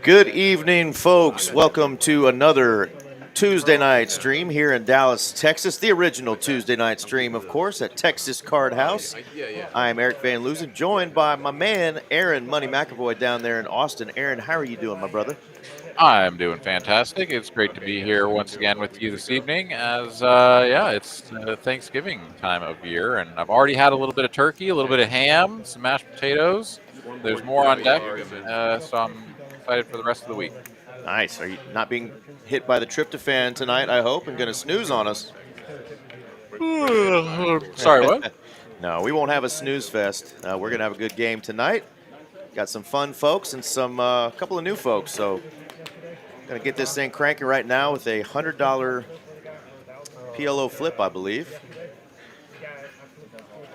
Good evening, folks. Welcome to another Tuesday night stream here in Dallas, Texas. The original Tuesday night stream, of course, at Texas Card House. I am Eric Van Loozen, joined by my man, Aaron Money McAvoy, down there in Austin. Aaron, how are you doing, my brother? I'm doing fantastic. It's great to be here once again with you this evening as, it's Thanksgiving time of year, and I've already had a little bit of turkey, a little bit of ham, some mashed potatoes. There's more on deck, so I'm excited for the rest of the week. Nice. Are you not being hit by the tryptophan tonight, I hope, and going to snooze on us? Sorry, what? No, we won't have a snooze fest. We're going to have a good game tonight. Got some fun folks and some couple of new folks, so going to get this thing cranking right now with a $100 PLO flip, I believe.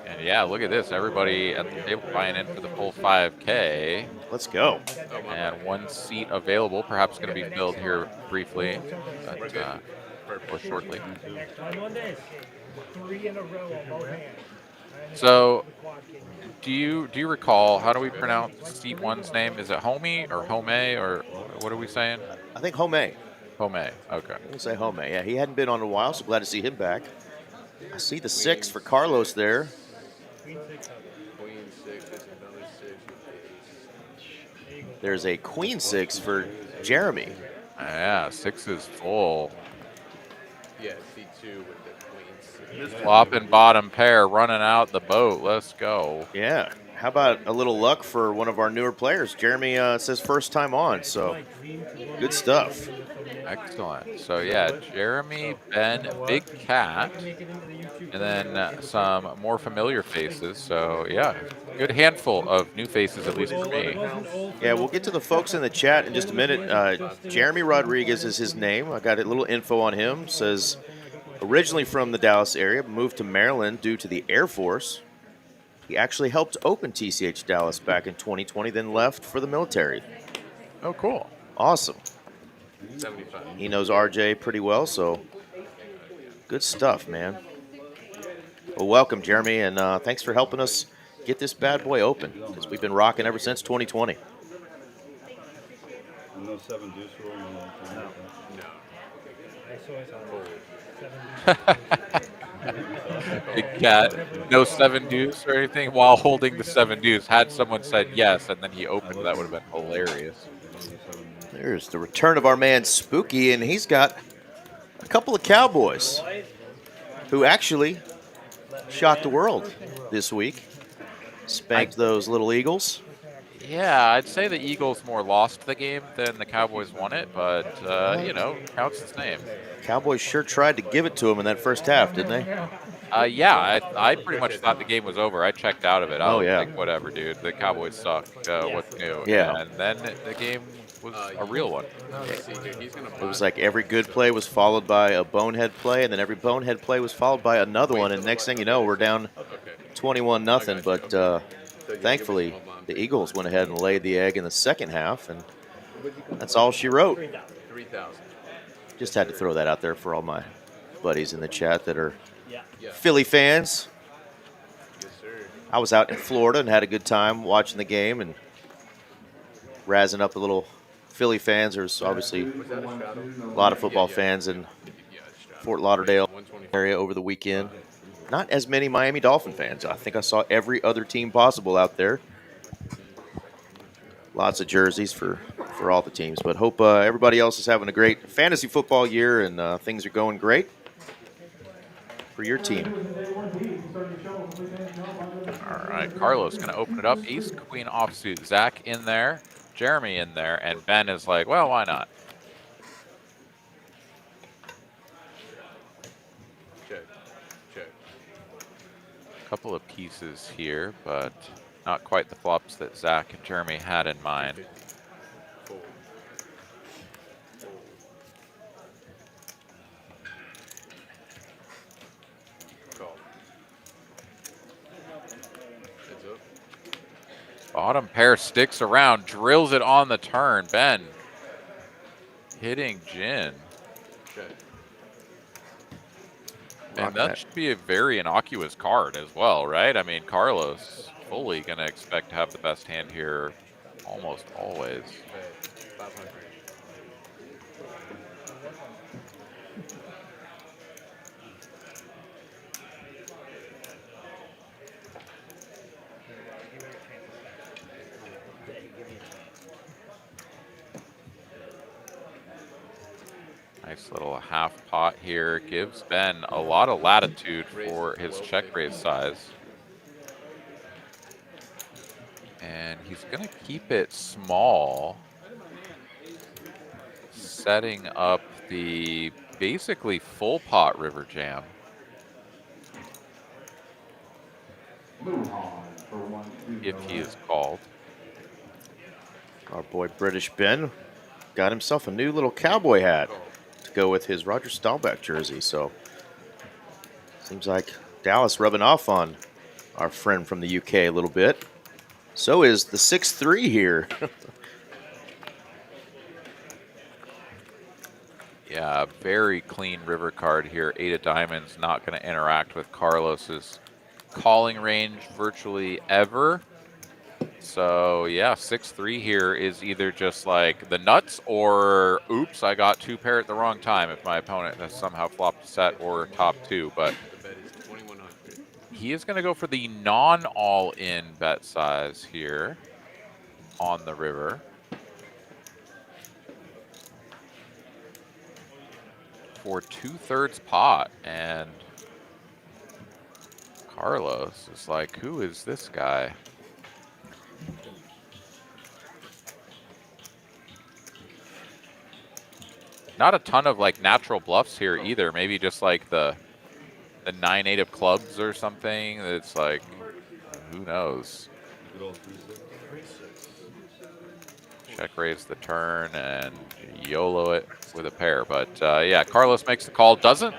And yeah, look at this. Everybody at the table buying in for the full 5K. Let's go. And one seat available, perhaps going to be filled here briefly, or shortly. So, do you recall, how do we pronounce seat one's name? Is it Homie or Home, or what are we saying? I think Home. Home, okay. We'll say Home. Yeah, he hadn't been on in a while, so glad to see him back. I see the 6 for Carlos there. There's a Queen 6 for Jeremy. Yeah, 6 is full. Yeah, C2 with the queens. Flop and bottom pair running out the boat. Let's go. Yeah. How about a little luck for one of our newer players? Jeremy says first time on, so good stuff. Excellent. So, yeah, Jeremy, Ben, Big Cat, and then some more familiar faces. So, yeah, good handful of new faces, at least for me. Yeah, we'll get to the folks in the chat in just a minute. Jeremy Rodriguez is his name. I got a little info on him. Says originally from the Dallas area, moved to Maryland due to the Air Force. He actually helped open TCH Dallas back in 2020, then left for the military. Oh, cool. Awesome. 75. He knows RJ pretty well, so good stuff, man. Well, welcome, Jeremy, and thanks for helping us get this bad boy open, because we've been rocking ever since 2020. No 7 deuce rule. Big Cat, no 7 deuce or anything while holding the 7 deuce. Had someone said yes, and then he opened, that would have been hilarious. There's the return of our man Spooky, and he's got a couple of Cowboys who actually shocked the world this week. Spanked those little Eagles. Yeah, I'd say the Eagles more lost the game than the Cowboys won it, but, counts the same. Cowboys sure tried to give it to them in that first half, didn't they? I pretty much thought the game was over. I checked out of it. I was yeah. like, whatever, dude. The Cowboys suck. What's new? Yeah. And then the game was a real one. It was like every good play was followed by a bonehead play, and then every bonehead play was followed by another one, and next thing you know, we're down 21-0. But thankfully, the Eagles went ahead and laid the egg in the second half, and that's all she wrote. 3,000. Just had to throw that out there for all my buddies in the chat that are Philly fans. Yes, sir. I was out in Florida and had a good time watching the game and razzing up the little Philly fans. There's obviously a lot of football fans in Fort Lauderdale area over the weekend. Not as many Miami Dolphin fans. I think I saw every other team possible out there. Lots of jerseys for all the teams. But hope everybody else is having a great fantasy football year and things are going great for your team. All right, Carlos going to open it up. Ace, Queen offsuit. Zach in there, Jeremy in there, and Ben is like, well, why not? Check. Couple of pieces here, but not quite the flops that Zach and Jeremy had in mind. Fold. Call. Heads up. Bottom pair sticks around, drills it on the turn. Ben hitting Jin. Check. And that should be a very innocuous card as well, right? I mean, Carlos fully going to expect to have the best hand here almost always. Bet 500. Nice little half pot here. Gives Ben a lot of latitude for his check raise size. And he's going to keep it small, setting up the basically full pot river jam. If he is called. Our boy British Ben got himself a new little cowboy hat to go with his Roger Staubach jersey. So seems like Dallas rubbing off on our friend from the UK a little bit. So is the 6-3 here. Yeah, very clean river card here. 8 of diamonds, not going to interact with Carlos's calling range virtually ever. So yeah, 6-3 here is either just like the nuts or oops, I got 2 pair at the wrong time if my opponent has somehow flopped a set or top 2. But The bet is 2100. he is going to go for the non-all-in bet size here on the river. For 2/3 pot, and Carlos is like, who is this guy? Not a ton of like natural bluffs here either. Maybe just like the 9-8 of clubs or something. It's like, who knows? Check raise the turn and YOLO it with a pair. But yeah, Carlos makes the call. Doesn't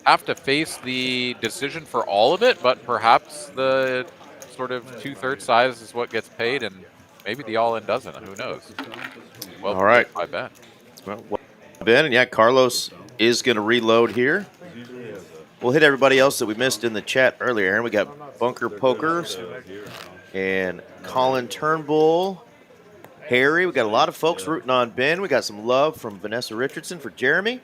have to face the decision for all of it, but perhaps the sort of 2/3 size is what gets paid, and maybe the all-in doesn't. Who knows? Well, All right. I bet. Well, Ben, and yeah, Carlos is going to reload here. We'll hit everybody else that we missed in the chat earlier. And we got Bunker Pokers and Colin Turnbull, Harry. We got a lot of folks rooting on Ben. We got some love from Vanessa Richardson for Jeremy.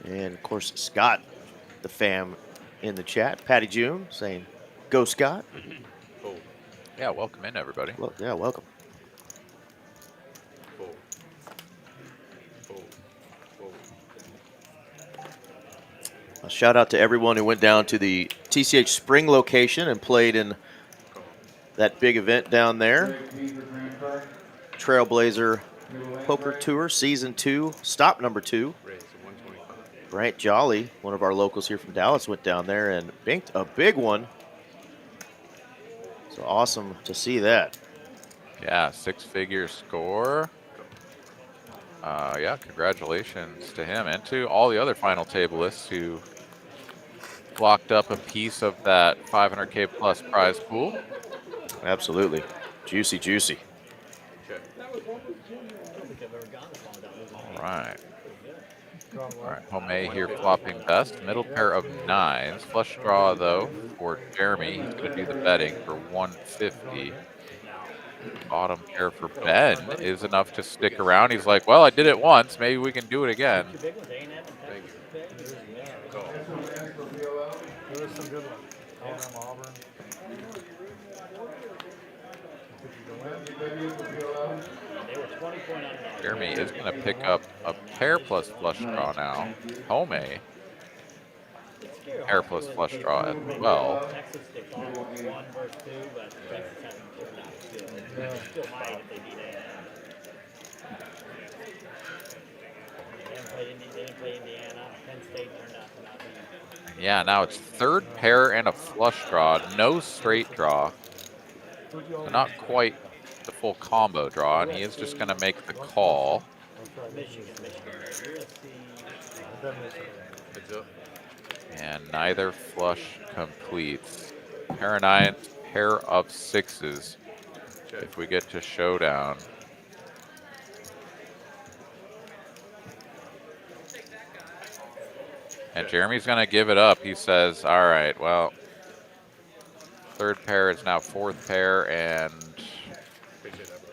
And, of course, Scott, the fam in the chat. Patty June saying, go, Scott. Fold. Yeah, welcome in, everybody. Well, yeah, welcome. Fold. Fold. Fold. A shout out to everyone who went down to the TCH Spring location and played in that big event down there. Trailblazer Poker Tour, Season 2, stop number 2. Raise to 125. Bryant Jolly, one of our locals here from Dallas, went down there and banked a big one. So awesome to see that. Yeah, 6-figure score. Yeah, congratulations to him and to all the other final tablists who locked up a piece of that 500K plus prize pool. Absolutely. Juicy, juicy. Check. All right. All right, Homey here flopping best. Middle pair of 9s. Flush draw, though, for Jeremy. He's going to do the betting for 150. Bottom pair for Ben is enough to stick around. He's like, well, I did it once. Maybe we can do it again. Thank you. Call. There was some good ones. Alabama, Auburn. Jeremy is going to pick up a pair plus flush draw now. Homey, pair plus flush draw as well. Texas, they fought 1 versus 2, but Texas hasn't turned out as good. They still might if they beat A&M. They didn't play Indiana. Penn State turned out to not be. Yeah, now it's third pair and a flush draw. No straight draw. So not quite the full combo draw, and he is just going to make the call. Michigan. Heads up. And neither flush completes. Pair of 9s, pair of 6s. If we get to showdown. And Jeremy's going to give it up. He says, all right, well, Third pair is now fourth pair, and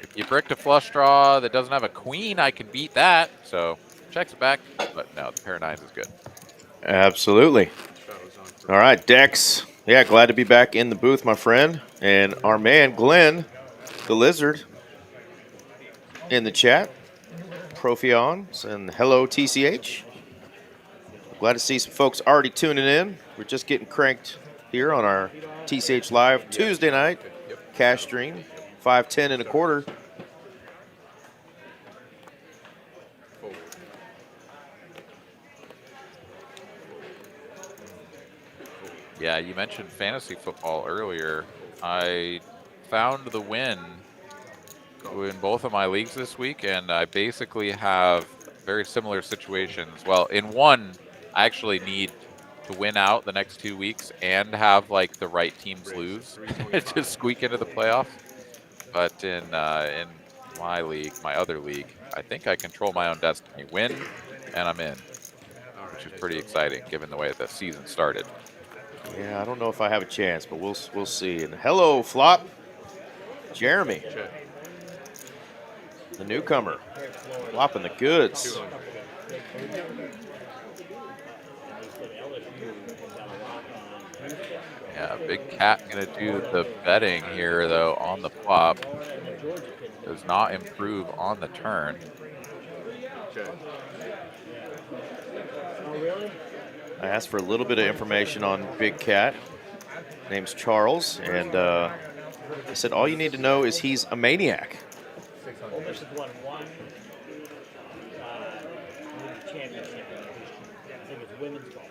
if you bricked a flush draw that doesn't have a queen, I can beat that. So checks it back, but no, the pair of nines is good. Absolutely. All right, Dex. Yeah, glad to be back in the booth, my friend. And our man, Glenn, the Lizard, in the chat. Profions and hello, TCH. Glad to see some folks already tuning in. We're just getting cranked here on our TCH Live Tuesday night cash stream, 510 and a quarter. Yeah, you mentioned fantasy football earlier. I found the win in both of my leagues this week, and I basically have very similar situations. Well, in one, I actually need to win out the next 2 weeks and have like the right teams lose to squeak into the playoffs. But in my league, my other league, I think I control my own destiny. Win, and I'm in, which is pretty exciting given the way that the season started. Yeah, I don't know if I have a chance, but we'll see. And hello, Flop. Jeremy, the newcomer, flopping the goods. Yeah, Big Cat gonna do the betting here though on the flop. Does not improve on the turn. I asked for a little bit of information on Big Cat. Name's Charles, and I said all you need to know is he's a maniac. Well, this is won one championship. I think it's women's golf.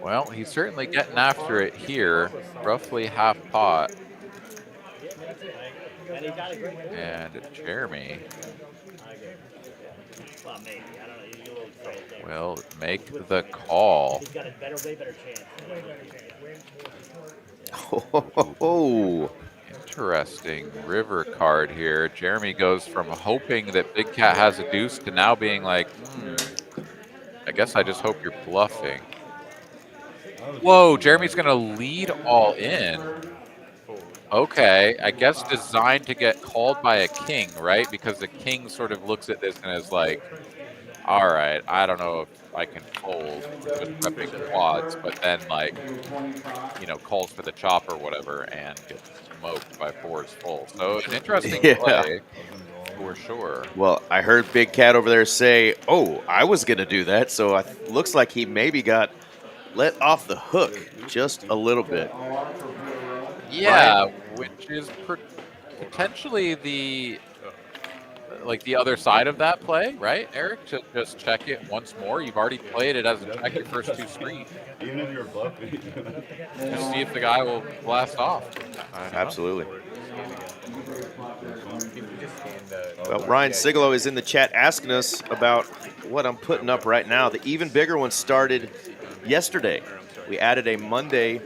Well, he's certainly getting after it here. Roughly half pot. And he got a great point. And Jeremy Well, maybe. I don't know. He's a little afraid there. will make the call. He's got a way better chance. Oh, Interesting river card here. Jeremy goes from hoping that Big Cat has a deuce to now being like, I guess I just hope you're bluffing. Whoa, Jeremy's going to lead all in. Okay, I guess designed to get called by a king, right? Because the king sort of looks at this and is like, all right, I don't know if I can fold. We're just prepping quads, but then like, you know, calls for the chop or whatever and gets smoked by fours full. So an interesting play for sure. well, I heard Big Cat over there say, oh, I was going to do that. So it looks like he maybe got let off the hook just a little bit. Yeah, which is potentially the other side of that play, right, Eric? To just check it once more. You've already played it as a check your first two screens. Even if you're bluffing. Just see if the guy will blast off. Absolutely. Well, Ryan Sigalo is in the chat asking us about what I'm putting up right now. The even bigger one started yesterday. We added a Monday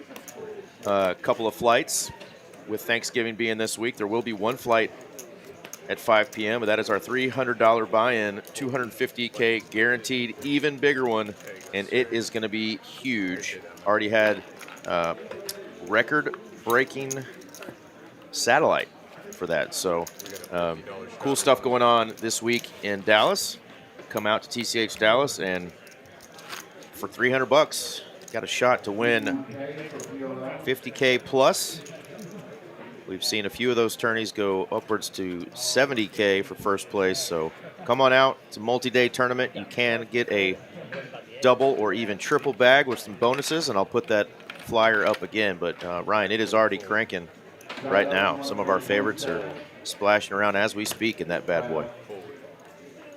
couple of flights. With Thanksgiving being this week, there will be one flight at 5 p.m. But that is our $300 buy-in, $250K guaranteed, even bigger one, and it is going to be huge. Already had record-breaking satellite for that. So cool stuff going on this week in Dallas. Come out to TCH Dallas, and for $300, got a shot to win 50K plus. We've seen a few of those tourneys go upwards to 70K for first place. So come on out. It's a multi-day tournament. You can get a double or even triple bag with some bonuses, and I'll put that flyer up again. But Ryan, it is already cranking right now. Some of our favorites are splashing around as we speak in that bad boy.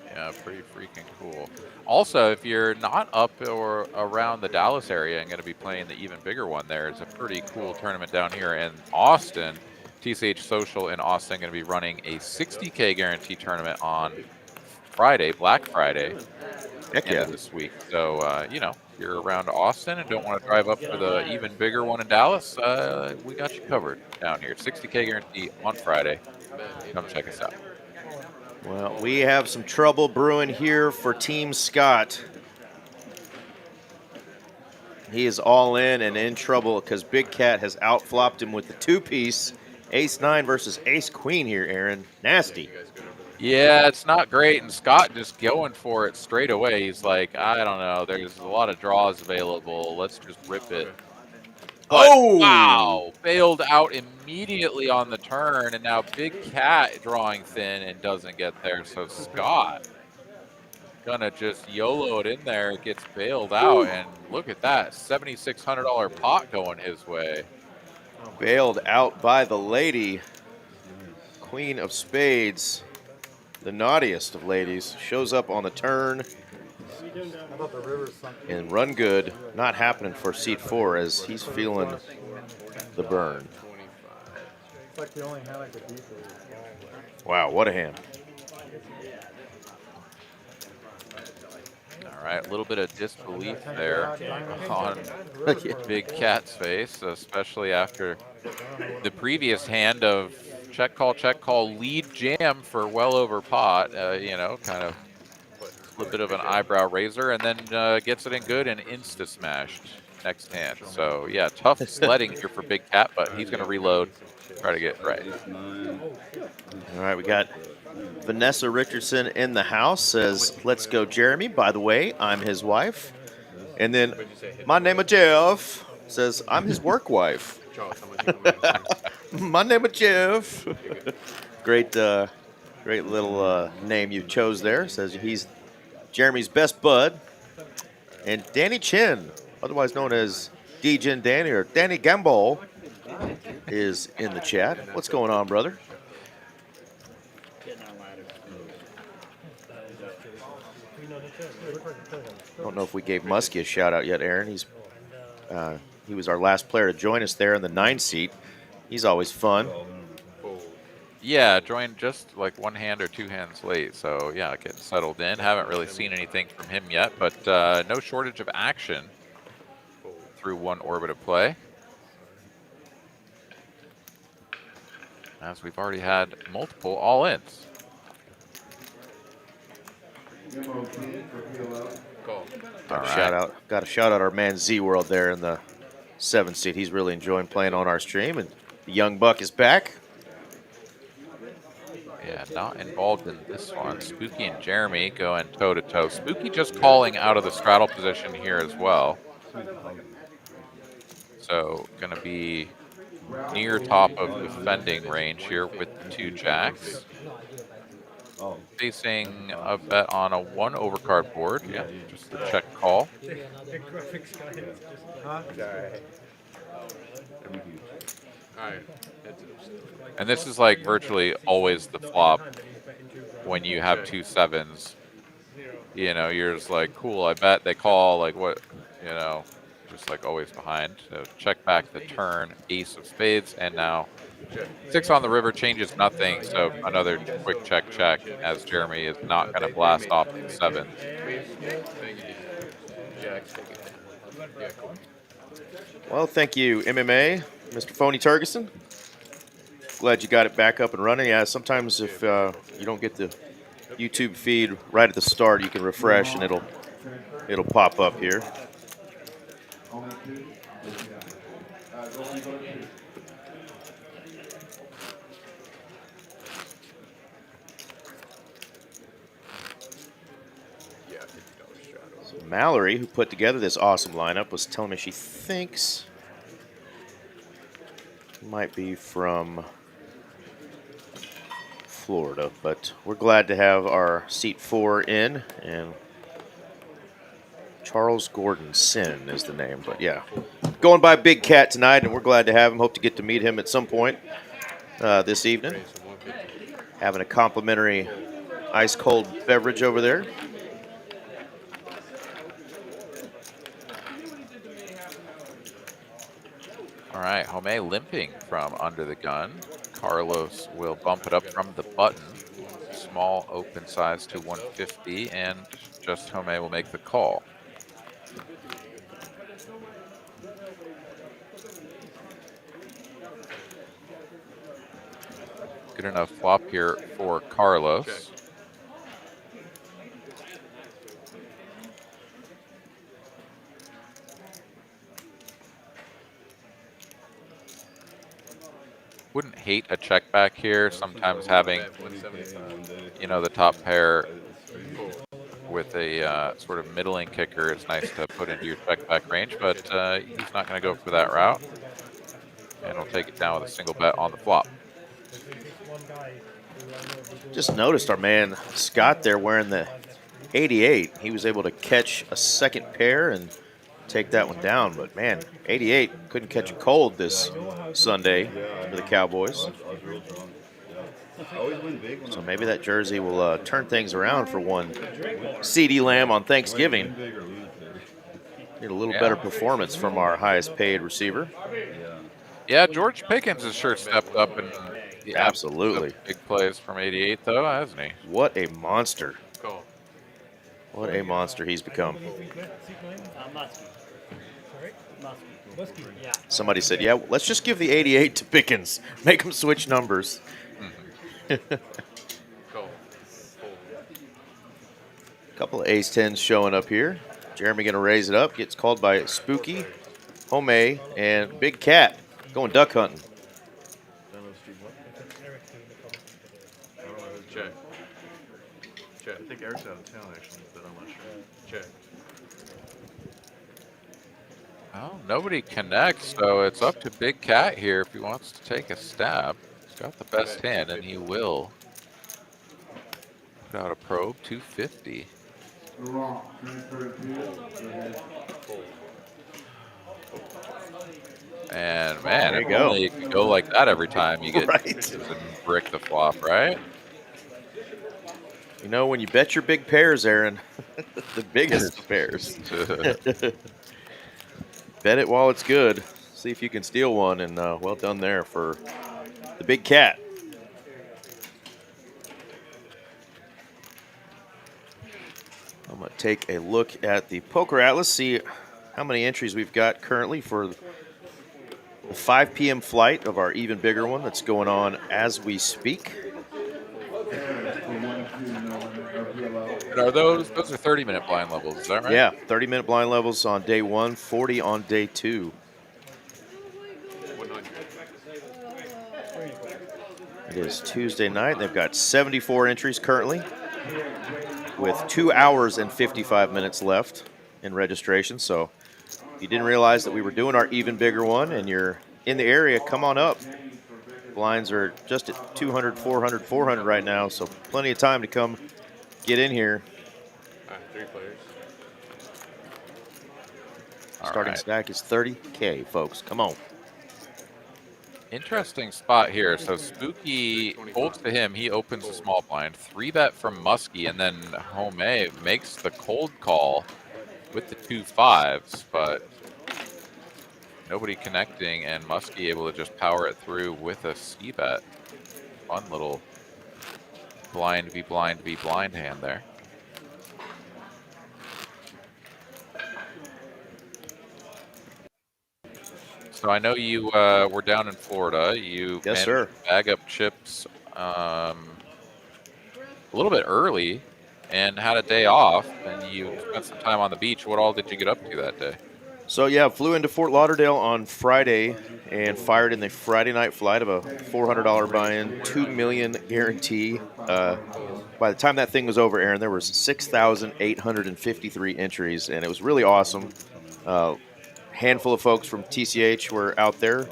Yeah, pretty freaking cool. Also, if you're not up or around the Dallas area and going to be playing the even bigger one, there's a pretty cool tournament down here in Austin. TCH Social in Austin going to be running a 60K guarantee tournament on Friday, Black Friday, Heck end yeah. of this week. So, you know, if you're around Austin and don't want to drive up for the even bigger one in Dallas, we got you covered down here. 60K guarantee on Friday. Come check us out. Well, we have some trouble brewing here for Team Scott. He is all in and in trouble because Big Cat has outflopped him with the two-piece. Ace-9 versus Ace-Queen here, Aaron. Nasty. Yeah, it's not great, and Scott just going for it straight away. He's like, I don't know, there's a lot of draws available. Let's just rip it. But wow, bailed out immediately on the turn, and now Big Cat drawing thin and doesn't get there. So Scott gonna just YOLO it in there, gets bailed out, and look at that, $7,600 pot going his way. Bailed out by the lady. Queen of Spades, the naughtiest of ladies, shows up on the turn. And run good, not happening for seat 4 as he's feeling the burn. It's like the only hand I could beat. Wow, what a hand. All right, a little bit of disbelief there on Big Cat's face, especially after the previous hand of check call, lead jam for well over pot, you know, kind of a little bit of an eyebrow raiser, and then gets it in good and insta-smashed next hand. So, yeah, tough sledding here for Big Cat, but he's going to reload, try to get right. All right, we got Vanessa Richardson in the house, says, let's go, Jeremy. By the way, I'm his wife. And then, my name is Jeff, says, I'm his work wife. My name is Jeff. Great little name you chose there. Says he's Jeremy's best bud. And Danny Chin, otherwise known as D-Gin Danny or Danny Gamble, is in the chat. What's going on, brother? I don't know if we gave Muskie a shout out yet, Aaron. He was our last player to join us there in the 9 seat. He's always fun. Yeah, joined just like one hand or two hands late. So, yeah, getting settled in. Haven't really seen anything from him yet, but no shortage of action through one orbit of play. As we've already had multiple all-ins. Got to shout out our man Z World there in the 7 seat. He's really enjoying playing on our stream, and the young buck is back. Yeah, not involved in this one. Spooky and Jeremy going toe-to-toe. Spooky just calling out of the straddle position here as well. So going to be near top of defending range here with the 2 jacks. Facing a bet on a 1 overcard board. Yeah, just the check call. And this is like virtually always the flop when you have 2 7s. You know, you're just like, cool, I bet they call, like what, you know, just like always behind. So check back the turn, ace of spades, and now 6 on the river changes nothing. So another quick check as Jeremy is not going to blast off the 7. Well, thank you, MMA, Mr. Phony Turgeson. Glad you got it back up and running. Yeah, sometimes if you don't get the YouTube feed right at the start, you can refresh and it'll pop up here. So Mallory, who put together this awesome lineup, was telling me she thinks it might be from Florida, but we're glad to have our seat 4 in, and Charles Gordon Sin is the name, but yeah, going by Big Cat tonight, and we're glad to have him. Hope to get to meet him at some point this evening. Having a complimentary ice-cold beverage over there. All right, Home limping from under the gun. Carlos will bump it up from the button. Small open size to 150, and just Home will make the call. Good enough flop here for Carlos. wouldn't hate a check back here. Sometimes having, 175. the top pair with a sort of middling kicker is nice to put into your check back range, but he's not going to go for that route, and we'll take it down with a single bet on the flop. Just noticed our man Scott there wearing the 88. He was able to catch a second pair and take that one down. But man, 88 couldn't catch a cold this Sunday for the Cowboys. So maybe that jersey will turn things around for one CD Lamb on Thanksgiving. Get a little better performance from our highest paid receiver. Yeah, George Pickens has sure stepped up and absolutely big plays from 88 though, hasn't he? What a monster! Call. What a monster he's become. Yeah. Somebody said, "Yeah, let's just give the 88 to Pickens. Make him switch numbers." Call. Couple of ace-10s showing up here. Jeremy going to raise it up. Gets called by Spooky, Home, and Big Cat. Going duck hunting. Check. Check. I think Eric's out of town actually, but I'm not sure. Check. Oh, nobody connects, so it's up to Big Cat here if he wants to take a stab. He's got the best hand, and he will. Put out a probe, 250. And man, There if you go. only you could go like that every time you get Right. and brick the flop, right? You know, when you bet your big pairs, Aaron, the biggest pairs. Bet it while it's good. See if you can steal one, and well done there for the Big Cat. I'm going to take a look at the Poker Atlas, see how many entries we've got currently for the 5 p.m. flight of our even bigger one that's going on as we speak. And are those are 30-minute blind levels, is that right? Yeah, 30-minute blind levels on day 1, 40 on day 2. 100. It is Tuesday night. They've got 74 entries currently with 2 hours and 55 minutes left in registration. So if you didn't realize that we were doing our even bigger one and you're in the area, come on up. Blinds are just at 200, 400, 400 right now, so plenty of time to come get in here. 3 players. Starting stack is 30K, folks. Come on. Interesting spot here. So Spooky folds to him. He opens a small blind. 3-bet from Muskie, and then Home makes the cold call with the 2 5s, but nobody connecting, and Muskie able to just power it through with a C-bet. Fun little blind be blind be blind hand there. So I know you were down in Florida. You Yes, managed sir. to bag up chips a little bit early and had a day off, and you spent some time on the beach. What all did you get up to that day? So, yeah, flew into Fort Lauderdale on Friday and fired in the Friday night flight of a $400 buy-in, $2 million guarantee. By the time that thing was over, Aaron, there was 6,853 entries, and it was really awesome. Handful of folks from TCH were out there,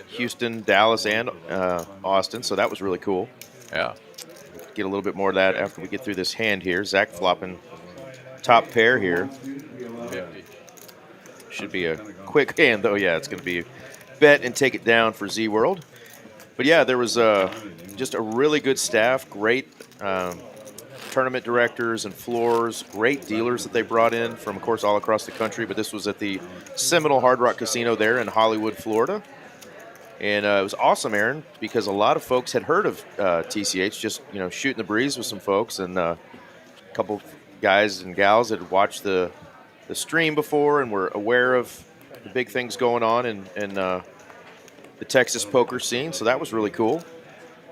Houston, Dallas, and Austin, so that was really cool. Yeah. Get a little bit more of that after we get through this hand here. Zach flopping top pair here. 50. Should be a quick hand, though. Yeah, it's going to be bet and take it down for Z World. But, yeah, there was just a really good staff, great tournament directors and floors, great dealers that they brought in from, of course, all across the country. But this was at the Seminole Hard Rock Casino there in Hollywood, Florida. And it was awesome, Aaron, because a lot of folks had heard of TCH, just, shooting the breeze with some folks. And a couple guys and gals that had watched the stream before and were aware of the big things going on in the Texas poker scene. So that was really cool.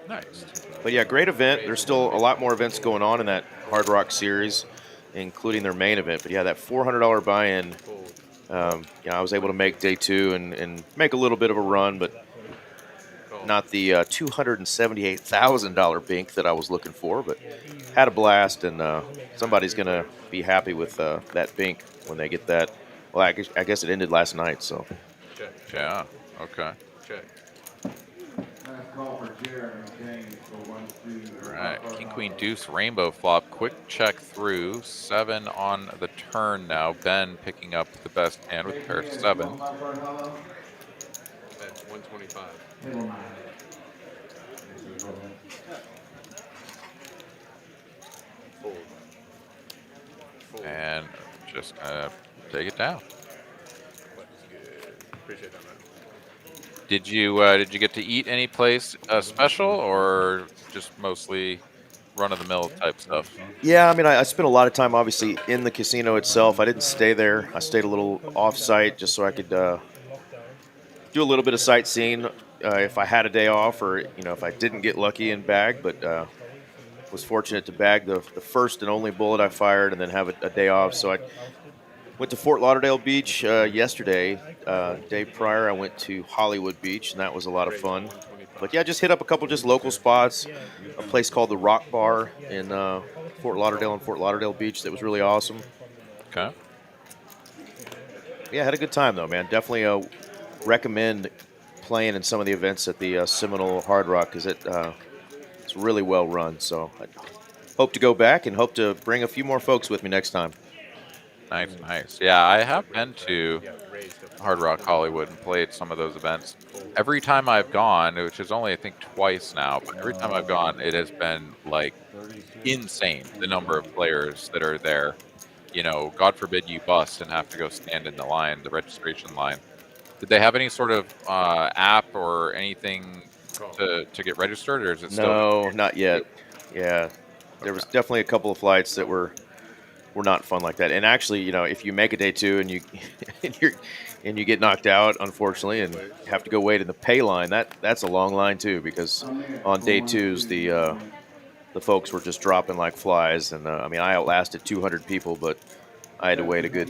Nice. But, yeah, great event. There's still a lot more events going on in that Hard Rock series, including their main event. But, yeah, that $400 buy-in, I was able to make day 2 and make a little bit of a run. But not the $278,000 bink that I was looking for, but had a blast, and somebody's gonna be happy with that bink when they get that. Well, I guess it ended last night, so Check. Yeah. Okay. Check. All right. King, queen, deuce, rainbow flop. Quick check through. 7 on the turn now. Ben picking up the best hand with a pair of 7. At 125. Fold. Fold. And just gonna take it down. That's good. Appreciate that, man. Did you get to eat any place special, or just mostly run-of-the-mill type stuff? yeah. I mean, I spent a lot of time obviously in the casino itself. I didn't stay there. I stayed a little off-site just so I could do a little bit of sightseeing if I had a day off, or if I didn't get lucky and bag. But was fortunate to bag the first and only bullet I fired, and then have a day off. So I went to Fort Lauderdale Beach yesterday. Day prior, I went to Hollywood Beach, and that was a lot of fun. But yeah, just hit up a couple just local spots. A place called the Rock Bar in Fort Lauderdale and Fort Lauderdale Beach that was really awesome. Okay. Yeah, had a good time though, man. Definitely recommend playing in some of the events at the Seminole Hard Rock, because it's really well run. So I hope to go back and hope to bring a few more folks with me next time. Nice, nice. Yeah, I have been to Hard Rock Hollywood and played some of those events. Every time I've gone, which is only I think twice now, but every time I've gone, it has been like insane, the number of players that are there. God forbid you bust and have to go stand in the line, the registration line. Did they have any sort of app or anything to get registered, or is it still? No, not yet. Yeah, there was definitely a couple of flights that were not fun like that. And actually, if you make a day 2 and you and you get knocked out, unfortunately, and have to go wait in the pay line, that's a long line too, because on day 2s the folks were just dropping like flies. And I mean, I outlasted 200 people, but I had to wait a good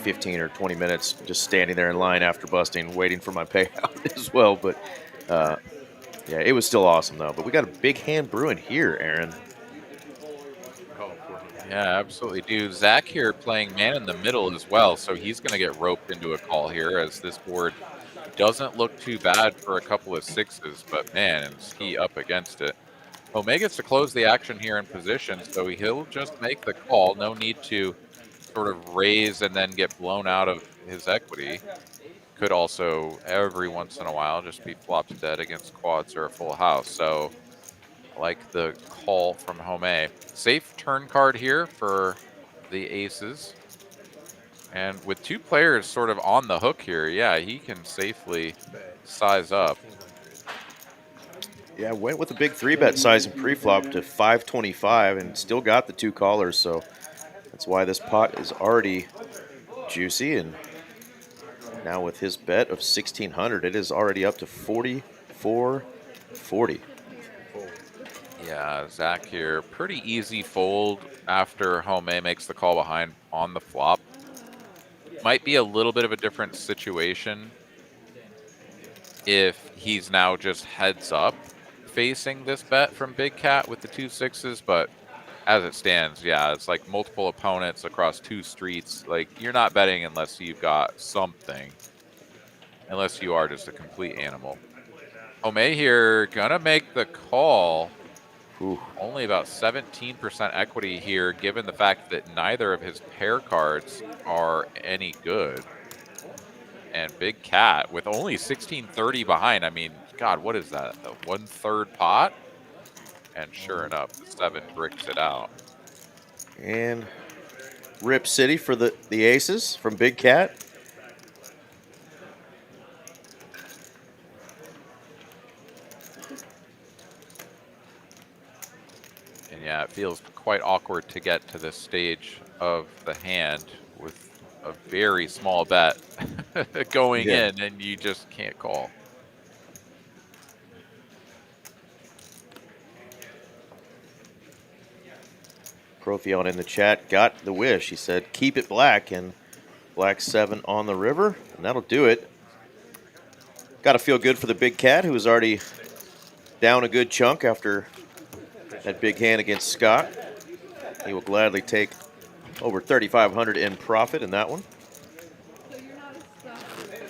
15 or 20 minutes just standing there in line after busting, waiting for my payout as well. But yeah, it was still awesome though. But we got a big hand brewing here, Aaron. Yeah, absolutely, dude. Zach here playing man in the middle as well, so he's going to get roped into a call here, as this board doesn't look too bad for a couple of 6s, but man, is he up against it. Omega gets to close the action here in position, so he'll just make the call. No need to sort of raise and then get blown out of his equity. Could also, every once in a while, just be flopped dead against quads or a full house. So, like the call from Home. Safe turn card here for the aces. And with 2 players sort of on the hook here, yeah, he can safely size up. Yeah, went with a big 3-bet size in pre-flop to 525 and still got the 2 callers. So that's why this pot is already juicy. And now with his bet of 1,600, it is already up to 44.40. Yeah, Zach here. Pretty easy fold after Home makes the call behind on the flop. Might be a little bit of a different situation if he's now just heads up facing this bet from Big Cat with the 2 6s, but as it stands, yeah, it's like multiple opponents across 2 streets. Like, you're not betting unless you've got something, unless you are just a complete animal. Home here gonna make the call. Ooh. Only about 17% equity here, given the fact that neither of his pair cards are any good. And Big Cat with only 1630 behind. I mean, God, what is that? A 1/3 pot? And sure enough, the 7 bricks it out. And Rip City for the aces from Big Cat. And yeah, it feels quite awkward to get to this stage of the hand with a very small bet going in, and you just can't call. Profion in the chat got the wish. He said, keep it black, and black 7 on the river, and that'll do it. Got to feel good for the big cat, who was already down a good chunk after that big hand against Scott. He will gladly take over 3,500 in profit in that one.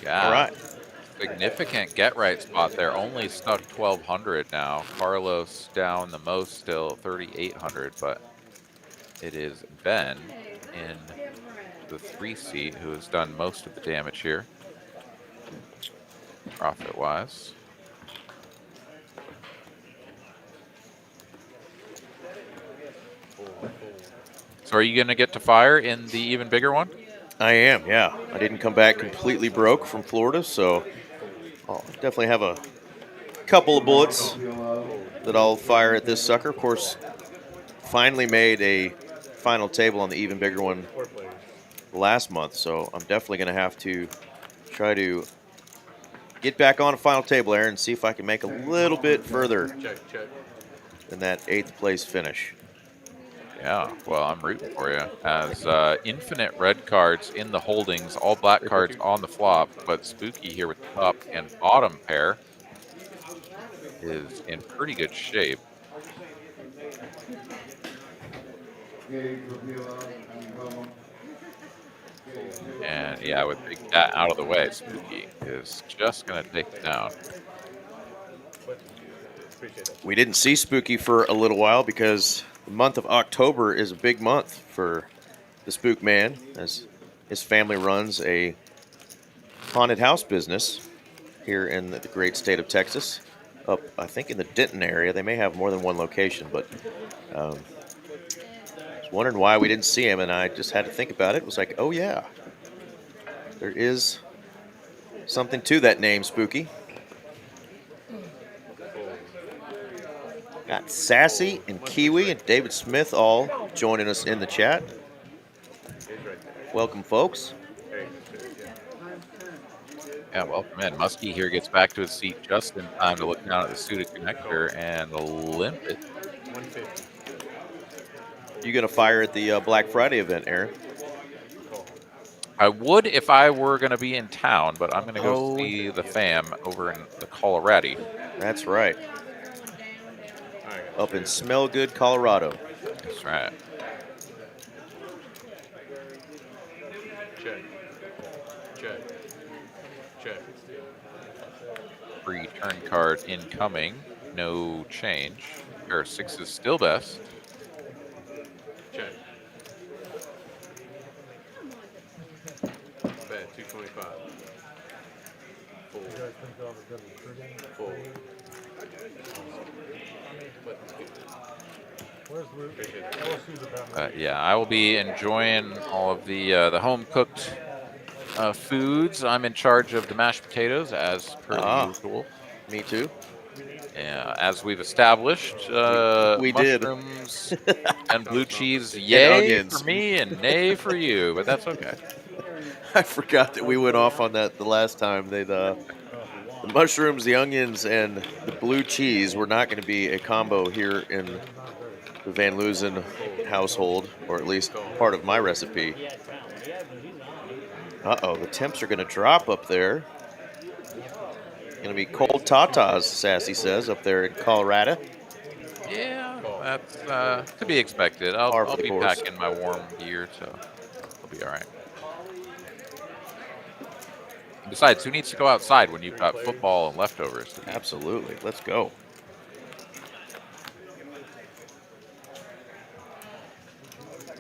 Yeah. All right. Significant get right spot there. Only stuck 1,200 now. Carlos down the most still, 3,800, but it is Ben in the 3 seat who has done most of the damage here, profit-wise. So are you going to get to fire in the even bigger one? I am, yeah. I didn't come back completely broke from Florida, so I'll definitely have a couple of bullets that I'll fire at this sucker. Of course, finally made a final table on the even bigger one last month, so I'm definitely going to have to try to get back on a final table, Aaron, and see if I can make a little bit further than that 8th place finish. Yeah, well, I'm rooting for you. As infinite red cards in the holdings, all black cards on the flop, but Spooky here with the top and bottom pair is in pretty good shape. And yeah, with Big Cat out of the way, Spooky is just going to take it down. We didn't see Spooky for a little while because the month of October is a big month for the Spook Man, as his family runs a haunted house business here in the great state of Texas, up, I think, in the Denton area. They may have more than one location, but I was wondering why we didn't see him, and I just had to think about it. It was like, oh, yeah, there is something to that name, Spooky. Got Sassy and Kiwi and David Smith all joining us in the chat. Welcome, folks. Yeah, welcome in. Muskie here gets back to his seat just in time to look down at the suited connector and limp it. You going to fire at the Black Friday event, Aaron? I would if I were going to be in town, but I'm going to go see the fam over in the Colorado. That's right. Up in Smellgood, Colorado. That's right. Check. Free turn card incoming. No change. Pair of sixes still best. Check. Bet 225. Full. Yeah, I will be enjoying all of the home cooked foods. I'm in charge of the mashed potatoes as per the usual. Me too. Yeah, as we've established, we did. mushrooms and blue cheese, yay onions for me and nay for you, but that's okay. I forgot that we went off on that the last time. The mushrooms, the onions, and the blue cheese were not going to be a combo here in the Van Loozen household, or at least part of my recipe. Uh-oh, the temps are going to drop up there. Going to be cold tatas, Sassy says, up there in Colorado. Yeah, that's to be expected. I'll be packing my warm gear, so I'll be all right. Besides, who needs to go outside when you've got football and leftovers? Absolutely. Let's go.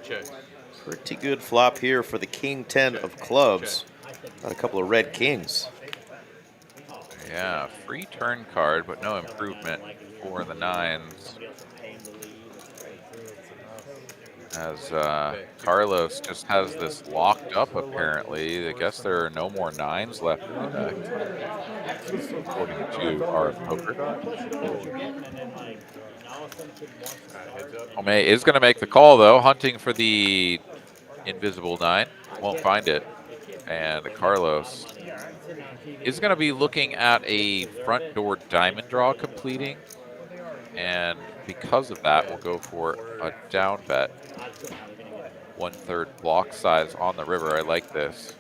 Check. Pretty good flop here for the King 10 of clubs. Got a couple of red kings. Yeah, free turn card, but no improvement for the nines. As Carlos just has this locked up, apparently. I guess there are no more nines left in the deck, according to our poker. Omei is going to make the call, though, hunting for the invisible nine. Won't find it. And Carlos is going to be looking at a front door diamond draw completing. And because of that, we'll go for a down bet. 1/3 block size on the river. I like this.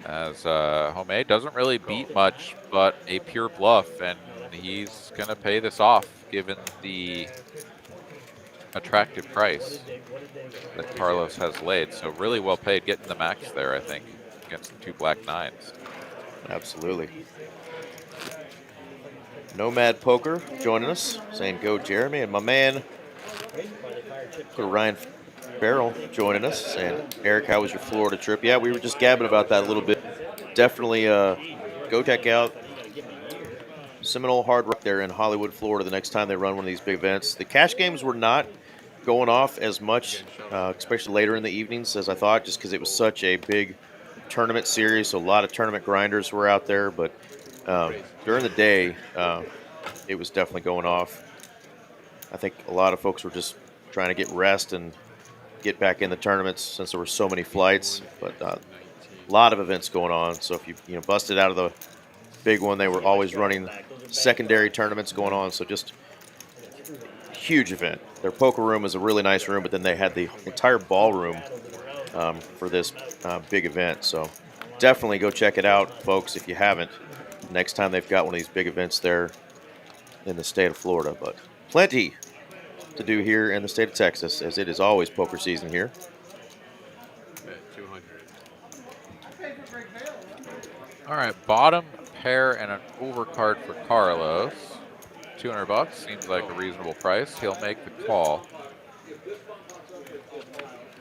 As Homemade doesn't really beat much but a pure bluff, and he's going to pay this off given the attractive price that Carlos has laid. So really well paid getting the max there, I think, against the 2 black 9s. Absolutely. Nomad Poker joining us, saying go Jeremy, and my man Ryan Farrell joining us, saying Eric, how was your Florida trip? Yeah, we were just gabbing about that a little bit. Definitely go check out Seminole Hard Rock there in Hollywood, Florida the next time they run one of these big events. The cash games were not going off as much, especially later in the evenings as I thought, just because it was such a big tournament series. So a lot of tournament grinders were out there, but during the day, it was definitely going off. I think a lot of folks were just trying to get rest and get back in the tournaments since there were so many flights. But a lot of events going on. So if you busted out of the big one, they were always running secondary tournaments going on. So just huge event. Their poker room is a really nice room, but then they had the entire ballroom for this big event. So definitely go check it out, folks, if you haven't. Next time they've got one of these big events there in the state of Florida. But plenty to do here in the state of Texas, as it is always poker season here. Bet 200. All right, bottom pair and an overcard for Carlos. 200 bucks seems like a reasonable price. He'll make the call.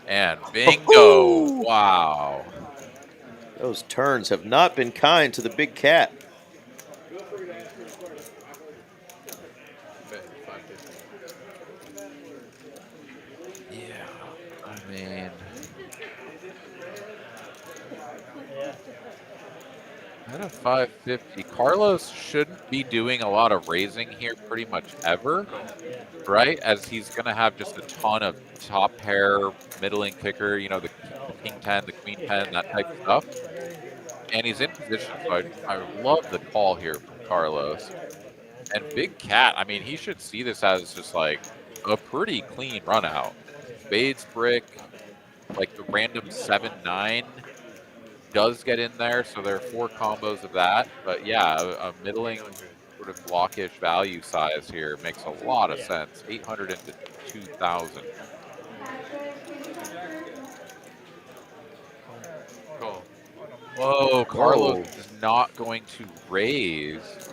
And bingo! Wow. Those turns have not been kind to the big cat. Bet 550. Yeah, I mean, at a 550, Carlos shouldn't be doing a lot of raising here pretty much ever, right? As he's going to have just a ton of top pair, middling kicker, you know, the king 10, the queen 10, that type of stuff. And he's in position, so I love the call here from Carlos. And Big Cat, I mean, he should see this as just like a pretty clean run out. Spades brick, like the random 7-9 does get in there, so there are 4 combos of that. But yeah, a middling sort of blockish value size here makes a lot of sense. 800 into 2,000. Call. Whoa, Carlos is not going to raise.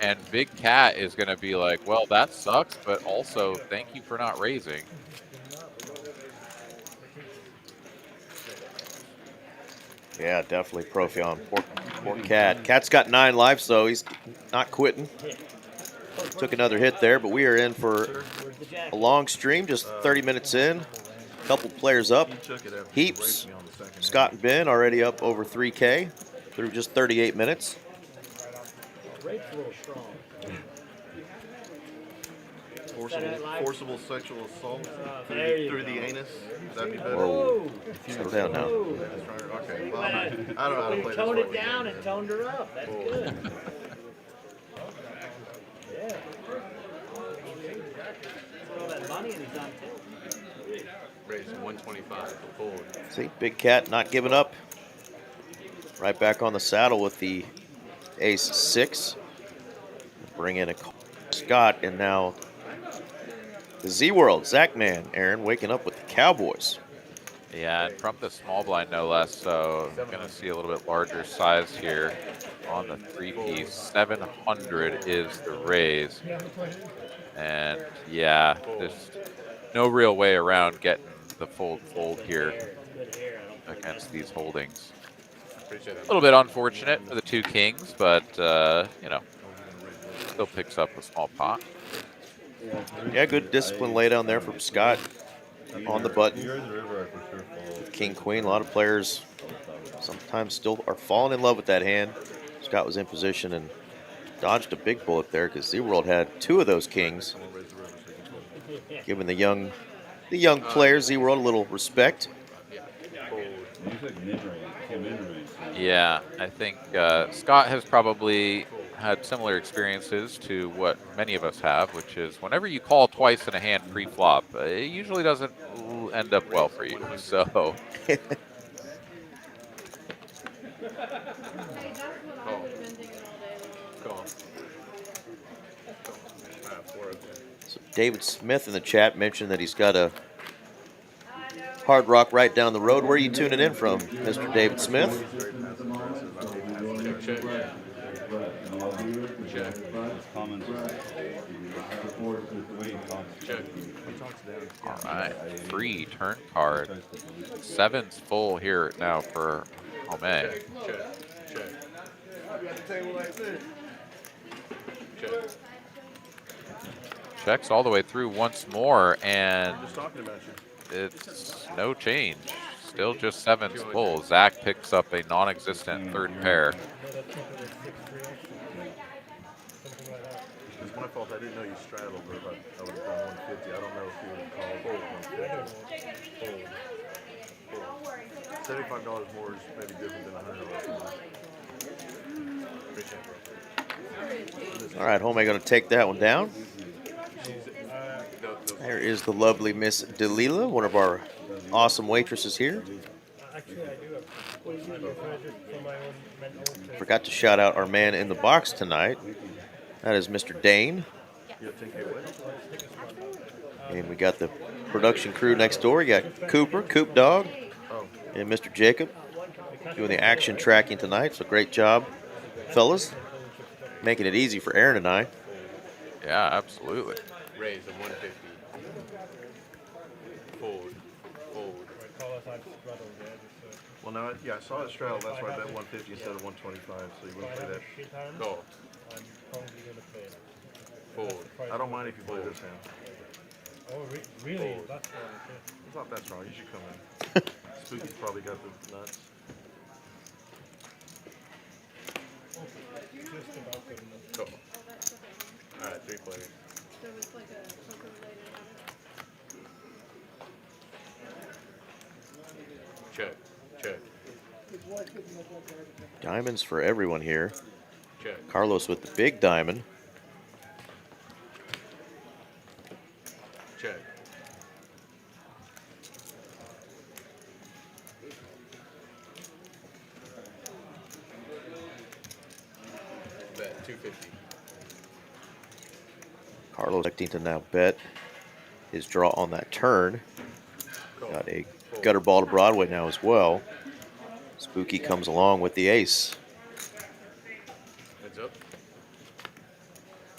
And Big Cat is going to be like, well, that sucks, but also thank you for not raising. Yeah, definitely Profion. Poor Cat. Cat's got 9 lives, though. He's not quitting. Took another hit there, but we are in for a long stream, just 30 minutes in. A couple players up. Heaps. Scott and Ben already up over 3K through just 38 minutes. Rate's a little strong. Forcible sexual assault There you through go. the anus. Would that be better? Whoa. Settle down now. That's right. Okay. Well, I don't know how to You play this toned part it of the down game, and toned her up. That's good. Yeah. All that money and he's on tilt. Raise 125 to fold. See, Big Cat not giving up. Right back on the saddle with the ace-6. Bring in a Scott, and now the Z-World, Zach Man, Aaron, waking up with the Cowboys. Yeah, and from the small blind, no less. So I'm going to see a little bit larger size here on the 3-piece. 700 is the raise. And yeah, there's no real way around getting the fold here against these holdings. Appreciate A that. little bit unfortunate for the 2 kings, but, you know, still picks up a small pot. Yeah, good discipline lay down there from Scott on the button. King, queen, a lot of players sometimes still are falling in love with that hand. Scott was in position and dodged a big bullet there because Z-World had 2 of those kings. Giving the young players, Z-World, a little respect. Yeah, I think Scott has probably had similar experiences to what many of us have, which is whenever you call twice in a hand pre-flop, it usually doesn't end up well for you. So Call. Call. Alright, 4 up there. So David Smith in the chat mentioned that he's got a Hard Rock right down the road. Where are you tuning in from, Mr. David Smith? Very passive aggressive. I don't have to Check, check. Check. All right, free turn card. 7's full here now for Home. Check. Check. Check. Checks all the way through once more, and Just talking about you. it's no change. Still just 7's full. Zach picks up a non-existent third pair. It's my fault. I didn't know you straddled, but if I would have done 150. I don't know if you would have called 150. $75 more is maybe different than $100. Appreciate it. All right, Home going to take that one down. There is the lovely Miss Delila, one of our awesome waitresses here. Actually, I do have just for my own mental. Forgot to shout out our man in the box tonight. That is Mr. Dane. You have 10K away? And we got the production crew next door. You got Cooper, Coop Dog, and Mr. Jacob doing the action tracking tonight. So great job, fellas. Making it easy for Aaron and I. Yeah, absolutely. Raise of 150. Forward. Forward. Well, now, yeah, I saw it straddle. That's why I bet 150 instead of 125. So you wouldn't play that. Go. I'm probably going to play it. Forward. I don't mind if you play this hand. Oh, really? That's wrong. It's not that's wrong. You should come in. Spooky's probably got the nuts. Just about good enough. Go. Alright, 3 players. Check. Check. Diamonds for everyone here. Check. Carlos with the big diamond. Check. Bet 250. Carlos expecting to now bet his draw on that turn. Got a gutter ball to Broadway now as well. Spooky comes along with the ace. Heads up.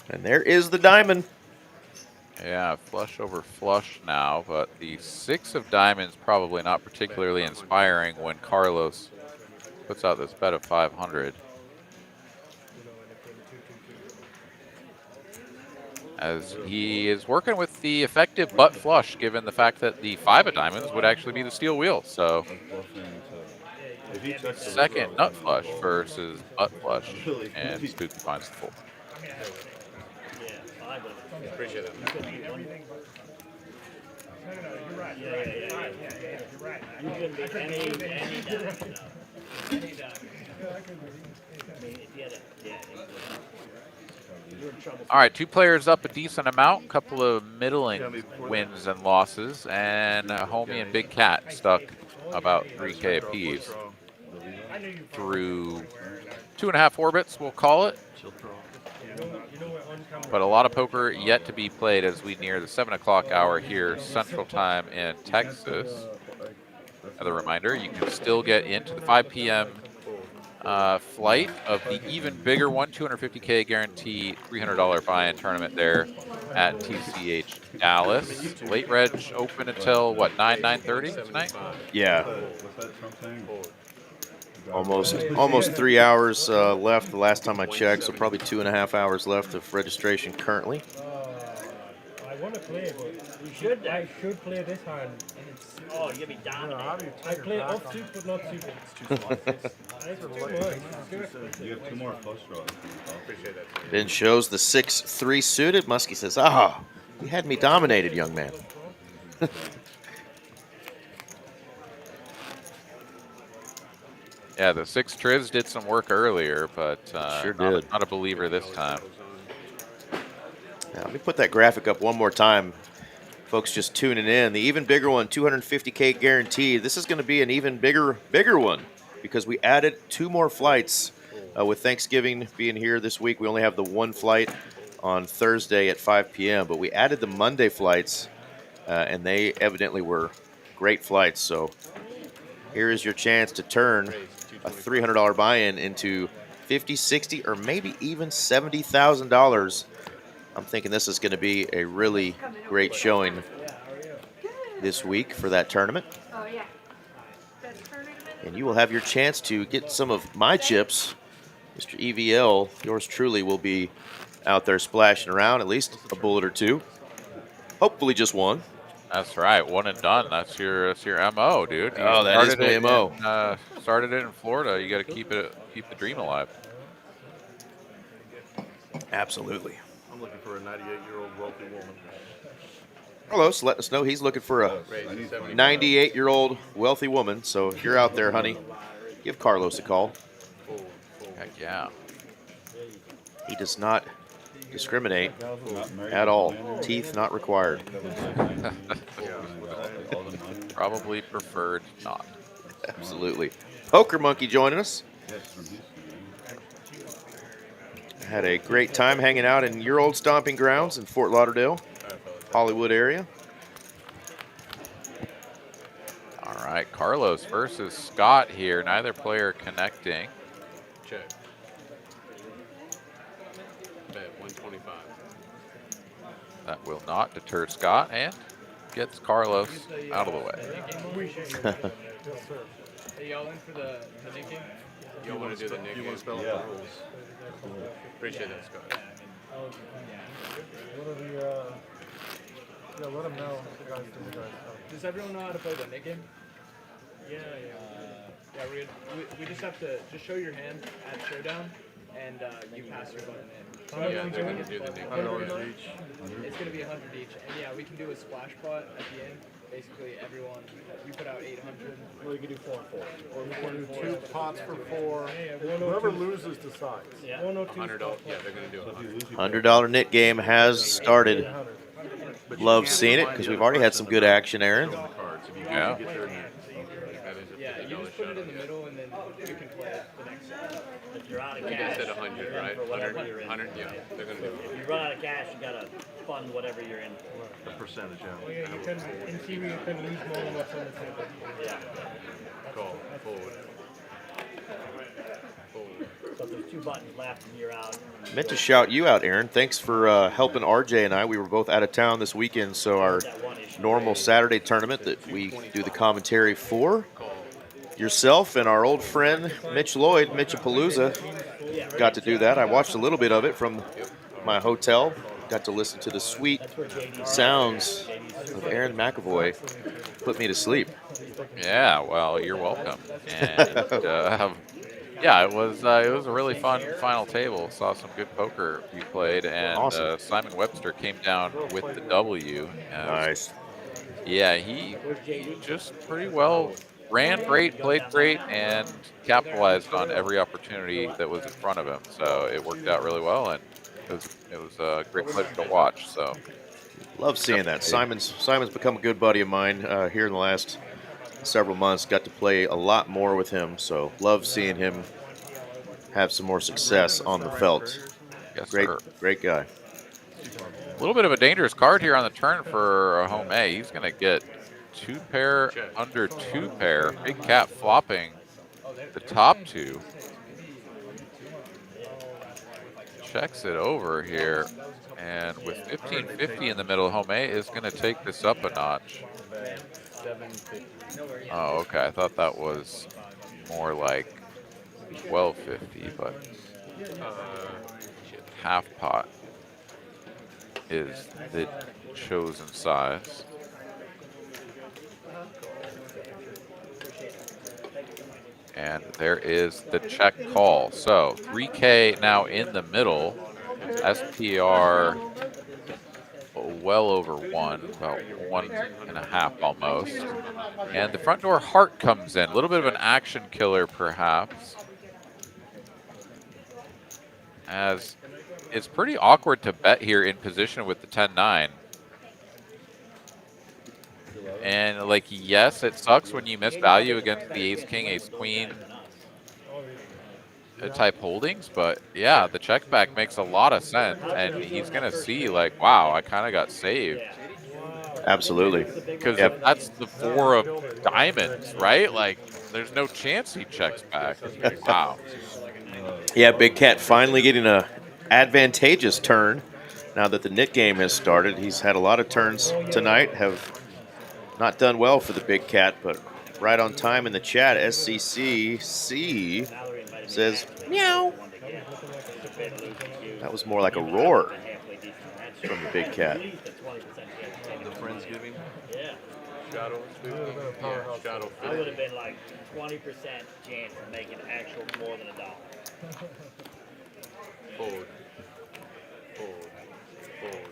And there is the diamond. Yeah, flush over flush now, but the 6 of diamonds probably not particularly inspiring when Carlos puts out this bet of 500. As he is working with the effective butt flush, given the fact that the 5 of diamonds would actually be the steel wheel. So second nut flush versus butt flush, and Spooky finds the full. Appreciate it. You can be any dime, Any dime. I mean, if you had a, you're in trouble. All right, 2 players up a decent amount, couple of middling wins and losses, and Homie and Big Cat stuck about 3K apiece through 2.5 orbits, we'll call it. But a lot of poker yet to be played as we near the 7 o'clock hour here, Central Time in Texas. Another reminder, you can still get into the 5 p.m. Flight of the even bigger one, $250K guarantee, $300 buy-in tournament there at TCH Dallas. Late reg open until what, 9:30 tonight? Yeah. Almost 3 hours left the last time I checked, so probably 2.5 hours left of registration currently. I want to play, but I should play this hand. Oh, you're going to be dominated. I play offsuit, but not suited. It's too much. You have 2 more flush draws. Appreciate that. Then shows the 6-3 suited. Muskie says, "Ah, you had me dominated, young man." Yeah, the 6 Triz did some work earlier, but Sure not, did. not a believer this time. Now, let me put that graphic up one more time. Folks just tuning in. The even bigger one, 250K guaranteed. This is going to be an even bigger one. because we added 2 more flights. With Thanksgiving being here this week, we only have the 1 flight on Thursday at 5 p.m., but we added the Monday flights, and they evidently were great flights. So here is your chance to turn a $300 buy-in into $50, $60, or maybe even $70,000. I'm thinking this is going to be a really great showing this week for that tournament. Oh, yeah. And you will have your chance to get some of my chips. Mr. EVL, yours truly, will be out there splashing around, at least a bullet or 2. Hopefully just 1. That's right, 1 and done. That's your MO, dude. You Oh, that is started my MO. Started it in Florida. You got to keep the dream alive. Absolutely. I'm looking for a 98-year-old wealthy woman. Carlos letting us know he's looking for a 98-year-old wealthy woman. So if you're out there, honey, give Carlos a call. Heck yeah. He does not discriminate at all. Teeth not required. Probably preferred not. Absolutely. Poker Monkey joining us. Had a great time hanging out in your old stomping grounds in Fort Lauderdale, Hollywood area. All right, Carlos versus Scott here. Neither player connecting. Check. Bet 125. That will not deter Scott and gets Carlos out of the way. Are y'all in for the Nick game? You want to do the Nick You game? want to spell out the rules? Appreciate that, Scott. What are the, yeah, let them know. The guys, Does everyone know how to play the Nick game? Yeah. Yeah, we just have to show your hand at showdown, and you pass your button in. Yeah, they're going to do the Nick $100 game. each. It's going to be 100 each, and yeah, we can do a splash pot at the end. Basically, everyone, we put out 800. Or you can do 4 and 4. Or we can do 2 pots for 4. Whoever loses decides. Yeah. 102. $100. Yeah, they're going to do 100. $100 knit game has started. Love seeing it because we've already had some good action, Aaron. Cards. If you Yeah. get there, Yeah, you just put it in the middle, and then you can play it the next set. If you're out of Like I cash, said, 100, right? for whatever 100, you're in. 100, yeah, they're going to do If 100. you run out of cash, you gotta fund whatever you're in. the percentage Oh, out. yeah, you can, in theory, you can lose more than what's on the table. Yeah. Call, forward. Forward. So if there's 2 buttons left and you're out, Meant to shout you out, Aaron. Thanks for helping RJ and I. We were both out of town this weekend, so our that one issue. normal Saturday tournament that we do the commentary for, yourself and our old friend Mitch Lloyd, Mitchapalooza, got to do that. I watched a little bit of it from my hotel. Got to listen to the sweet sounds of Aaron McAvoy. Put me to sleep. Yeah, well, you're welcome. And yeah, it was a really fun final table. Saw some good poker you played, and Awesome. Simon Webster came down with the W. Nice. Yeah, he just pretty well ran great, played great, and capitalized on every opportunity that was in front of him. So it worked out really well, and it was a great pleasure to watch. So Love seeing that. Simon's become a good buddy of mine here in the last several months. Got to play a lot more with him, so love seeing him have some more success on the felt. yes, Great, sir. great guy. A little bit of a dangerous card here on the turn for a home A. He's going to get 2 pair under 2 pair. Big cat flopping the top 2. Checks it over here. And with 1550 in the middle, home A is going to take this up a notch. Oh, okay. I thought that was more like 1250, but half pot is the chosen size. And there is the check call. So 3K now in the middle. SPR well over 1, about 1.5 almost. And the front door heart comes in. A little bit of an action killer perhaps. As it's pretty awkward to bet here in position with the 10-9. And like, yes, it sucks when you miss value against the ace-king, ace-queen type holdings, but yeah, the check back makes a lot of sense, and he's gonna see like, wow, I kind of got saved. Absolutely. Because Yep. if that's the 4 of diamonds, right? Like, there's no chance he checks back. Wow. Yeah, Big Cat finally getting a advantageous turn now that the knit game has started. He's had a lot of turns tonight, have not done well for the Big Cat, but right on time in the chat. SCCC says, meow. That was more like a roar from the Big Cat. The Friendsgiving. Yeah. Shadow. Yeah, shadow. I would have been like 20% chance of making actual more than $1. Fold. Fold. Fold.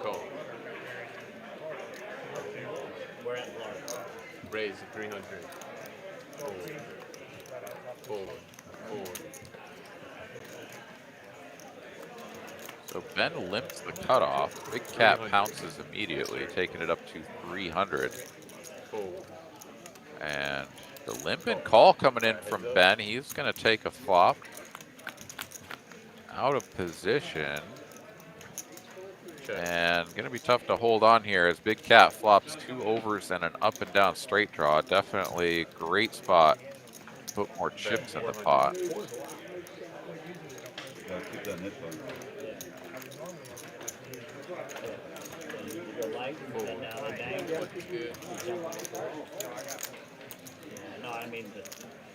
Call. We're at Florida. Raise at 300. Fold. Fold. Fold. So Ben limps the cutoff. Big Cat pounces immediately, taking it up to 300. Fold. And the limp and call coming in from Ben. He's going to take a flop. Out of position. Check. And going to be tough to hold on here as Big Cat flops 2 overs and an up and down straight draw. Definitely great spot. Put more chips in the pot. Keep that net going. No, I mean,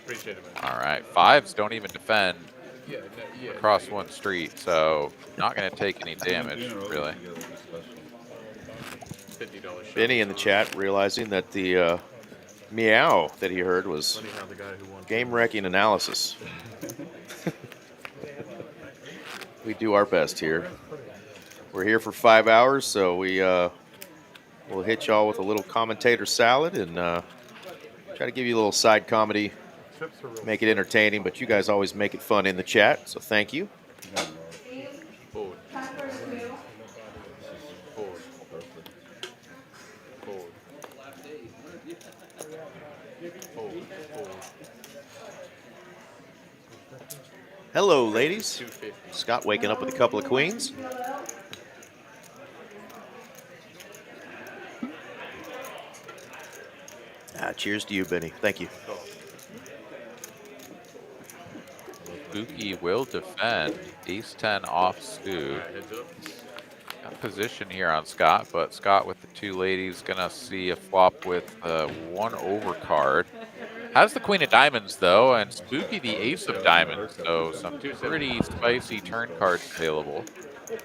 Appreciate it, man. All right. 5s don't even defend Yeah, yeah. across one street, so not going to take any damage, really. $50. Benny in the chat realizing that the meow that he heard was Funny how the guy who won game-wrecking analysis. We do our best here. We're here for 5 hours, so we'll hit y'all with a little commentator salad and try to give you a little side comedy, make it entertaining, but you guys always make it fun in the chat, so thank you. Forward. Forward. Forward. Forward. Forward. Hello, ladies. 250. Scott waking up with a couple of queens. Cheers to you, Benny. Thank you. Spooky will defend. Ace-10 off Stu. Heads up. Got position here on Scott, but Scott with the 2 ladies gonna see a flop with 1 over card. Has the queen of diamonds though, and Spooky the ace of diamonds, so some pretty spicy turn cards available. She's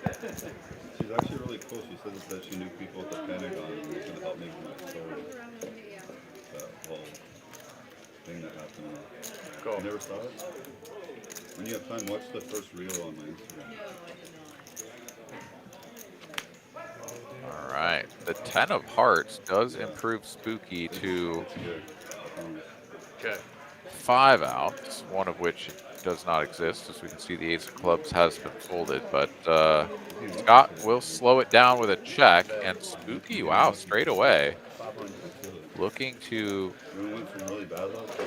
actually really cool. She said that she knew people at the Pentagon and was going to help make my story. That whole thing that happened. Go. You never saw it? When you have time, watch the first reel on my Instagram. All right, the 10 of hearts does improve Spooky to Check. 5 outs, one of which does not exist. As we can see, the ace of clubs has been folded, but Scott will slow it down with a check, and Spooky, wow, straight away, looking to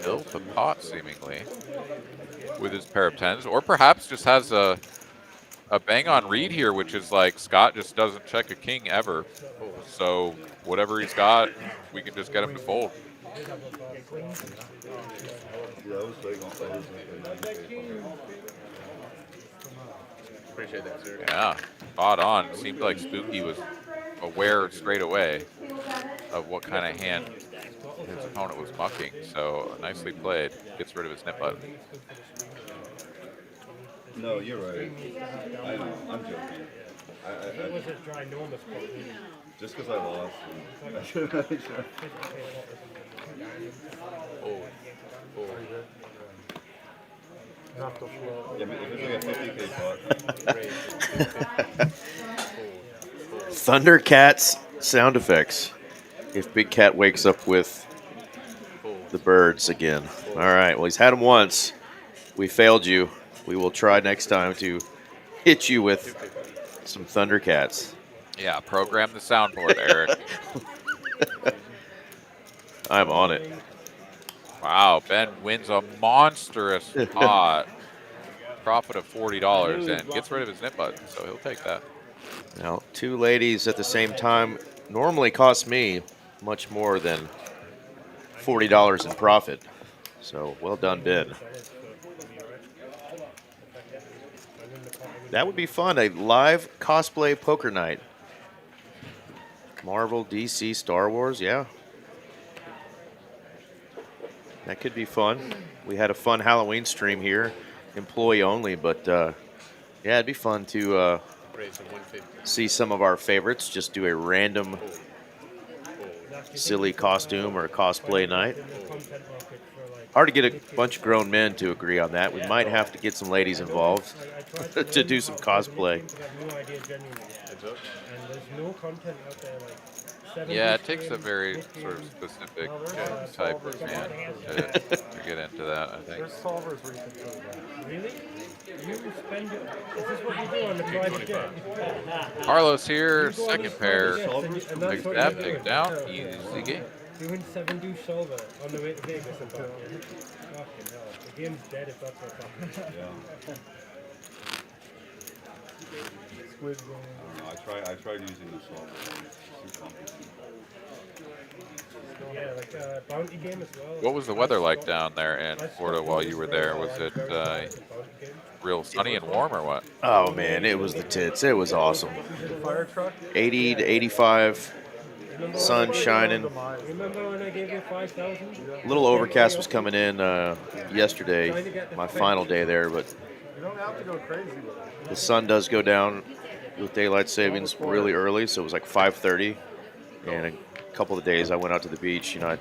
fill the pot seemingly with his pair of 10s, or perhaps just has a bang-on read here, which is like Scott just doesn't check a king ever. So whatever he's got, we can just get him to fold. Appreciate that, sir. Yeah, spot on. Seemed like Spooky was aware straight away of what kind of hand his opponent was mucking. So nicely played. Gets rid of his nip button. No, you're right. I know. I'm joking. It was a ginormous part. Just because I lost. I should Forward. Forward. Not the flow. Yeah, but if it's like a 50K pot. Thundercats sound effects. If Big Cat wakes up with the birds again. All right, well, he's had them once. We failed you. We will try next time to hit you with some Thundercats. Yeah, program the soundboard, Eric. I'm on it. Wow, Ben wins a monstrous pot. Profit of $40 and gets rid of his nip button, so he'll take that. Now, 2 ladies at the same time normally cost me much more than $40 in profit. So well done, Ben. That would be fun, a live cosplay poker night. Marvel, DC, Star Wars, yeah. That could be fun. We had a fun Halloween stream here, employee only, but yeah, it'd be fun to Raise to 150. see some of our favorites just do a random silly costume or a cosplay night. Hard to get a bunch of grown men to agree on that. We might have to get some ladies involved to do some cosplay. Yeah, it takes a very sort of specific type of man to get into that, I think. There's solvers where you can do that. Really? You spend it. Is this what you do on the private jet? Carlos here, second pair. And Big that's what tap, you're big doing. down, easy game. Doing 7-2 solver on the way to Vegas and back. Fucking hell. The game's dead if that's what's happening. Yeah. Squid game. I tried using the solver. It's too complicated. Yeah, like a bounty game as well. What was the weather like down there in Florida while you were there? Was it real sunny and warm or what? Oh man, it was the tits. It was awesome. Fire truck? 80 to 85, sun shining. Remember when I gave you 5,000? A little overcast was coming in yesterday, my final day there, but You don't have to go crazy with it. the sun does go down with daylight savings really early, so it was like 5:30. And a couple of days I went out to the beach. You know, I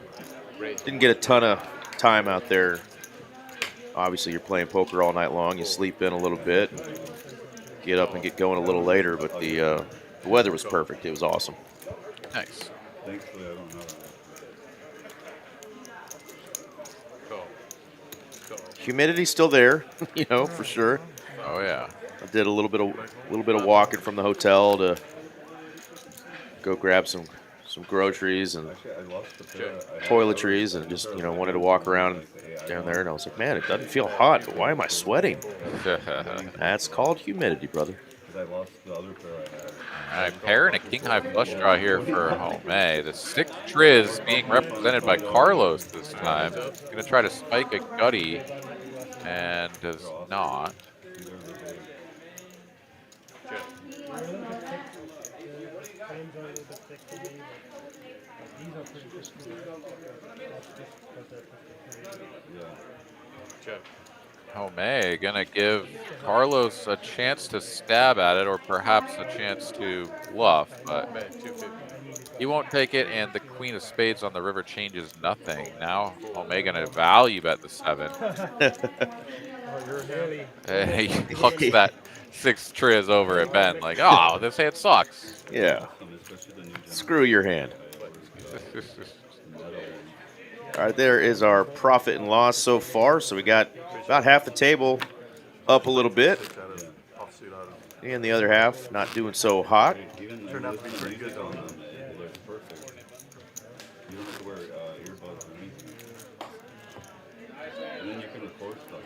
didn't get a ton of time out there. Obviously, you're playing poker all night long. You sleep in a little bit, get up and get going a little later. But the weather was perfect. It was awesome. Nice. Thankfully, I don't know that. Humidity's still there, you know, for sure. Oh yeah. I did a little bit of walking from the hotel to go grab some groceries and Actually, I lost the pair. toiletries, and just, you know, wanted to walk around down there. And I was like, man, it doesn't feel hot, but why am I sweating? That's called humidity, brother. Because I lost the other pair I had. All right, pair and a king high flush draw here for Jome. The 6 triz being represented by Carlos this time. He's going to try to spike a gutty and does not. Jome going to give Carlos a chance to stab at it, or perhaps a chance to bluff, but he won't take it, and the queen of spades on the river changes nothing. Now Jome going to value bet the 7. And he hooks that 6 triz over at Ben like, oh, this hand sucks. Yeah. Screw your hand. All right, there is our profit and loss so far. So we got about half the table up a little bit, and the other half not doing so hot. Turned out to be pretty good on them. It looks perfect. You don't have to wear earbuds or anything. And then you can record stuff.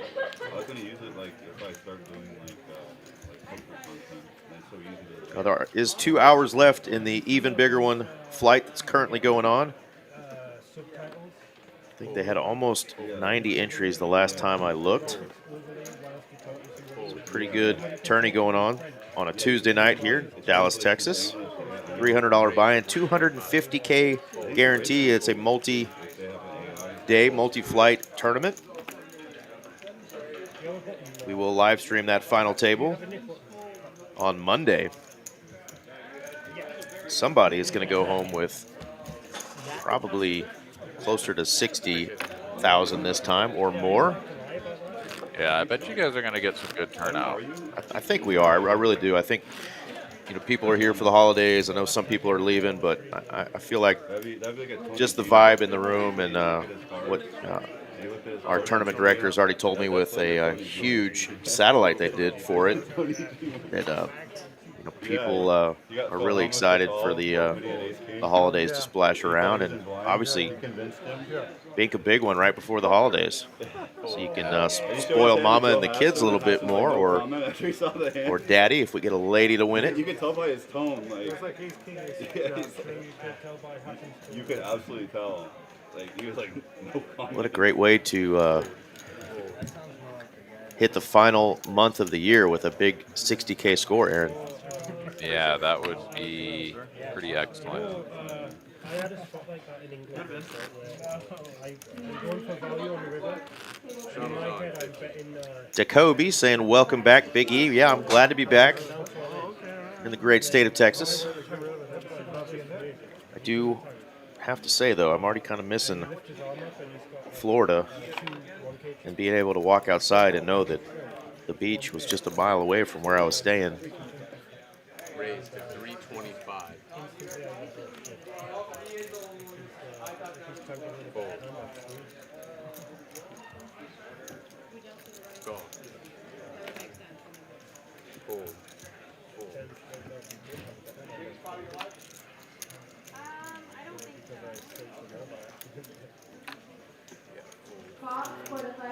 I was going to use it like if I start doing like poker content. And it's so easy to. Now, there is 2 hours left in the even bigger one flight that's currently going on. I think they had almost 90 entries the last time I looked. It's a pretty good tourney going on a Tuesday night here, Dallas, Texas. $300 buy-in, $250K guarantee. It's a multi-day, multi-flight tournament. We will live stream that final table on Monday. Somebody is going to go home with probably closer to 60,000 this time or more. Yeah, I bet you guys are going to get some good turnout. I think we are. I really do. I think, you know, people are here for the holidays. I know some people are leaving, but I feel like just the vibe in the room and what our tournament director has already told me with a huge satellite they did for it, that You know, people are really excited for the holidays to splash around, and obviously make a big one right before the holidays, so you can spoil mama and the kids a little bit more, or daddy if we get a lady to win it. You can tell by his tone, like, It's like he's king. you could absolutely tell. Like, he was like, no comment. What a great way to hit the final month of the year with a big 60K score, Aaron. Yeah, that would be pretty excellent. I had a spot like that in England where I'm going for value on the river. In my head, I'm betting. Jacoby saying, welcome back, Big E. Yeah, I'm glad to be back in the great state of Texas. I do have to say, though, I'm already kind of missing Florida and being able to walk outside and know that the beach was just a mile away from where I was staying. Raised to 325. Go. Fold.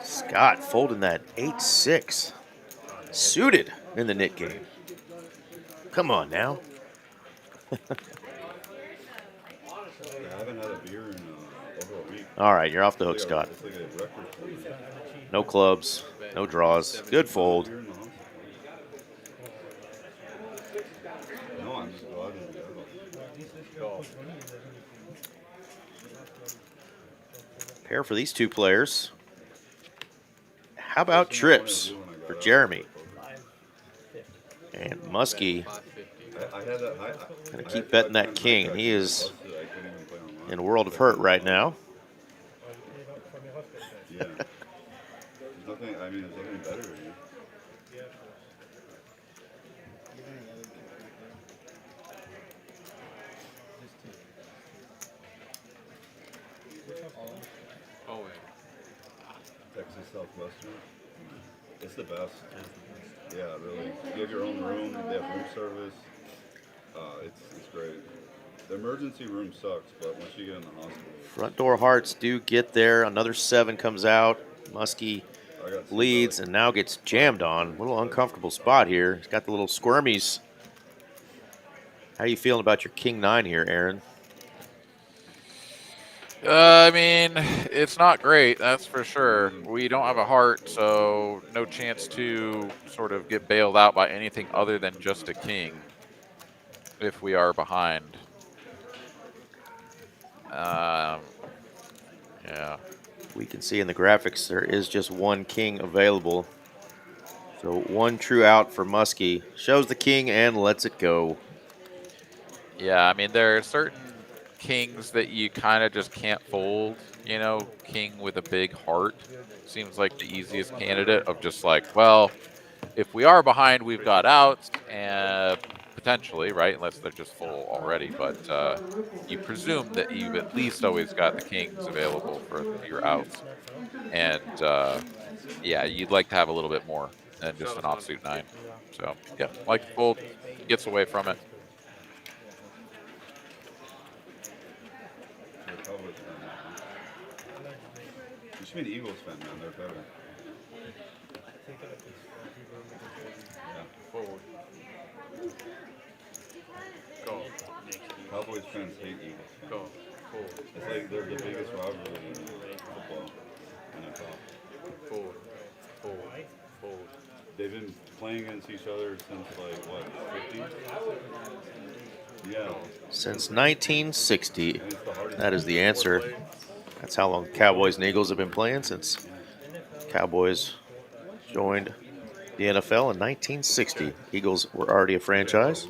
Scott folding that 8-6. Suited in the knit game. Come on now. I haven't had a beer in over a week. All right, you're off the hook, Scott. It's like a record for me. No clubs, no draws. Good fold. Beer in the house. No, I'm just glad to go. Pair for these two players. How about trips for Jeremy? And Muskie I had that. gonna keep betting that king. He is in a world of hurt right now. Yeah. There's nothing. I mean, there's nothing better than you. Oh, Texas Southwestern. It's the best. Yeah, really. You have your own room. They have room service. It's great. The emergency room sucks, but once you get in the hospital, Front door hearts do get there. Another 7 comes out. Muskie I got leads and now gets jammed on. A little uncomfortable spot here. He's got the little squirmies. How are you feeling about your king 9 here, Aaron? I mean, it's not great, that's for sure. We don't have a heart, so no chance to sort of get bailed out by anything other than just a king if we are behind. Yeah. We can see in the graphics there is just one king available. So one true out for Muskie. Shows the king and lets it go. Yeah, I mean, there are certain kings that you kind of just can't fold. You know, king with a big heart seems like the easiest candidate of just like, well, if we are behind, we've got outs, and potentially, right, unless they're just full already. But you presume that you've at least always got the kings available for your outs. And, yeah, you'd like to have a little bit more than just an offsuit 9. So, yeah, like the fold, gets away from it. You should be an Eagles fan, man. They're better. Yeah. forward. Go. Cowboys fans hate Eagles fans. Go. Forward. It's like they're the biggest rivalry in football. NFL. Forward. Forward. Forward. They've been playing against each other since like what, 50? Yeah. Since 1960. That is the answer. That's how long Cowboys and Eagles have been playing, since Cowboys joined the NFL in 1960. Eagles were already a franchise.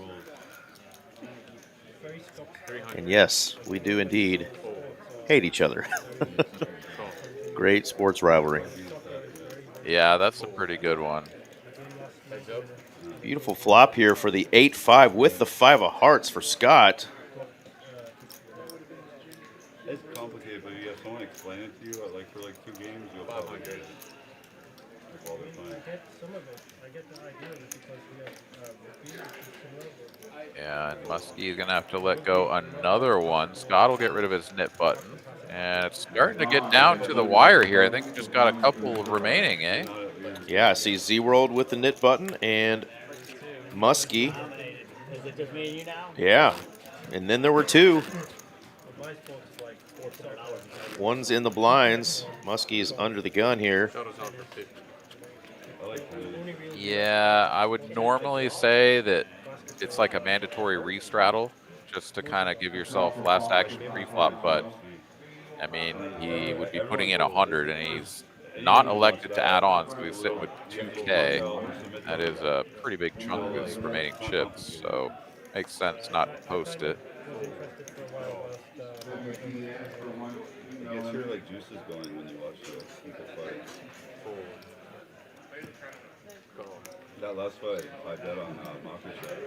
And yes, we do indeed hate each other. Great sports rivalry. Yeah, that's a pretty good one. Beautiful flop here for the 8-5 with the 5 of hearts for Scott. It's complicated, but you have someone explain it to you. Like for like 2 games, you'll probably get it. while they're I playing. get some of it. I get the idea of it because we have rugby, which is similar. But Yeah, and Muskie is going to have to let go another one. Scott will get rid of his knit button. And it's starting to get down to the wire here. I think we just got a couple remaining, eh? Yeah, I see Z-World with the knit button and Muskie. Dominated. Is it just me and you now? Yeah. And then there were two. my sport is like 4 seconds. One's in the blinds. Muskie's under the gun here. Shadows on for 50. I like the Yeah, I would normally say that it's like a mandatory restraddle just to kind of give yourself last action pre-flop, but I mean, he would be putting in 100 and he's not elected to add on, so he's sitting with 2K. That is a pretty big chunk of his remaining chips, so makes sense not to post it. Was interested for a while last it gets your like juices going when you watch the people fight. Fold. Call. That last fight, I bet on Mafia Shot.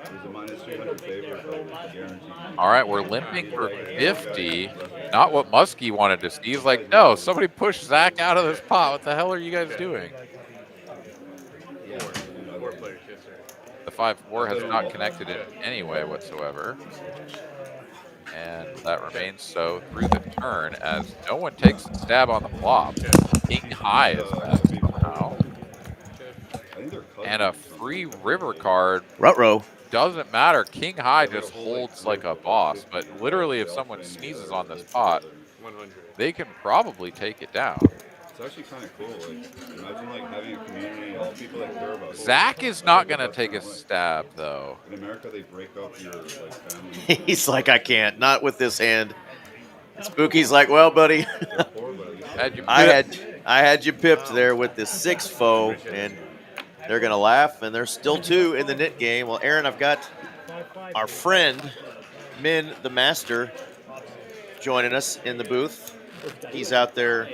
It was a minus 300 favor, but guaranteed. All right, we're limping for 50. Not what Muskie wanted to see. He's like, no, somebody push Zach out of this pot. What the hell are you guys doing? Four players, yes, sir. The 5-4 has not connected in any way whatsoever. And that remains so through the turn as no one takes a stab on the flop. King high is that somehow. I think they're And a free river card Ruh-roh. doesn't matter. King high just holds like a boss. But literally, if someone sneezes on this pot, 100. they can probably take it down. It's actually kind of cool. Like, imagine like having a community, all people that care about. Zach is not going to take a stab, though. In America, they break up your like family. He's like, I can't. Not with this hand. Spooky's like, well, buddy, They're poor, but at least I had you pipped there with this 6 foe, and they're gonna laugh. And there's still 2 in the knit game. Well, Aaron, I've got our friend Min the Master joining us in the booth. He's out there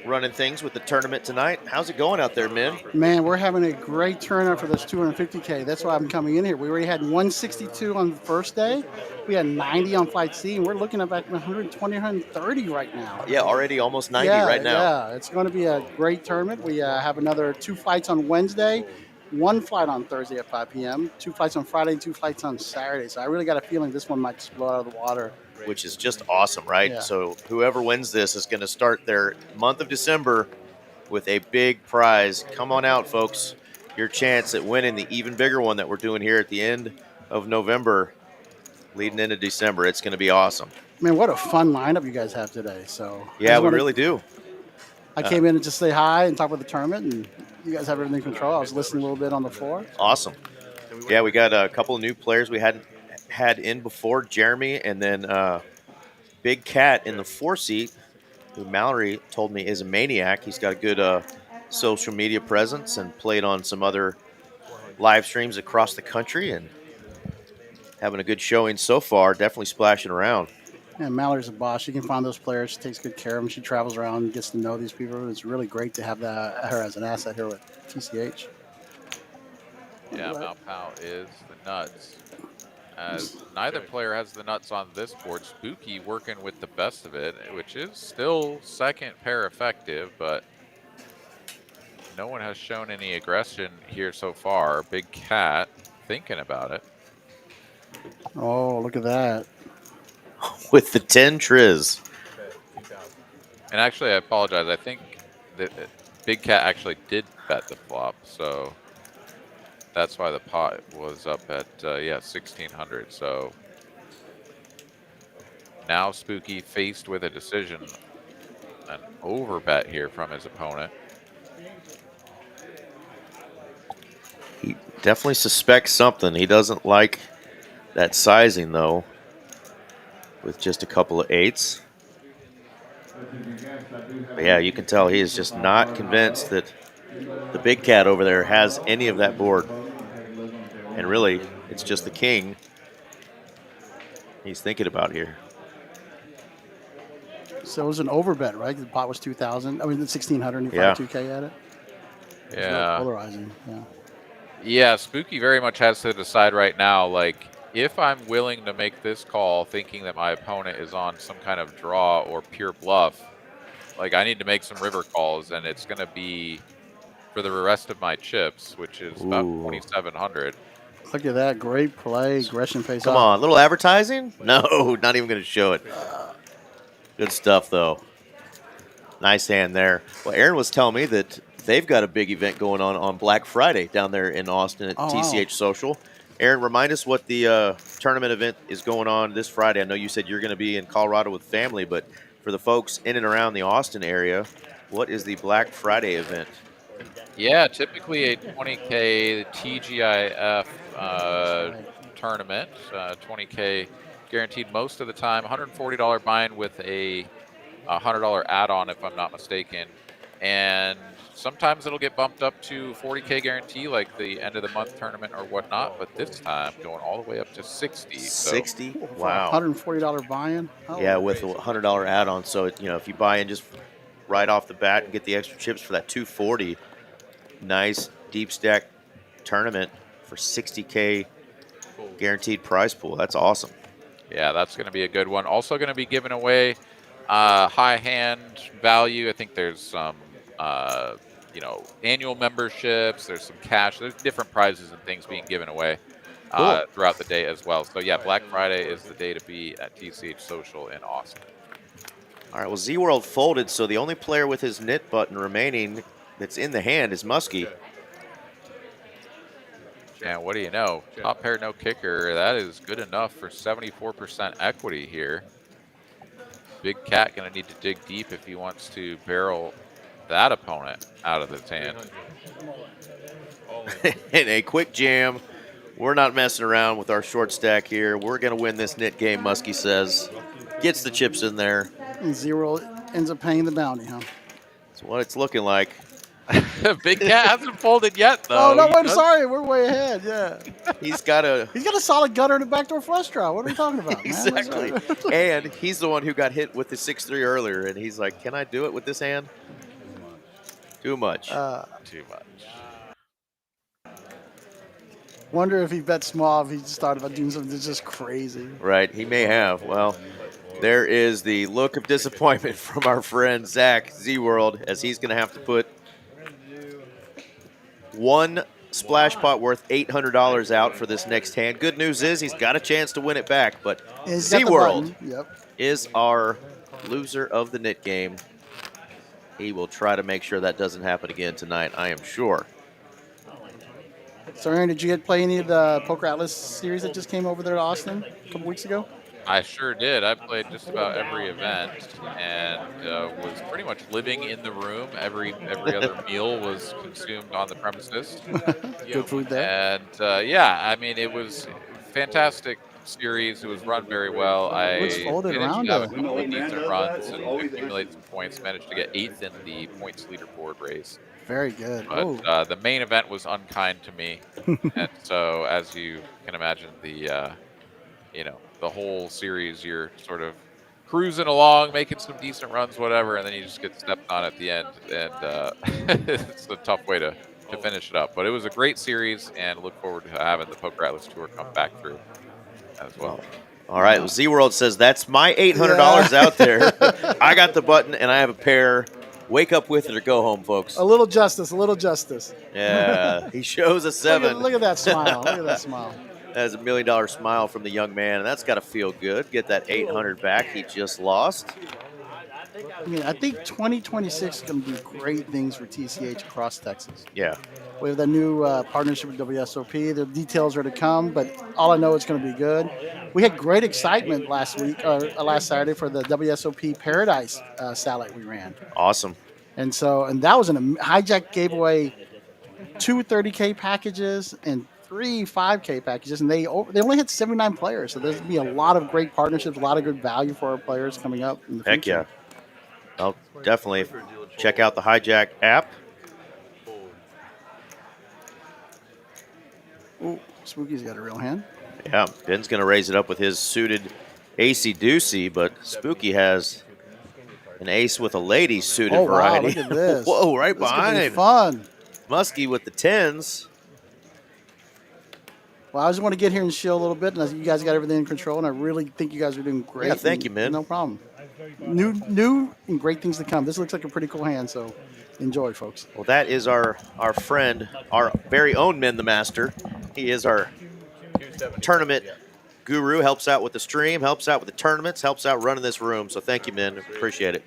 running things with the tournament tonight. How's it going out there, Min? Man, we're having a great turnout for this 250K. That's why I'm coming in here. We already had 162 on the first day. We had 90 on flight C, and we're looking at like 120, 130 right now. Yeah, already almost 90 yeah, right now. Yeah, it's going to be a great tournament. We have another 2 flights on Wednesday, 1 flight on Thursday at 5 p.m., 2 flights on Friday, and 2 flights on Saturday. So I really got a feeling this one might just blow out of the water. Which is just awesome, right? Yeah. So whoever wins this is going to start their month of December with a big prize. Come on out, folks. Your chance at winning the even bigger one that we're doing here at the end of November, leading into December. It's going to be awesome. Man, what a fun lineup you guys have today. So Yeah, we really do. I came in and just say hi and talk about the tournament, and you guys have everything in control. I was listening a little bit on the floor. Awesome. Yeah, we got a couple of new players we hadn't had in before, Jeremy, and then Big Cat in the 4 seat, who Mallory told me is a maniac. He's got a good social media presence and played on some other live streams across the country and having a good showing so far, definitely splashing around. Yeah, Mallory's a boss. She can find those players. She takes good care of them. She travels around and gets to know these people. It's really great to have her as an asset here with TCH. Yeah, Malpow is the nuts. As neither player has the nuts on this board. Spooky working with the best of it, which is still second pair effective, but no one has shown any aggression here so far. Big Cat thinking about it. Oh, look at that. With the 10 triz. And actually, I apologize. I think that Big Cat actually did bet the flop, so that's why the pot was up at, 1,600. So now Spooky faced with a decision, an overbet here from his opponent. He definitely suspects something. He doesn't like that sizing, though, with just a couple of 8s. But yeah, you can tell he is just not convinced that the Big Cat over there has any of that board. And really, it's just the king he's thinking about here. So it was an overbet, right? The pot was 2,000. I mean, 1,600 and you Yeah. fired 2K at it. It's really Yeah. polarizing. Yeah. Yeah, Spooky very much has to decide right now, like, if I'm willing to make this call thinking that my opponent is on some kind of draw or pure bluff, like, I need to make some river calls, and it's going to be for the rest of my chips, which is about Ooh. 2,700. Look at that. Great play. Gresham face Come off. on, little advertising? No, not even going to show it. Good stuff, though. Nice hand there. Well, Aaron was telling me that they've got a big event going on Black Friday down there in Austin at TCH Social. Aaron, remind us what the tournament event is going on this Friday. I know you said you're going to be in Colorado with family, but for the folks in and around the Austin area, what is the Black Friday event? Yeah, typically a 20K TGIF tournament, 20K guaranteed most of the time, $140 buy-in with a $100 add-on if I'm not mistaken, and sometimes it'll get bumped up to 40K guarantee like the end of the month tournament or whatnot, but this time going all the way up to 60. 60? So, Wow. $140 buy-in? Yeah, with a $100 add-on. So, if you buy in just right off the bat and get the extra chips for that 240, nice deep stack tournament for 60K guaranteed prize pool. That's awesome. Yeah, that's going to be a good one. Also going to be giving away high hand value. I think there's some, annual memberships. There's some cash. There's different prizes and things being given away throughout the day as well. So, yeah, Black Friday is the day to be at TCH Social in Austin. All right, well, Z-World folded, so the only player with his knit button remaining that's in the hand is Muskie. And what do you know? Top pair, no kicker. That is good enough for 74% equity here. Big Cat going to need to dig deep if he wants to barrel that opponent out of his hand. And a quick jam. We're not messing around with our short stack here. We're going to win this knit game, Muskie says. Gets the chips in there. And Zero ends up paying the bounty, huh? That's what it's looking like. Big Cat hasn't folded yet, though. Oh, no, wait, sorry. We're way ahead, yeah. He's got a solid gutter and a backdoor flush draw. What are we talking about, man? Exactly. And he's the one who got hit with the 6-3 earlier, and he's like, can I do it with this hand? Too much. Too much. Wonder if he bet small, if he just thought about doing something that's just crazy. Right, he may have. Well, there is the look of disappointment from our friend Zach Z-World, as he's going to have to put one splash pot worth $800 out for this next hand. Good news is he's got a chance to win it back, but Z-World is our loser of the knit game. He will try to make sure that doesn't happen again tonight, I am sure. So, Aaron, did you play any of the Poker Atlas series that just came over there to Austin a couple weeks ago? I sure did. I played just about every event and was pretty much living in the room. Every other meal was consumed on the premises. Good food there. And yeah, I mean, it was a fantastic series. It was run very well. I Looks folded around have a couple of decent runs and accumulated some points. Managed to get 8th in the points leaderboard race. Very good. But the main event was unkind to me, and so as you can imagine, the whole series, you're sort of cruising along, making some decent runs, whatever, and then you just get stepped on at the end, and it's a tough way to finish it up. But it was a great series, and look forward to having the Poker Atlas Tour come back through as well. All right, well, Z-World says, that's my $800 out there. I got the button, and I have a pair. Wake up with it or go home, folks. A little justice, a little justice. Yeah, he shows a 7. Look at that smile. Look at that smile. That is $1 million smile from the young man, and that's got to feel good. Get that 800 back he just lost. I think 2026 is going to do great things for TCH across Texas. Yeah. We have that new partnership with WSOP. The details are to come, but all I know it's going to be good. We had great excitement last Saturday for the WSOP Paradise satellite we ran. Awesome. And that was Hijack gave away 2 30K packages and 3 5K packages, and they only had 79 players. So there's going to be a lot of great partnerships, a lot of good value for our players coming up in the future. Heck yeah. Well, definitely check out the Hijack app. Ooh, Spooky's got a real hand. Yeah, Ben's going to raise it up with his suited acey-deucey, but Spooky has an ace with a lady suited variety. Wow, look at this. Whoa, right this behind. This fun. Muskie with the 10s. Well, I just want to get here and chill a little bit, and you guys got everything in control, and I really think you guys are doing great. Yeah, thank you, man. No problem. New and great things to come. This looks like a pretty cool hand, so Enjoy, folks. Well, that is our friend, our very own Min the Master. He is our 270. tournament guru, helps out with the stream, helps out with the tournaments, helps out running this room. So thank you, Min. Appreciate it.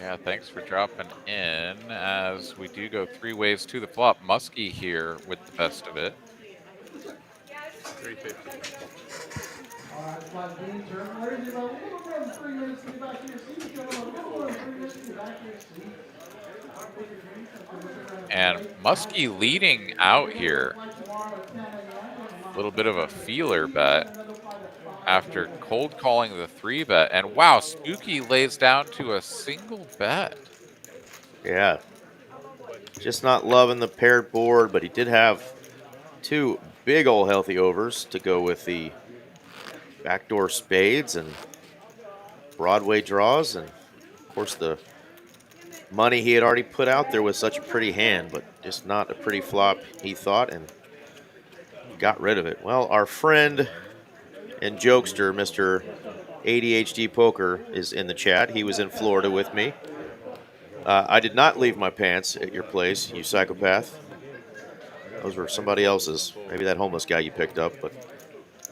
Yeah, thanks for dropping in as we do go 3 ways to the flop. Muskie here with the best of it. 350. And Muskie leading out here. A little bit of a feeler bet after cold calling the 3-bet. And wow, Spooky lays down to a single bet. Yeah. Just not loving the paired board, but he did have 2 big old healthy overs to go with the backdoor spades and Broadway draws. And, of course, the money he had already put out there was such a pretty hand, but just not a pretty flop, he thought, and got rid of it. Well, our friend and jokester, Mr. ADHD Poker, is in the chat. He was in Florida with me. I did not leave my pants at your place, you psychopath. Those were somebody else's. Maybe that homeless guy you picked up. But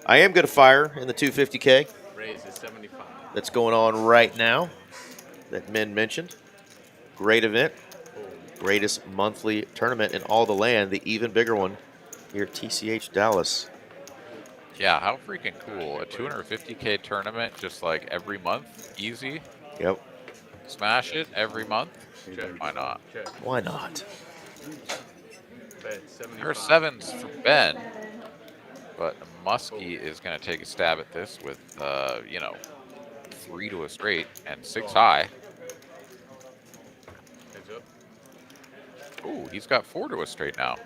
I am going to fire in the 250K. Raise is 75. That's going on right now that Min mentioned. Great event. Greatest monthly tournament in all the land. The even bigger one here at TCH Dallas. Yeah, how freaking cool. A 250K tournament just like every month. Easy. Yep. Smash it every month. Why not? Check. Why not? Bet 75. Her 7's for Ben. But Muskie is going to take a stab at this with, you know, 3 to a straight and 6 high. Heads up. Ooh, he's got 4 to a straight now.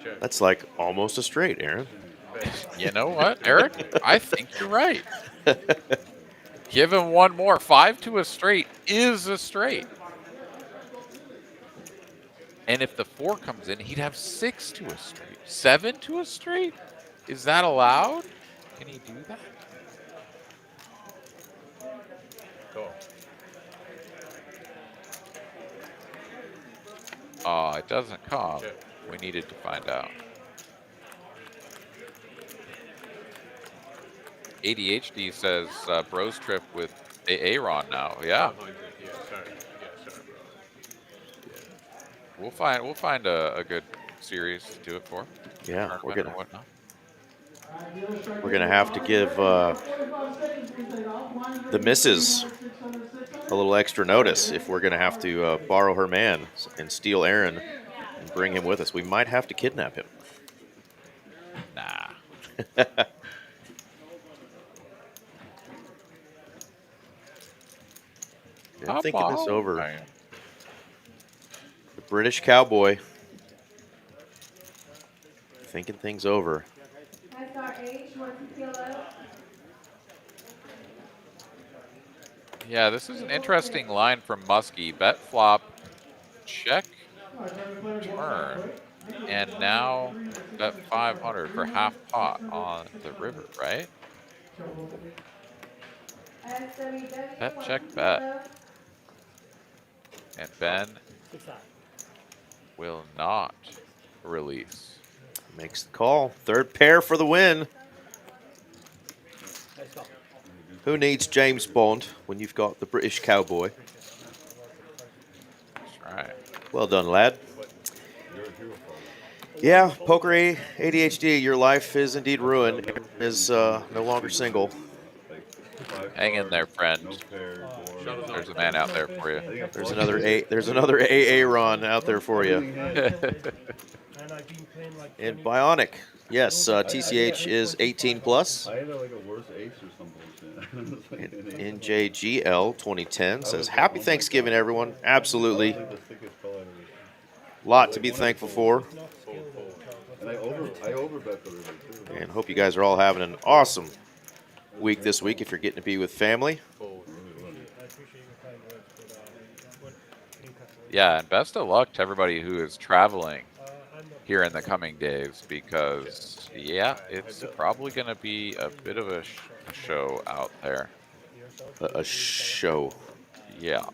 Check. That's like almost a straight, Aaron. Bet. You know what, Eric? I think you're right. Give him one more. 5 to a straight is a straight. And if the 4 comes in, he'd have 6 to a straight. 7 to a straight? Is that allowed? Can he do that? Call. Oh, it doesn't come. Check. We needed to find out. ADHD says bros trip with Aaron now. Yeah, 100. Yeah, sorry. Yeah, sorry, bro. we'll find a good series to do it for. Yeah, we're Tournament or whatnot. gonna have to give the missus a little extra notice if we're gonna have to borrow her man and steal Aaron and bring him with us. We might have to kidnap him. Nah. I'm thinking this over. Right. The British cowboy. Thinking things over. Yeah, this is an interesting line from Muskie. Bet flop, check, turn, and now bet 500 for half pot on the river, right? Bet, check, bet. And Ben will not release. Makes the call. Third pair for the win. Who needs James Bond when you've got the British cowboy? That's right. Well done, lad. Yeah, poker ADHD, your life is indeed ruined. Aaron is no longer single. Hang in there, friend. No pair, board. There's a man out there for you. There's another AA Ron out there for you. And I've been playing like And Bionic, yes, TCH is 18 plus. I had like a worse ace or some bullshit. NJGL 2010 says, "Happy Thanksgiving, everyone." Absolutely, Like the thickest call I've ever- lot to be thankful for, And I overbet the river too. and hope you guys are all having an awesome week this week. If you're getting to be with family, Yeah, and best of luck to everybody who is traveling here in the coming days because, yeah, it's probably going to be a bit of a show out there. a show. Yeah.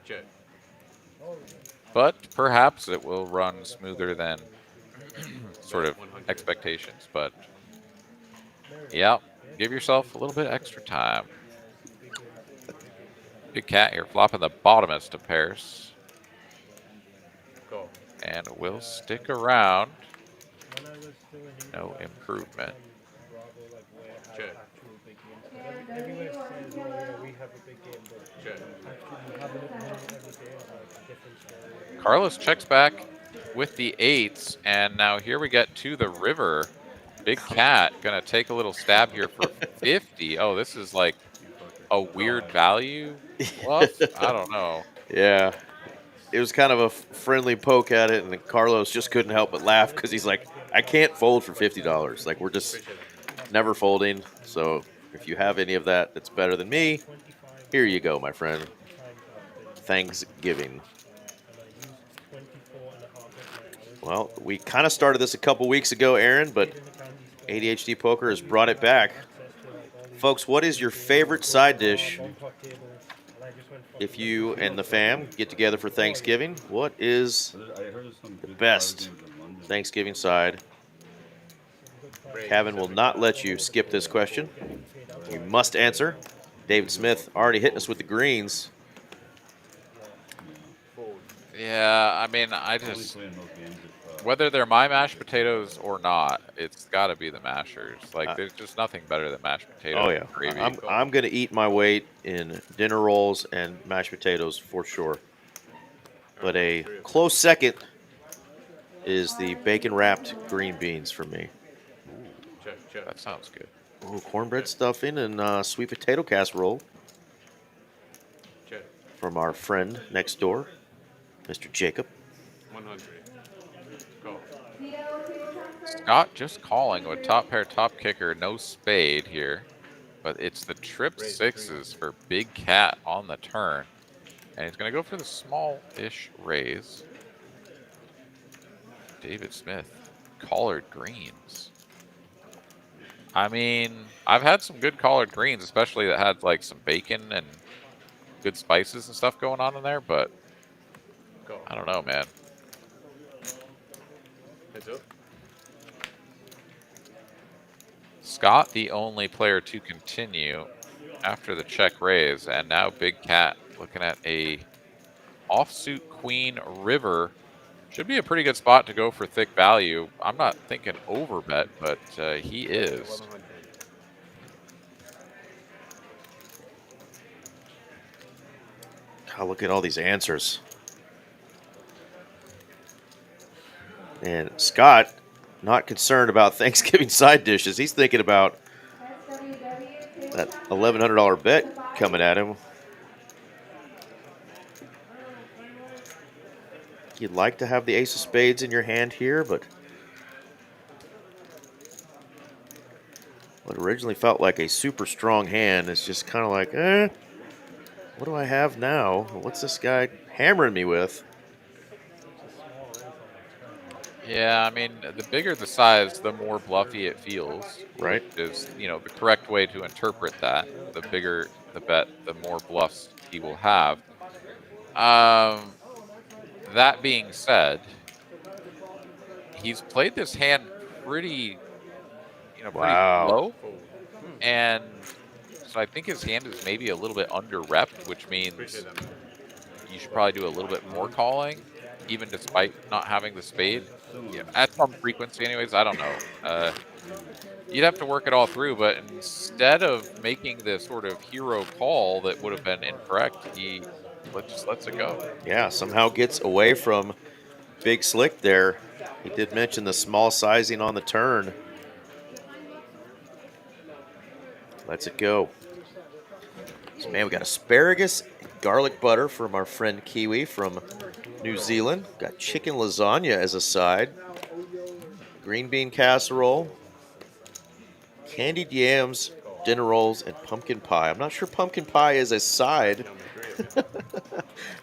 Check. But perhaps it will run smoother than sort of 100. expectations. But yeah, give yourself a little bit extra time. Big cat here flopping the bottomest of pairs. Go. And will stick around. When I was doing No improvement. Bravo, like where I Check. actual big games. Everywhere says, oh yeah, we have a big game, but Check. actually having it win every day is like a different story. Carlos checks back with the 8s, and now here we get to the river. Big cat gonna take a little stab here for 50. Oh, this is like a weird value bluff. I don't know. Yeah. It was kind of a friendly poke at it, and Carlos just couldn't help but laugh because he's like, I can't fold for $50. Like, we're just never folding. So if you have any of that that's better than me, here you go, my friend. Thanksgiving. Well, we kind of started this a couple weeks ago, Aaron, but ADHD Poker has brought it back. Folks, what is your favorite side dish if you and the fam get together for Thanksgiving? What is the best Thanksgiving side? Kevin will not let you skip this question. You must answer. David Smith already hitting us with the greens. Yeah, I mean, I just, whether they're my mashed potatoes or not, it's got to be the mashers. Like, there's just nothing better than mashed potatoes. Oh yeah, gravy. I'm gonna eat my weight in dinner rolls and mashed potatoes for sure. But a close second is the bacon wrapped green beans for me. Check. Check. That sounds good. Ooh, cornbread stuffing and sweet potato casserole Check. from our friend next door, Mr. Jacob. 100. Go. Scott just calling with top pair, top kicker, no spade here. But it's the trip sixes for Big Cat on the turn. And he's going to go for the small-ish raise. David Smith, collared greens. I mean, I've had some good collared greens, especially that had like some bacon and good spices and stuff going on in there, but Go. I don't know, man. Heads up. Scott, the only player to continue after the check raise, and now Big Cat looking at a offsuit queen river. Should be a pretty good spot to go for thick value. I'm not thinking overbet, but he is. 1100. God, look at all these answers. And Scott, not concerned about Thanksgiving side dishes. He's thinking about that $1,100 bet coming at him. You'd like to have the ace of spades in your hand here, but what originally felt like a super strong hand is just kind of like, what do I have now? What's this guy hammering me with? Yeah, I mean, the bigger the size, the more bluffy it feels. Right. Which is, you know, the correct way to interpret that. The bigger the bet, the more bluffs he will have. That being said, he's played this hand pretty, pretty low. And so I think his hand is maybe a little bit under-repped, which means you should probably do a little bit more calling, even despite not having the spade. Yeah, at some frequency anyways, I don't know. You'd have to work it all through, but instead of making the sort of hero call that would have been incorrect, he just lets it go. Yeah, somehow gets away from Big Slick there. He did mention the small sizing on the turn. Lets it go. So, man, we got asparagus, garlic butter from our friend Kiwi from New Zealand. Got chicken lasagna as a side. Green bean casserole. Candied yams, dinner rolls, and pumpkin pie. I'm not sure pumpkin pie is a side,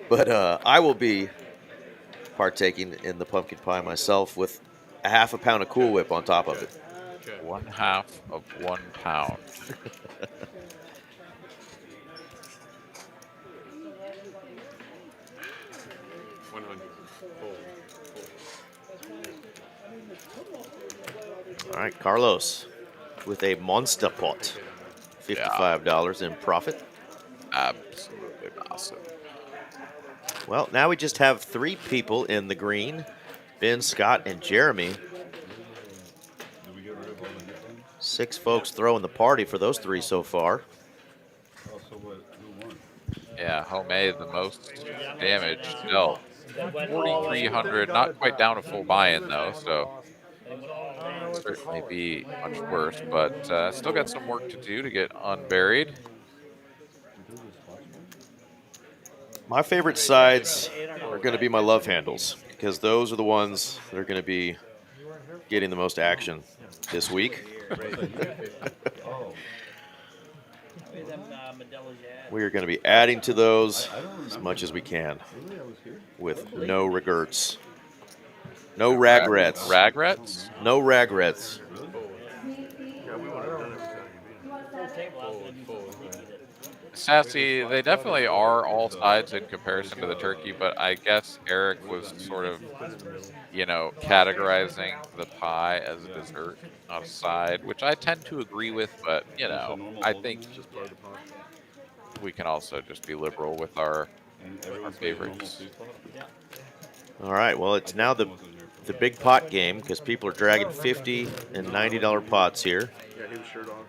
but I will be partaking in the pumpkin pie myself with a half a pound of Cool Whip on top of it. 1/2 of 1 pound. All right, Carlos with a monster pot. $55 in profit. Absolutely massive. Well, now we just have 3 people in the green. Ben, Scott, and Jeremy. 6 folks throwing the party for those 3 so far. Yeah, homemade the most damage dealt. 4,300, not quite down to full buy-in though, so certainly be much worse, but still got some work to do to get unburied. My favorite sides are going to be my love handles because those are the ones that are going to be getting the most action this week. We are going to be adding to those as much as we can with no regrets. No regrets. Regrets? No regrets. Sassy, they definitely are all sides in comparison to the turkey, but I guess Eric was sort of, you know, categorizing the pie as a dessert, not a side, which I tend to agree with, but, you know, I think we can also just be liberal with our favorites. All right, well, it's now the big pot game because people are dragging $50 and $90 pots here.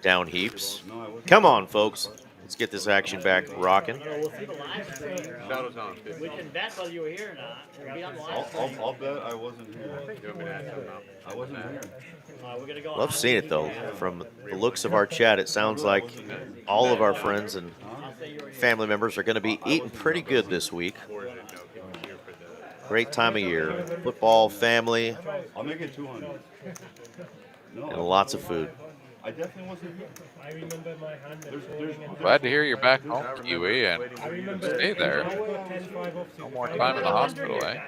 Down heaps. Come on, folks. Let's get this action back rocking. We'll see the live stream. Shadows on. We can bet whether you were here or not. It'll be on the live stream. I'll bet I wasn't here. You want me to add something up? I wasn't here. We're gonna go. Love seeing it, though. From the looks of our chat, it sounds like all of our friends and family members are going to be eating pretty good this week. Great time of year. Football, family, I'll make it 200. and lots of food. I definitely wasn't here. I remember my hand and falling and Glad to hear you're back home, Kiwi, and I remember stay there. I got 10-5 off to- No more time in the hospital, eh?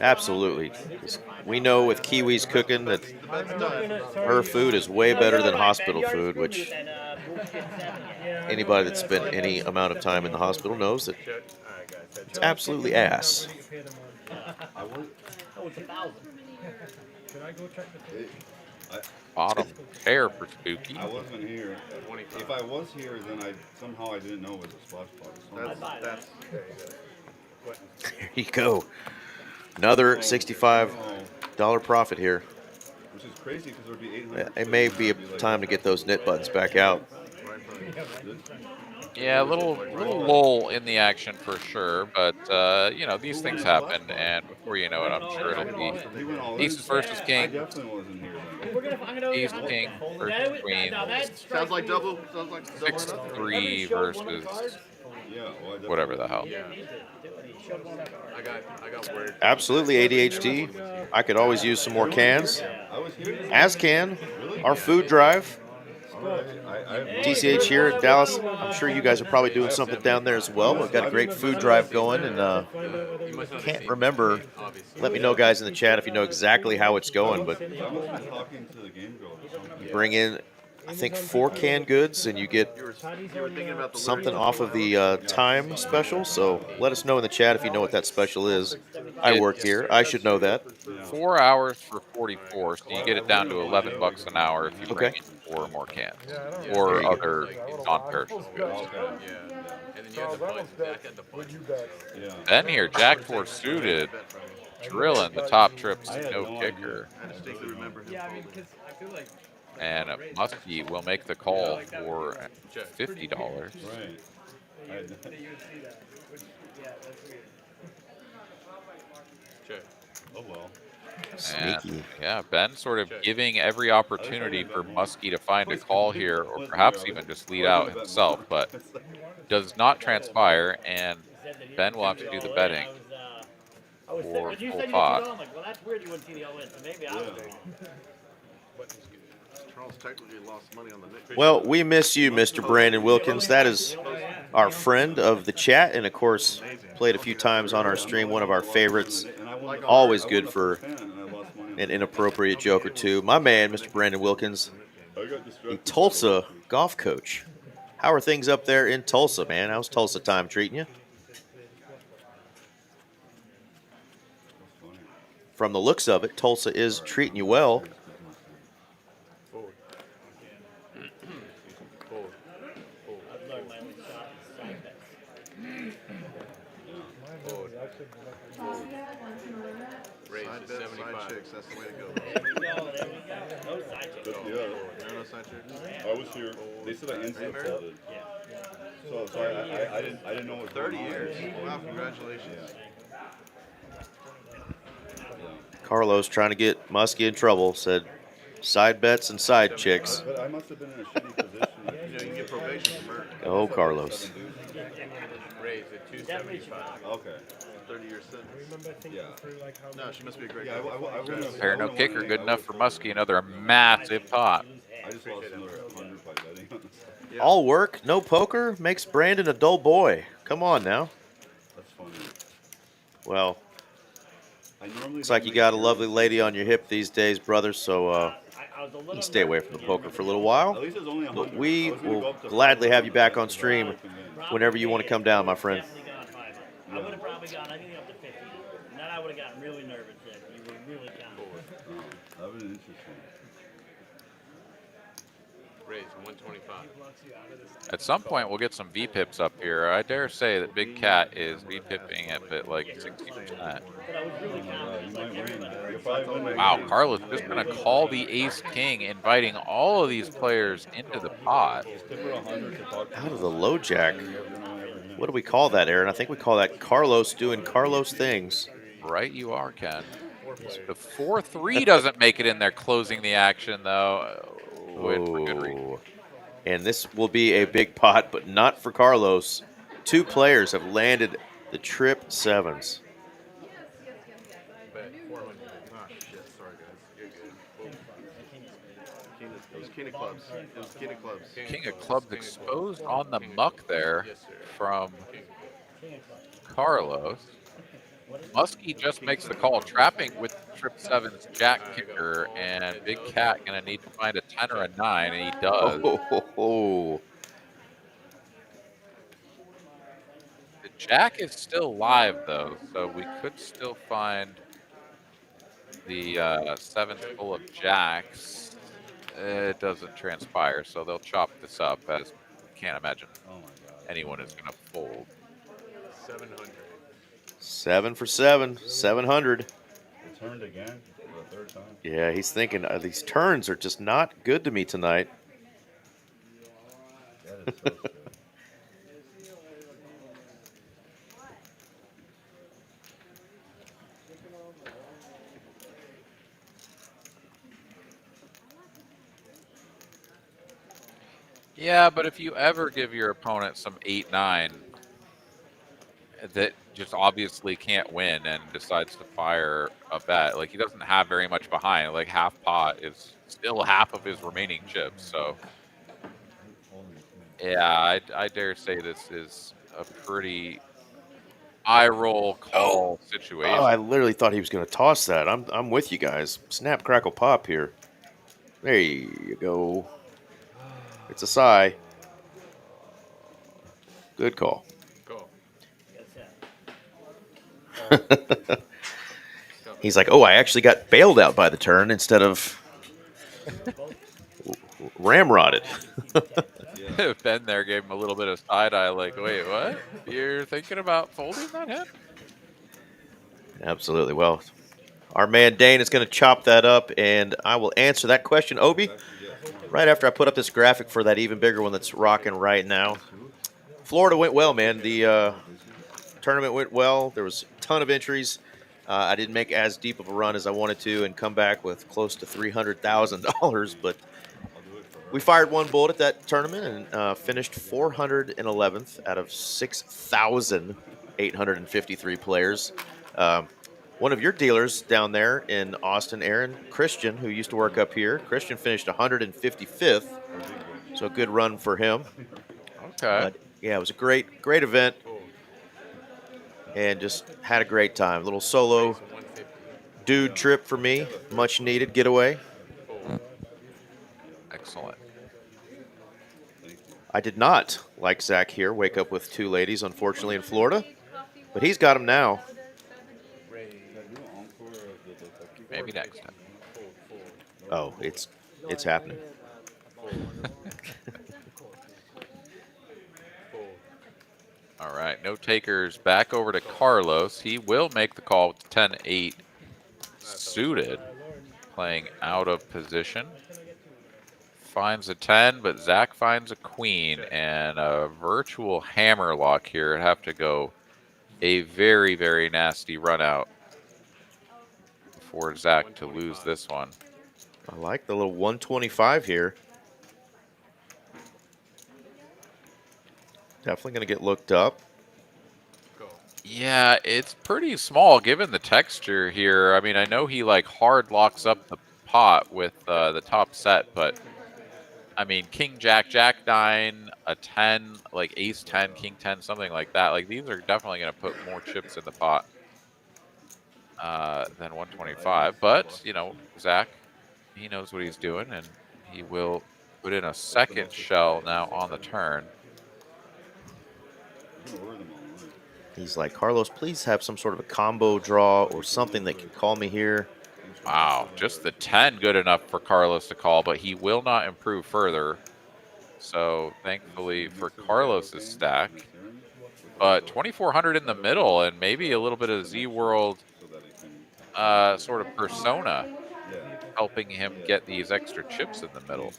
Absolutely. 'Cause we know with Kiwi's cooking that her food is way better than hospital food, which anybody that's spent any amount of time in the hospital knows that it's absolutely ass. I was. Oh, it's 1,000. Should I go check the Bottom pair for Spooky. I wasn't here. If I was here, then I didn't know it was a splash pot. There you go. Another $65 profit here. Which is crazy because there would be 800. It may be a time to get those knit buttons back out. Yeah, a little lull in the action for sure, but you know, these things happen, and before you know it, I'm sure it'll be Aces versus I King, definitely wasn't here then. We're gonna find out. Ace King versus Queen, Sounds like double. Sounds like double. 6-3 versus Yeah, well, I definitely whatever the hell. I got word. Absolutely ADHD. I could always use some more cans. I was here. As can our food drive. I TCH here at Dallas. I'm sure you guys are probably doing something down there as well. We've got a great food drive going, and can't remember. Let me know, guys, in the chat if you know exactly how it's going. But I must be talking to the game girl or something. you bring in, I think, 4 canned goods, and you get something off of the time special. So let us know in the chat if you know what that special is. I work here. I should know that. 4 hours for 44, so you get it down to $11 an hour if you bring in 4 or more cans or other non-perishable goods. And then you have the points. Jack had the points. Yeah. Then here, Jack 4 suited, drilling the top trips, no kicker. Yeah, I mean, because I feel like And Muskie will make the call for $50. Right. that you would see that. Which, yeah, that's weird. Check. Oh well. And, Sneaky. yeah, Ben sort of giving every opportunity for Muskie to find a call here, or perhaps even just lead out himself, but does not transpire, and Ben will have to do the betting. I was for when you full said you pot. were I'm like, well, that's weird. You wouldn't see the all in, so maybe I was wrong. Charles technically lost money on the Nick. Well, we miss you, Mr. Brandon Wilkins. That is our friend of the chat, and of course, played a few times on our stream. One of our favorites. Always good for an inappropriate joke or two. My man, Mr. Brandon Wilkins, the Tulsa golf coach. How are things up there in Tulsa, man? How's Tulsa time treating you? from the looks of it, Tulsa is treating you well. Forward. Forward. Forward. I've learned my only shot is side bets. Forward. Raise Side to bets, 75. side chicks, that's the way to go. There we go, there we go. No side chicks. Yeah. There are no side chicks. I was here. They said I instant married? folded. So I didn't know what 30 years. Wow, congratulations. Carlos trying to get Muskie in trouble, said side bets and side chicks. But I must have been in a shitty position. You know, you can get probation for murder. Oh, Carlos. Raise at 275. Okay. 30-year sentence. I remember thinking Yeah. through like how No, she must be a great Yeah, I wouldn't have. Pair no kicker, good enough for Muskie. Another massive pot. I just lost another 100 by betting on this. Yeah. All work, no poker makes Brandon a dull boy. Come on now. That's funny. Well, I normally looks like you got a lovely lady on your hip these days, brother, so I was a you little can stay away from the poker for a little At while. least it's only 100. But we I was gonna go will up to gladly 500, have you back but on that's stream not convinced. whenever you want to come down, my friend. Definitely gone 500. I would have probably gone anything up to 50. And then I would have gotten really nervous if you were really down. That would have been interesting. Raise 125. At some point, we'll get some V-pips up here. I dare say that Big Cat is V-pipping at like 60%. But I was really confident. You Like might win. everybody. You're probably winning. Wow, Carlos just going to call the ace-king, inviting all of these players into the pot. Tip her 100 to talk to Out of you. the low jack. You're never gonna win. What do we call that, Aaron? I think we call that Carlos doing Carlos things. Right you are, Ken. The 4-3 doesn't make it in there, closing the action, though. With for good reason. Oh. And this will be a big pot, but not for Carlos. Two players have landed the trip sevens. Bet 400. Ah, shit. Sorry, guys. You're good. It was king of clubs. It was king of clubs. King of clubs exposed on the muck there Yes, sir. from Carlos. Muskie just makes the call, trapping with trip sevens, jack kicker, and Big Cat gonna need to find a 10 or a 9, and he does. Oh. The jack is still live though, so we could still find the sevens full of jacks. It doesn't transpire, so they'll chop this up, as can't imagine Oh my god. anyone is gonna fold. 700. 7 for 7, 700. It turned again for the third time. Yeah, he's thinking these turns are just not good to me tonight. That is so strange. Yeah, but if you ever give your opponent some 8-9 that just obviously can't win and decides to fire a bet, like he doesn't have very much behind, like half pot is still half of his remaining chips. So yeah, I dare say this is a pretty eye roll call situation. Oh, I literally thought he was going to toss that. I'm with you guys. Snap, crackle, pop here. There you go. It's a sigh. Good call. Go. He's like, oh, I actually got bailed out by the turn instead of ramrodded. Ben there gave him a little bit of side eye, like, wait, what? You're thinking about folding that hand? Absolutely. Well, our man Dane is going to chop that up, and I will answer that question, Obi, right after I put up this graphic for that even bigger one that's rocking right now. Florida went well, man. The tournament went well. There was a ton of entries. I didn't make as deep of a run as I wanted to and come back with close to $300,000, but we fired one bullet at that tournament and finished 411th out of 6,853 players. One of your dealers down there in Austin, Aaron, Christian, who used to work up here, Christian finished 155th, so a good run for him. Okay. But, yeah, it was a great event, and just had a great time. Little solo dude trip for me, much needed getaway. Excellent. I did not, like Zach here, wake up with two ladies, unfortunately, in Florida, but he's got them now. it's happening. All right, no takers. Back over to Carlos. He will make the call with 10-8 suited, playing out of position. Finds a 10, but Zach finds a queen and a virtual hammer lock here. It'd have to go a very, very nasty run out for Zach to lose this one. I like the little 125 here. Definitely going to get looked up. Yeah, it's pretty small given the texture here. I mean, I know he like hard locks up the pot with the top set, but I mean, King, Jack, Jack 9, a 10, like Ace 10, King 10, something like that. Like these are definitely going to put more chips in the pot than 125. But, you know, Zach, he knows what he's doing, and he will put in a second shell now on the turn. He's like, Carlos, please have some sort of a combo draw or something that can call me here. Wow, just the 10 good enough for Carlos to call, but he will not improve further. So thankfully for Carlos's stack, but 2,400 in the middle and maybe a little bit of Z-World sort of persona helping him get these extra chips in the middle.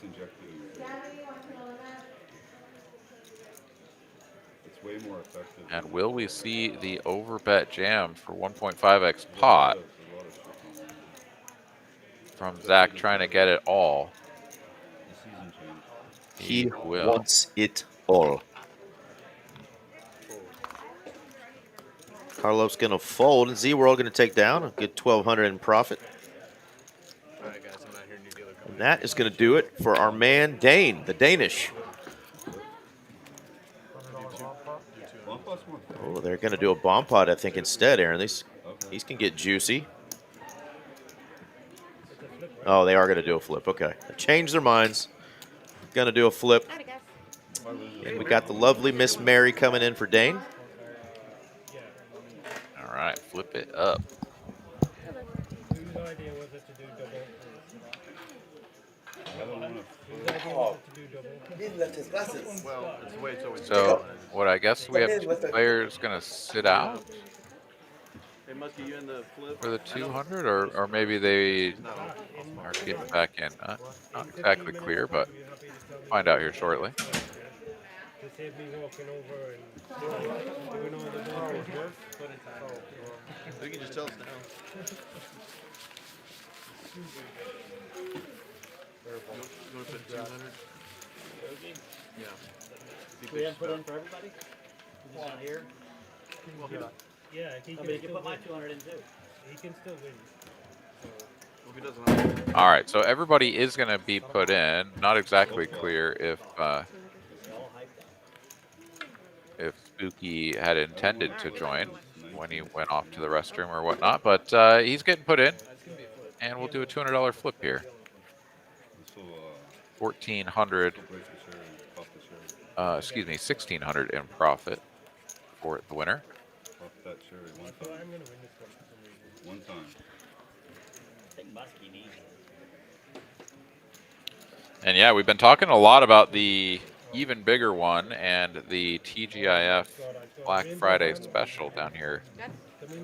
Way more effective. And will we see the overbet jam for 1.5x pot from Zach trying to get it all? He will. wants it all. Carlos going to fold, and Z-World going to take down a good 1,200 in profit. All right, guys, I'm not hearing your dealer. And that is going to do it for our man Dane, the Danish. Oh, they're going to do a bomb pot, I think, instead, Aaron. These can get juicy. Oh, they are going to do a flip. Okay. They changed their minds. Going to do a flip. And we got the lovely Miss Mary coming in for Dane. All right, flip it up. Well, it's the way it's always So, what I guess we have two players going to sit out Hey, Muskie, you in the flip? for the 200, or maybe they are getting back in. Not exactly clear, but find out here shortly. You can just tell us now. You want to put 200? Yeah. We haven't put in for everybody? Who's not here? Yeah, he I can mean, you can still put my win. 200 in too. He can still win. Well, if he doesn't, All right, so everybody is going to be put in. Not exactly clear if Spooky had intended to join when he went off to the restroom or whatnot, but he's getting put in, and we'll do a $200 flip here. 1,400, excuse me, 1,600 in profit for the winner. One time. I think Muskie needs it. And yeah, we've been talking a lot about the even bigger one and the TGIF Black Friday special down here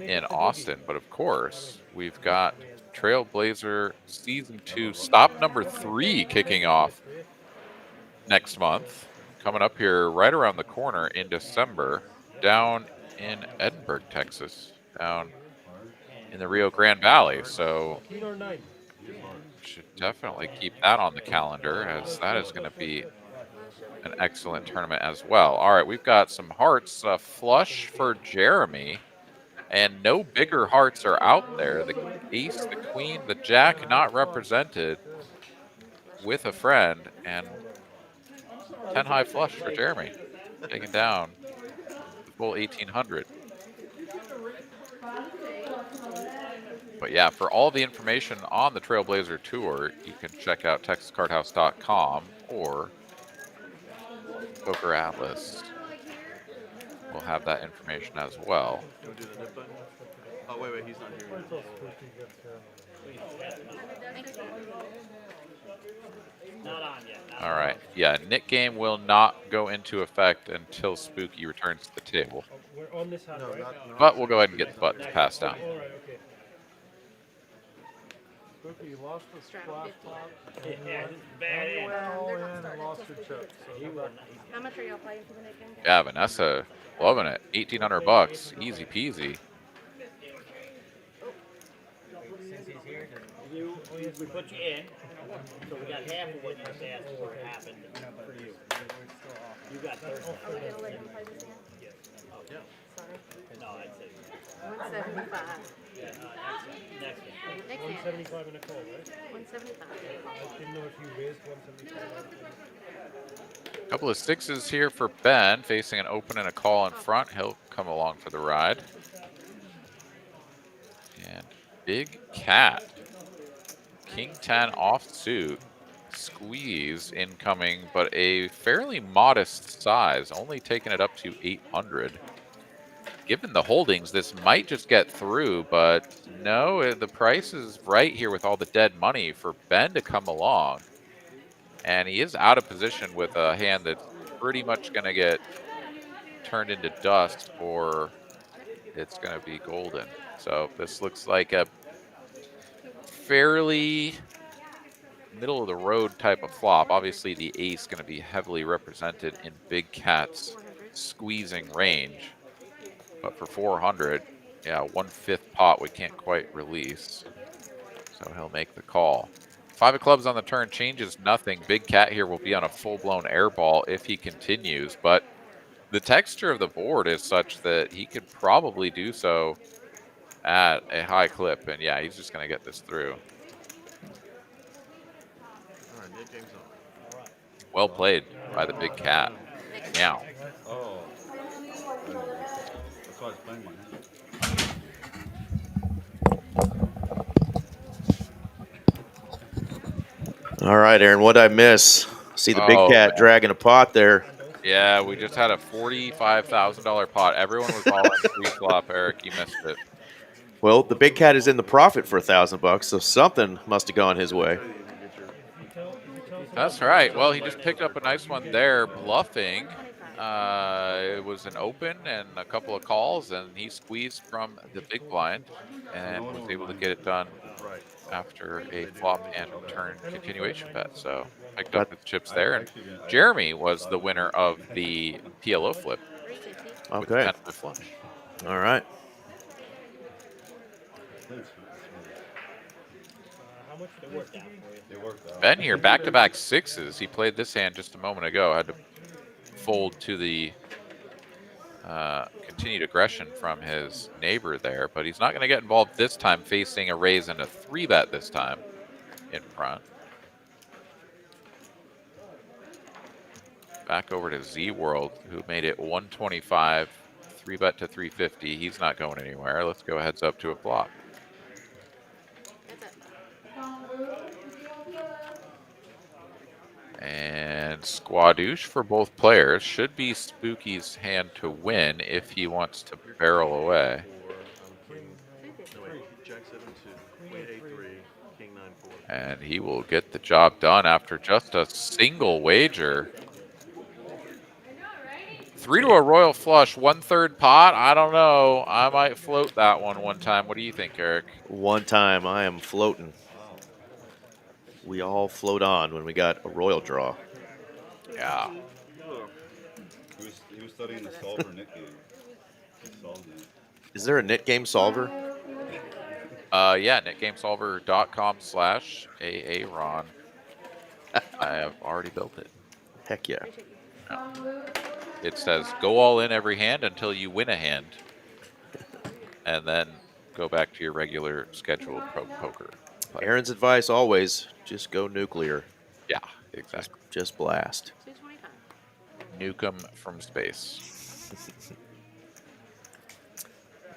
in Austin. But of course, we've got Trailblazer Season 2, stop number 3 kicking off next month. Coming up here right around the corner in December down in Edinburgh, Texas, down in the Rio Grande Valley. So should definitely keep that on the calendar, as that is going to be an excellent tournament as well. All right, we've got some hearts flush for Jeremy, and no bigger hearts are out there. The ace, the queen, the jack not represented with a friend, and 10 high flush for Jeremy, taking down the full 1,800. But yeah, for all the information on the Trailblazer Tour, you can check out TexasCardHouse.com or Poker Atlas. We'll have that information as well. you want to do the nip button? Oh, wait, he's not here. Not on yet. All right. Yeah, Nick game will not go into effect until Spooky returns to the table. Oh, we're on this hand, right? But we'll go ahead and get the buttons passed down. All right, okay. Spooky, you lost the splash top. Yeah, bad in. All in and lost your chips. So How much are y'all playing for the next game? Yeah, Vanessa, loving it. 1,800 bucks, easy peasy. We put you in, so we got half of what you just asked for happened for you. You got Thursday. Are we gonna let him play this game? Sorry. No, I'd say 175. next one. Next game. 175 and a call, right? 175. I didn't know if you raised 175. Couple of sixes here for Ben, facing an open and a call in front. He'll come along for the ride. And Big Cat. King 10 offsuit. Squeeze incoming, but a fairly modest size, only taking it up to 800. Given the holdings, this might just get through, but no, the price is right here with all the dead money for Ben to come along. And he is out of position with a hand that's pretty much going to get turned into dust, or it's going to be golden. So this looks like a fairly middle of the road type of flop. Obviously the ace going to be heavily represented in Big Cat's squeezing range. But for 400, yeah, 1/5 pot we can't quite release. So he'll make the call. 5 of clubs on the turn changes nothing. Big Cat here will be on a full-blown air ball if he continues, but the texture of the board is such that he could probably do so at a high clip, and yeah, he's just going to get this through. all right, Nick game's on. Well played by the Big Cat. Meow. Oh. That's why I was playing my hand. All right, Aaron, what'd I miss? See the Big Oh, Cat man. dragging a pot there. Yeah, we just had a $45,000 pot. Everyone was all in pre-flop, Eric. You missed it. Well, the Big Cat is in the profit for $1,000, so something must have gone his way. That's right. Well, he just picked up a nice one there, bluffing. It was an open and a couple of calls, and he squeezed from the big blind and was able to get it done after a flop and turn continuation bet. So picked up his chips there. And Jeremy was the winner of the PLO flip. With Okay. 10 of the flush. All right. How much It worked out for you. It worked out. Ben here, back-to-back sixes. He played this hand just a moment ago. Had to fold to the continued aggression from his neighbor there, but he's not going to get involved this time, facing a raise and a 3-bet this time in front. Back over to Z World, who made it 125, 3-bet to 350. He's not going anywhere. Let's go heads up to a flop. And Squadouche for both players. Should be Spooky's hand to win if he wants to barrel away. No, wait, Jack 7-2, Queen 8-3, King 9-4. And he will get the job done after just a single wager. 3 to a royal flush, 1/3 pot. I don't know. I might float that one time. What do you think, Eric? One time I am floating. We all float on when we got a royal draw. Yeah. He was studying the solver Nick game. He solved it. Is there a Nit Game solver? Yeah, netgamesolver.com/AARon. I have already built it. Heck yeah. It says go all in every hand until you win a hand, and then go back to your regular scheduled poker play. Aaron's advice always, just go nuclear. Yeah, exactly. Just blast. 225. Nuke 'em from space.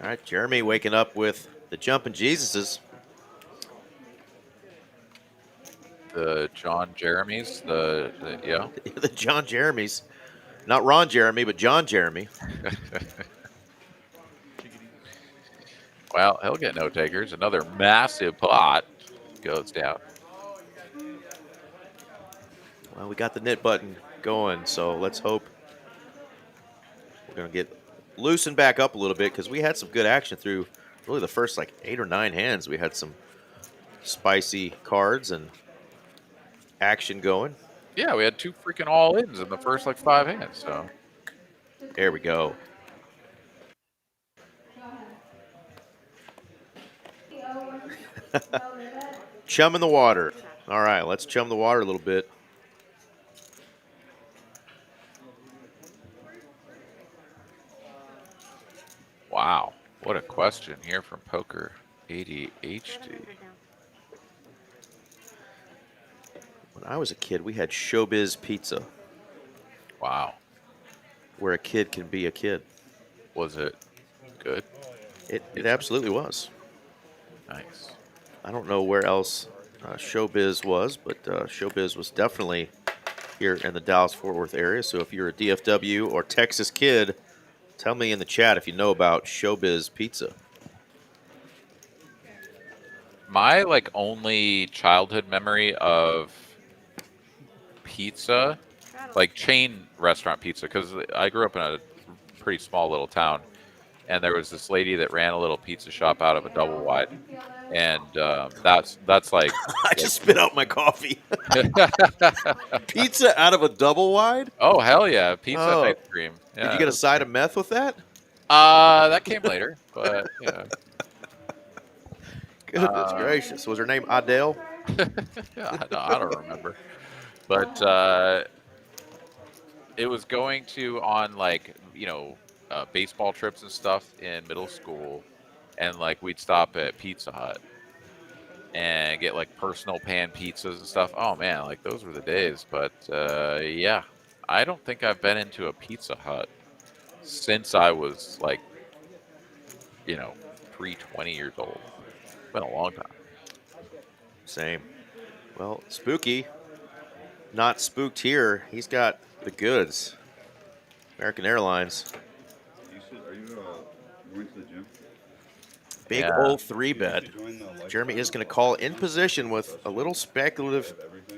All right, Jeremy waking up with the Jumpin' Jesuses. The John Jeremys, yeah. The John Jeremys. Not Ron Jeremy, but John Jeremy. Well, he'll get no takers. Another massive pot. goes down. Well, we got the knit button going, so let's hope we're going to get loosened back up a little bit because we had some good action through really the first like 8 or 9 hands. We had some spicy cards and action going. Yeah, we had 2 freaking all-ins in the first like 5 hands. So there we go. Chum in the water. All right, let's chum the water a little bit. wow, what a question here from Poker ADHD. When I was a kid, we had Showbiz Pizza. Wow, where a kid can be a kid. was it good? It absolutely was. Nice. I don't know where else Showbiz was, but Showbiz was definitely here in the Dallas-Fort Worth area. So if you're a DFW or Texas kid, tell me in the chat if you know about Showbiz Pizza. My like only childhood memory of pizza, like chain restaurant pizza, because I grew up in a pretty small little town, and there was this lady that ran a little pizza shop out of a double wide, and that's like I just spit out my coffee. Pizza out of a double wide? Oh hell yeah, pizza Oh. and ice cream. Yeah, Did you get a side of meth with that? that came later, but you know. Goodness gracious. Was her name Adele? I don't remember. But it was going to on like, you know, baseball trips and stuff in middle school. And like we'd stop at Pizza Hut and get like personal pan pizzas and stuff. Oh man, like those were the days. But yeah, I don't think I've been into a Pizza Hut since I was like, you know, pre-20 years old. It's been a long time. Same. Well, Spooky, not spooked here. He's got the goods. American Airlines. Are you going to the gym? Big Yeah. old 3-bet. Jeremy is going to call in position with a little speculative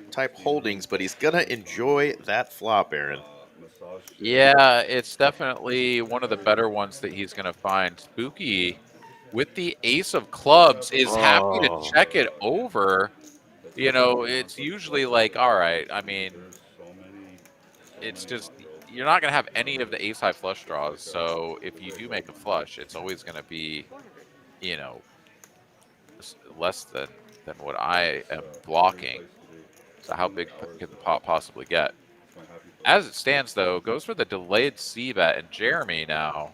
type holdings, but he's going to enjoy that flop, Aaron. Yeah, it's definitely one of the better ones that he's going to find. Spooky, with the ace of clubs, is happy to check it over. You know, it's usually like, all right, I mean, it's just, you're not going to have any of the ace-high flush draws. So if you do make a flush, it's always going to be, you know, less than what I am blocking. So how big can the pot possibly get? As it stands, though, goes for the delayed C-bet, and Jeremy now.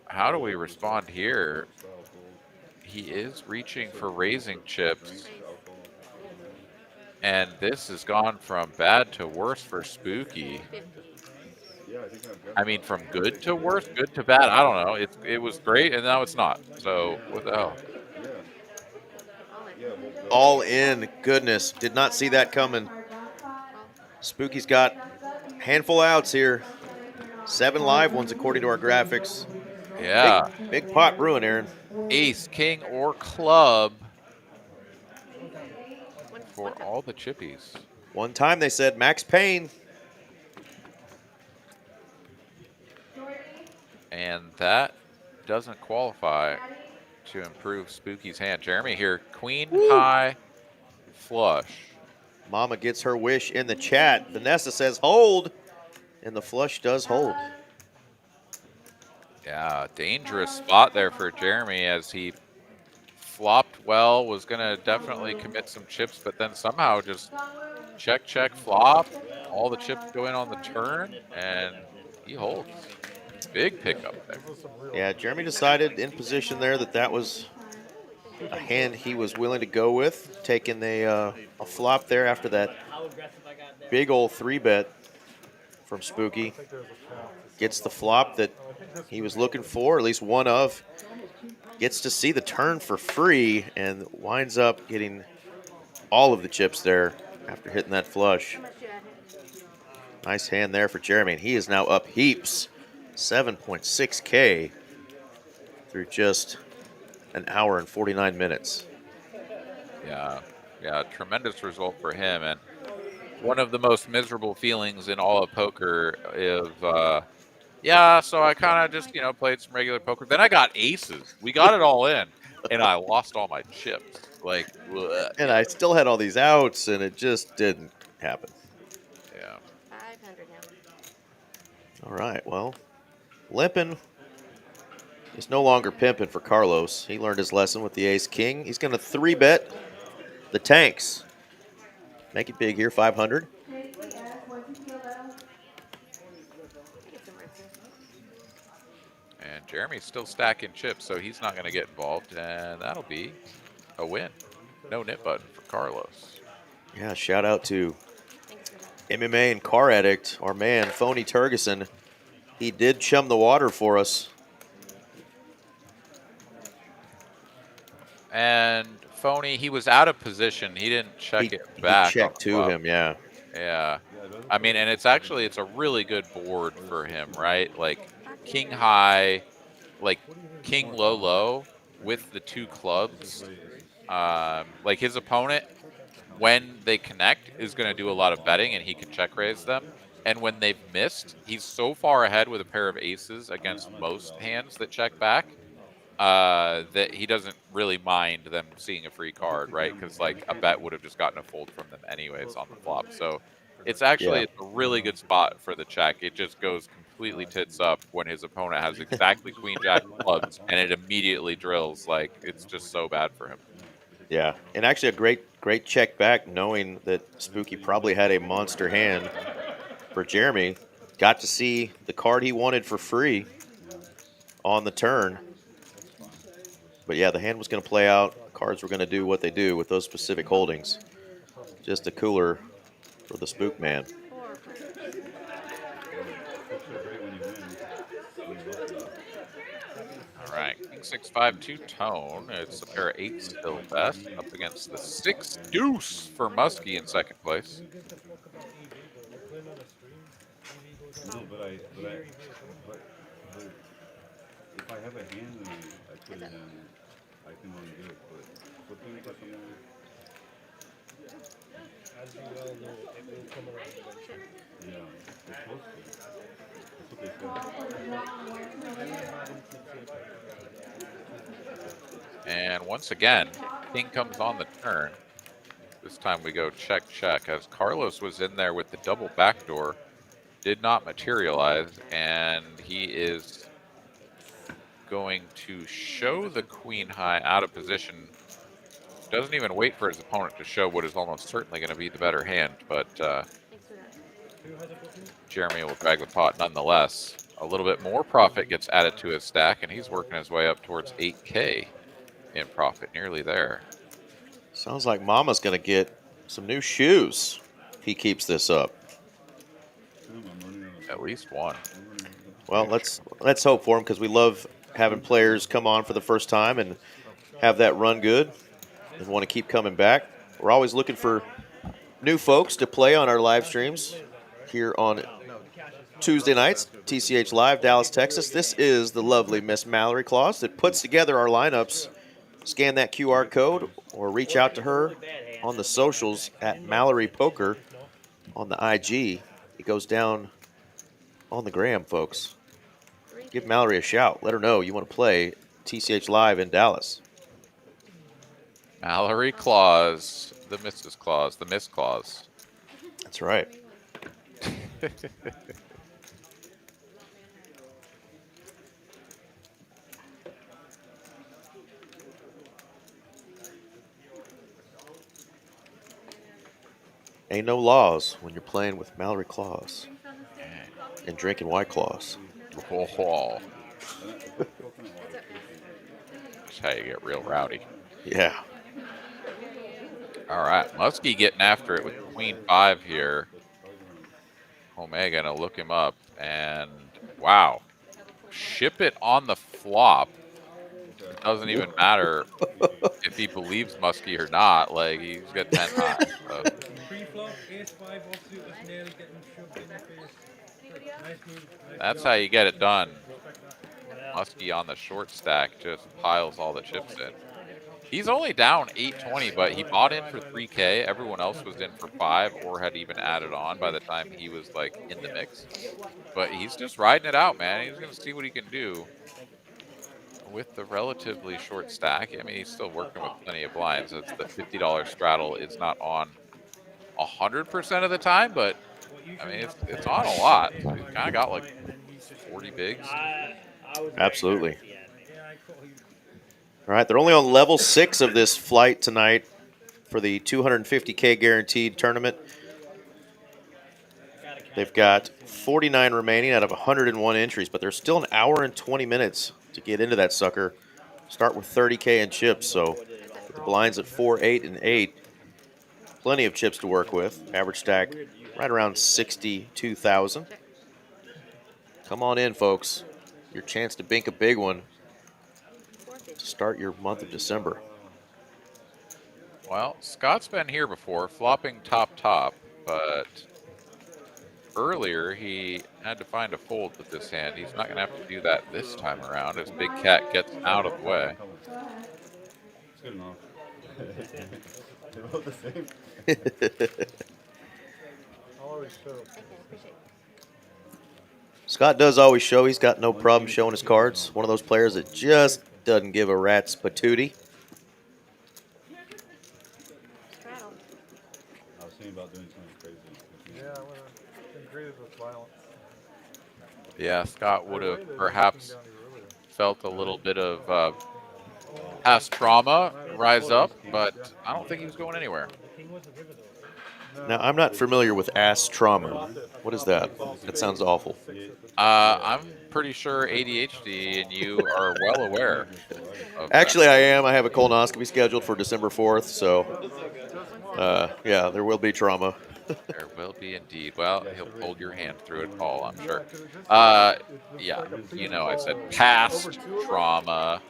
How do we respond here? He is reaching for raising chips. And this has gone from bad to worse for Spooky. I mean, from good to worse, good to bad. I don't know. It was great, and now it's not. So what the hell? All in. Goodness. Did not see that coming. Spooky's got a handful of outs here. 7 live ones according to our graphics. Yeah. Big pot brewing, Aaron. Ace, king, or club for all the chippies. One time they said Max Payne. And that doesn't qualify to improve Spooky's hand. Jeremy here, queen high flush. Mama gets her wish in the chat. Vanessa says hold, and the flush does hold. Yeah, dangerous spot there for Jeremy as he flopped well, was going to definitely commit some chips, but then somehow just check, check, flop. All the chips go in on the turn, and he holds. Big pickup there. Yeah, Jeremy decided in position there that was a hand he was willing to go with, taking a flop there after that big old 3-bet from Spooky. Gets the flop that he was looking for, at least one of. Gets to see the turn for free and winds up getting all of the chips there after hitting that flush. Nice hand there for Jeremy, and he is now up heaps. 7.6K through just an hour and 49 minutes. Yeah, yeah, tremendous result for him, and one of the most miserable feelings in all of poker is, yeah. So I kind of just played some regular poker. Then I got aces. We got it all in, and I lost all my chips. Like, bleh, And I still had all these outs, and it just didn't happen. yeah. 500 now. All right, well, limping is no longer pimping for Carlos. He learned his lesson with the ace-king. He's going to 3-bet the tanks. Make it big here, 500. And Jeremy's still stacking chips, so he's not going to get involved, and that'll be a win. No nip button for Carlos. Yeah, shout out to MMA and car addict, our man, Phony Turgeson. He did chum the water for us. And Phony, he was out of position. He didn't check it back. He checked to him, yeah. Yeah. I mean, and it's a really good board for him, right? Like king high, like king low low with the 2 clubs. Like his opponent, when they connect, is going to do a lot of betting, and he can check raise them. And when they've missed, he's so far ahead with a pair of aces against most hands that check back that he doesn't really mind them seeing a free card, right? Because like a bet would have just gotten a fold from them anyways on the flop. So it's actually it's a really good spot for the check. It just goes completely tits up when his opponent has exactly queen jack clubs, and it immediately drills. Like it's just so bad for him. Yeah, and actually a great check back, knowing that Spooky probably had a monster hand for Jeremy. Got to see the card he wanted for free on the turn. But yeah, the hand was going to play out. Cards were going to do what they do with those specific holdings. Just a cooler for the Spook man. All right, king 6-5 two-tone. It's a pair of 8s still best up against the 6 deuce for Muskie in second place. No, but if I have a hand and I put it in, I can only do it. But flipping it doesn't matter. As you well know, it will come around eventually. Yeah, it's supposed to. That's what they said. And once again, king comes on the turn. This time we go check, check, as Carlos was in there with the double backdoor. Did not materialize, and he is going to show the queen high out of position. Doesn't even wait for his opponent to show what is almost certainly going to be the better hand, but Jeremy will drag the pot nonetheless. A little bit more profit gets added to his stack, and he's working his way up towards 8K in profit, nearly there. Sounds like Mama's going to get some new shoes if he keeps this up. At least one. Well, let's hope for him, because we love having players come on for the first time and have that run good and want to keep coming back. We're always looking for new folks to play on our live streams here on Tuesday nights, TCH Live, Dallas, Texas. This is the lovely Miss Mallory Claus that puts together our lineups. Scan that QR code or reach out to her on the socials at Mallory Poker on the IG. It goes down on the gram, folks. Give Mallory a shout. Let her know you want to play TCH Live in Dallas. Mallory Claus, the Mrs. Claus, the Miss Claus. That's right. Ain't no laws when you're playing with Mallory Claus and drinking White Claws. Oh. That's how you get real rowdy. Yeah. All right, Muskie getting after it with queen 5 here. Omega gonna look him up, and wow, ship it on the flop. It doesn't even matter if he believes Muskie or not. Like he's got 10 times. So. Pre-flop, ace-5 offsuit with nails getting shoved in the face. Nice move. That's how you get it done. Muskie on the short stack just piles all the chips in. He's only down 820, but he bought in for 3K. Everyone else was in for 5 or had even added on by the time he was like in the mix. But he's just riding it out, man. He's going to see what he can do with the relatively short stack. I mean, he's still working with plenty of blinds. It's the $50 straddle is not on 100% of the time, but I mean, it's on a lot. So he's kind of got like 40 bigs. Absolutely. All right, they're only on level 6 of this flight tonight for the 250K guaranteed tournament. They've got 49 remaining out of 101 entries, but there's still an hour and 20 minutes to get into that sucker. Start with 30K in chips, so with the blinds at 4, 8, and 8, plenty of chips to work with. Average stack right around 62,000. Come on in, folks. Your chance to bink a big one to start your month of December. Well, Scott's been here before, flopping top, but earlier he had to find a fold with this hand. He's not going to have to do that this time around as Big Cat gets out of the way. It's good enough. They're both the same. Scott does always show. He's got no problem showing his cards. One of those players that just doesn't give a rat's patootie. Straddle. I was thinking about doing something crazy. Yeah, I want to agree with violence. Yeah, Scott would have perhaps felt a little bit of past trauma rise up, but I don't think he was going anywhere. Now, I'm not familiar with ass trauma. What is that? That sounds awful. I'm pretty sure ADHD and you are well aware of Actually, that. I am. I have a colonoscopy scheduled for December 4th, so yeah, there will be trauma. There will be indeed. Well, he'll hold your hand through it all, I'm sure. Yeah, you know I said past trauma.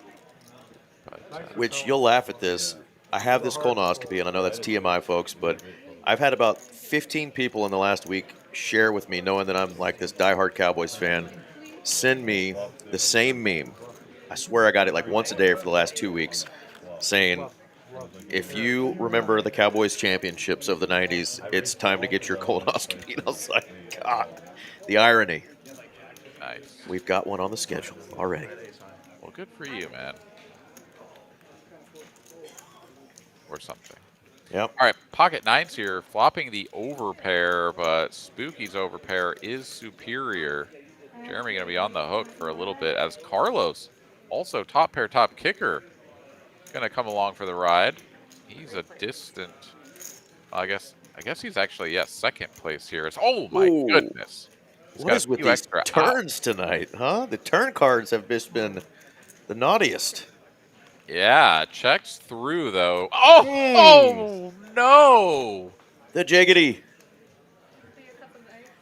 But, Which, you'll laugh at this. I have this colonoscopy, and I know that's TMI, folks, but I've had about 15 people in the last week share with me, knowing that I'm like this diehard Cowboys fan, send me the same meme. I swear I got it like once a day for the last 2 weeks, saying, if you remember the Cowboys championships of the 90s, it's time to get your colonoscopy. And I was like, God, the irony. nice. We've got one on the schedule already. Well, good for you, man. Or something. Yep. All right, pocket nines here, flopping the overpair, but Spooky's overpair is superior. Jeremy going to be on the hook for a little bit as Carlos, also top pair, top kicker, going to come along for the ride. He's a distant, I guess he's actually, yes, second place here. It's, oh my Ooh. goodness. He's What got is a with few these extra turns tonight, huh? The turn cards have just been the naughtiest. Yeah, checks through though. Oh no! The jiggity.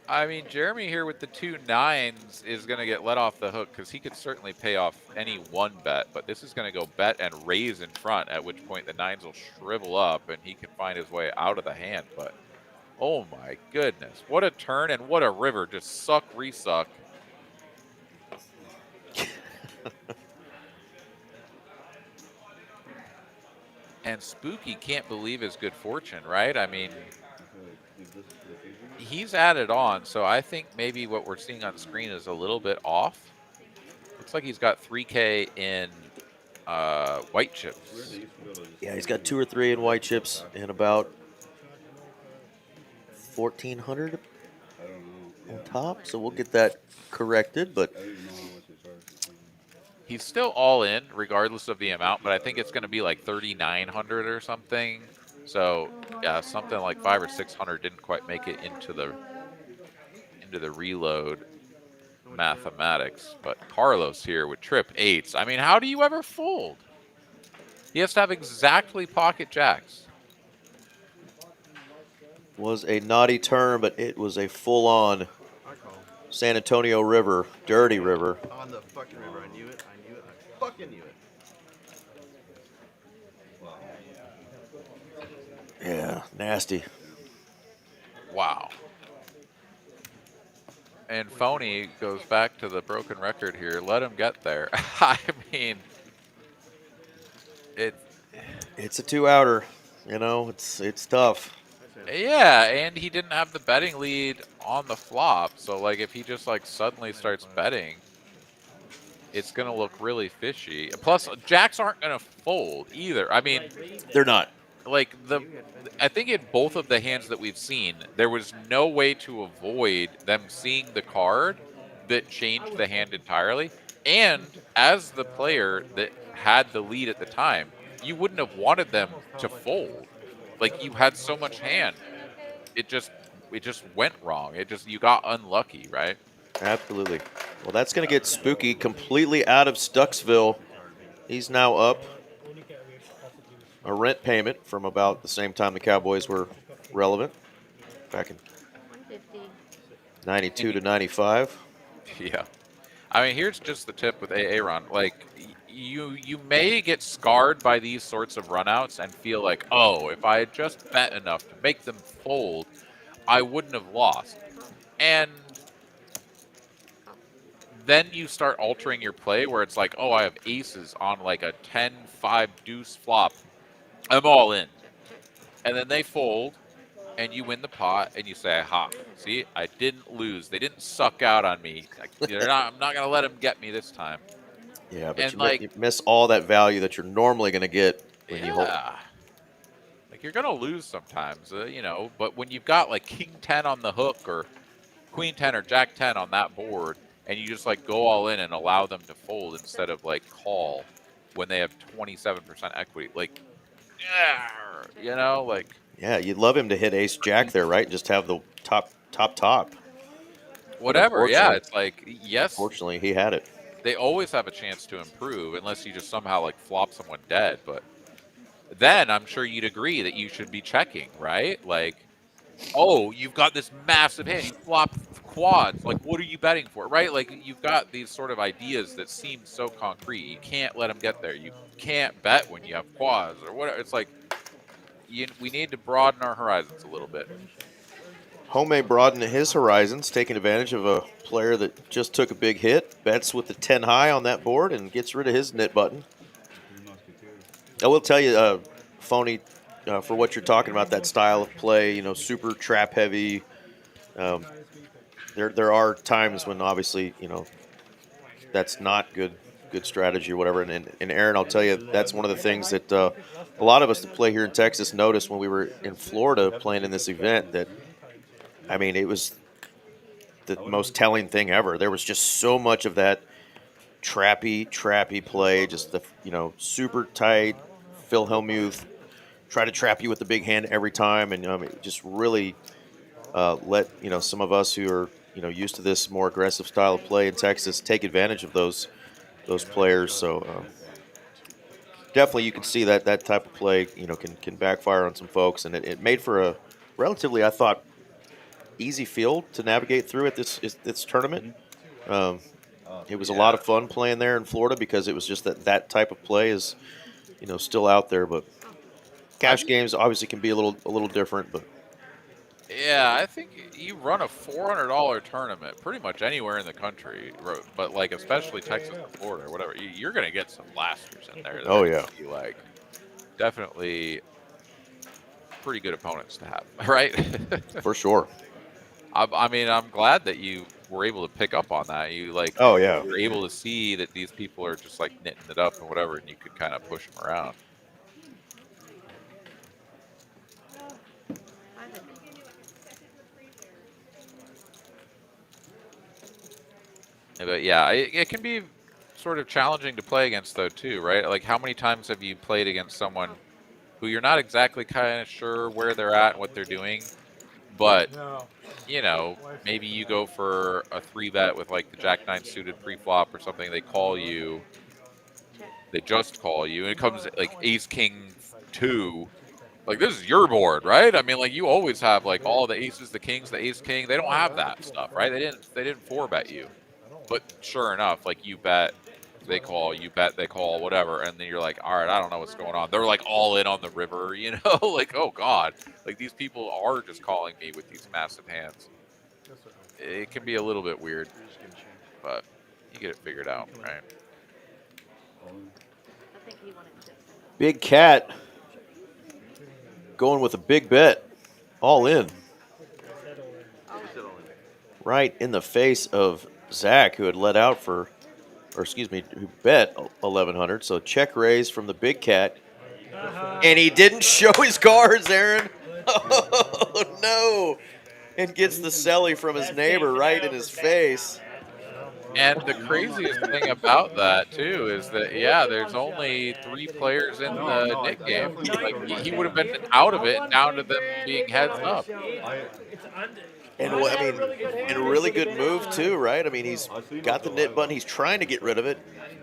I mean, Jeremy here with the 2 9s is going to get let off the hook because he could certainly pay off any one bet, but this is going to go bet and raise in front, at which point the 9s will shrivel up and he can find his way out of the hand. But oh my goodness, what a turn and what a river. Just suck, resuck. And Spooky can't believe his good fortune, right? I mean, he's added on, so I think maybe what we're seeing on screen is a little bit off. Looks like he's got 3K in white chips. Yeah, he's got 2 or 3 in white chips and about 1,400 on top. So we'll get that corrected, but He's still all in, regardless of the amount, but I think it's going to be like 3,900 or something. So yeah, something like 500 or 600 didn't quite make it into the reload mathematics. But Carlos here with trip 8s. I mean, how do you ever fold? He has to have exactly pocket jacks. was a naughty turn, but it was a full-on San Antonio River, dirty river. On the fucking river. I knew it. I fucking knew it. Yeah, nasty. Wow. And Phony goes back to the broken record here. Let him get there. I mean, It's a 2-outer. You know, it's tough. Yeah, and he didn't have the betting lead on the flop. So, like, if he just, like, suddenly starts betting, it's going to look really fishy. Plus, jacks aren't going to fold either. I mean, They're not. like, I think in both of the hands that we've seen, there was no way to avoid them seeing the card that changed the hand entirely. And as the player that had the lead at the time, you wouldn't have wanted them to fold. Like, you had so much hand. It just went wrong. You got unlucky, right? Absolutely. Well, that's going to get Spooky completely out of Stucksville. He's now up a rent payment from about the same time the Cowboys were relevant, back in 150. 92 to 95. Yeah. I mean, here's just the tip with Aaron. Like, you may get scarred by these sorts of runouts and feel like, oh, if I had just bet enough to make them fold, I wouldn't have lost. And then you start altering your play where it's like, oh, I have aces on like a 10-5 deuce flop. I'm all in. And then they fold, and you win the pot, and you say, ha, see, I didn't lose. They didn't suck out on me. I'm not going to let them get me this time. Yeah, but And you miss all that value that you're normally going to get when you hold. Like, you're going to lose sometimes, you know, but when you've got like king 10 on the hook or queen 10 or jack 10 on that board, and you just like go all in and allow them to fold instead of like call when they have 27% equity, like, yeah, you know, like. Yeah, you'd love him to hit ace jack there, right? Just have the top. Whatever, yeah, it's like, yes. Unfortunately, he had it. They always have a chance to improve unless you just somehow like flop someone dead, but then I'm sure you'd agree that you should be checking, right? Like, oh, you've got this massive hand, you flop quads, like, what are you betting for, right? Like, you've got these sort of ideas that seem so concrete. You can't let them get there. You can't bet when you have quads or whatever. It's like, we need to broaden our horizons a little bit. Home broadened his horizons, taking advantage of a player that just took a big hit, bets with the 10 high on that board, and gets rid of his knit button. I will tell you, Phony, for what you're talking about, that style of play, you know, super trap heavy. There are times when obviously, you know, that's not good strategy or whatever. And Aaron, I'll tell you, that's one of the things that a lot of us that play here in Texas noticed when we were in Florida playing in this event. That, I mean, it was the most telling thing ever. There was just so much of that trappy play, just the, you know, super tight Philhelmuth, try to trap you with the big hand every time, and just really let, you know, some of us who are, you know, used to this more aggressive style of play in Texas take advantage of those players. So definitely you can see that type of play, you know, can backfire on some folks, and it made for a relatively, I thought, easy field to navigate through at this tournament. It was a lot of fun playing there in Florida because it was just that type of play is, you know, still out there. But cash games obviously can be a little different. But yeah, I think you run a $400 tournament pretty much anywhere in the country, but like especially Texas or Florida or whatever, you're going to get some blasters in there. Oh yeah, like definitely pretty good opponents to have, right? For sure. I mean, I'm glad that you were able to pick up on that. You like, oh yeah, you were able to see that these people are just like knitting it up and whatever, and you could kind of push them around. But yeah, it can be sort of challenging to play against though too, right? Like, how many times have you played against someone who you're not exactly kind of sure where they're at and what they're doing, but you know, maybe you go for a 3-bet with like the Jack 9 suited pre-flop or something. They call you, they just call you, and it comes like Ace King 2. Like, this is your board, right? I mean, like, you always have like all the aces, the kings, the ace king. They don't have that stuff, right? They didn't 4-bet you. But sure enough, like, you bet, they call, you bet, they call, whatever, and then you're like, all right, I don't know what's going on. They're like all in on the river, you know, like, oh god, like these people are just calling me with these massive hands. It can be a little bit weird, but you get it figured out, right? Big Cat going with a big bet, all in, right in the face of Zach, who had let out for, or excuse me, who bet 1,100. So check raise from the big cat, and he didn't show his cards, Aaron. Oh no! And gets the celly from his neighbor right in his face. And the craziest thing about that too is that there's only 3 players in the Nick game. Like he would have been out of it down to them being heads up. And I mean, and a really good move too, right? I mean, he's got the nit button. He's trying to get rid of it.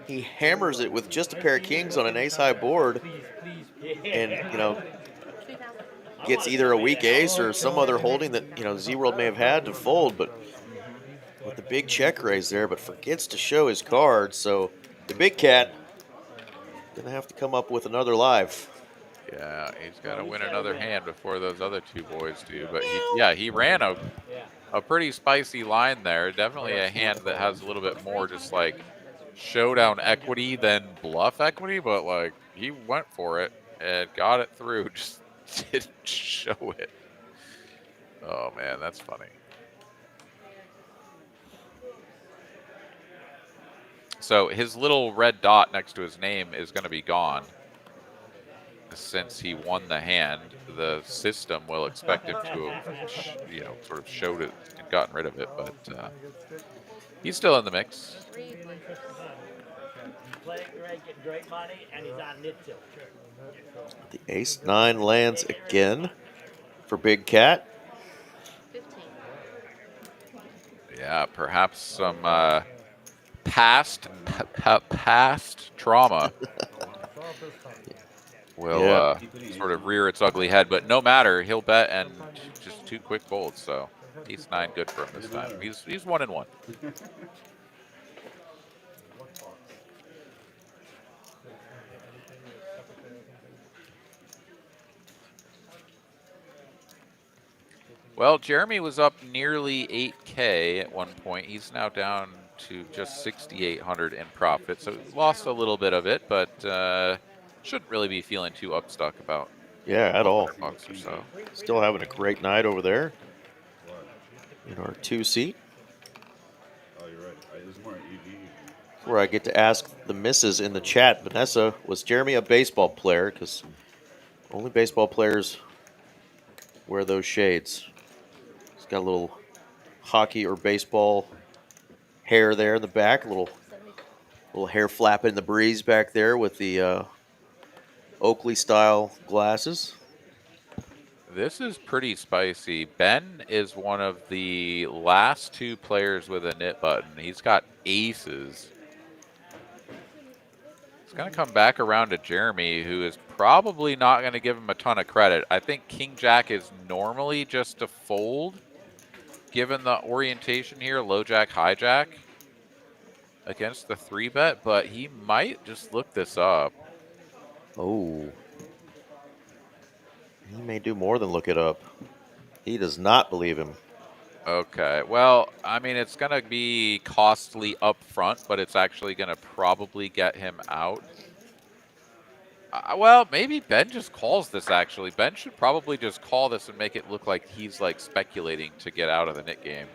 He hammers it with just a pair of kings on an ace-high board, and gets either a weak ace or some other holding that Z-World may have had to fold, but with the big check raise there, but forgets to show his cards. So the big cat gonna have to come up with another live. Yeah, he's got to win another hand before those other 2 boys do. But he ran a pretty spicy line there. Definitely a hand that has a little bit more just like showdown equity than bluff equity. But like he went for it and got it through. Just didn't show it. Oh man, that's funny. So his little red dot next to his name is going to be gone. Since he won the hand, the system will expect him to have, sort of showed it and gotten rid of it. But he's still in the mix. Playing great, getting great money, and he's on nit tilt. The ace-9 lands again for Big Cat. 15. Yeah, perhaps some past trauma will sort of rear its ugly head. But no matter, he'll bet and just 2 quick folds. So ace-9 good for him this time. He's 1-1. Well, Jeremy was up nearly 8K at one point. He's now down to just 6,800 in profit. So lost a little bit of it, but shouldn't really be feeling too upstuck about. Yeah, at all. Bucks or so. Still having a great night over there in our 2-seat. Oh, you're right. There's more EV. Where I get to ask the missus in the chat, Vanessa, was Jeremy a baseball player? Because only baseball players wear those shades. He's got a little hockey or baseball hair there in the back, a little hair flapping in the breeze back there with the Oakley style glasses. This is pretty spicy. Ben is one of the last 2 players with a nit button. He's got aces. It's going to come back around to Jeremy, who is probably not going to give him a ton of credit. I think King Jack is normally just a fold, given the orientation here, low jack, high jack, against the 3-bet, but he might just look this up. Oh. He may do more than look it up. He does not believe him. Okay, well, I mean, it's going to be costly up front, but it's actually going to probably get him out. Well, maybe Ben just calls this, actually. Ben should probably just call this and make it look like he's, like, speculating to get out of the nit game.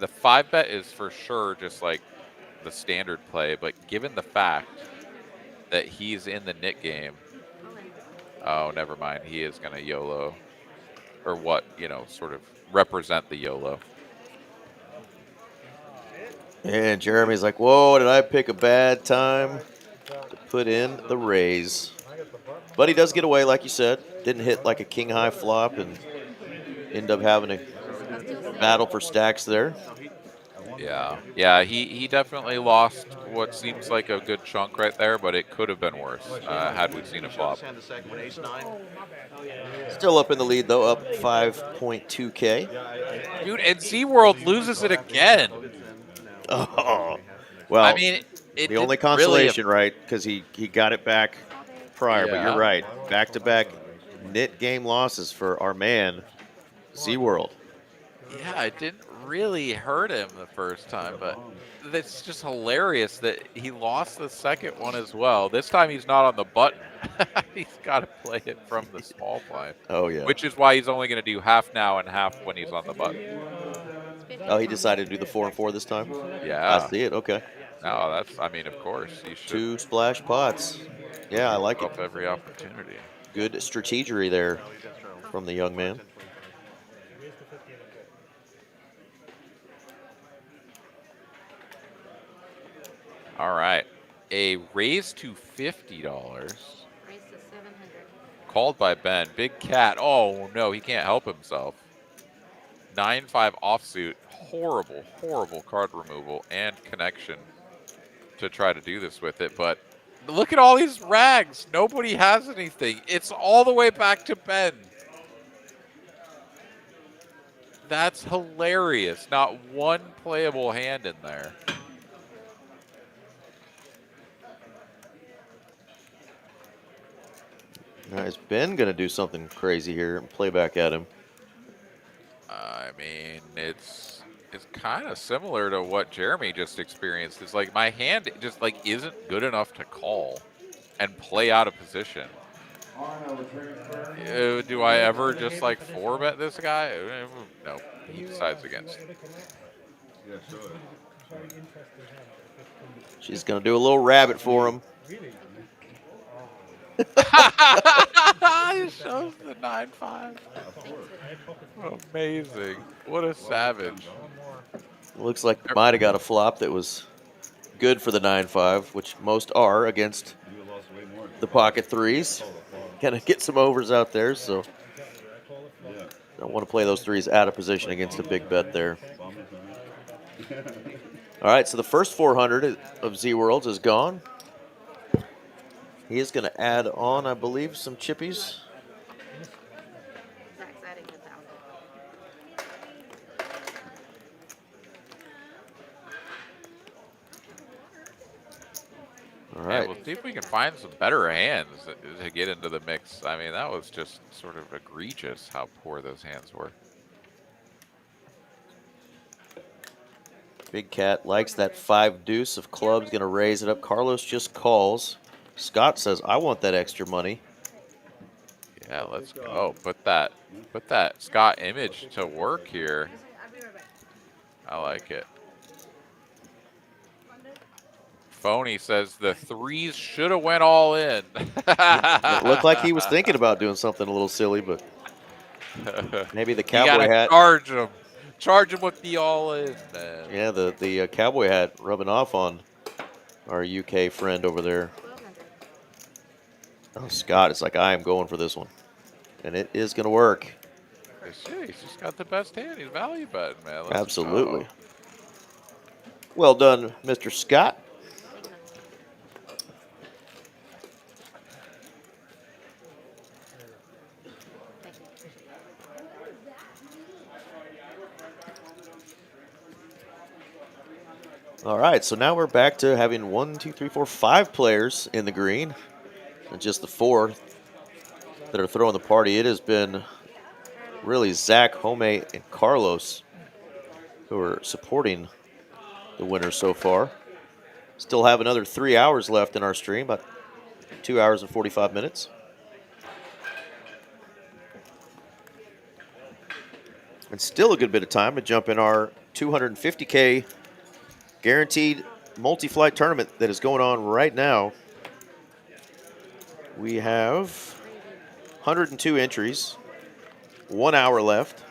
The 5-bet is for sure just, like, the standard play, but given the fact that he's in the nit game, oh, never mind. He is going to YOLO, or what, sort of represent the YOLO. And Jeremy's like, whoa, did I pick a bad time to put in the raise? But he does get away, like you said. Didn't hit like a king high flop and end up having a battle for stacks there. Yeah, he definitely lost what seems like a good chunk right there, but it could have been worse had we seen a flop. Still up in the lead, though, up 5.2K. Dude, and Z-World loses it again. Oh, well, I mean, the only consolation, right, because he got it back prior, but you're right. Back-to-back nit game losses for our man, Z-World. Yeah, it didn't really hurt him the first time, but it's just hilarious that he lost the second one as well. This time he's not on the button. He's got to play it from the small blind. Oh, yeah. Which is why he's only going to do half now and half when he's on the button. Oh, he decided to do the 4 and 4 this time? I Yeah. see it. Okay. No, that's, I mean, of course. You should 2 splash pots. Yeah, I like it. up every opportunity. Good strategery there from the young man. All right. A raise to $50. Raise to 700. Called by Ben. Big cat. Oh, no, he can't help himself. 9-5 offsuit. Horrible, horrible card removal and connection to try to do this with it. But look at all these rags. Nobody has anything. It's all the way back to Ben. That's hilarious. Not one playable hand in there. Now, is Ben going to do something crazy here and play back at him? I mean, it's kind of similar to what Jeremy just experienced. It's like my hand just like isn't good enough to call and play out of position. Do I ever just like 4-bet this guy? No, he decides against. Yeah, sure. She's going to do a little rabbit for him. He shows the 9-5. Amazing. What a savage. Looks like he might have got a flop that was good for the 9-5, which most are against the pocket threes. Kind of get some overs out there, so don't want to play those threes out of position against a big bet there. All right, so the first 400 of Z-Worlds is gone. He is going to add on, I believe, some chippies. Zach's adding 1,000. All right. Yeah, we'll see if we can find some better hands to get into the mix. I mean, that was just sort of egregious how poor those hands were. Big Cat likes that 5 deuce of clubs, going to raise it up. Carlos just calls. Scott says, I want that extra money. Yeah, let's go. Put that Scott image to work here. I like it. Phony says the threes should have went all in. It looked like he was thinking about doing something a little silly, but maybe the cowboy hat. Charge him with the all in, man. Yeah, the cowboy hat rubbing off on our UK friend over there. Oh, Scott, it's like, I am going for this one. And it is going to work. He's just got the best hand. He's value betting, man. Let's Absolutely. go. Well done, Mr. Scott. All right, so now we're back to having 1, 2, 3, 4, 5 players in the green. And just the 4 that are throwing the party. It has been really Zach, Home, and Carlos who are supporting the winners so far. Still have another 3 hours left in our stream, about 2 hours and 45 minutes. And still a good bit of time to jump in our $250K guaranteed multi-flight tournament that is going on right now. We have 102 entries, 1 hour left.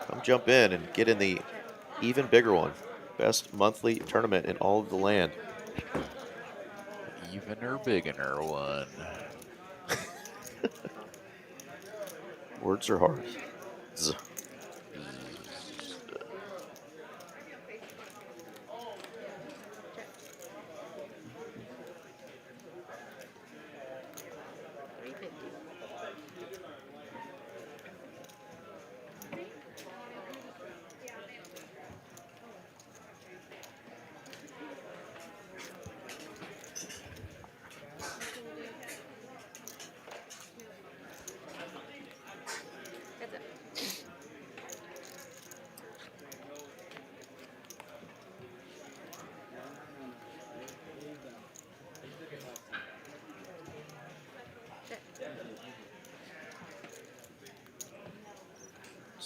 Come jump in and get in the even bigger one. Best monthly tournament in all of the land. Evener, biggener one. Words are hard. Z.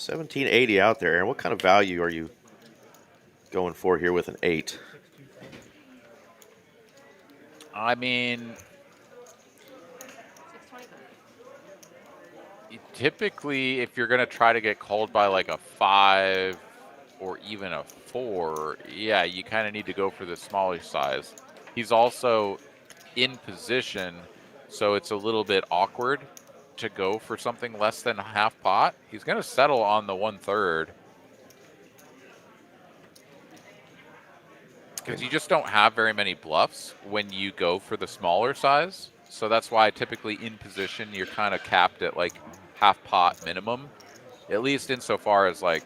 1780 out there. And what kind of value are you going for here with an 8? I mean, typically, if you're going to try to get called by like a 5 or even a 4, yeah, you kind of need to go for the smaller size. He's also in position, so it's a little bit awkward to go for something less than half pot. He's going to settle on the 1/3 because you just don't have very many bluffs when you go for the smaller size. So that's why typically in position you're kind of capped at like half pot minimum, at least insofar as like,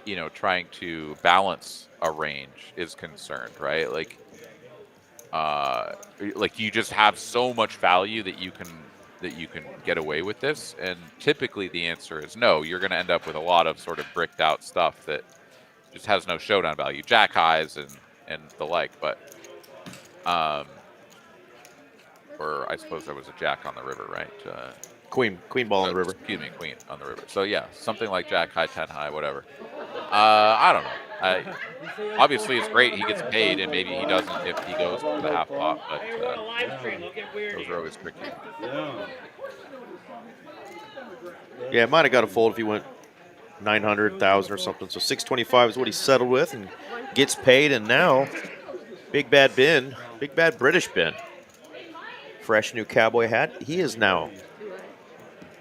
you know, trying to balance a range is concerned, right? Like you just have so much value that you can get away with this, and typically the answer is no. You're going to end up with a lot of sort of bricked out stuff that just has no showdown value, jack highs and the like. But or I suppose there was a jack on the river, right? Queen ball on the river. Excuse me, queen on the river. So yeah, something like jack high, 10 high, whatever. I don't know. Obviously, it's great he gets paid, and maybe he doesn't if he goes for the half pot. But those are always tricky. Yeah, it might have got a fold if he went 900,000 or something. So 625 is what he settled with and gets paid. And now, Big Bad Ben, Big Bad British Ben, fresh new cowboy hat. He is now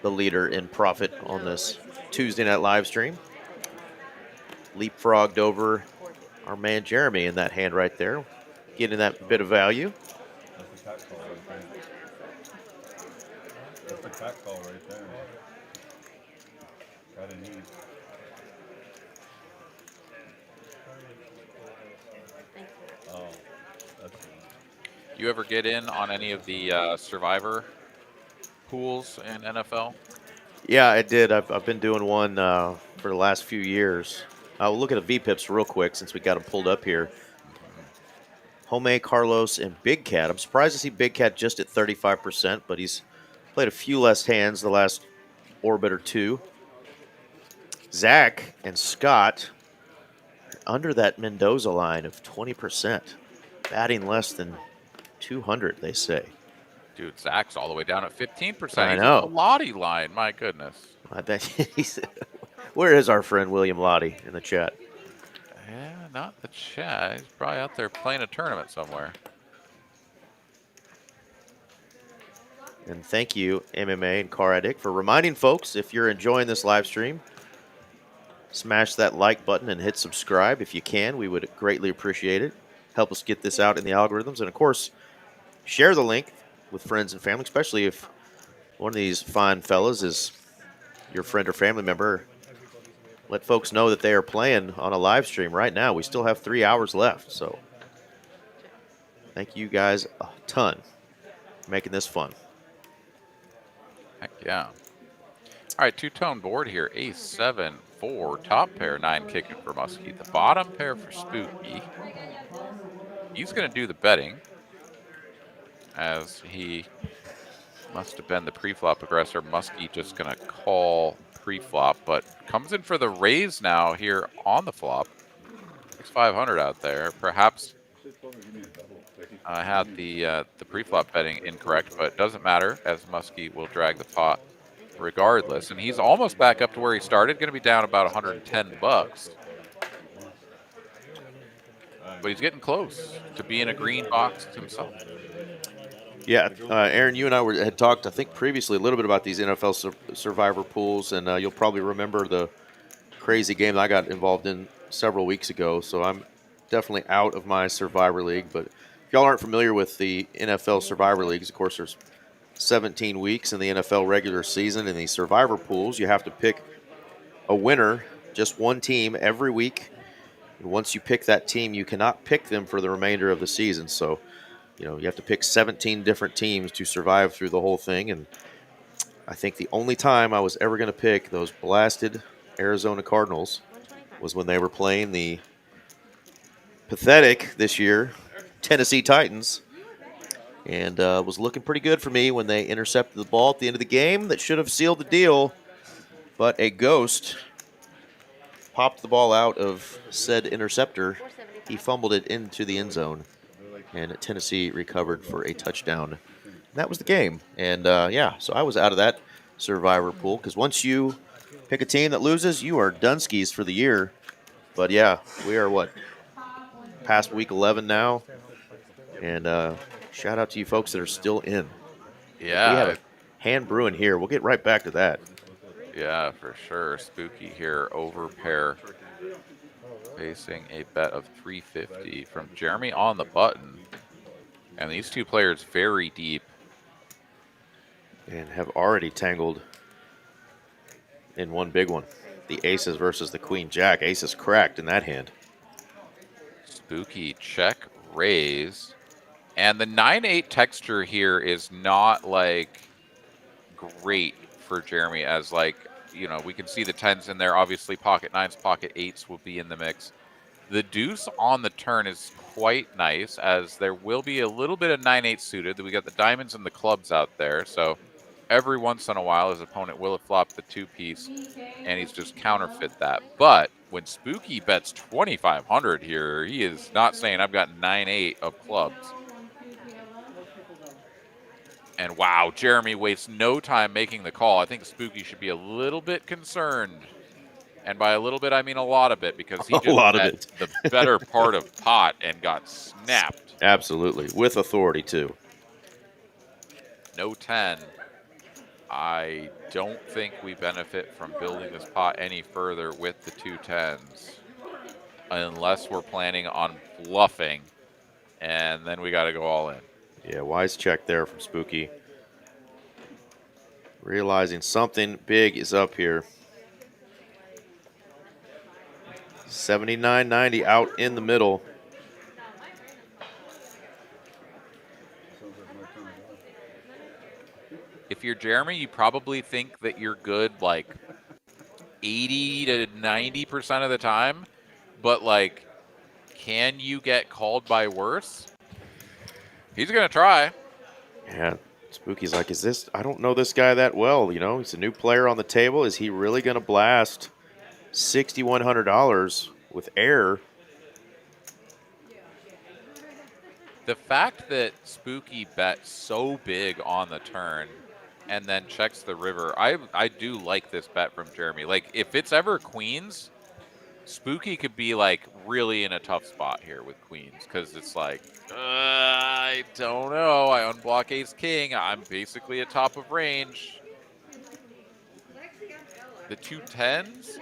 the leader in profit on this Tuesday night live stream. Leapfrogged over our man Jeremy in that hand right there, getting that bit of value. That's the cat call right there. That's the cat call right there. Got a knee. Oh, that's You ever get in on any of the survivor pools in NFL? Yeah, I did. I've been doing one for the last few years. We'll look at the VPIPs real quick since we got them pulled up here. Jome, Carlos, and Big Cat. I'm surprised to see Big Cat just at 35%, but he's played a few less hands the last orbit or two. Zach and Scott are under that Mendoza line of 20%, batting less than 200, they say. Dude, Zach's all the way down at 15%. I know. He's a Lottie line, my goodness. I bet he's. Where is our friend William Lottie in the chat? Yeah, not the chat. He's probably out there playing a tournament somewhere. And thank you, MMA and Car Addict, for reminding folks, if you're enjoying this live stream, smash that like button and hit subscribe if you can. We would greatly appreciate it. Help us get this out in the algorithms. And, of course, share the link with friends and family, especially if one of these fine fellas is your friend or family member. Let folks know that they are playing on a live stream right now. We still have 3 hours left, so thank you guys a ton for making this fun. Heck yeah. All right, two-tone board here. Ace, 7, 4, top pair, 9 kicking for Muskie. The bottom pair for Spooky. He's going to do the betting, as he must have been the pre-flop aggressor. Muskie just going to call pre-flop, but comes in for the raise now here on the flop. 6,500 out there. Perhaps I had the pre-flop betting incorrect, but it doesn't matter, as Muskie will drag the pot regardless. And he's almost back up to where he started. Going to be down about 110 bucks. But he's getting close to being a green box himself. Yeah, Aaron, you and I had talked, I think, previously a little bit about these NFL Survivor pools, and you'll probably remember the crazy game that I got involved in several weeks ago. So I'm definitely out of my Survivor League. But if y'all aren't familiar with the NFL Survivor Leagues, of course, there's 17 weeks in the NFL regular season. In these Survivor pools, you have to pick a winner, just one team every week. And once you pick that team, you cannot pick them for the remainder of the season. So, you know, you have to pick 17 different teams to survive through the whole thing. And I think the only time I was ever going to pick those blasted Arizona Cardinals was when they were playing the pathetic this year Tennessee Titans. And was looking pretty good for me when they intercepted the ball at the end of the game that should have sealed the deal. But a ghost popped the ball out of said interceptor. He fumbled it into the end zone, and Tennessee recovered for a touchdown. That was the game. And yeah, so I was out of that survivor pool because once you pick a team that loses, you are done skis for the year. But yeah, we are past week 11 now. And shout out to you folks that are still in. Yeah. We have a hand brewing here. We'll get right back to that. Yeah, for sure. Spooky here, over pair. Facing a bet of 350 from Jeremy on the button. And these two players very deep. And have already tangled in one big one. The aces versus the queen jack. Aces cracked in that hand. Spooky check, raise. And the 9-8 texture here is not like great for Jeremy, as like, you know, we can see the 10s in there. Obviously, pocket 9s, pocket 8s will be in the mix. The deuce on the turn is quite nice, as there will be a little bit of 9-8 suited. We got the diamonds and the clubs out there, so every once in a while his opponent will have flopped the 2-piece, and he's just counterfeit that. But when Spooky bets 2,500 here, he is not saying I've got 9-8 of clubs. And wow, Jeremy wastes no time making the call. I think Spooky should be a little bit concerned. And by a little bit, I mean a lot of it, because he just bet the better part of pot and got snapped. Absolutely, with authority too. No 10. I don't think we benefit from building this pot any further with the 2 10s, unless we're planning on bluffing, and then we got to go all in. Yeah, wise check there from Spooky. Realizing something big is up here. 79.90 out in the middle. If you're Jeremy, you probably think that you're good like 80 to 90% of the time, but like, can you get called by worse? He's going to try. Yeah, Spooky's like, I don't know this guy that well, you know, he's a new player on the table. Is he really going to blast $6,100 with air? The fact that Spooky bets so big on the turn and then checks the river, I do like this bet from Jeremy. Like, if it's ever queens, Spooky could be like really in a tough spot here with queens, because it's like, I don't know. I unblock ace king. I'm basically at top of range. The 2 10s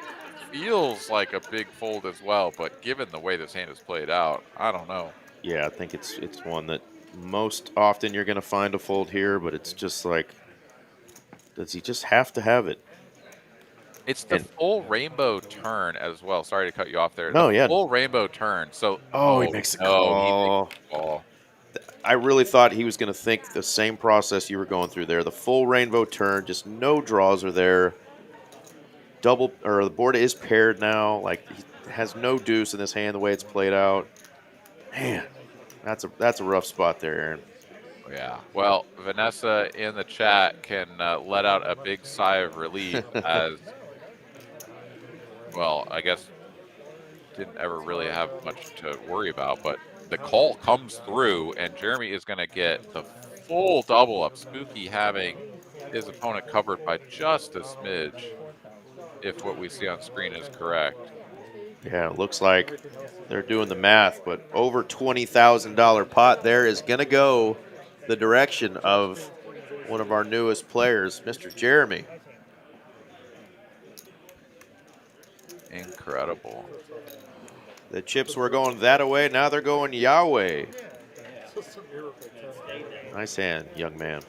feels like a big fold as well, but given the way this hand is played out, I don't know. Yeah, I think it's one that most often you're going to find a fold here, but it's just like, does he just have to have it? It's the full rainbow turn as well. Sorry to cut you off there. No, yeah. Full rainbow turn. So he makes a call. He makes a call. I really thought he was going to think the same process you were going through there. The full rainbow turn, just no draws are there. The board is paired now. Like, he has no deuce in this hand the way it's played out. Man, that's a rough spot there, Aaron. Yeah. Well, Vanessa in the chat can let out a big sigh of relief as, well, I guess didn't ever really have much to worry about, but the call comes through, and Jeremy is going to get the full double up. Spooky having his opponent covered by just a smidge, if what we see on screen is correct. Yeah, it looks like they're doing the math, but over $20,000 pot there is going to go the direction of one of our newest players, Mr. Jeremy. Incredible. The chips were going that way, now they're going Yahweh. Nice hand, young man.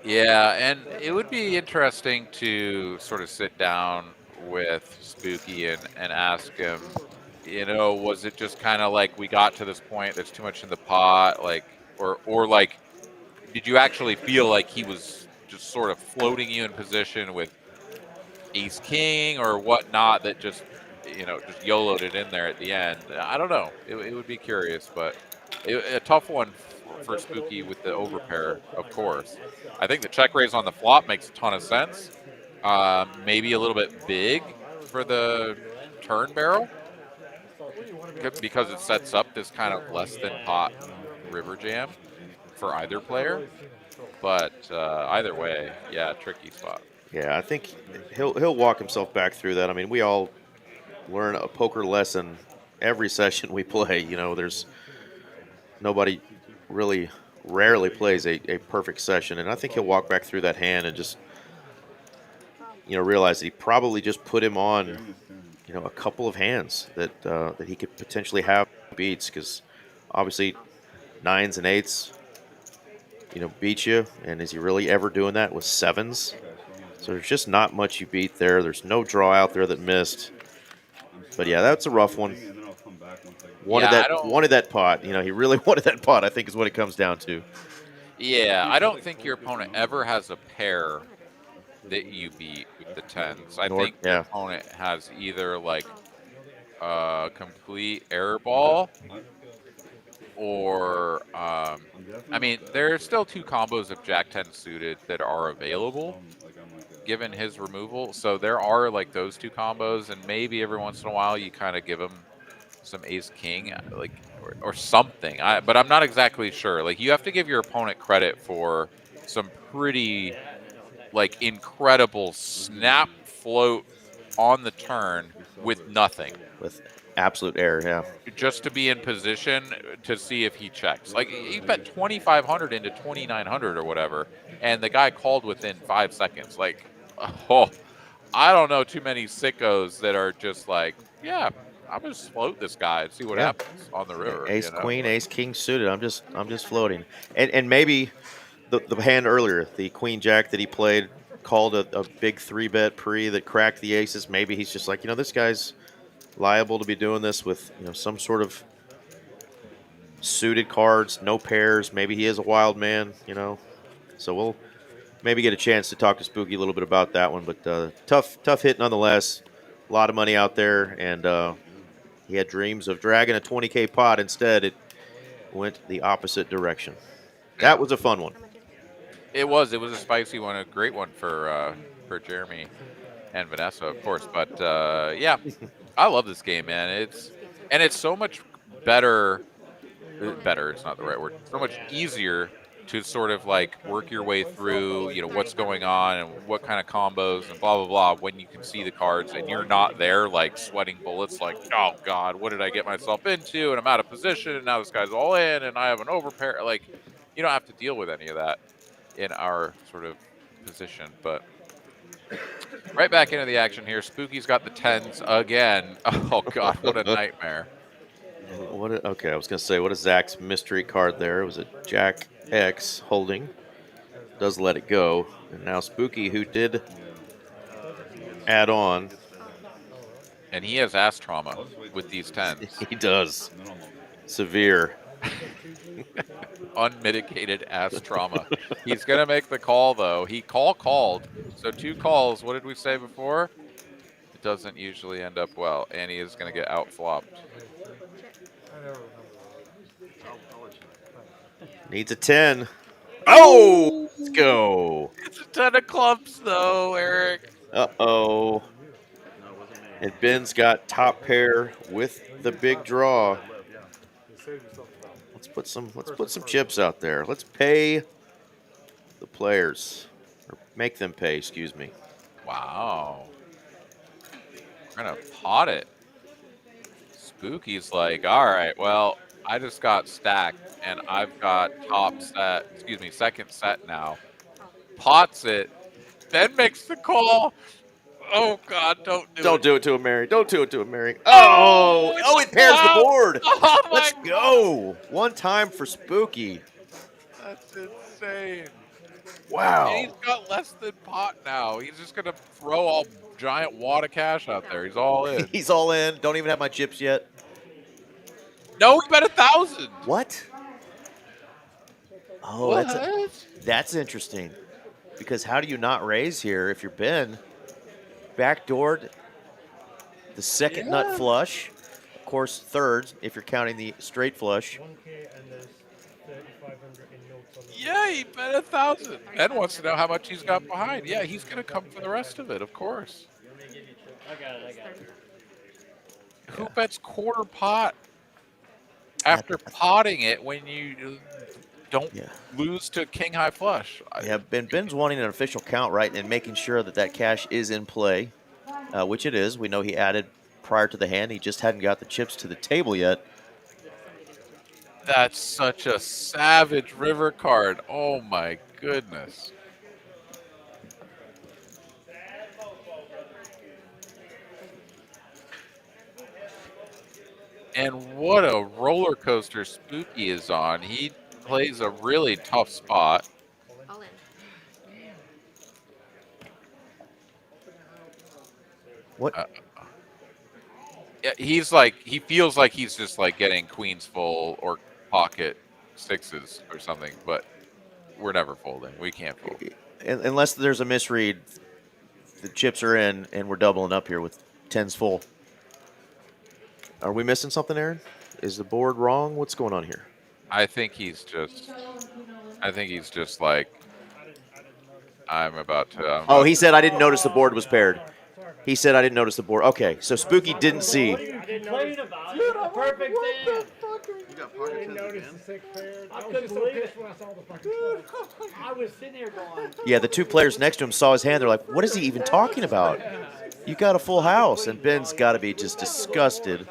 Yeah, and it would be interesting to sort of sit down with Spooky and ask him, you know, was it just kind of like we got to this point, there's too much in the pot, like, or like, did you actually feel like he was just sort of floating you in position with ace king or whatnot that just, you know, just YOLO'd it in there at the end? I don't know. It would be curious, but a tough one for Spooky with the overpair, of course. I think the check raise on the flop makes a ton of sense. Maybe a little bit big, for the turn barrel because it sets up this kind of less than pot river jam for either player. But either way, yeah, tricky spot. Yeah, I think he'll walk himself back through that. I mean, we all learn a poker lesson every session we play. You know, there's nobody really rarely plays a perfect session, and I think he'll walk back through that hand and just, you know, realize that he probably just put him on, you know, a couple of hands that that he could potentially have beats, because obviously 9s and 8s, you know, beat you, and is he really ever doing that with 7s? So there's just not much you beat there. There's no draw out there that missed. But yeah, that's a rough one. Wanted that pot. You know, he really wanted that pot, I think, is what it comes down to. Yeah, I don't think your opponent ever has a pair that you beat with the 10s. I think your opponent has either like a complete air ball or I mean, there are still 2 combos of Jack 10 suited that are available given his removal. So there are like those 2 combos, and maybe every once in a while you kind of give him some ace king, like or something. But I'm not exactly sure. Like, you have to give your opponent credit for some pretty like incredible snap float on the turn with nothing. With absolute air, yeah. Just to be in position to see if he checks. Like, he bet 2,500 into 2,900 or whatever, and the guy called within 5 seconds. Like, oh, I don't know too many sickos that are just like, yeah, I'm gonna float this guy and see what happens on the river. Ace queen, ace king suited. I'm just floating, and maybe the hand earlier, the queen jack that he played, called a big 3-bet pre that cracked the aces. Maybe he's just like, you know, this guy's liable to be doing this with, you know, some sort of suited cards, no pairs. Maybe he is a wild man, you know. So we'll maybe get a chance to talk to Spooky a little bit about that one. But tough hit nonetheless. A lot of money out there, and he had dreams of dragging a 20K pot. Instead, it went the opposite direction. That was a fun one. It was a spicy one, a great one for Jeremy and Vanessa, of course. But yeah, I love this game, man. It's so much better. Better, it's not the right word. So much easier to sort of like work your way through, you know, what's going on and what kind of combos and blah blah blah when you can see the cards and you're not there like sweating bullets, like, oh god, what did I get myself into, and I'm out of position, and now this guy's all in and I have an overpair. Like, you don't have to deal with any of that in our sort of position. But right back into the action here. Spooky's got the 10s again. Oh god, what a nightmare. Okay, I was going to say, what is Zach's mystery card there? It was a Jack X holding. Does let it go. And now Spooky, who did add on. And he has ass trauma with these 10s. He does. Severe. Unmitigated ass trauma. He's going to make the call, though. He called. So 2 calls. What did we say before? It doesn't usually end up well. And he is going to get outflopped. Needs a 10. Oh, let's go. It's a 10 of clubs, though, Eric. Uh-oh. And Ben's got top pair with the big draw. Let's put some chips out there. Let's pay the players, or make them pay, excuse me. Wow. We're going to pot it. Spooky's like, all right, well, I just got stacked, and I've got second set now. Pots it, then makes the call. Oh, God, don't do it to him, Mary. Don't do it to him, Mary. Oh, it pairs the board. Oh, let's go. One time for Spooky. That's insane. Wow. And he's got less than pot now. He's just going to throw a giant wad of cash out there. He's all in. He's all in. Don't even have my chips yet. No, he bet 1,000. What? Oh, that's interesting. Because how do you not raise here if you're Ben? Backdoored the second nut flush. Of course, thirds if you're counting the straight flush. 1K and there's 3,500 in notes on the Yeah, he bet 1,000. Ben wants to know how much he's got behind. Yeah, he's going to come for the rest of it, of course. I got it. Who bets quarter pot after potting it when you don't Yeah. lose to king high flush? Yeah, Ben's wanting an official count, right, and making sure that that cash is in play, which it is. We know he added prior to the hand. He just hadn't got the chips to the table yet. That's such a savage river card. Oh my goodness. And what a roller coaster Spooky is on. He plays a really tough spot. All in. What? Yeah, he's like, he feels like he's just like getting queens full or pocket sixes or something, but we're never folding. We can't fold. Unless there's a misread, the chips are in, and we're doubling up here with tens full. Are we missing something, Aaron? Is the board wrong? What's going on here? I think he's just like, I'm about to. Oh, he said I didn't notice the board was paired. He said I didn't notice the board. Okay, so Spooky didn't see. What are you complaining about? It's a perfect hand. You got pocket tens Notice again. the six paired. I I was couldn't just so believe pissed it. when I saw the fucking stuff. I was sitting here going, Yeah, the two players next to him saw his hand. They're like, what is he even talking about? You got a full house. And Ben's got to be just disgusted.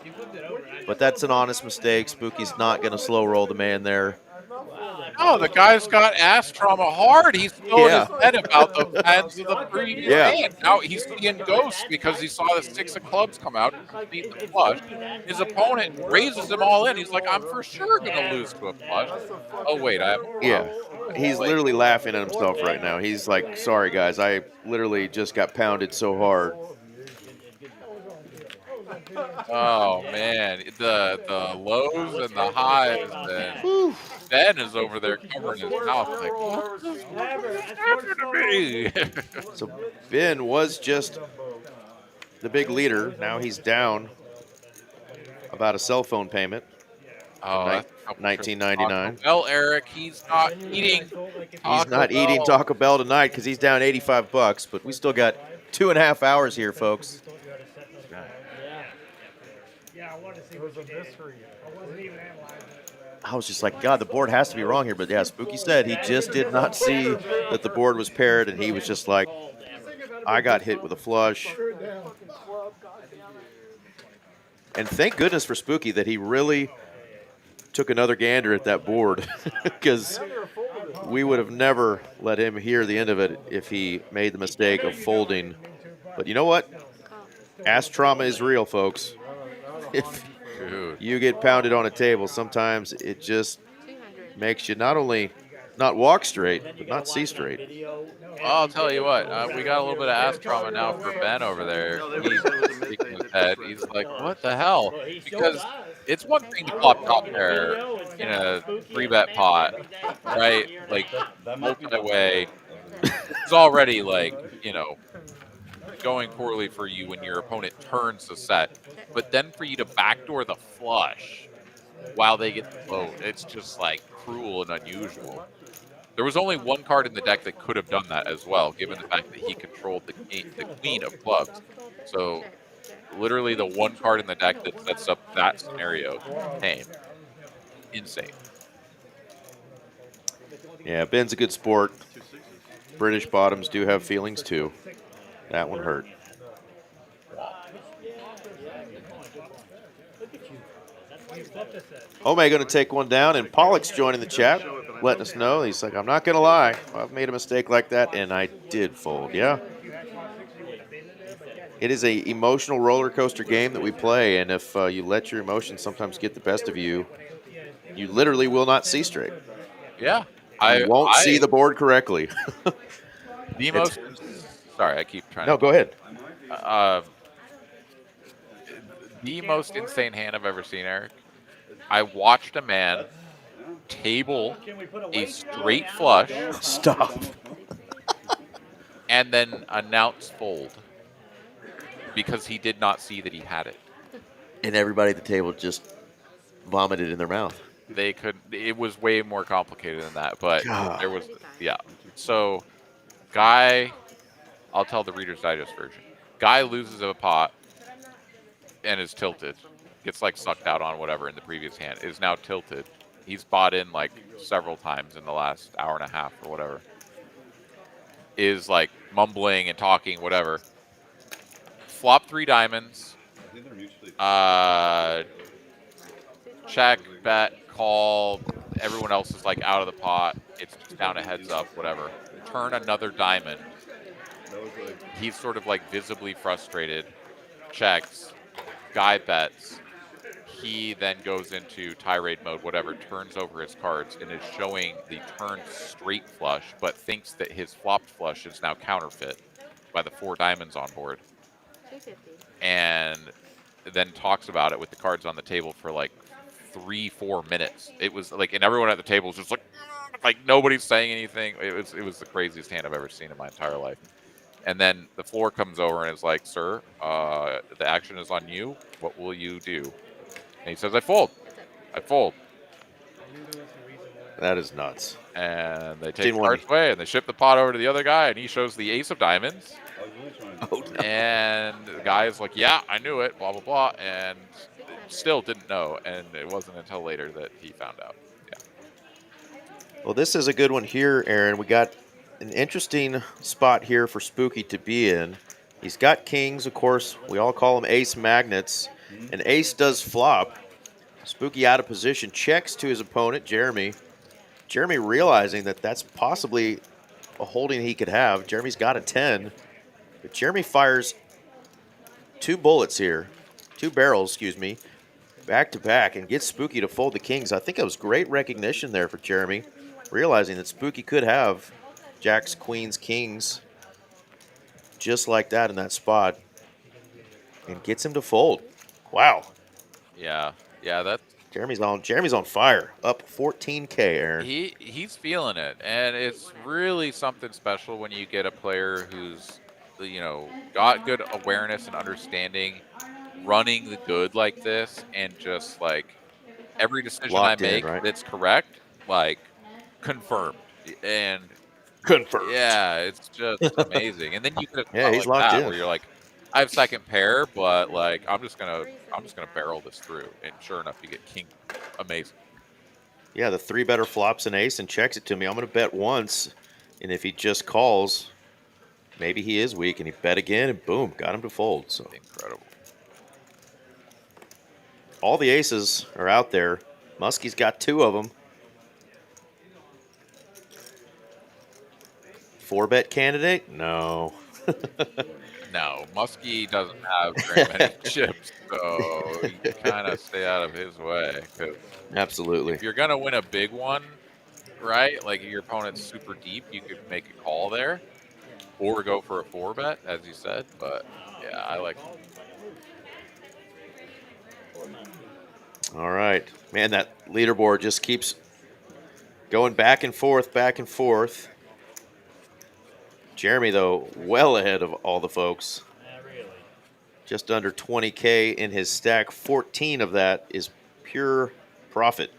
But that's an honest mistake. Spooky's not going to slow roll the man there. Oh, the guy's got ass trauma hard. He's throwing Yeah. his head about the hands of the previous Yeah. hand. Now he's seeing ghosts because he saw the six of clubs come out and complete the flush. His opponent raises them all in. He's like, I'm for sure going to lose to a flush. Oh, wait, I have a problem. Yeah. He's literally laughing at himself right now. He's like, sorry, guys. I literally just got pounded so hard. Oh, man. The lows and the highs. And Ben is over there covering his mouth like, what happened to me? So Ben was just the big leader. Now he's down about a cell phone payment. Oh, that's $19.99. Well, Eric, he's not eating. He's not eating Taco Bell tonight because he's down $85. But we still got 2.5 hours here, folks. Yeah, I wanted to see what you did. I wasn't even analyzing it. I was just like, God, the board has to be wrong here. But yeah, Spooky said he just did not see that the board was paired, and he was just like, I got hit with a flush. And thank goodness for Spooky that he really took another gander at that board, because we would have never let him hear the end of it if he made the mistake of folding. But you know what? Ass trauma is real, folks. If you get pounded on a table, sometimes it just makes you not only not walk straight, but not see straight. I'll tell you what, we got a little bit of ass trauma now for Ben over there. He's shaking his head. He's like, what the hell? Because it's one thing to flop top pair in a 3-bet pot, right? Like, multi-way. It's already like, you know, going poorly for you when your opponent turns the set. But then for you to backdoor the flush while they get the vote, it's just like cruel and unusual. There was only one card in the deck that could have done that as well, given the fact that he controlled the queen of clubs. So literally the one card in the deck that sets up that scenario. Tame. Insane. Yeah, Ben's a good sport. British bottoms do have feelings too. That one hurt. Omega going to take one down, and Pollock's joining the chat, letting us know. He's like, I'm not going to lie. I've made a mistake like that, and I did fold. Yeah. It is a emotional roller coaster game that we play, and if you let your emotions sometimes get the best of you, you literally will not see straight. Yeah. You won't see the board correctly. The most... Sorry, I keep trying No, go ahead. The most insane hand I've ever seen, Eric. I watched a man table a straight flush. Stop. And then announce fold because he did not see that he had it. And everybody at the table just vomited in their mouth. They could. It was way more complicated than that, but there was, yeah. So, guy, I'll tell the Reader's Digest version. Guy loses a pot and is tilted. Gets like sucked out on whatever in the previous hand. Is now tilted. He's bought in like several times in the last hour and a half or whatever. Is like mumbling and talking, whatever. Flop 3 diamonds. I think they're mutually. Check, bet, call. Everyone else is like out of the pot. It's just down to heads up, whatever. Turn another diamond. That was like. He's sort of like visibly frustrated. Checks. Guy bets. He then goes into tirade mode, whatever, turns over his cards and is showing the turned straight flush, but thinks that his flopped flush is now counterfeit by the 4 diamonds on board. 250. And then talks about it with the cards on the table for like 3-4 minutes. It was like, and everyone at the table was just like nobody's saying anything. It was the craziest hand I've ever seen in my entire life. And then the floor comes over and is like, "Sir, the action is on you. What will you do?" And he says, "I fold. I fold." That is nuts. And they take Didn't the want cards away and they ship the pot over to the other guy, and he shows the ace of diamonds. I was really trying to. Oh, no. And the guy is like, "Yeah, I knew it, blah, blah, blah." And still didn't know. And it wasn't until later that he found out. Yeah. Well, this is a good one here, Aaron. We got an interesting spot here for Spooky to be in. He's got kings, of course. We all call them ace magnets. An ace does flop. Spooky out of position, checks to his opponent, Jeremy. Jeremy realizing that that's possibly a holding he could have. Jeremy's got a 10. But Jeremy fires 2 bullets here. 2 barrels, excuse me, back to back, and gets Spooky to fold the kings. I think it was great recognition there for Jeremy, realizing that Spooky could have jacks, queens, kings just like that in that spot, and gets him to fold. Wow. Yeah. Yeah, that's Jeremy's on fire. Up 14K, Aaron. he's feeling it, and it's really something special when you get a player who's, you know, got good awareness and understanding, running the good like this, and just like every decision Locked I in, make right? that's correct, like confirmed, and Confirmed. yeah, it's just amazing. And then you get a Yeah, spot he's like locked that in. where you're like, I have second pair, but like I'm just gonna barrel this through, and sure enough, you get king. Amazing. Yeah, the 3 better flops an ace and checks it to me. I'm going to bet once, and if he just calls, maybe he is weak, and he bet again, and boom, got him to fold. So Incredible. all the aces are out there. Muskie's got 2 of them. 4-bet candidate? No. No, Muskie doesn't have very many chips, so you kind of stay out of his way. 'Cause Absolutely. if you're gonna win a big one, right? Like your opponent's super deep, you could make a call there, or go for a 4-bet, as you said. But yeah, I like. All right. Man, that leaderboard just keeps going back and forth, back and forth. Jeremy, though, well ahead of all the folks. Really. Just under 20K in his stack. 14 of that is pure profit.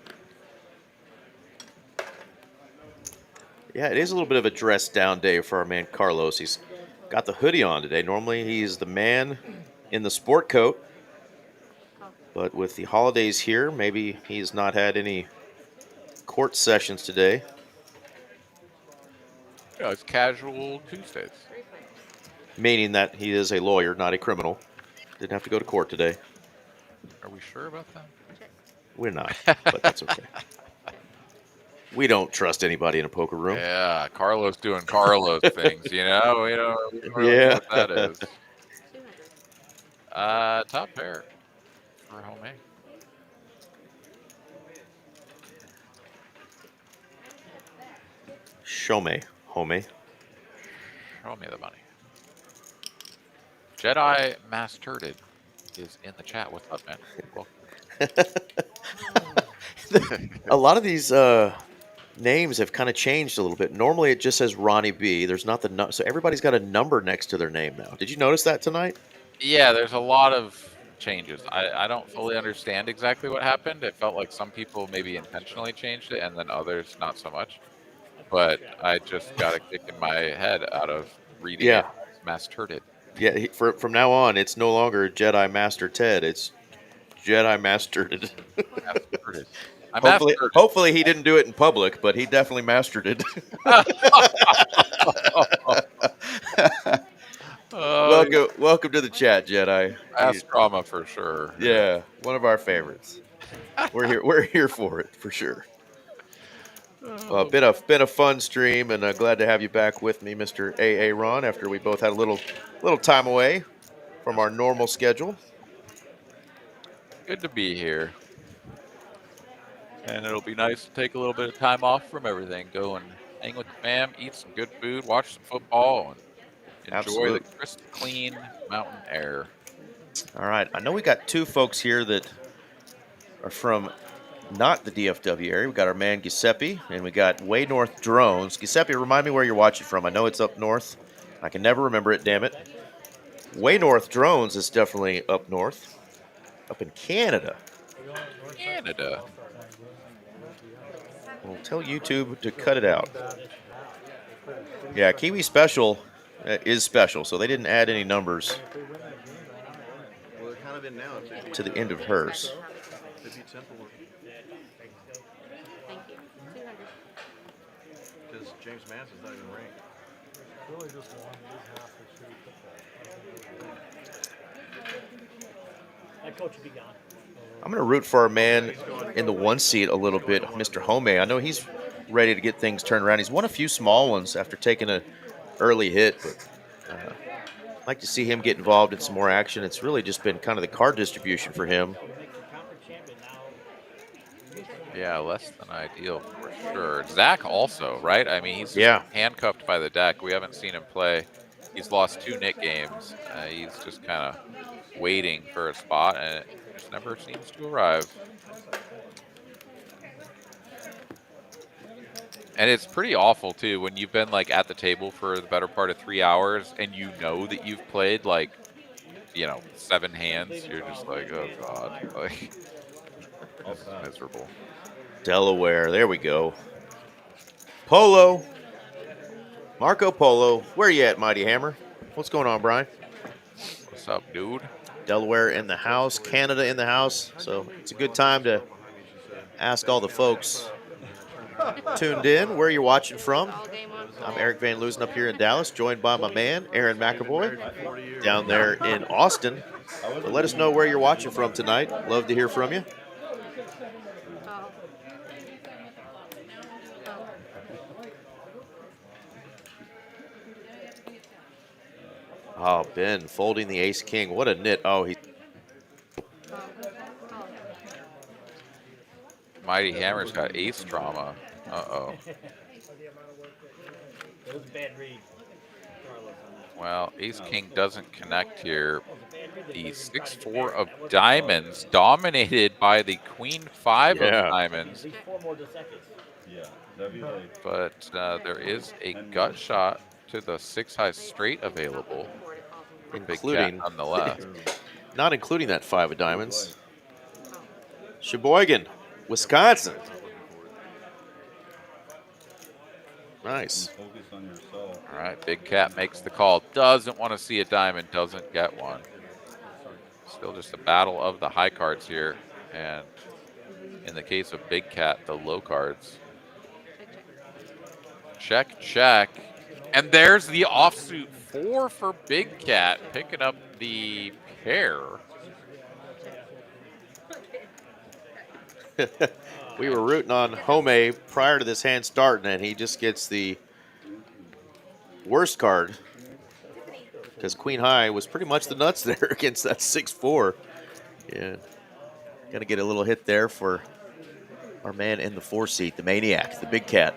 Yeah, it is a little bit of a dressed down day for our man Carlos. He's got the hoodie on today. Normally he's the man in the sport coat. But with the holidays here, maybe he's not had any court sessions today. You know, it's casual Tuesdays. Meaning that he is a lawyer, not a criminal. Didn't have to go to court today. Are we sure about that? We're not, but that's okay. We don't trust anybody in a poker room. Yeah, Carlos doing Carlos things, you know? We don't really know Yeah. what that is. 200. Top pair for home A. Show me, homie. Show me the money. Jedi Mastered is in the chat. What's up, man? Welcome. A lot of these names have kind of changed a little bit. Normally it just says Ronnie B. There's not the so everybody's got a number next to their name now. Did you notice that tonight? Yeah, there's a lot of changes. I don't fully understand exactly what happened. It felt like some people maybe intentionally changed it, and then others not so much. But I just got a kick in my head out of reading it. Mastered. Yeah, from now on, it's no longer Jedi Master Ted. It's Jedi Mastered it. Mastered it. I hopefully, mastered hopefully he didn't do it in public, but he definitely mastered it. it. Oh, welcome to the chat, Jedi. fast drama for sure. Yeah, one of our favorites. We're here for it for sure. Been a fun stream, and glad to have you back with me, Mr. AA Ron. After we both had a little time away from our normal schedule. Good to be here. And it'll be nice to take a little bit of time off from everything. Go and hang with the fam, eat some good food, watch some football, and enjoy Absolutely. the crisp, clean mountain air. All right. I know we got two folks here that are from not the DFW area. We got our man Giuseppe, and we got Way North Drones. Giuseppe, remind me where you're watching from. I know it's up north. I can never remember it, damn it. Way North Drones is definitely up north, up in Canada. Canada. We'll tell YouTube to cut it out. Yeah, Kiwi Special is special, so they didn't add any numbers Well, they're kind of in now. to the end of hers. They beat Temple Thank you. 200. because James Manson's not even ranked. That coach would be gone. I'm going to root for our man in the one seat a little bit, Mr. Home. I know he's ready to get things turned around. He's won a few small ones after taking an early hit, but I'd like to see him get involved in some more action. It's really just been kind of the card distribution for him. Yeah, less than ideal for sure. Zach also, right? I mean, he's handcuffed by the deck. We haven't seen him play. He's lost 2 Nick games. He's just kind of waiting for a spot, and it just never seems to arrive. And it's pretty awful, too, when you've been, like, at the table for the better part of 3 hours, and you know that you've played, like, 7 hands. You're just like, oh, God. Like, it's miserable. Delaware, there we go. Polo. Marco Polo. Where you at, Mighty Hammer? What's going on, Brian? What's up, dude? Delaware in the house, Canada in the house. So it's a good time to ask all the folks tuned in where you're watching from. I'm Eric Van Loosen up here in Dallas, joined by my man, Aaron McAvoy, down there in Austin. So let us know where you're watching from tonight. Love to hear from you. Oh, Ben folding the ace-king. What a nit. Oh, he. Mighty Hammer's got ace trauma. Uh-oh. It was a bad read. Well, ace-king doesn't connect here. The 6-4 of diamonds dominated by the queen-5 of diamonds. At least 4 more seconds. Yeah, that'd be like. But there is a gut shot to the 6-high straight available. Including, nonetheless. Not including that 5 of diamonds. Sheboygan, Wisconsin. Nice. Focus on yourself. All right, Big Cat makes the call. Doesn't want to see a diamond, doesn't get one. Still just a battle of the high cards here. And in the case of Big Cat, the low cards. Check, check. And there's the offsuit 4 for Big Cat, picking up the pair. We were rooting on Home prior to this hand starting, and he just gets the worst card because Queen High was pretty much the nuts there against that 6-4. Yeah, gonna get a little hit there for our man in the 4 seat, the Maniac, the Big Cat.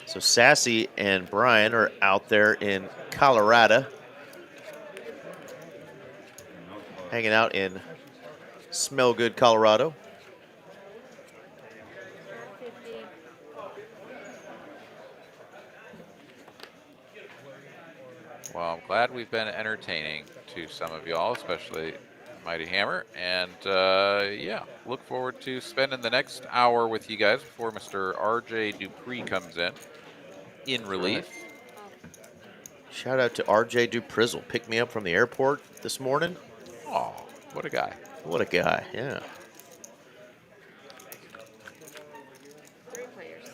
So Sassy and Brian are out there in Colorado, hanging out in Smell Good, Colorado. Well, I'm glad we've been entertaining to some of y'all, especially Mighty Hammer. And yeah, look forward to spending the next hour with you guys before Mr. RJ Dupree comes in relief. Shout out to RJ Duprizzle. Picked me up from the airport this morning. Oh, what a guy. What a guy, yeah. 3 players.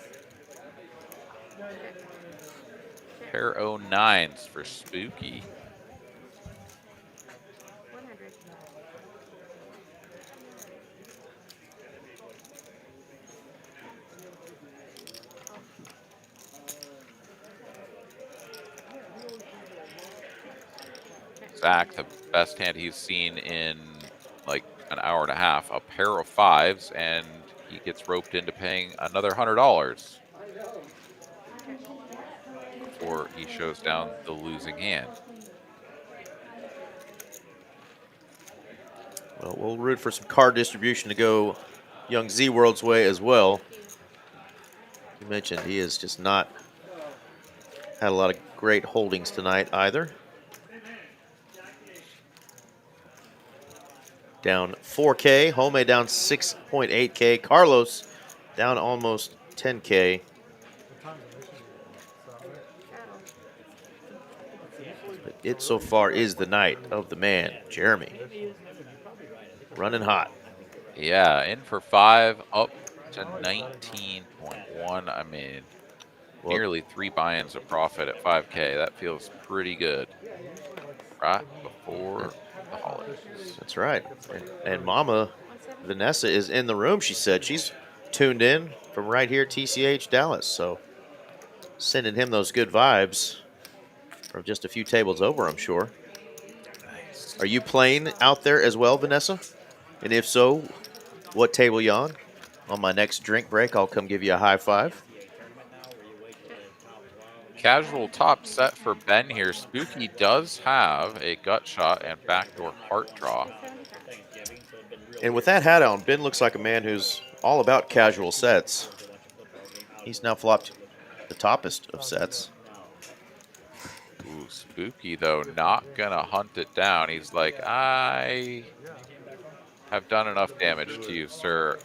Pair 09s for Spooky. 100. Zach, the best hand he's seen in like an hour and a half. A pair of 5s, and he gets roped into paying another $100 before he shows down the losing hand. Well, we'll root for some card distribution to go young Z World's way as well. You mentioned he has just not had a lot of great holdings tonight either. Down 4K. Home down 6.8K. Carlos down almost 10K. But it so far is the night of the man, Jeremy. Running hot. Yeah, in for 5, up to 19.1. I mean, nearly 3 buy-ins of profit at 5K. That feels pretty good. Right before the holidays. That's right. And Mama Vanessa is in the room, she said. She's tuned in from right here, TCH Dallas. So sending him those good vibes from just a few tables over, I'm sure. Nice. Are you playing out there as well, Vanessa? And if so, what table you on? On my next drink break, I'll come give you a high five. Casual top set for Ben here. Spooky does have a gut shot and backdoor heart draw. And with that hat on, Ben looks like a man who's all about casual sets. He's now flopped the toppest of sets. Ooh, Spooky, though, not going to hunt it down. He's like, I have done enough damage to you, sir.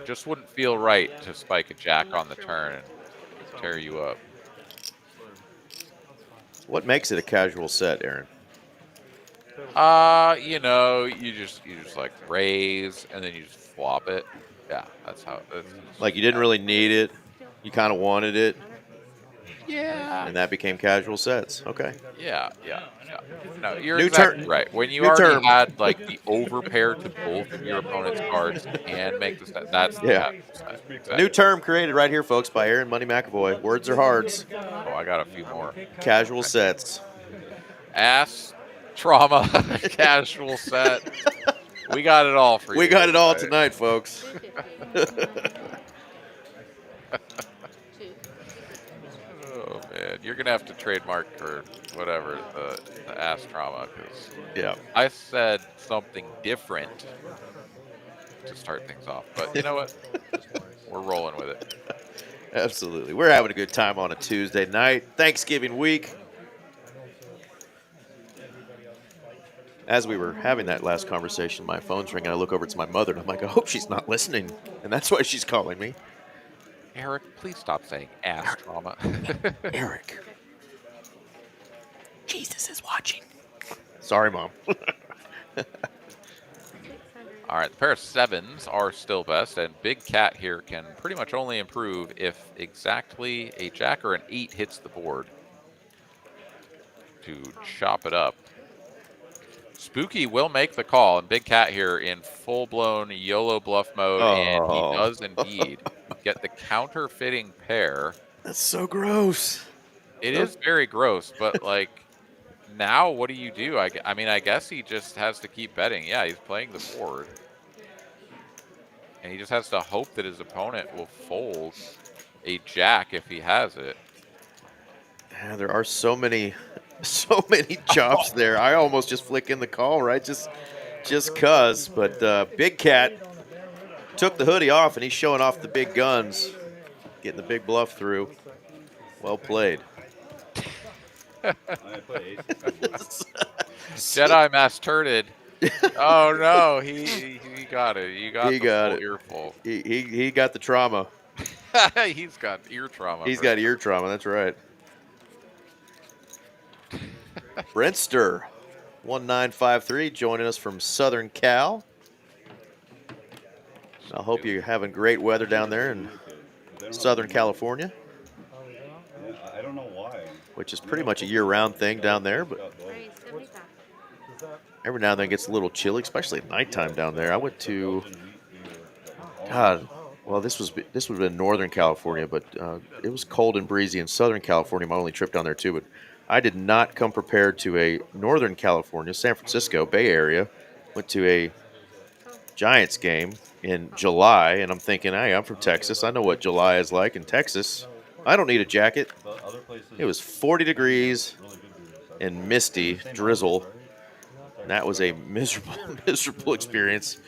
Just wouldn't feel right to spike a jack on the turn and tear you up. What makes it a casual set, Aaron? You know, you just like raise and then you just flop it. Yeah, that's how. Like you didn't really need it, you kind of wanted it, Yeah. and that became casual sets. Okay. Yeah. No, you're New exactly term. right. When you New already term. had like the overpair to both of your opponent's cards and make the set, that's the Yeah. casual set. Exactly. New term created right here, folks, by Aaron Money McAvoy. Words are hards. Oh, I got a few more. Casual sets. Ass trauma, casual set. We got it all for you. We got it all tonight, folks. 250. Oh man, you're gonna have to trademark or whatever the ass trauma, because Yeah. I said something different to start things off, but you know what? We're rolling with it. Absolutely. We're having a good time on a Tuesday night. Thanksgiving week. As we were having that last conversation, my phone's ringing. I look over to my mother, and I'm like, I hope she's not listening. And that's why she's calling me. Eric, please stop saying ass trauma. Eric. Jesus is watching. Sorry, Mom. All right, the pair of 7s are still best, and Big Cat here can pretty much only improve if exactly a jack or an 8 hits the board to chop it up. Spooky will make the call, and Big Cat here in full-blown YOLO bluff mode, and he does indeed get the counterfeiting pair. That's so gross. It is very gross, but like, now what do you do? I mean, I guess he just has to keep betting. Yeah, he's playing the board, and he just has to hope that his opponent will fold a jack if he has it. Yeah, there are so many chops there. I almost just flick in the call, right? Just cuz. But Big Cat took the hoodie off, and he's showing off the big guns, getting the big bluff through. Well played. Jedi Mass turded. Oh no, he got it. He got the earful. He got the trauma. He's got ear trauma. He's got ear trauma. That's right. Brentster, 1953, joining us from Southern Cal. I hope you're having great weather down there in Southern California, Yeah, I don't know why. which is pretty much a year-round thing down there, but Raise 75. every now and then it gets a little chilly, especially at nighttime down there. I went to, God, well, this would have been Northern California, but it was cold and breezy in Southern California. My only trip down there too, but I did not come prepared to a Northern California, San Francisco Bay Area. Went to a Giants game in July, and I'm thinking, hey, I'm from Texas. I know what July is like in Texas. I don't need a jacket. It was 40 degrees and misty, drizzle. And that was a miserable, miserable experience.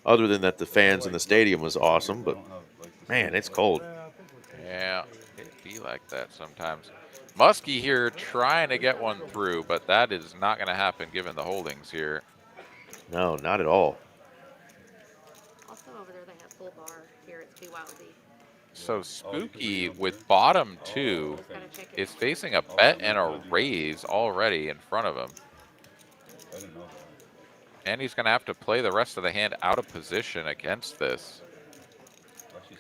Other than that, the fans in the stadium was awesome, but man, it's cold. Yeah, it be like that sometimes. Muskie here trying to get one through, but that is not going to happen given the holdings here. No, not at all. Also over there, they have full bar. Here it's BYOB. So Spooky with bottom 2 is facing a bet and a raise already in front of him. And he's going to have to play the rest of the hand out of position against this.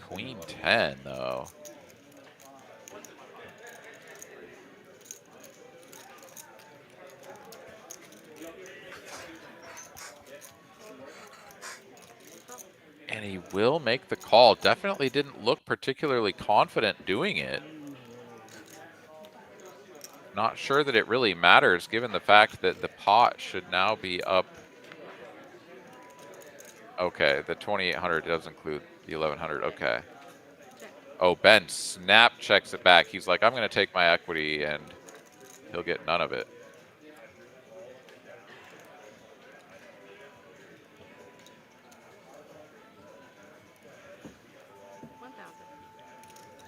Queen 10, though. And he will make the call. Definitely didn't look particularly confident doing it. Not sure that it really matters given the fact that the pot should now be up. Okay, the 2,800 does include the 1,100. Okay. Oh, Ben snap checks it back. He's like, I'm going to take my equity, and he'll get none of it.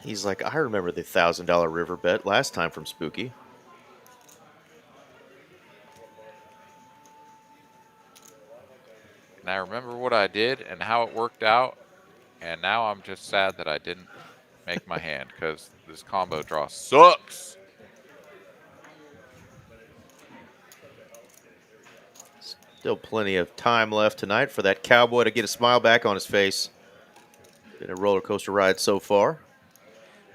He's like, I remember the $1,000 river bet last time from Spooky. And I remember what I did and how it worked out, and now I'm just sad that I didn't make my hand because this combo draw sucks. Still plenty of time left tonight for that cowboy to get a smile back on his face. Been a roller coaster ride so far.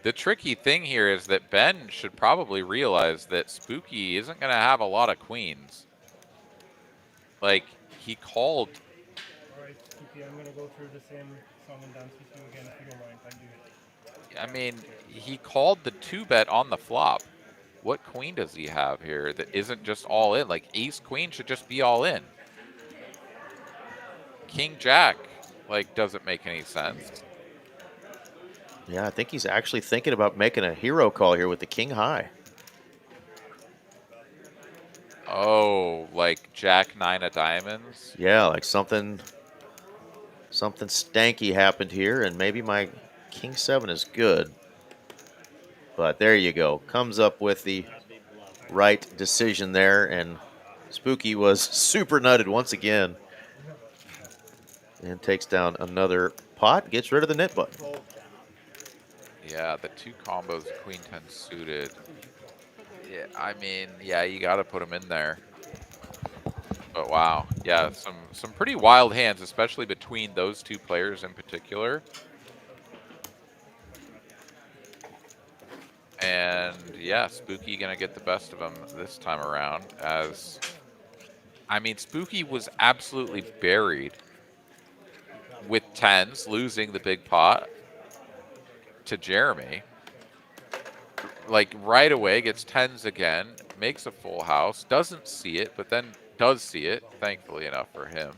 The tricky thing here is that Ben should probably realize that Spooky isn't going to have a lot of queens. Like, he called. All right, Spooky, I'm going to go through the same song and dance with you again if you don't mind. Thank you. I mean, he called the 2-bet on the flop. What queen does he have here that isn't just all in? Like, ace queen should just be all in. King jack, like, doesn't make any sense. Yeah, I think he's actually thinking about making a hero call here with the king high. Oh, like jack 9 of diamonds? Yeah, like something stanky happened here, and maybe my king 7 is good. But there you go. Comes up with the right decision there, and Spooky was super nutted once again. And takes down another pot, gets rid of the net button. Yeah, the 2 combos, queen 10 suited. Yeah, I mean, yeah, you got to put them in there. But wow, yeah, some pretty wild hands, especially between those 2 players in particular. And yeah, Spooky gonna get the best of him this time around. As I mean, Spooky was absolutely buried with 10s, losing the big pot to Jeremy. Like right away, gets 10s again, makes a full house, doesn't see it, but then does see it, thankfully enough for him.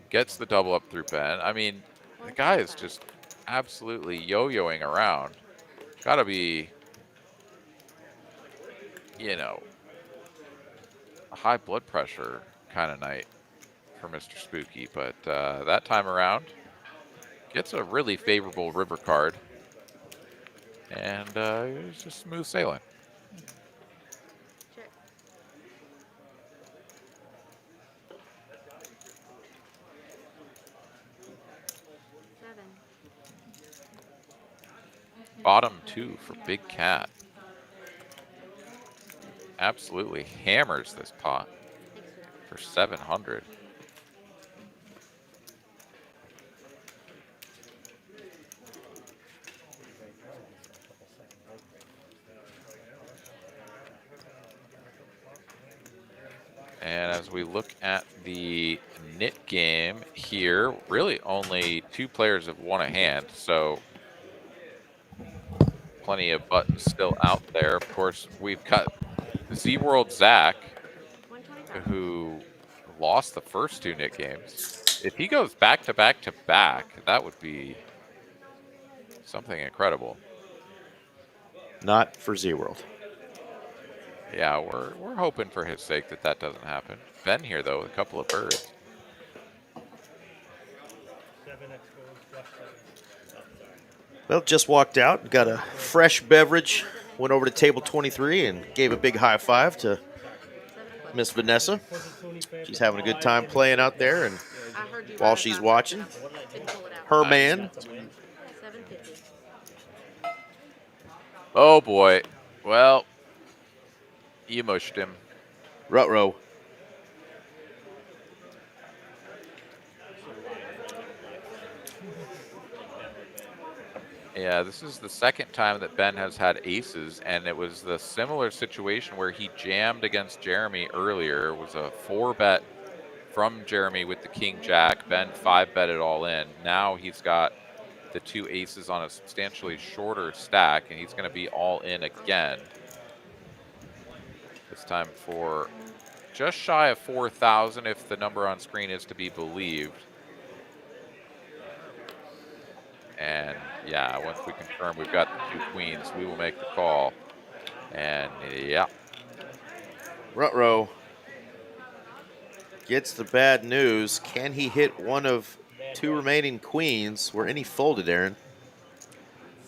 Gets the double up through Ben. I mean, the guy is just absolutely yo-yoing around. Gotta be, you know, a high blood pressure kind of night for Mr. Spooky, but that time around gets a really favorable river card. And it's just smooth sailing. Check. Seven. Bottom 2 for Big Cat. absolutely hammers this pot for 700. And as we look at the knit game here, really only 2 players have won a hand, so plenty of buttons still out there. Of course, we've got Z-World Zach, who lost the first 2 knit games. If he goes back to back to back, that would be something incredible. Not for Z-World. Yeah, we're hoping for his sake that that doesn't happen. Ben here, though, with a couple of birds. 7x goes, flush 7. Well, just walked out, got a fresh beverage, went over to table 23 and gave a big high five to Miss Vanessa. She's having a good time playing out there, and while she's watching, her man. 750. Oh, boy. Well, you mushed him. Ruh-roh. Yeah, this is the second time that Ben has had aces, and it was the similar situation where he jammed against Jeremy earlier. It was a 4-bet from Jeremy with the king jack. Ben 5-bet it all in. Now he's got the 2 aces on a substantially shorter stack, and he's going to be all in again. This time for just shy of 4,000 if the number on screen is to be believed. And yeah, once we confirm we've got the 2 queens, we will make the call. And yeah. Ruh-roh gets the bad news. Can he hit one of 2 remaining queens? Were any folded, Aaron?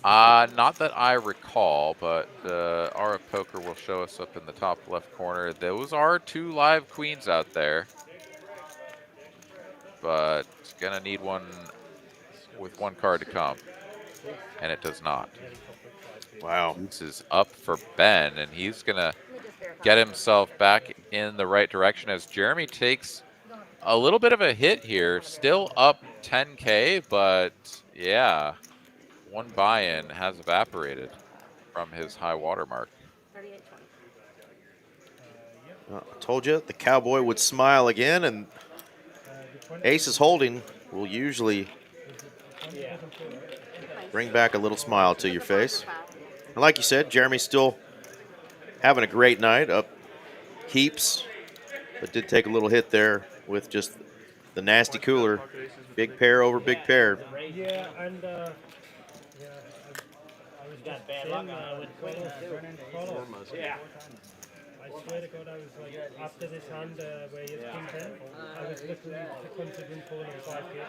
Not that I recall, but RF Poker will show us up in the top left corner. Those are 2 live queens out there. But it's gonna need one with 1 card to come. And it does not. Wow. This is up for Ben, and he's gonna get himself back in the right direction as Jeremy takes a little bit of a hit here. Still up 10K, but yeah, 1 buy-in has evaporated from his high water mark. 38.20. Well, I told you the cowboy would smile again, and aces holding will usually bring back a little smile to your face. And like you said, Jeremy's still having a great night, up heaps, but did take a little hit there with just the nasty cooler. Big pair over big pair. Yeah, and yeah, I was Got bad luck on that with queens too. Yeah. I swear to God, I was like, after this hand where you king 10, I was literally considering pulling a 5K.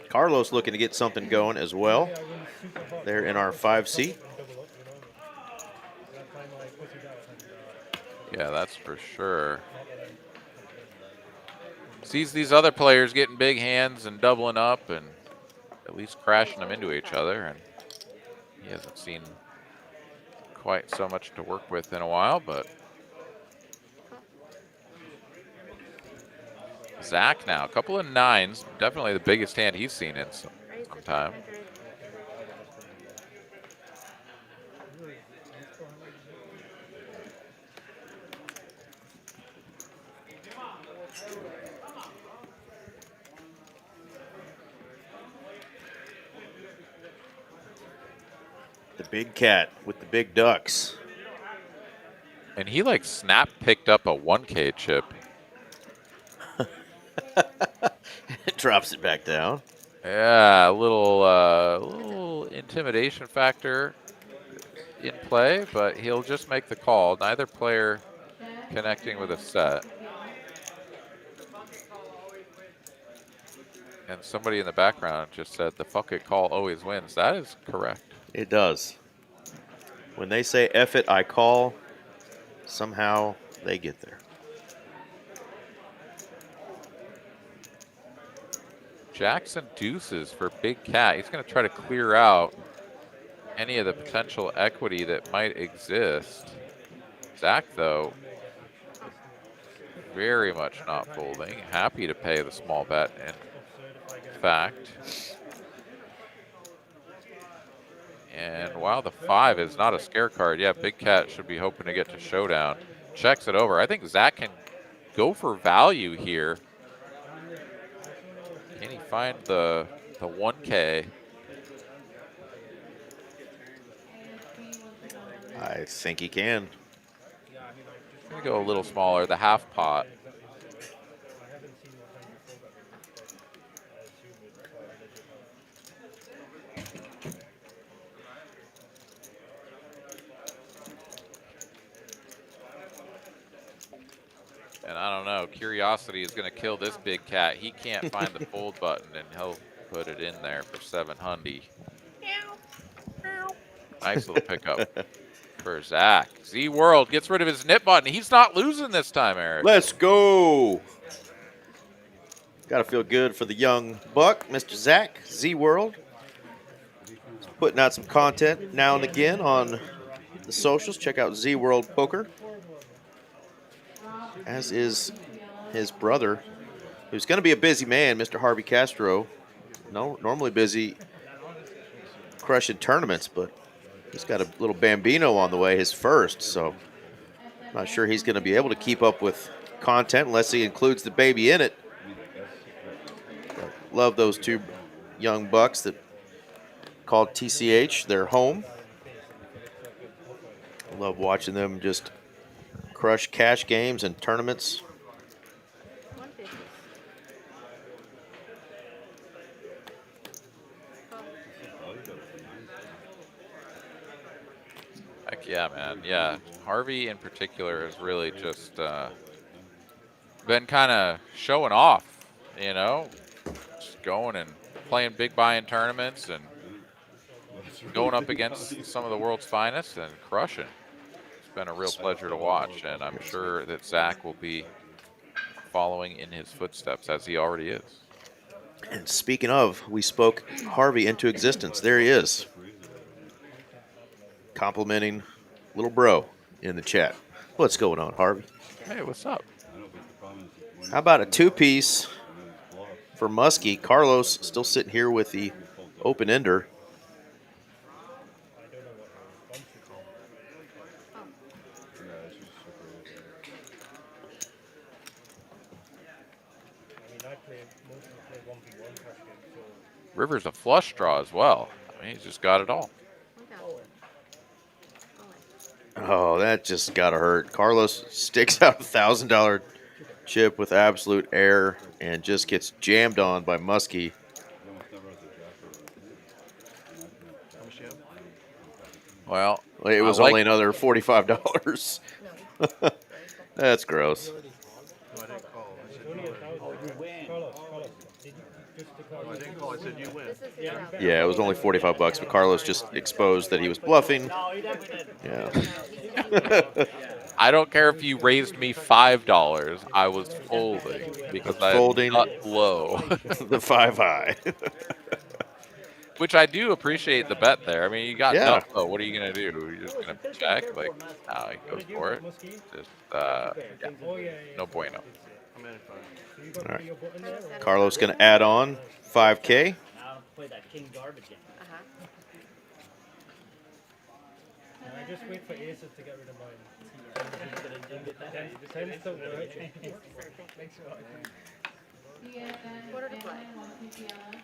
Carlos looking to get something going as well. Yeah, I went super hot. There in our 5 seat. And double up, you know. That time I put it out and Yeah, that's for sure. Sees these other players getting big hands and doubling up and at least crashing them into each other, and he hasn't seen quite so much to work with in a while, but Zach now, a couple of 9s, definitely the biggest hand he's seen in some time. The big cat with the big ducks. And he like snap picked up a 1K chip. It drops it back down. Yeah, a little intimidation factor in play, but he'll just make the call. Neither player connecting with a set. And somebody in the background just said the fuck it call always wins. That is correct. It does. When they say F it, I call, somehow they get there. Jackson deuces for Big Cat. He's going to try to clear out any of the potential equity that might exist. Zach, though, very much not folding. Happy to pay the small bet, in fact. And wow, the 5 is not a scare card. Yeah, Big Cat should be hoping to get to showdown. Checks it over. I think Zach can go for value here. Can he find the 1K? I think he can. I'm gonna go a little smaller, the half pot. And I don't know, curiosity is going to kill this Big Cat. He can't find the fold button, and he'll put it in there for 700. Nice little pickup for Zach. Z World gets rid of his nip button. He's not losing this time, Eric. Let's go. Got to feel good for the young buck, Mr. Zach, Z World. He's putting out some content now and again on the socials. Check out Z World Poker. As is his brother, who's going to be a busy man, Mr. Harvey Castro. Normally busy crushing tournaments, but he's got a little Bambino on the way, his first, so I'm not sure he's going to be able to keep up with content unless he includes the baby in it. But love those two young bucks that called TCH their home. Love watching them just crush cash games and tournaments. Heck yeah, man. Yeah, Harvey in particular has really just been kind of showing off, you know, just going and playing big buy-in tournaments and going up against some of the world's finest and crushing. It's been a real pleasure to watch, and I'm sure that Zach will be following in his footsteps as he already is. And speaking of, we spoke Harvey into existence. There he is, complimenting little bro in the chat. What's going on, Harvey? Hey, what's up? How about a two-piece for Muskie? Carlos still sitting here with the open-ender. River's a flush draw as well. I mean, he's just got it all. Oh, that just gotta hurt. Carlos sticks out a $1,000 chip with absolute air and just gets jammed on by Muskie. Well, it was only another $45. That's gross. No, I didn't call. I said you win. No, I didn't call. I said you win. Yeah, it was only $45, but Carlos just exposed that he was bluffing. Yeah. I don't care if you raised me $5. I was folding because I got low. The 5 high. Which I do appreciate the bet there. I mean, you got Yeah. low. What are you gonna do? You're just gonna check? Like, no, he goes for it. Just yeah, no bueno. All right. Carlos going to add on 5K. Play that king garbage game. I just wait for aces to get rid of mine. Tends to work.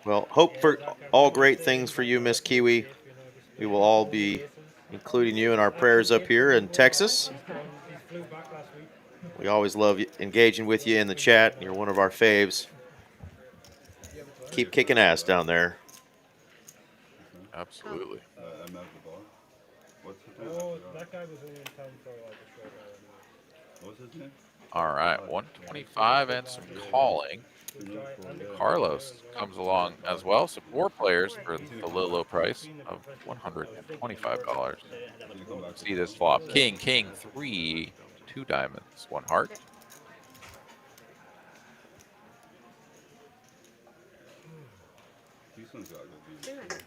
Well, hope for all great things for you, Miss Kiwi. We will all be including you in our prayers up here in Texas. We always love engaging with you in the chat. You're one of our faves. Keep kicking ass down there. Absolutely. I'm at the bar. What's his name? Oh, that guy was only in town for like a short while. What's his name? All right, 125 and some calling. Carlos comes along as well. Some more players for the low price of $125. See this flop. King, 3, 2 diamonds, 1 heart. Houston's got good games.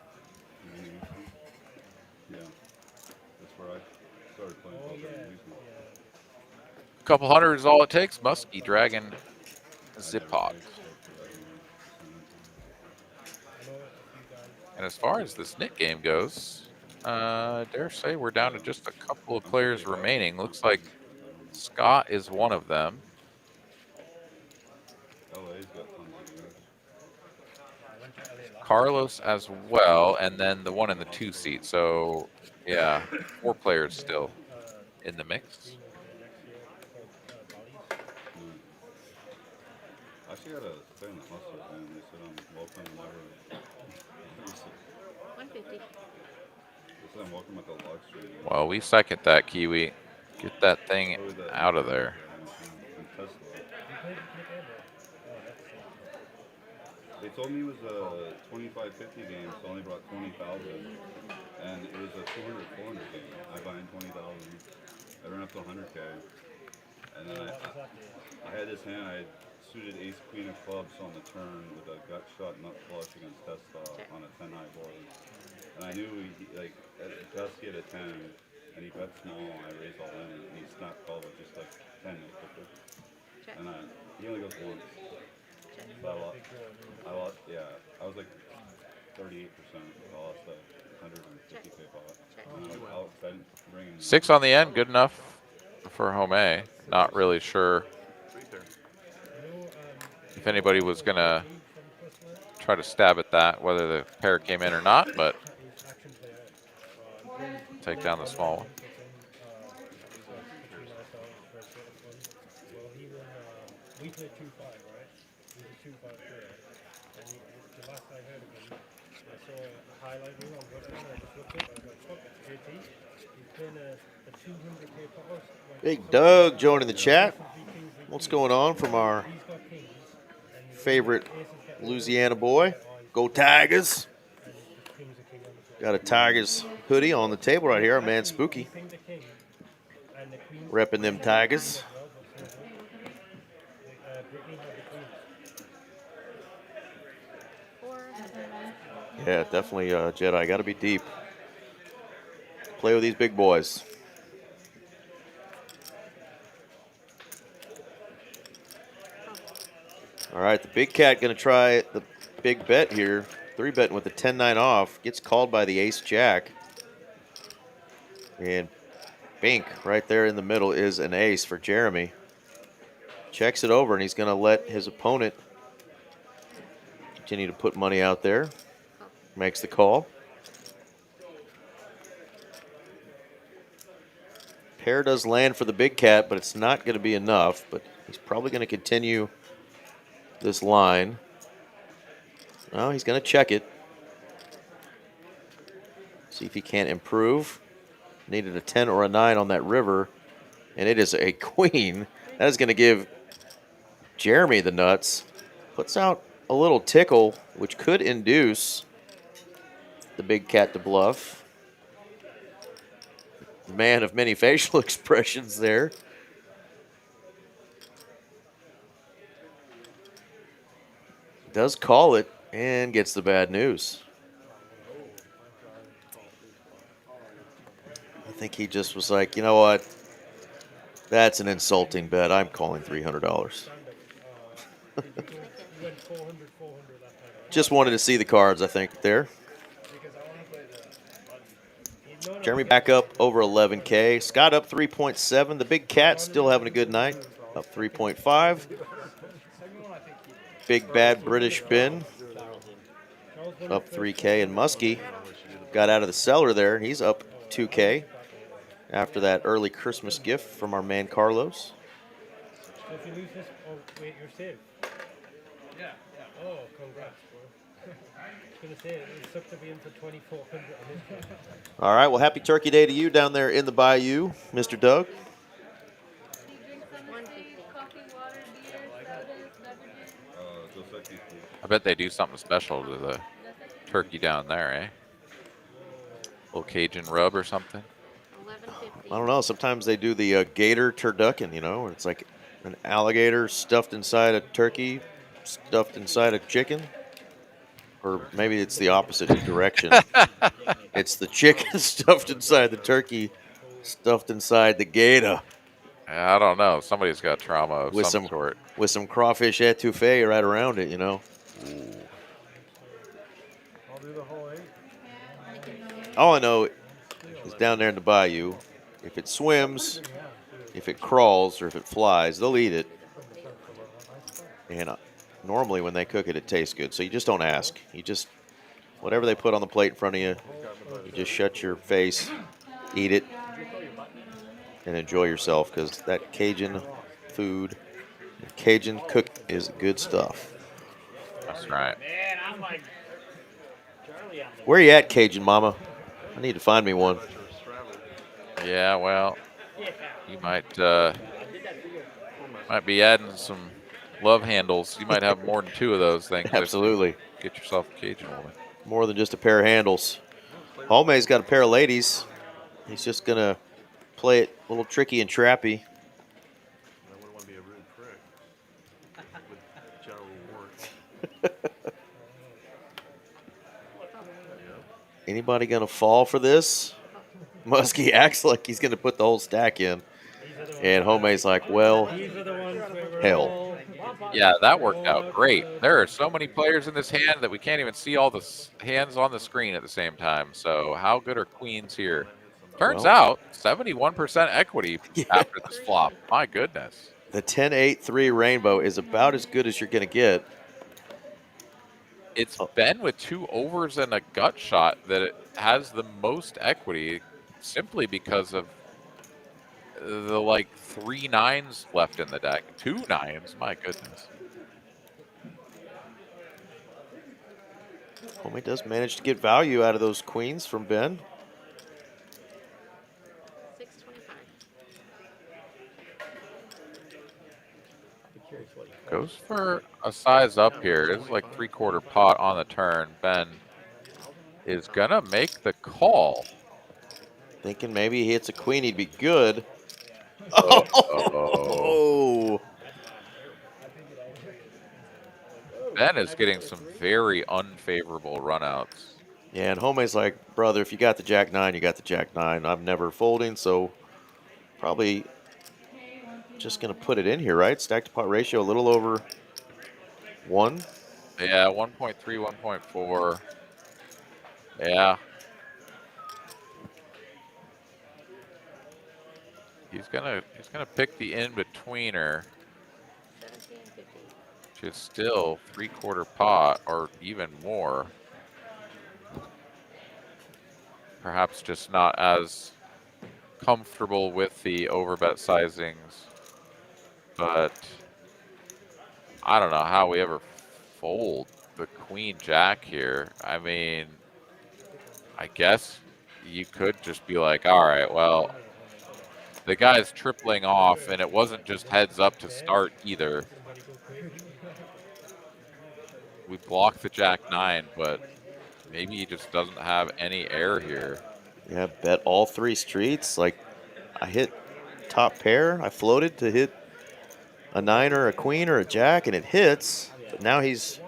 Yeah. That's where I started playing poker in Houston. Couple hundred is all it takes. Muskie, Dragon, Zipod. And as far as this Nick game goes, I dare say we're down to just a couple of players remaining. Looks like Scott is one of them. LA's got tons of games. Carlos as well, and then the one in the 2 seat. So, yeah, 4 players still in the mix. I actually got to stay in the hustle, man. They said I'm welcome whenever. 150. They said I'm welcome at the log stream. Well, we second that, Kiwi. Get that thing out of there. They told me it was a 25-50 game, so I only brought 20,000, and it was a 200-400 game. I buy in 20,000. I ran up to 100K, and then I had this hand. I suited ace queen of clubs on the turn with a gut shot nut flush against Testa on a 10 high board, and I knew he like at best he had a 10, and he bet small. I raised all in, and he snapped call with just like 10 no kicker, and he only goes once. So I lost, yeah, I was like 38%. I lost a 150K pot. And I didn't bring in 6 on the end, good enough for home A. Not really sure if anybody was going to try to stab at that, whether the pair came in or not, but take down the small one. We played 2-5, right? He was a 2-5 player. And the last I heard of him, I saw a highlight reel on Twitter and I just looked up and I was like, fuck, it's JT. He's playing a 200K pot. Big Doug joining the chat. What's going on from our favorite Louisiana boy? Go Tigers. Got a Tigers hoodie on the table right here. Our man Spooky. Repping them Tigers. Yeah, definitely, Jedi. Got to be deep. Play with these big boys. All right, the big cat going to try the big bet here. 3-betting with the 10-9 off. Gets called by the ace-jack. And Bink right there in the middle is an ace for Jeremy. Checks it over, and he's going to let his opponent continue to put money out there. Makes the call. Pair does land for the big cat, but it's not going to be enough. But he's probably going to continue this line. Well, he's going to check it. See if he can't improve. Needed a 10 or a 9 on that river, and it is a queen. That is going to give Jeremy the nuts. Puts out a little tickle, which could induce the big cat to bluff. The man of many facial expressions there. Does call it and gets the bad news. I think he just was like, you know what? That's an insulting bet. I'm calling $300. Just wanted to see the cards, I think, there. Jeremy back up over 11K. Scott up 3.7. The big cat still having a good night. Up 3.5. Big bad British Ben up 3K. And Muskie got out of the cellar there. He's up 2K after that early Christmas gift from our man Carlos. So if you lose this, oh wait, you're saved. Yeah. Oh, congrats, bro. I was gonna say it sucked to be in for 2,400. All right, well, happy Turkey Day to you down there in the bayou, Mr. Doug. I bet they do something special to the turkey down there, eh? Little Cajun rub or something. I don't know. Sometimes they do the gator turducken, you know, where it's like an alligator stuffed inside a turkey, stuffed inside a chicken. Or maybe it's the opposite direction. It's the chicken stuffed inside the turkey, stuffed inside the gator. I don't know. Somebody's got trauma of With some some sort. with some crawfish etouffee right around it, you know. I'll do the whole 8. All I know is down there in the bayou, if it swims, if it crawls, or if it flies, they'll eat it. And normally when they cook it, it tastes good. So you just don't ask. You just, whatever they put on the plate in front of you, you just shut your face, eat it, and enjoy yourself, because that Cajun food, Cajun cook is good stuff. That's right. Man, I'm like Charlie on the Where you at, Cajun Mama? I need to find me one. Yeah, well, yeah. you might be adding some love handles. You might have more than 2 of those things. Absolutely. Get yourself a Cajun woman. More than just a pair of handles. Homey's got a pair of ladies. He's just going to play it a little tricky and trappy. I wouldn't want to be a rude prick with general rewards. Anybody going to fall for this? Muskie acts like he's going to put the whole stack in. And Homey's like, well, hell. Yeah, that worked out great. There are so many players in this hand that we can't even see all the hands on the screen at the same time. So how good are queens here? Turns out 71% equity after this flop. My goodness. The 10-8-3 rainbow is about as good as you're going to get. It's Ben with 2 overs and a gut shot that it has the most equity, simply because of the like 3 9s left in the deck. 2 9s, my goodness. Homey does manage to get value out of those queens from Ben. 625. Goes for a size up here. This is like 3/4 pot on the turn. Ben is gonna make the call. Thinking maybe he hits a queen, he'd be good. Oh. Ben is getting some very unfavorable runouts. Yeah, and Homey's like, brother, if you got the Jack-9, you got the Jack-9. I'm never folding, so probably just going to put it in here, right? Stack to pot ratio a little over 1. Yeah, 1.3, 1.4. Yeah. He's gonna pick the in-betweener. 1750. Which is still 3/4 pot or even more. Perhaps just not as comfortable with the overbet sizings. But I don't know how we ever fold the queen jack here. I mean, I guess you could just be like, all right, well, the guy's tripling off, and it wasn't just heads up to start either. We blocked the Jack-9, but maybe he just doesn't have any air here. Yeah, bet all 3 streets. Like, I hit top pair. I floated to hit a 9 or a queen or a jack, and it hits. But now he's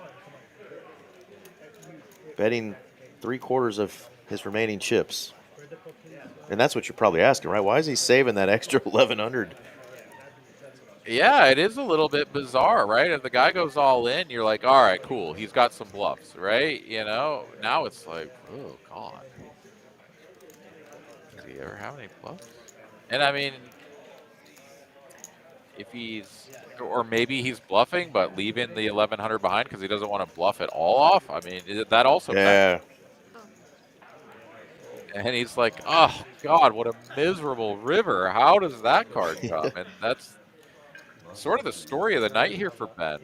betting 3/4 of his remaining chips. And that's what you're probably asking, right? Why is he saving that extra 1,100? Yeah, it is a little bit bizarre, right? If the guy goes all in, you're like, all right, cool. He's got some bluffs, right? You know, now it's like, oh, God. Does he ever have any bluffs? And I mean, if he's, or maybe he's bluffing, but leaving the 1,100 behind because he doesn't want to bluff it all off. I mean, that also. Yeah. And he's like, oh, God, what a miserable river. How does that card come? And that's sort of the story of the night here for Ben.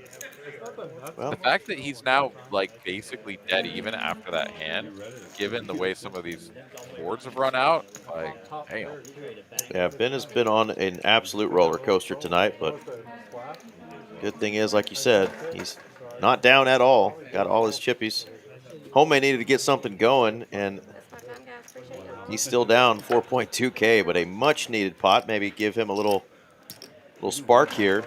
Well, The fact that he's now, like, basically dead even after that hand, given the way some of these boards have run out, like, damn. yeah, Ben has been on an absolute roller coaster tonight, but good thing is, like you said, he's not down at all. Got all his chippies. Homey needed to get something going, and he's still down 4.2K, but a much-needed pot. Maybe give him a little spark here.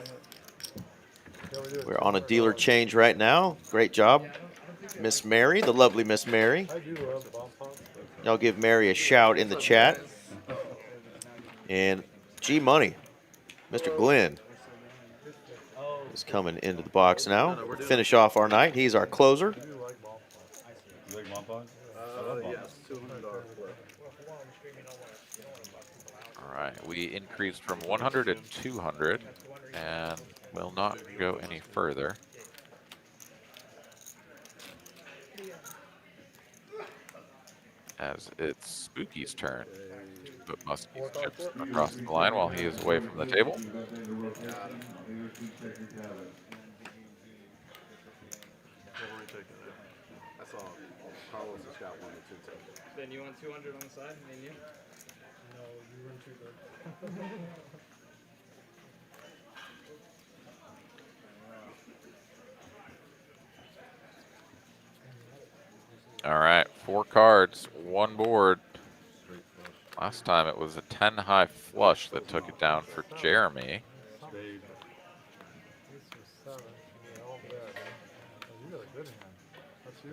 We're on a dealer change right now. Great job, Miss Mary, the lovely Miss Mary. I'll give Mary a shout in the chat. And G Money, Mr. Glenn is coming into the box now. Finish off our night. He's our closer. You like ball pots. You like mop on? I love mop. Yes, $200 flip. All right, we increased from 100 to 200 and will not go any further. As it's Spooky's turn. Put Muskie's chips across the line while he is away from the table. What were we taking there? I saw Carlos has got one or two tickets. Ben, you want 200 on the side? Me and you? No, you run too good. All right, 4 cards, 1 board. Last time it was a 10 high flush that took it down for Jeremy. Spade. This was 7. Yeah, all bad, man. Oh, you got a good hand. That's you.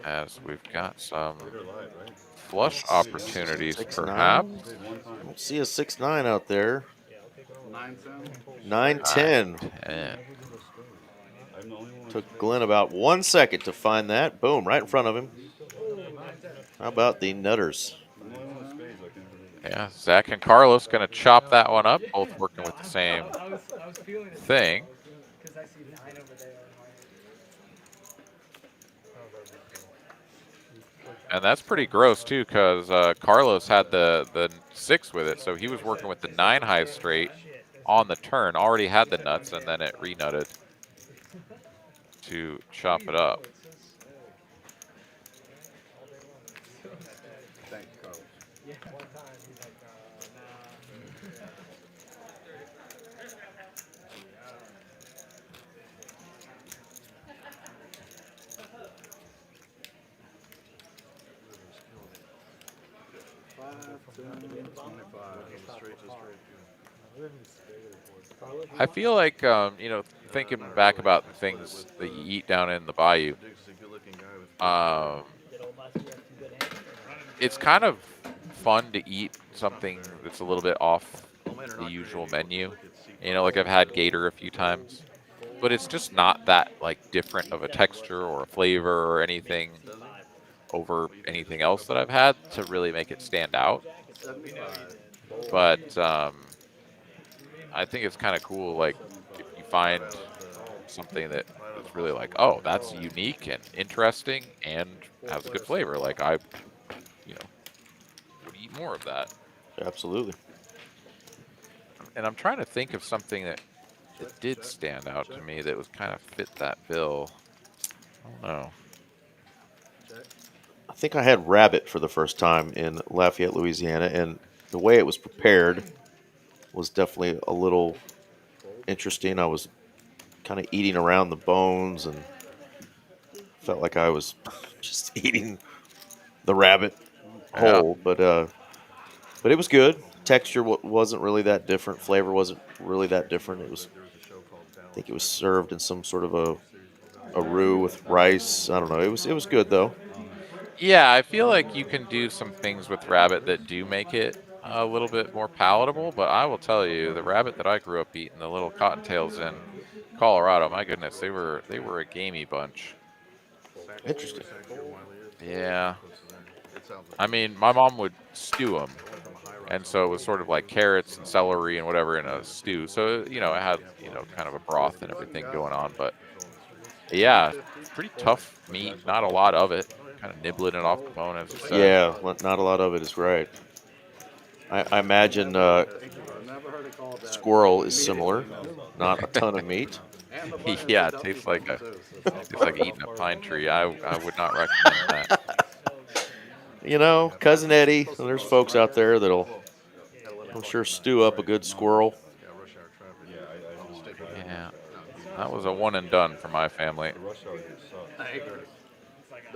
Spade. As we've got some Spade or live, right? flush opportunities, 6-9. perhaps. Spade one time. I don't see a 6-9 out there. 9-10. 9-10. And I'm the only one. Took Glenn about 1 second to find that. Boom, right in front of him. How about the Nutters? I'm the only one with spades. I can't believe it. yeah, Zach and Carlos going to chop that one up, both working with the same I was feeling it. thing. Because I see 9 over there. And that's pretty gross too, because Carlos had the 6 with it, so he was working with the 9 high straight on the turn, already had the nuts, and then it re-nutted to chop it up. Thank you, Carlos. Yeah. One time he's like, I feel like, you know, thinking back about the things that you eat down in the bayou, it's kind of fun to eat something that's a little bit off the usual menu. You know, like I've had gator a few times, but it's just not that like different of a texture or a flavor or anything over anything else that I've had to really make it stand out. But I think it's kind of cool, like if you find something that is really like, oh, that's unique and interesting and has a good flavor. Like I, you know, would eat more of that. Absolutely. And I'm trying to think of something that did stand out to me that was kind of fit that bill. I don't know. I think I had rabbit for the first time in Lafayette, Louisiana, and the way it was prepared was definitely a little interesting. I was kind of eating around the bones and felt like I was just eating the rabbit whole, but it was good. Texture wasn't really that different. Flavor wasn't really that different. It was, I think it was served in some sort of a roux with rice. I don't know. It was good though. Yeah, I feel like you can do some things with rabbit that do make it a little bit more palatable, but I will tell you, the rabbit that I grew up eating, the little cottontails in Colorado, my goodness, they were a gamey bunch. Interesting. Yeah. I mean, my mom would stew them, and so it was sort of like carrots and celery and whatever in a stew. So, you know, it had, you know, kind of a broth and everything going on, but yeah, pretty tough meat, not a lot of it. Kind of nibbling it off the bone, as you said. Yeah, not a lot of it is right. I imagine squirrel is similar, not a ton of meat. Yeah, it tastes like eating a pine tree. I would not recommend that. You know, Cousin Eddie, there's folks out there that'll, I'm sure, stew up a good squirrel. Yeah, that was a one and done for my family.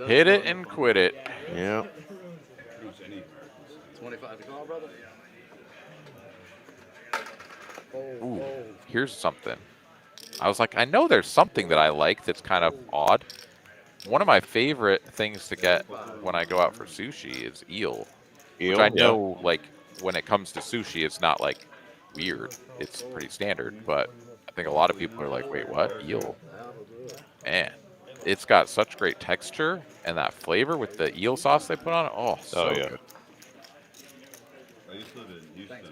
Hit it and quit it. Yeah. 25 to call, brother. Ooh, here's something. I was like, I know there's something that I like that's kind of odd. One of my favorite things to get when I go out for sushi is eel. Eel, Which I know, like, when it comes to sushi, it's not like weird. It's pretty standard, but I think a lot of people are like, wait, what? Eel? Man, it's got such great texture and that flavor with the eel sauce they put on it. Oh, so yeah. good. I used to live in Houston. I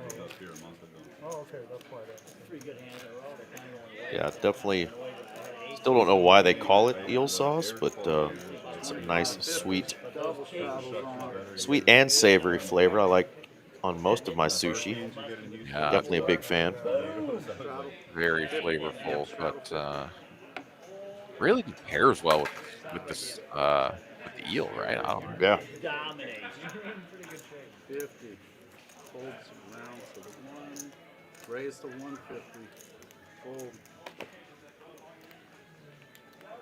moved up here a month ago. Oh, okay, that's why that. Pretty good hands in a row. They're kind of going away. Yeah, definitely. Still don't know why they call it eel sauce, but it's a nice, sweet and savory flavor. I like on most of my sushi. Yeah, Definitely a big fan. very flavorful, but really pairs well with this with the eel, right? I don't know. Yeah. Dominates. 50. Fold round to 1. Raise to 150. Fold.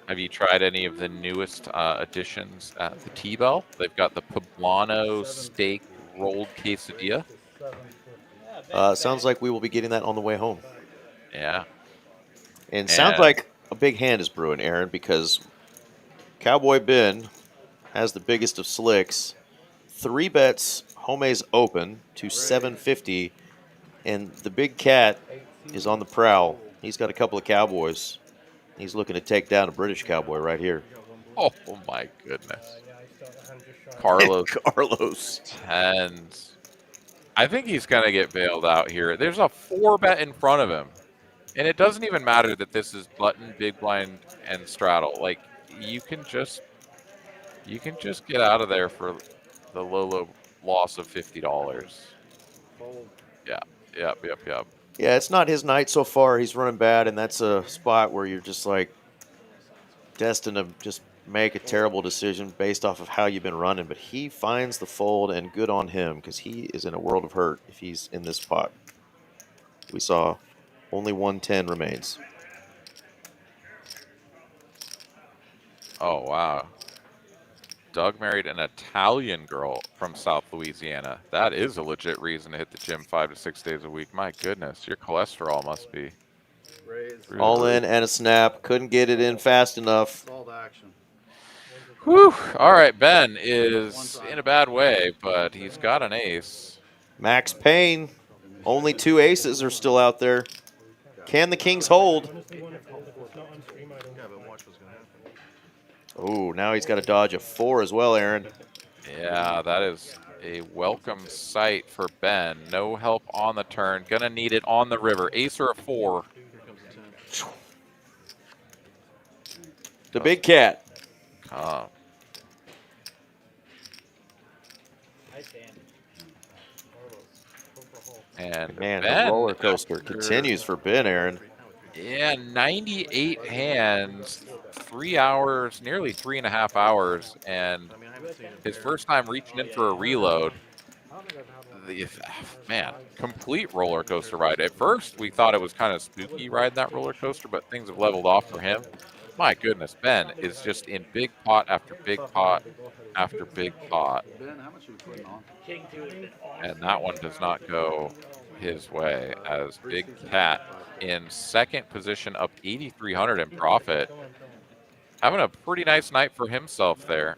Have you tried any of the newest additions at the T-Bell? They've got the poblano steak rolled quesadilla. Sounds like we will be getting that on the way home. Yeah. And sounds like a big hand is brewing, Aaron, because Cowboy Ben has the biggest of slicks. 3 bets Home's open to 750, and the big cat is on the prowl. He's got a couple of cowboys. He's looking to take down a British cowboy right here. Oh my goodness. Carlos 10s. I think he's going to get bailed out here. There's a 4-bet in front of him. And it doesn't even matter that this is button, big blind, and straddle. Like, you can just get out of there for the low loss of $50. Yeah. Yep. Yeah, it's not his night so far. He's running bad, and that's a spot where you're just like destined to just make a terrible decision based off of how you've been running. But he finds the fold, and good on him, because he is in a world of hurt if he's in this spot. We saw only 110 remains. Oh, wow. Doug married an Italian girl from South Louisiana. That is a legit reason to hit the gym 5 to 6 days a week. My goodness, your cholesterol must be Raise. All in and a snap. Couldn't get it in fast enough. Solid action. Whew. All right, Ben is in a bad way, but he's got an ace. Max Payne. Only 2 aces are still out there. Can the Kings hold? Oh, now he's got to dodge a 4 as well, Aaron. Yeah, that is a welcome sight for Ben. No help on the turn. Gonna need it on the river. Ace or a 4. The big cat. Come. And Man, Ben, the roller coaster continues for Ben, Aaron. Yeah, 98 hands, 3 hours, nearly 3.5 hours, and his first time reaching in for a reload. Man, complete roller coaster ride. At first, we thought it was kind of spooky riding that roller coaster, but things have leveled off for him. My goodness, Ben is just in big pot after big pot after big pot. Ben, how much are you putting on? And that one does not go his way, as Big Cat in second position, up 8,300 in profit. Having a pretty nice night for himself there.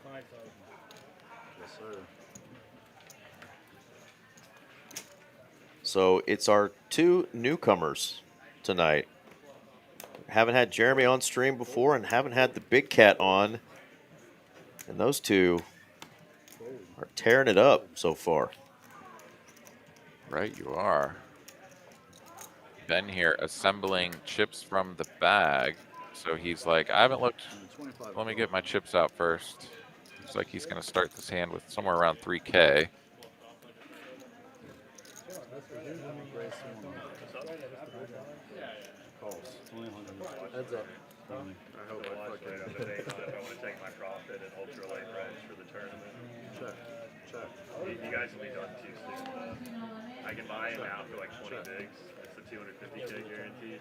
Yes, sir. So it's our 2 newcomers tonight. Haven't had Jeremy on stream before and haven't had the big cat on. And those 2 are tearing it up so far. Right, you are. Ben here assembling chips from the bag. So he's like, I haven't looked. Let me get my chips out first. Looks like he's going to start this hand with somewhere around 3K. Heads up. I hope I fucking I want to take my profit and ultralight range for the tournament. check. You guys will be done too soon. I can buy it now for like 20 bigs. It's the 250K guaranteed.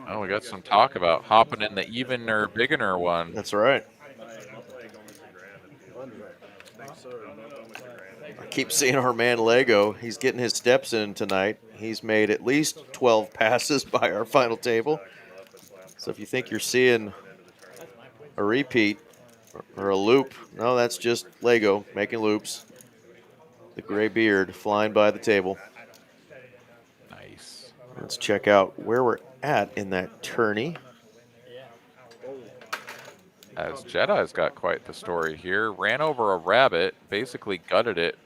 Oh, we got some talk about hopping in the evener, beginner one. That's right. I'll play almost $1,000. Thanks, sir. I keep seeing our man Lego. He's getting his steps in tonight. He's made at least 12 passes by our final table. So if you think you're seeing a repeat or a loop, no, that's just Lego making loops. The gray beard flying by the table. Nice. Let's check out where we're at in that tourney. As Jedi's got quite the story here. Ran over a rabbit, basically gutted it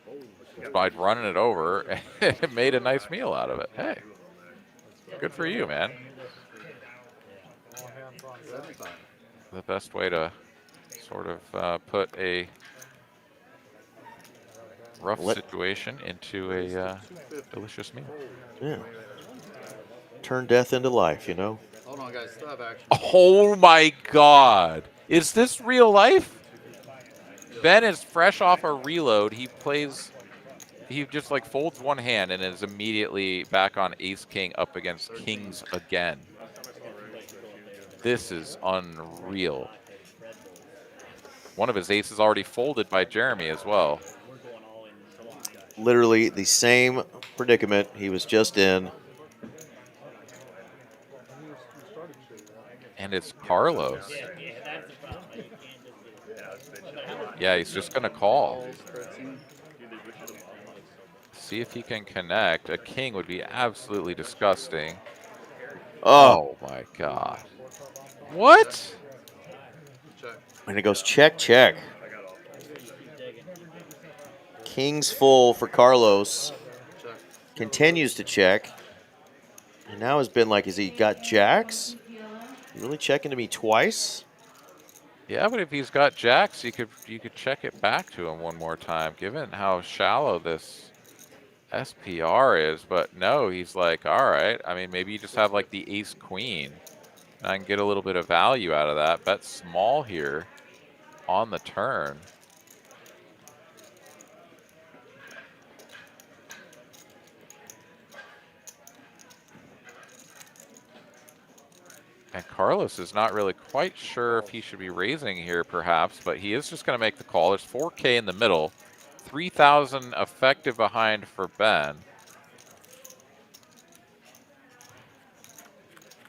by running it over, and made a nice meal out of it. Hey, good for you, man. The best way to sort of put a rough situation into a delicious meal. Yeah. Turn death into life, you know. Hold on, guys. Still have action. Oh my God. Is this real life? Ben is fresh off a reload. He just like folds one hand and is immediately back on ace king up against kings again. This is unreal. One of his aces already folded by Jeremy as well. Literally the same predicament he was just in. And it's Carlos. Yeah, he's just going to call. See if he can connect. A king would be absolutely disgusting. Oh my God. What? And it goes check, check. King's full for Carlos. Continues to check. And now has been like, has he got jacks? Really checking to me twice? Yeah, but if he's got jacks, you could check it back to him one more time, given how shallow this SPR is. But no, he's like, all right. I mean, maybe you just have like the ace queen. And I can get a little bit of value out of that. Bet small here on the turn. And Carlos is not really quite sure if he should be raising here, perhaps, but he is just going to make the call. There's 4K in the middle, 3,000 effective behind for Ben.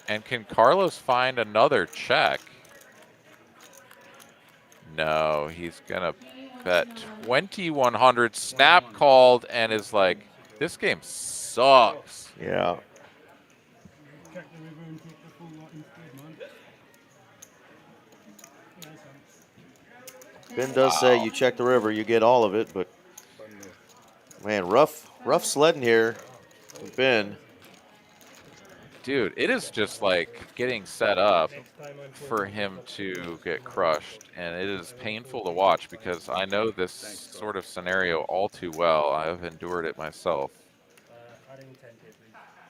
And can Carlos find another check? No, he's going to bet 2,100, snap called, and is like, this game sucks. Yeah. Ben does say you check the river, you get all of it, but man, rough sledding here with Ben. Dude, it is just like getting set up for him to get crushed, and it is painful to watch because I know this sort of scenario all too well. I have endured it myself.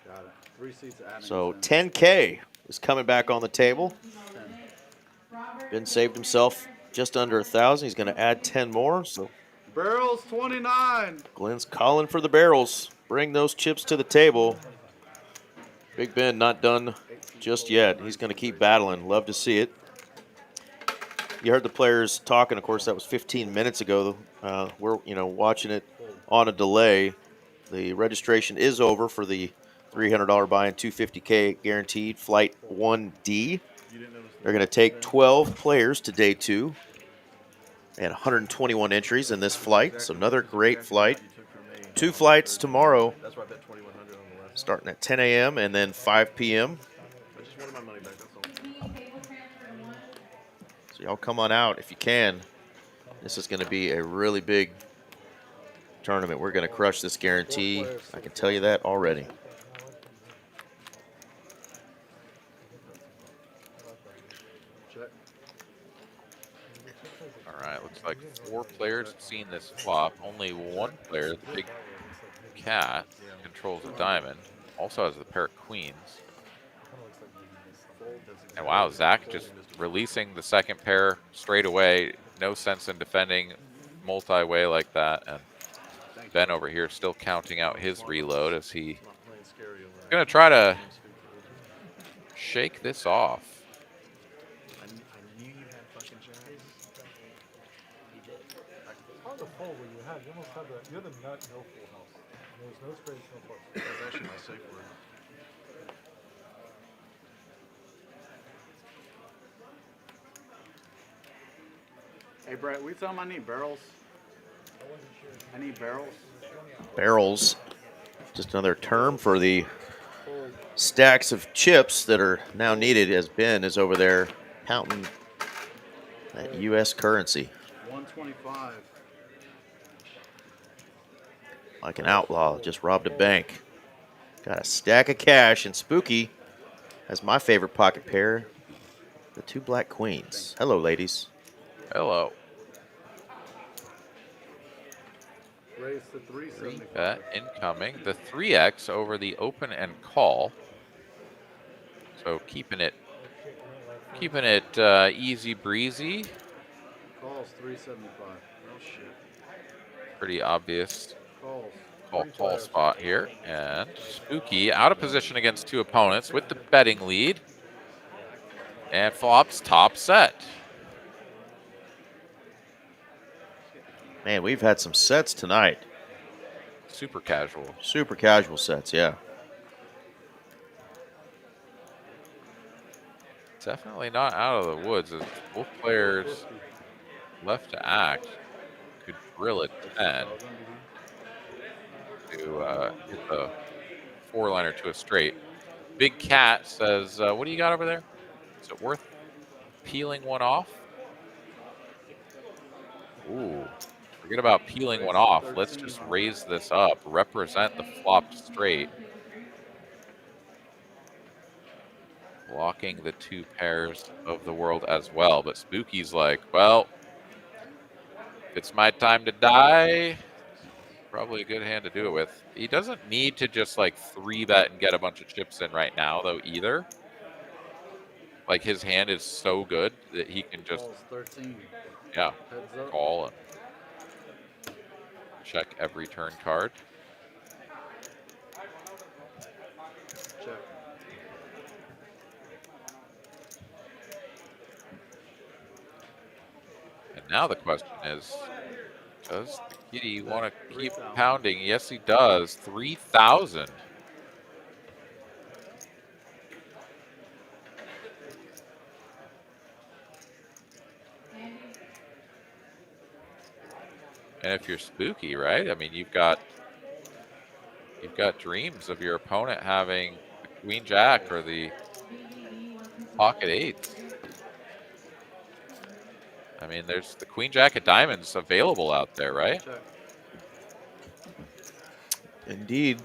Got it. 3 seats adding. So 10K is coming back on the table. Ben saved himself just under 1,000. He's going to add 10 more. So Barrels 29. Glenn's calling for the barrels. Bring those chips to the table. Big Ben not done just yet. He's going to keep battling. Love to see it. You heard the players talking. Of course, that was 15 minutes ago. We're watching it on a delay. The registration is over for the $300 buy-in, $250K guaranteed flight 1D. They're going to take 12 players to day 2 and 121 entries in this flight. So another great flight. 2 flights tomorrow, starting at 10 a.m. and then 5 p.m. I just wanted my money back, that's all. So y'all come on out if you can. This is going to be a really big tournament. We're going to crush this guarantee. I can tell you that already. All right, looks like 4 players have seen this flop. Only 1 player, the big cat, controls a diamond. Also has the pair of queens. And wow, Zach just releasing the second pair straight away. No sense in defending multi-way like that. And Ben over here still counting out his reload as he's going to try to shake this off. The full where you had, you almost had the, you had the nut no full house. There was no straight, no flush. That's actually my safe word. Hey, Brett, we tell him I need barrels. I need barrels. Barrels. Just another term for the stacks of chips that are now needed as Ben is over there counting that U.S. currency. 125. Like an outlaw, just robbed a bank. Got a stack of cash, and Spooky has my favorite pocket pair, the 2 black queens. Hello, ladies. Hello. Raise to 375. Bet incoming. The 3x over the open and call. So keeping it easy breezy. Calls 375. Oh shit. Pretty obvious Calls. call spot here. And Spooky out of position against 2 opponents with the betting lead. And flops top set. Man, we've had some sets tonight. Super casual. Super casual sets, yeah. Definitely not out of the woods. As both players left to act could drill a 10 to hit the 4-liner to a straight. Big Cat says, what do you got over there? Is it worth peeling one off? Ooh, forget about peeling one off. Let's just raise this up. Represent the flopped straight. Blocking the 2 pairs of the world as well. But Spooky's like, well, if it's my time to die, probably a good hand to do it with. He doesn't need to just like 3-bet and get a bunch of chips in right now, though, either. Like, his hand is so good that he can just, Calls 13. yeah, Heads up. call and check every turn card. Check. And now the question is, does the kitty want to keep pounding? Yes, he does. 3,000. And if you're Spooky, right? I mean, you've got dreams of your opponent having the Queen Jack or the Pocket 8s. I mean, there's the Queen Jack of Diamonds available out there, right? Check. Indeed.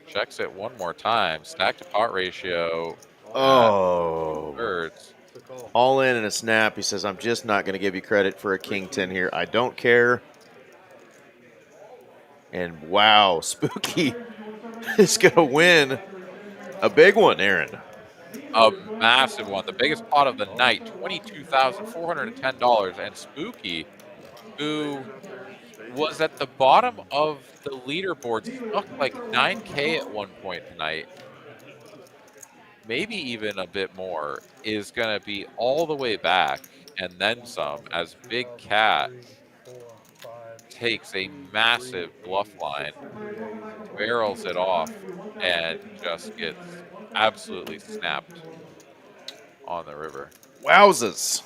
Checks it one more time. Stack to pot ratio. Oh. Thirds. All in and a snap. He says, I'm just not going to give you credit for a king 10 here. I don't care. And wow, Spooky is going to win a big one, Aaron. A massive one. The biggest pot of the night, $22,410. And Spooky, who was at the bottom of the leaderboard, stuck like 9K at one point tonight, maybe even a bit more, is going to be all the way back and then some as Big Cat takes a massive bluff line, barrels it off, and just gets absolutely snapped on the river. Wowzers.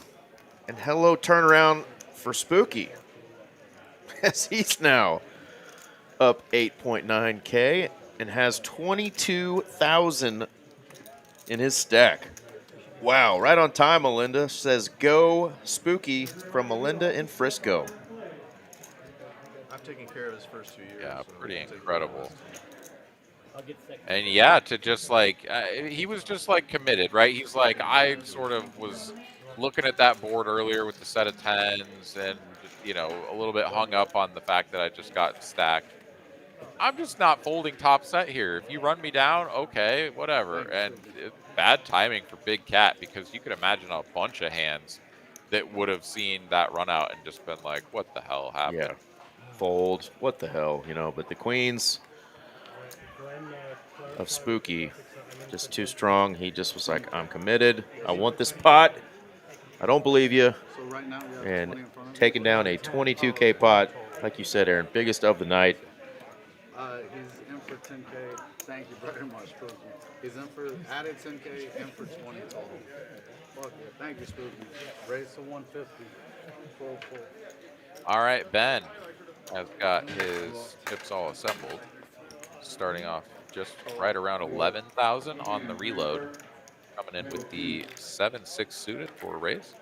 And hello turnaround for Spooky, as he's now up 8.9K and has 22,000 in his stack. Wow, right on time, Melinda. Says, go Spooky from Melinda in Frisco. I've taken care of his first 2 years. Yeah, so pretty I'll take incredible. I'll get second. And yeah, to just like, he was just like committed, right? He's like, I sort of was looking at that board earlier with the set of 10s and, you know, a little bit hung up on the fact that I just got stacked. I'm just not folding top set here. If you run me down, okay, whatever. And bad timing for Big Cat, because you could imagine a bunch of hands that would have seen that run out and just been like, what the hell happened? Yeah, fold. What the hell, you know? But the queens of Spooky, just too strong. He just was like, I'm committed. I want this pot. I don't believe you. So right now we have And 20 in front of us. taking down a 22K pot, like you said, Aaron, biggest of the night. He's in for 10K. Thank you very much, Spooky. He's in for added 10K, in for 20 total. Fuck yeah. Thank you, Spooky. Raise to 150. Full. All right, Ben. has got his chips all assembled, starting off just right around 11,000 on the reload, coming in with the 7-6 suited for a raise.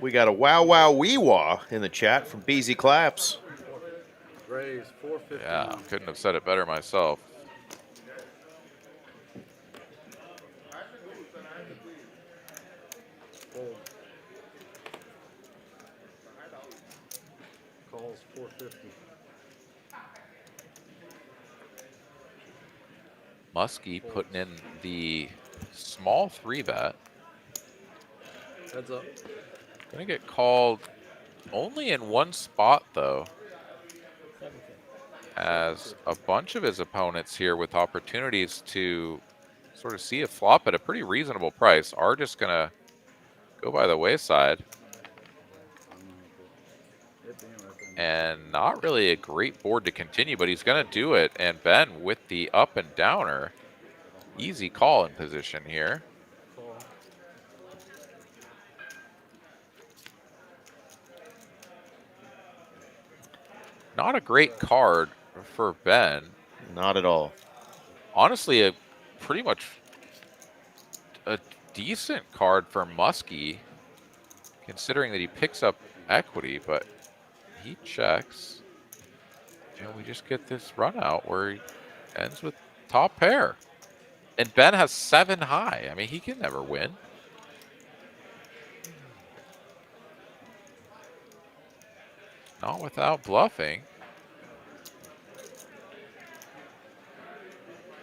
We got a wow wow wee wah in the chat from BZ Claps. Raise 450. Yeah, couldn't have said it better myself. Fold. Calls 450. Muskie putting in the small 3-bet. Heads up. Gonna get called only in one spot though, as a bunch of his opponents here with opportunities to sort of see a flop at a pretty reasonable price are just gonna go by the wayside. And not really a great board to continue, but he's gonna do it. And Ben with the up and downer, easy call in position here. Not a great card for Ben. Not at all. Honestly, a pretty much a decent card for Muskie, considering that he picks up equity, but he checks. And we just get this run out where he ends with top pair. And Ben has 7 high. I mean, he can never win. Not without bluffing.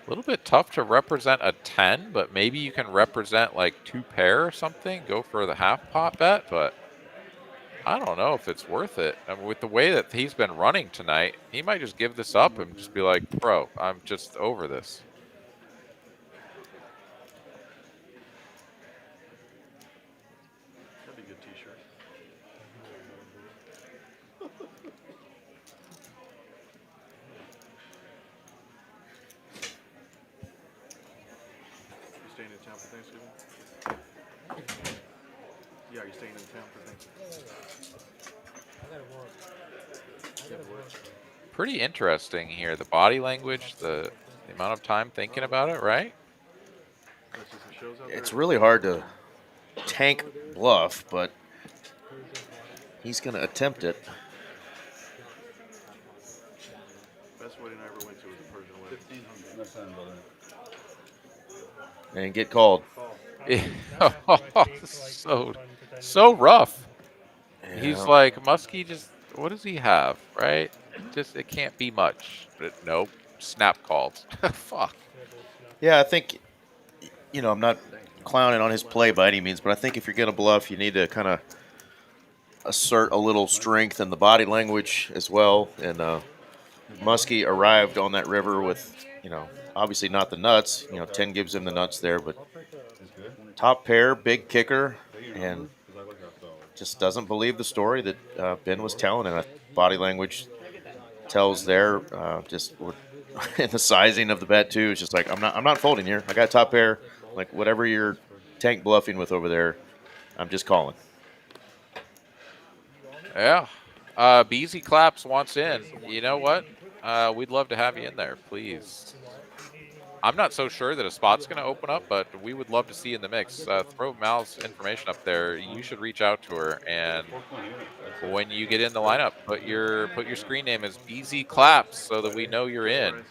A little bit tough to represent a 10, but maybe you can represent like 2 pair or something. Go for the half pot bet, but I don't know if it's worth it. I mean, with the way that he's been running tonight, he might just give this up and just be like, bro, I'm just over this. That'd be a good t-shirt. You staying in town for Thanksgiving? Yeah, you're staying in town for Thanksgiving. Pretty interesting here. The body language, the amount of time thinking about it, right? Let's see some shows out there. It's really hard to tank bluff, but he's going to attempt it. Best wedding I ever went to was a Persian wedding. 1500. Next time, brother. And get called. so rough. Yeah. He's like, Muskie just, what does he have, right? Just, it can't be much. But nope, snap calls. Fuck. Yeah, I think, you know, I'm not clowning on his play by any means, but I think if you're going to bluff, you need to kind of assert a little strength in the body language as well. And Muskie arrived on that river with, you know, obviously not the nuts. You know, 10 gives him the nuts there, but top pair, big kicker, and just doesn't believe the story that Ben was telling. And body language tells there, just in the sizing of the bet too. It's just like, I'm not folding here. I got top pair. Like whatever you're tank bluffing with over there, I'm just calling. Yeah. BZ Claps wants in. You know what? We'd love to have you in there, please. I'm not so sure that a spot's going to open up, but we would love to see you in the mix. Throw Mal's information up there. You should reach out to her, and when you get in the lineup, put your screen name as BZ Claps so that we know you're in.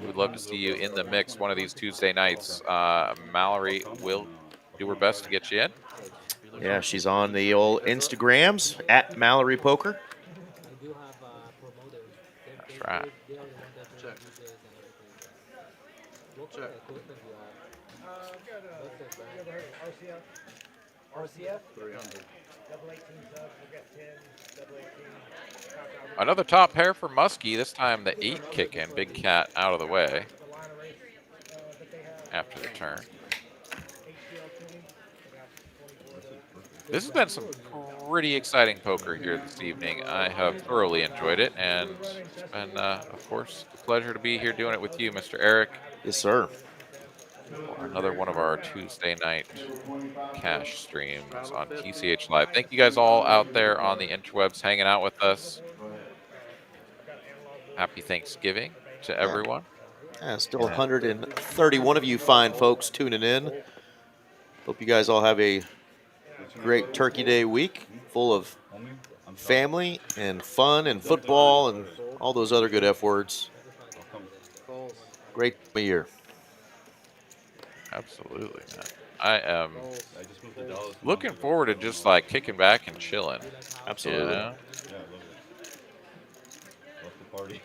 We would love to see you in the mix one of these Tuesday nights. Mallory will do her best to get you in. Yeah, she's on the old Instagrams at Mallory Poker. That's right. Check. Check. RCF? 300. Another top pair for Muskie. This time the 8 kick in. Big cat out of the way after the turn. This has been some pretty exciting poker here this evening. I have thoroughly enjoyed it, and it's been, of course, a pleasure to be here doing it with you, Mr. Eric. Yes, sir. for another one of our Tuesday night cash streams on TCH Live. Thank you guys all out there on the interwebs hanging out with us. Happy Thanksgiving to everyone. Yeah, still 131 of you fine folks tuning in. Hope you guys all have a great Turkey Day week full of family and fun and football and all those other good F words. Great time of year. Absolutely, man. I am looking forward to just like kicking back and chilling. Absolutely. You know? Yeah, I love it. Love the party.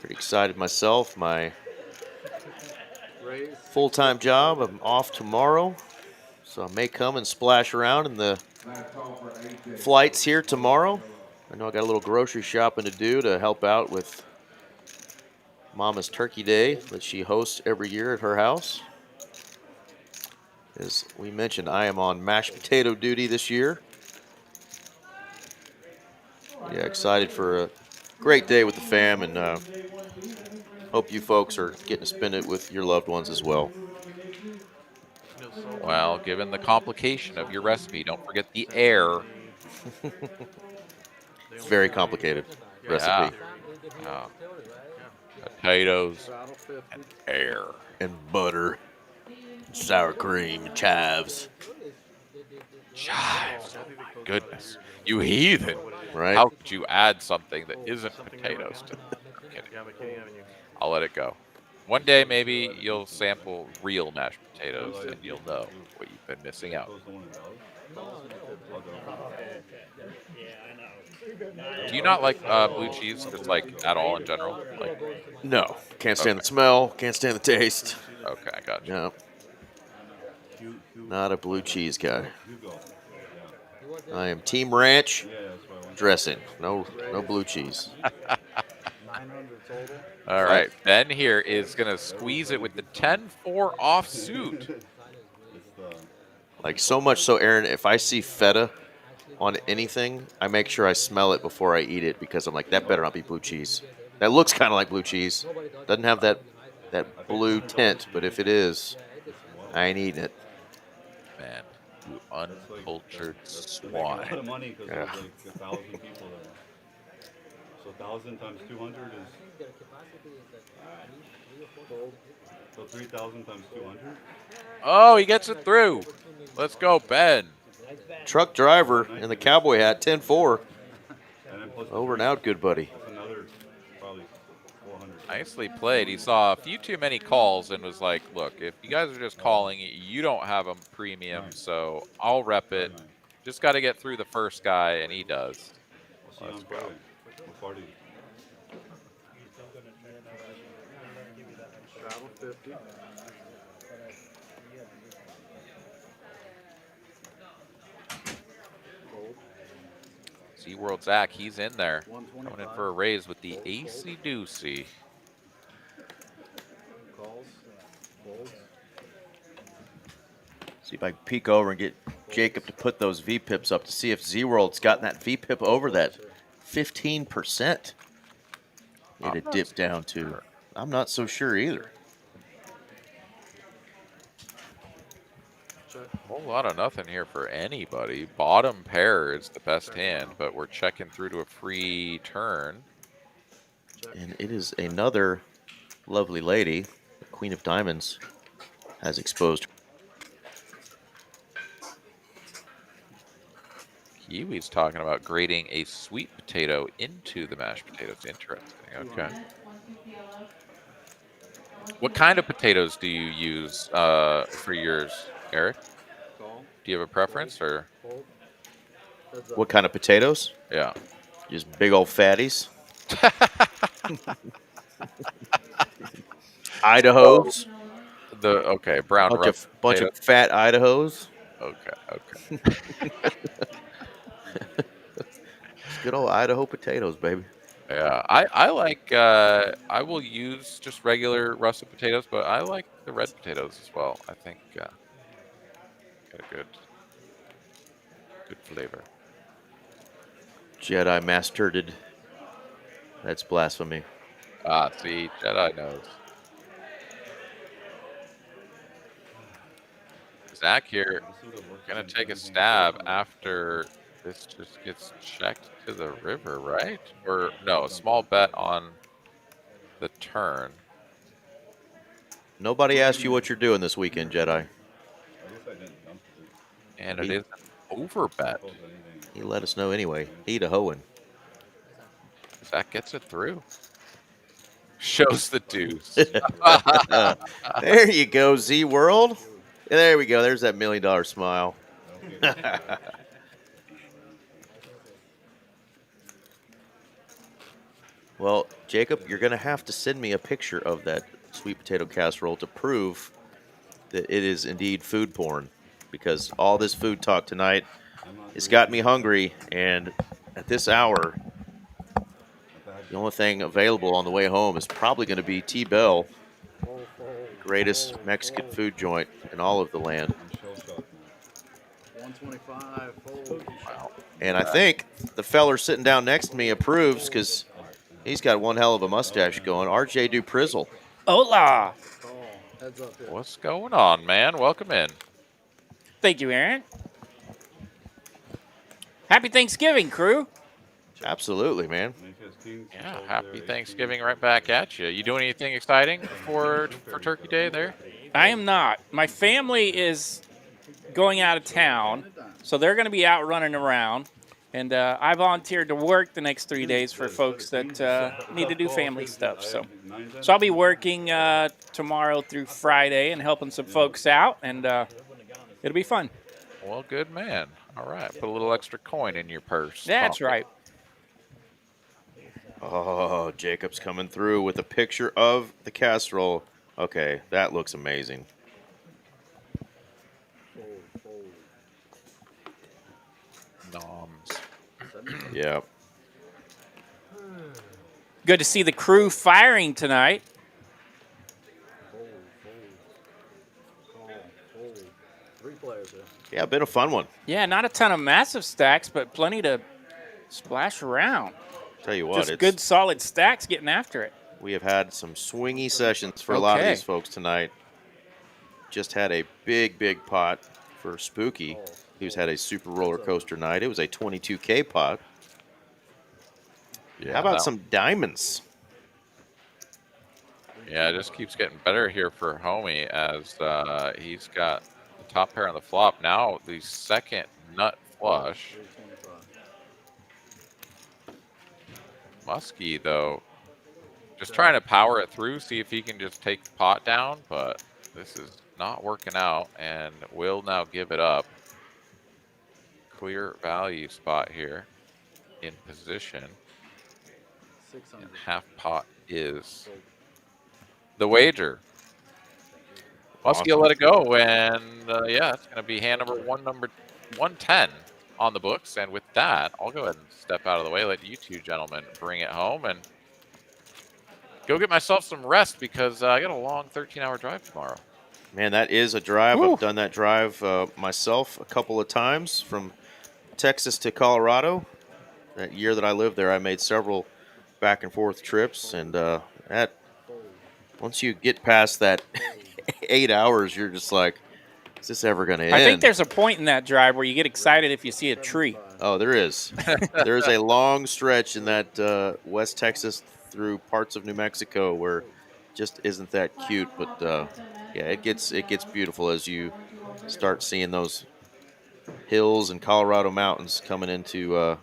Pretty excited myself. My full-time job, I'm off tomorrow, so I may come and splash around in the flights here tomorrow. I know I got a little grocery shopping to do to help out with Mama's Turkey Day that she hosts every year at her house. As we mentioned, I am on mashed potato duty this year. Yeah, excited for a great day with the fam, and hope you folks are getting to spend it with your loved ones as well. Well, given the complication of your recipe, don't forget the air. It's very complicated recipe. Yeah. Potatoes and air. And butter, and sour cream, and chives. Chives. Oh my goodness. You heathen. Right? How could you add something that isn't potatoes to it? I'll let it go. One day, maybe you'll sample real mashed potatoes and you'll know what you've been missing out. Do you not like blue cheese, just like at all in general? Like, no, can't stand the smell, can't stand the taste. Okay, I got you. No, not a blue cheese guy. I am team ranch dressing. No blue cheese. All right, Ben here is gonna squeeze it with the 10-4 offsuit. Like so much so, Aaron, if I see feta on anything, I make sure I smell it before I eat it because I'm like, that better not be blue cheese. That looks kind of like blue cheese. Doesn't have that blue tint, but if it is, I ain't eating it. Man, you uncultured That's a swine. lot of money because there's like 1,000 people there. So 1,000 times 200 is. So 3,000 times 200. Oh, he gets it through. Let's go, Ben. Truck driver in the cowboy hat, 10-4. Over and out, good buddy. Another probably 400. Nicely played. He saw a few too many calls and was like, look, if you guys are just calling, you don't have a premium, so I'll rep it. Just got to get through the first guy, and he does. Let's go. Travel 50. SeaWorld Zach, he's in there. Coming in for a raise with the AC Doocy. Calls. Folds. See if I can peek over and get Jacob to put those V-pips up to see if Z-World's gotten that V-pip over that 15%. It had dipped down to. I'm not so sure either. A whole lot of nothing here for anybody. Bottom pair is the best hand, but we're checking through to a free turn. And it is another lovely lady, the Queen of Diamonds, has exposed. Kiwi's talking about grating a sweet potato into the mashed potatoes. Interesting. Okay. What kind of potatoes do you use for yours, Eric? Do you have a preference, or? What kind of potatoes? Yeah. Just big old fatties. Idahos. Okay, brown bunch of fat Idahos. Okay. Good old Idaho potatoes, baby. Yeah, I like. I will use just regular russet potatoes, but I like the red potatoes as well. I think got a good flavor. Jedi mastered. That's blasphemy. Ah, see, Jedi knows. Zach here gonna take a stab after this just gets checked to the river, right? Or no, a small bet on the turn. Nobody asked you what you're doing this weekend, Jedi. I guess I didn't dump it. And it is an over bet. He let us know anyway. He'd a hoeing. Zach gets it through. Shows the deuce. There you go, Z World. There we go. There's that $1 million smile. Well, Jacob, you're going to have to send me a picture of that sweet potato casserole to prove that it is indeed food porn, because all this food talk tonight has got me hungry, and at this hour, the only thing available on the way home is probably going to be T-Bell, greatest Mexican food joint in all of the land. 125. Fold. Wow. And I think the feller sitting down next to me approves, because he's got one hell of a mustache going. RJ Duprizzle. Hola. Call. Heads up here. What's going on, man? Welcome in. Thank you, Aaron. Happy Thanksgiving, crew. Absolutely, man. Yeah, happy Thanksgiving right back at you. You doing anything exciting for Turkey Day there? I am not. My family is going out of town, so they're going to be out running around. And I volunteered to work the next 3 days for folks that need to do family stuff. So I'll be working tomorrow through Friday and helping some folks out, and it'll be fun. Well, good man. All right, put a little extra coin in your purse. That's right. Oh, Jacob's coming through with a picture of the casserole. Okay, that looks amazing. Noms. Yeah. Good to see the crew firing tonight. Fold. 3 players here. Yeah, been a fun one. Yeah, not a ton of massive stacks, but plenty to splash around. Tell you what, Just it's good, solid stacks getting after it. We have had some swingy sessions for a lot of Okay. these folks tonight. Just had a big pot for Spooky, who's had a super roller coaster night. It was a 22K pot. Yeah, How about that- some diamonds? Yeah, it just keeps getting better here for Homie as he's got the top pair on the flop. Now the second nut flush. 325. Muskie, though, just trying to power it through, see if he can just take the pot down, but this is not working out, and will now give it up. Clear value spot here in position. 600. And half pot is the wager. Muskie will let it go, and yeah, it's going to be hand number 110 on the books. And with that, I'll go ahead and step out of the way, let you two gentlemen bring it home, and go get myself some rest because I got a long 13-hour drive tomorrow. Man, that is a drive. Woo. I've done that drive myself a couple of times from Texas to Colorado. That year that I lived there, I made several back and forth trips, and that once you get past that 8 hours, you're just like, is this ever going to end? I think there's a point in that drive where you get excited if you see a tree. Oh, there is. There is a long stretch in that West Texas through parts of New Mexico where just isn't that cute. But yeah, it gets beautiful as you start seeing those hills and Colorado mountains coming into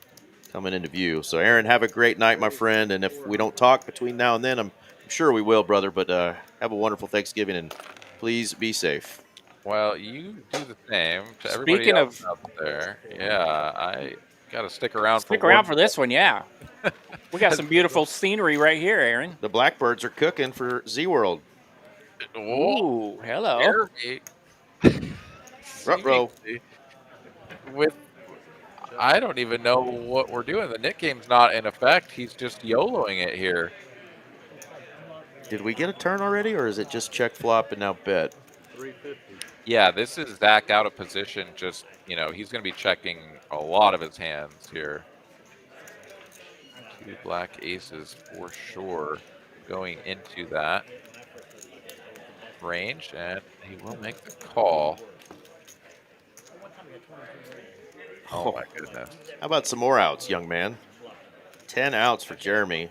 view. So, Aaron, have a great night, my friend. And if we don't talk between now and then, I'm sure we will, brother. But have a wonderful Thanksgiving, and please be safe. Well, you do the same to everybody Speaking else of- out there. Yeah, I got to stick around Stick for around one. for this one, yeah. We got some beautiful scenery right here, Aaron. The Blackbirds are cooking for Z World. Whoa. Ooh, hello. Jeremy. Ruh-roh. With, I don't even know what we're doing. The Nick game's not in effect. He's just YOLOing it here. Did we get a turn already, or is it just check flop and now bet? 350. Yeah, this is Zach out of position. Just, you know, he's going to be checking a lot of his hands here. 2 black aces for sure going into that range, and he will make the call. Oh my goodness. How about some more outs, young man? 10 outs for Jeremy.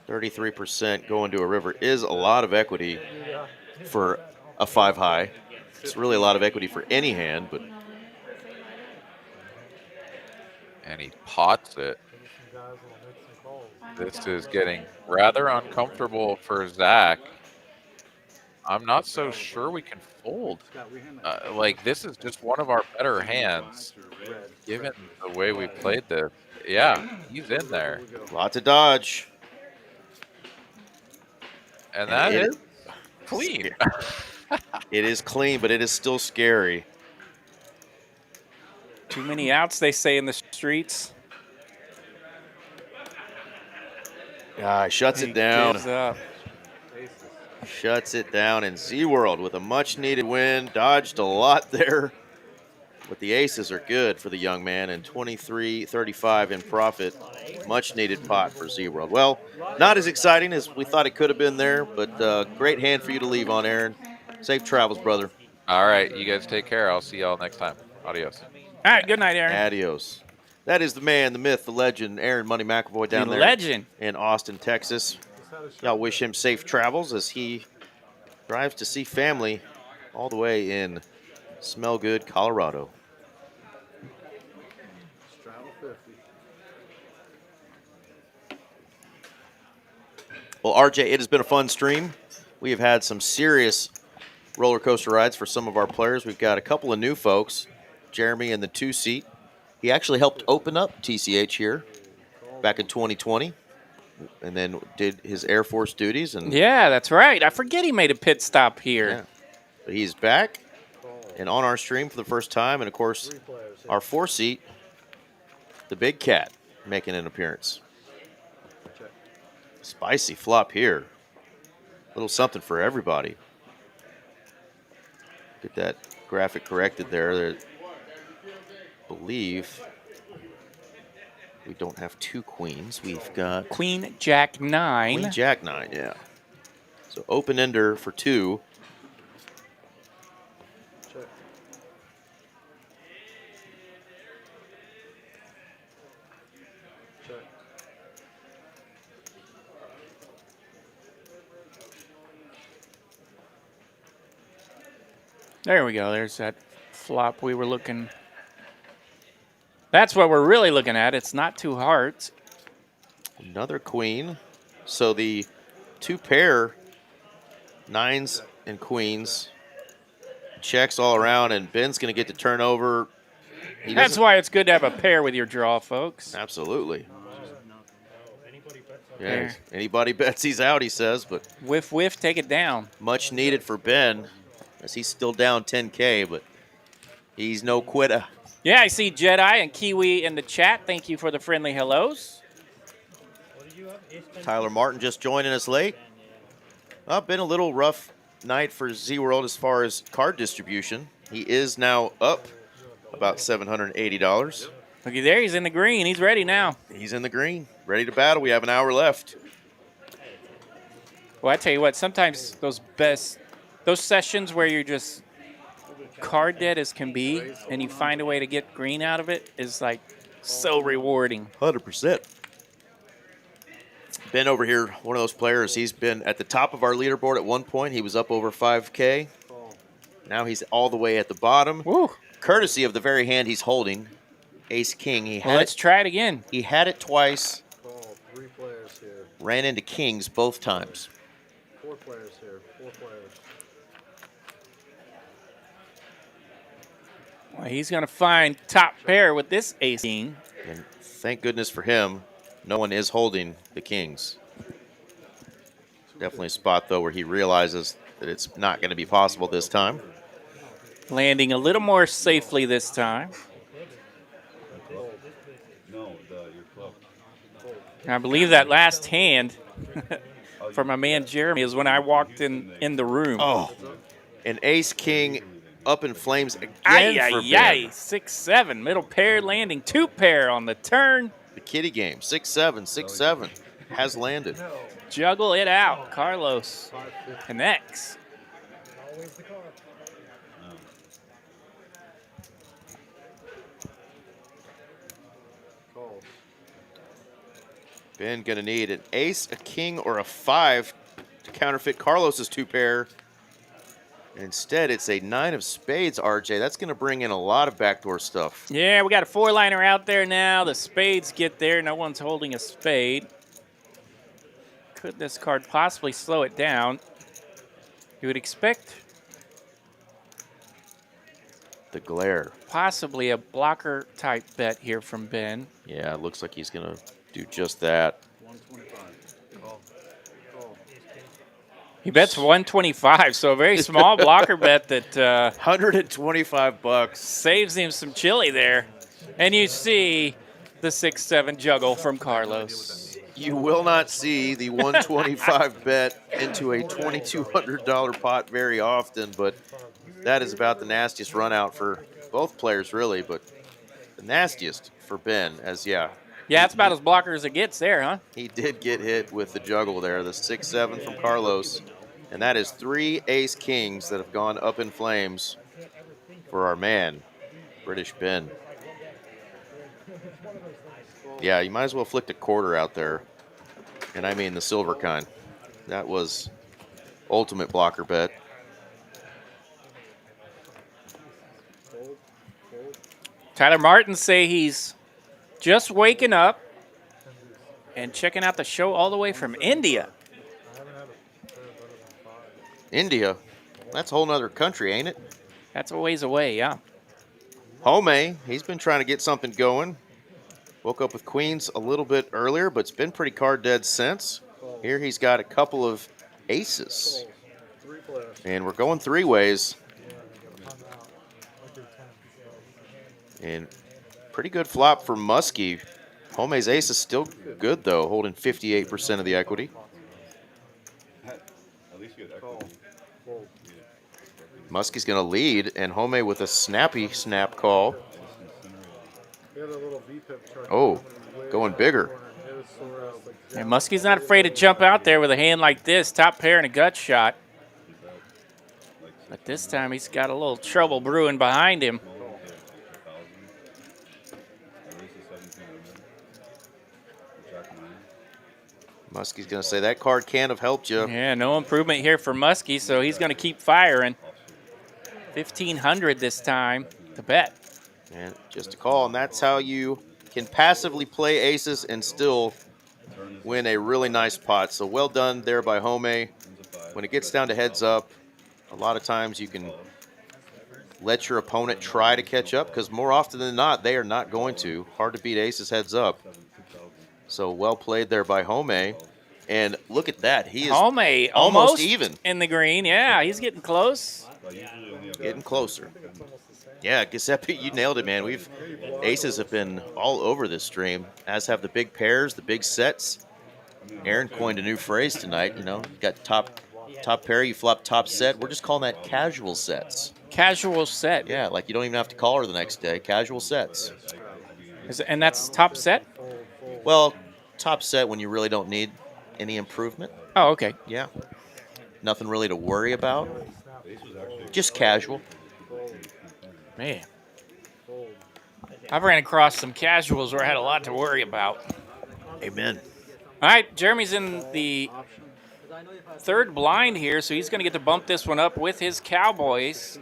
33% going to a river is a lot of equity for a 5-high. It's really a lot of equity for any hand, but And he pots it. This is getting rather uncomfortable for Zach. I'm not so sure we can fold. Like, this is just one of our better hands, given the way we played this. Yeah, he's in there. lot to dodge. And that it- is clean. It is clean, but it is still scary. Too many outs, they say in the streets. Shuts He it down. gives up. Shuts it down. And Z-World with a much-needed win. Dodged a lot there. But the aces are good for the young man, and 23-35 in profit. Much-needed pot for Z-World. Well, not as exciting as we thought it could have been there, but great hand for you to leave on, Aaron. Safe travels, brother. All right, you guys take care. I'll see y'all next time. Adios. All right, good night, Aaron. Adios. That is the man, the myth, the legend, Aaron Money McAvoy down The there legend. in Austin, Texas. Y'all wish him safe travels as he drives to see family all the way in Smell Good, Colorado. Straddle 50. Well, RJ, it has been a fun stream. We have had some serious roller coaster rides for some of our players. We've got a couple of new folks. Jeremy in the 2-seat. He actually helped open up TCH here back in 2020 and then did his Air Force duties. And Yeah, that's right. I forget he made a pit stop here. yeah. But he's back and on our stream for the first time. And, of course, our 4-seat, the Big Cat, making an appearance. Spicy flop here. Little something for everybody. Get that graphic corrected there. I believe we don't have 2 queens. We've got Queen, Jack 9. Queen, Jack 9, yeah. So open ender for 2. Check. Check. There we go. There's that flop we were looking. That's what we're really looking at. It's not 2 hearts. Another queen. So the 2 pair, 9s and queens, checks all around, and Ben's going to get to turn over. That's why it's good to have a pair with your draw, folks. Absolutely. Yeah, There. anybody bets he's out, he says, but Whiff, whiff, take it down. much needed for Ben, as he's still down 10K, but he's no quitter. Yeah, I see Jedi and Kiwi in the chat. Thank you for the friendly hellos. Tyler Martin just joining us late. Been a little rough night for Z-World as far as card distribution. He is now up about $780. Looky there, he's in the green. He's ready now. He's in the green, ready to battle. We have an hour left. Well, I tell you what, sometimes those sessions where you're just card dead as can be and you find a way to get green out of it is like so rewarding. 100%. Ben over here, one of those players, he's been at the top of our leaderboard at one point. He was up over 5K. Now he's all the way at the bottom. Woo. Courtesy of the very hand he's holding, Ace-King. Well, let's try it again. He had it twice, Call. 3 players here. ran into kings both times. 4 players here. 4 players. Well, he's going to find top pair with this ace king. And thank goodness for him, no one is holding the kings. Definitely a spot, though, where he realizes that it's not going to be possible this time. Landing a little more safely this time. No, your club. And I believe that last hand for my man Jeremy is when I walked in the room. Oh, an ace-king up in flames again for Ay, Ben. 6-7. Middle pair landing. 2 pair on the turn. The kitty game, 6-7, 6-7. has landed. Juggle it out. Carlos connects. Always the car. Calls. Ben gonna need an ace, a king, or a 5 to counterfeit Carlos's 2-pair. Instead, it's a 9 of spades, RJ. That's gonna bring in a lot of backdoor stuff. Yeah, we got a 4-liner out there now. The spades get there. No one's holding a spade. Could this card possibly slow it down? You would expect The glare. possibly a blocker type bet here from Ben. Yeah, it looks like he's gonna do just that. 125. Call. Call. He bets 125, so a very small blocker bet that 125 bucks. saves him some chili there. And you see the 6-7 juggle from Carlos. You will not see the 125 bet into a $2,200 pot very often, but that is about the nastiest run out for both players, really, but the nastiest for Ben, as Yeah, that's about as blocker as it gets there, huh? he did get hit with the juggle there, the 6-7 from Carlos, and that is 3 ace kings that have gone up in flames for our man, British Ben. Yeah, you might as well flick a quarter out there, and I mean the silver kind. That was ultimate blocker bet. Tyler Martin say he's just waking up and checking out the show all the way from India. India, that's a whole nother country, ain't it? That's a ways away, yeah. Home, he's been trying to get something going. Woke up with queens a little bit earlier, but it's been pretty card dead since. Here he's got a couple of aces. And we're going 3 ways. And pretty good flop for Muskie. Home's ace is still good, though, holding 58% of the equity. At least you get equity. Muskie's going to lead, and Home with a snappy snap call. Oh, going bigger. And Muskie's not afraid to jump out there with a hand like this, top pair and a gut shot. But this time he's got a little trouble brewing behind him. Muskie's going to say that card can't have helped you. Yeah, no improvement here for Muskie, so he's going to keep firing. 1,500 this time to bet. And just a call, and that's how you can passively play aces and still win a really nice pot. So well done there by Home. When it gets down to heads up, a lot of times you can let your opponent try to catch up, because more often than not, they are not going to. Hard to beat aces heads up. So well played there by Home. And look at that. He is Home almost even. In the green. Yeah, he's getting close. Getting closer. Yeah, Giuseppe, you nailed it, man. Aces have been all over this stream, as have the big pairs, the big sets. Aaron coined a new phrase tonight. You know, you got top pair, you flop top set. We're just calling that casual sets. Casual set. Yeah, like you don't even have to call her the next day. Casual sets. And that's top set? Well, top set when you really don't need any improvement. Oh, okay. Yeah. Nothing really to worry about. Just casual. Man. I've ran across some casuals where I had a lot to worry about. Amen. All right, Jeremy's in the third blind here, so he's going to get to bump this one up with his Cowboys.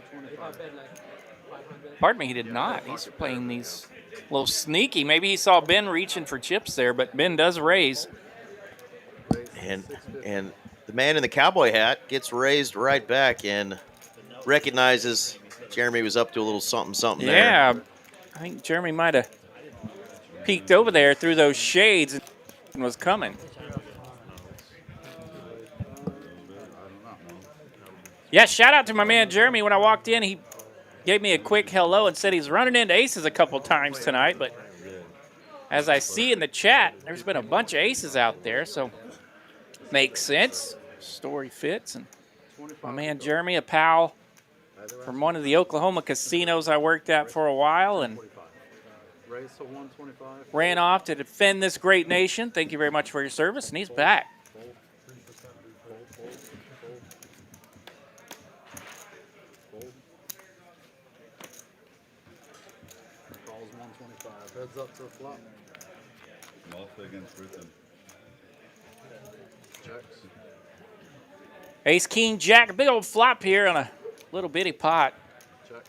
Pardon me, he did not. He's playing these a little sneaky. Maybe he saw Ben reaching for chips there, but Ben does raise. And the man in the cowboy hat gets raised right back and recognizes Jeremy was up to a little something there. Yeah, I think Jeremy might have peeked over there through those shades and was coming. Yeah, shout out to my man Jeremy. When I walked in, he gave me a quick hello and said he's running into aces a couple times tonight. But as I see in the chat, there's been a bunch of aces out there, so makes sense. Story fits. And my man Jeremy, a pal from one of the Oklahoma casinos I worked at for a while, and Race to 125. ran off to defend this great nation. Thank you very much for your service, and he's back. Fold. 3%. Fold. Fold. Calls 125. Heads up for a flop. Malta against Ruthven. Checks. Ace, king, jack, a big old flop here on a little bitty pot. Checks.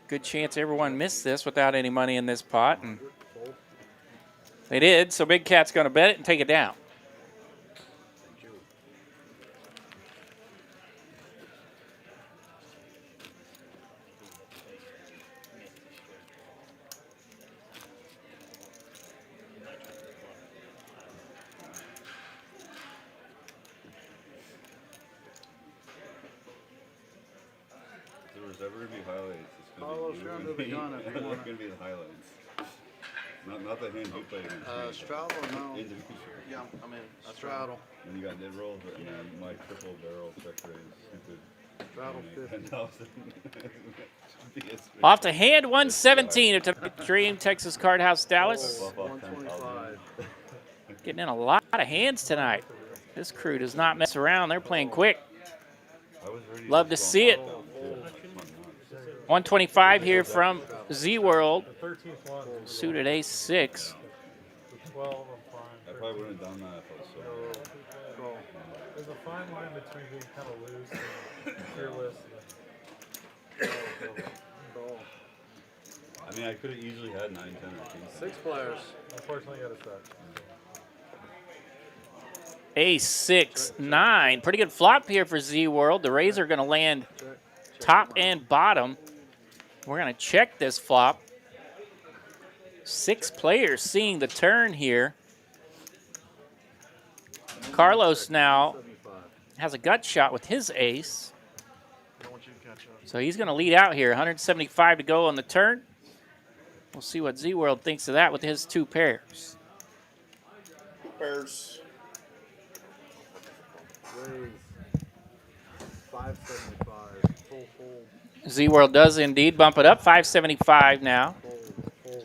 Good chance everyone missed this without any money in this pot, and Fold. they did, so Big Cat's going to bet it and take it down. Thank you. If there was ever going to be highlights, it's going Carlos, to you're be under the gun if you It's wanna- going to be the highlights. Not the hand you played against me. Straddle or no? Individual. Yeah, I'm in. Straddle. When you got dead rolls, and then my triple barrel check raise, stupid. Straddle 50. 10,000. Off to hand 117 of Dream, Texas Card House, Dallas. Buff off 125. Getting in a lot of hands tonight. This crew does not mess around. They're playing quick. I was ready Love to just see it. go all out, too. 125 here from Z World. The 13th one. Suited ace 6. The 12, I'm fine. I probably wouldn't have done that if I was so. Call. There's a fine line between being kind of loose and fearless. Call. I mean, I could have easily had 9, 10, or 10. 6 players. Unfortunately, got a set. Ace 6, 9. Pretty good flop here for Z World. The rays are going to land Check. top and bottom. We're going to check this flop. 6 players seeing the turn here. Carlos now 75. has a gut shot with his ace. I want you to catch up. So he's going to lead out here. 175 to go on the turn. We'll see what Z World thinks of that with his 2 pairs. Pairs. Raise. 575. Full fold. Z World does indeed bump it up. 575 now. Fold. Fold.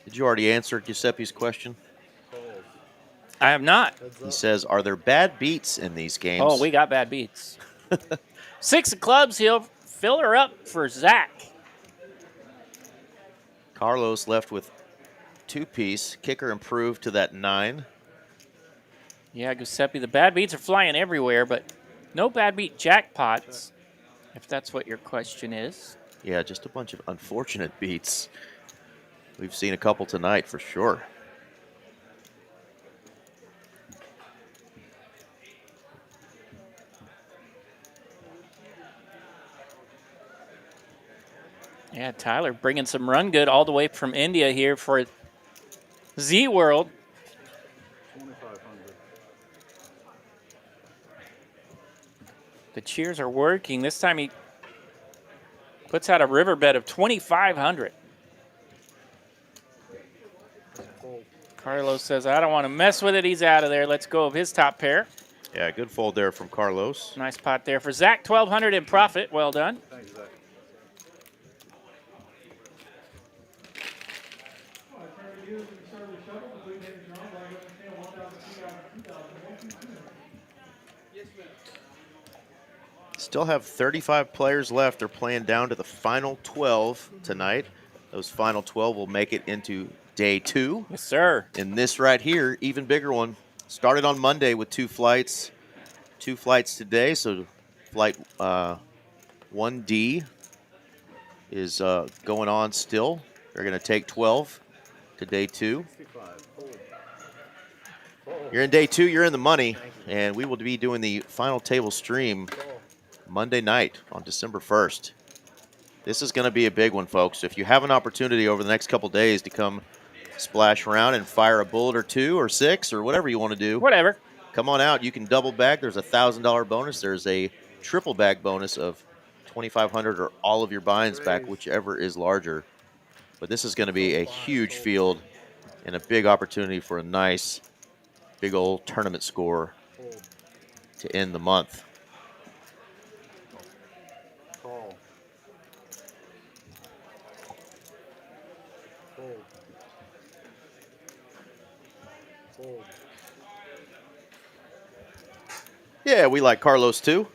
Did you already answer Giuseppe's question? Fold. I have not. Heads He up. says, are there bad beats in these games? Oh, we got bad beats. 6 of clubs. He'll fill her up for Zach. Carlos left with 2-piece. Kicker improved to that 9. Yeah, Giuseppe, the bad beats are flying everywhere, but no bad beat jackpots, if that's what your question is. Yeah, just a bunch of unfortunate beats. We've seen a couple tonight for sure. Yeah, Tyler bringing some run good all the way from India here for Z World. 2,500. The cheers are working. This time he puts out a riverbed of 2,500. Fold. Carlos says, I don't want to mess with it. He's out of there. Let's go of his top pair. Yeah, good fold there from Carlos. Nice pot there for Zach. 1,200 in profit. Well done. Thanks, Zach. Still have 35 players left. They're playing down to the final 12 tonight. Those final 12 will make it into day 2. Yes, sir. And this right here, even bigger one, started on Monday with 2 flights. 2 flights today, so flight 1D is going on still. They're going to take 12 to day 2. 65. Fold. You're in day 2, you're in the money, and we will be doing the final table stream Monday night on December 1st. This is going to be a big one, folks. If you have an opportunity over the next couple days to come splash around and fire a bullet or 2 or 6 or whatever you want to do, Whatever. come on out. You can double bag. There's a $1,000 bonus. There's a triple bag bonus of $2,500 or all of your buy-ins back, whichever is larger. But this is going to be a huge field and a big opportunity for a nice, big old tournament score Fold. to end the month. Call. Fold. Fold. Yeah, we like Carlos too.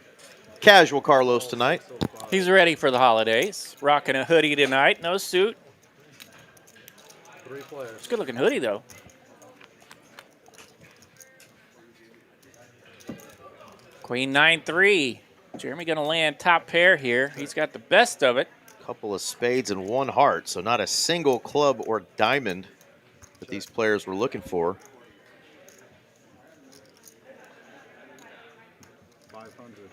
Casual Carlos tonight. He's ready for the holidays. Rocking a hoodie tonight, no suit. 3 players. It's a good looking hoodie though. Queen 9-3. Jeremy gonna land top pair here. He's got the best of it. Couple of spades and 1 heart, so not a single club or diamond that these players were looking for. 500.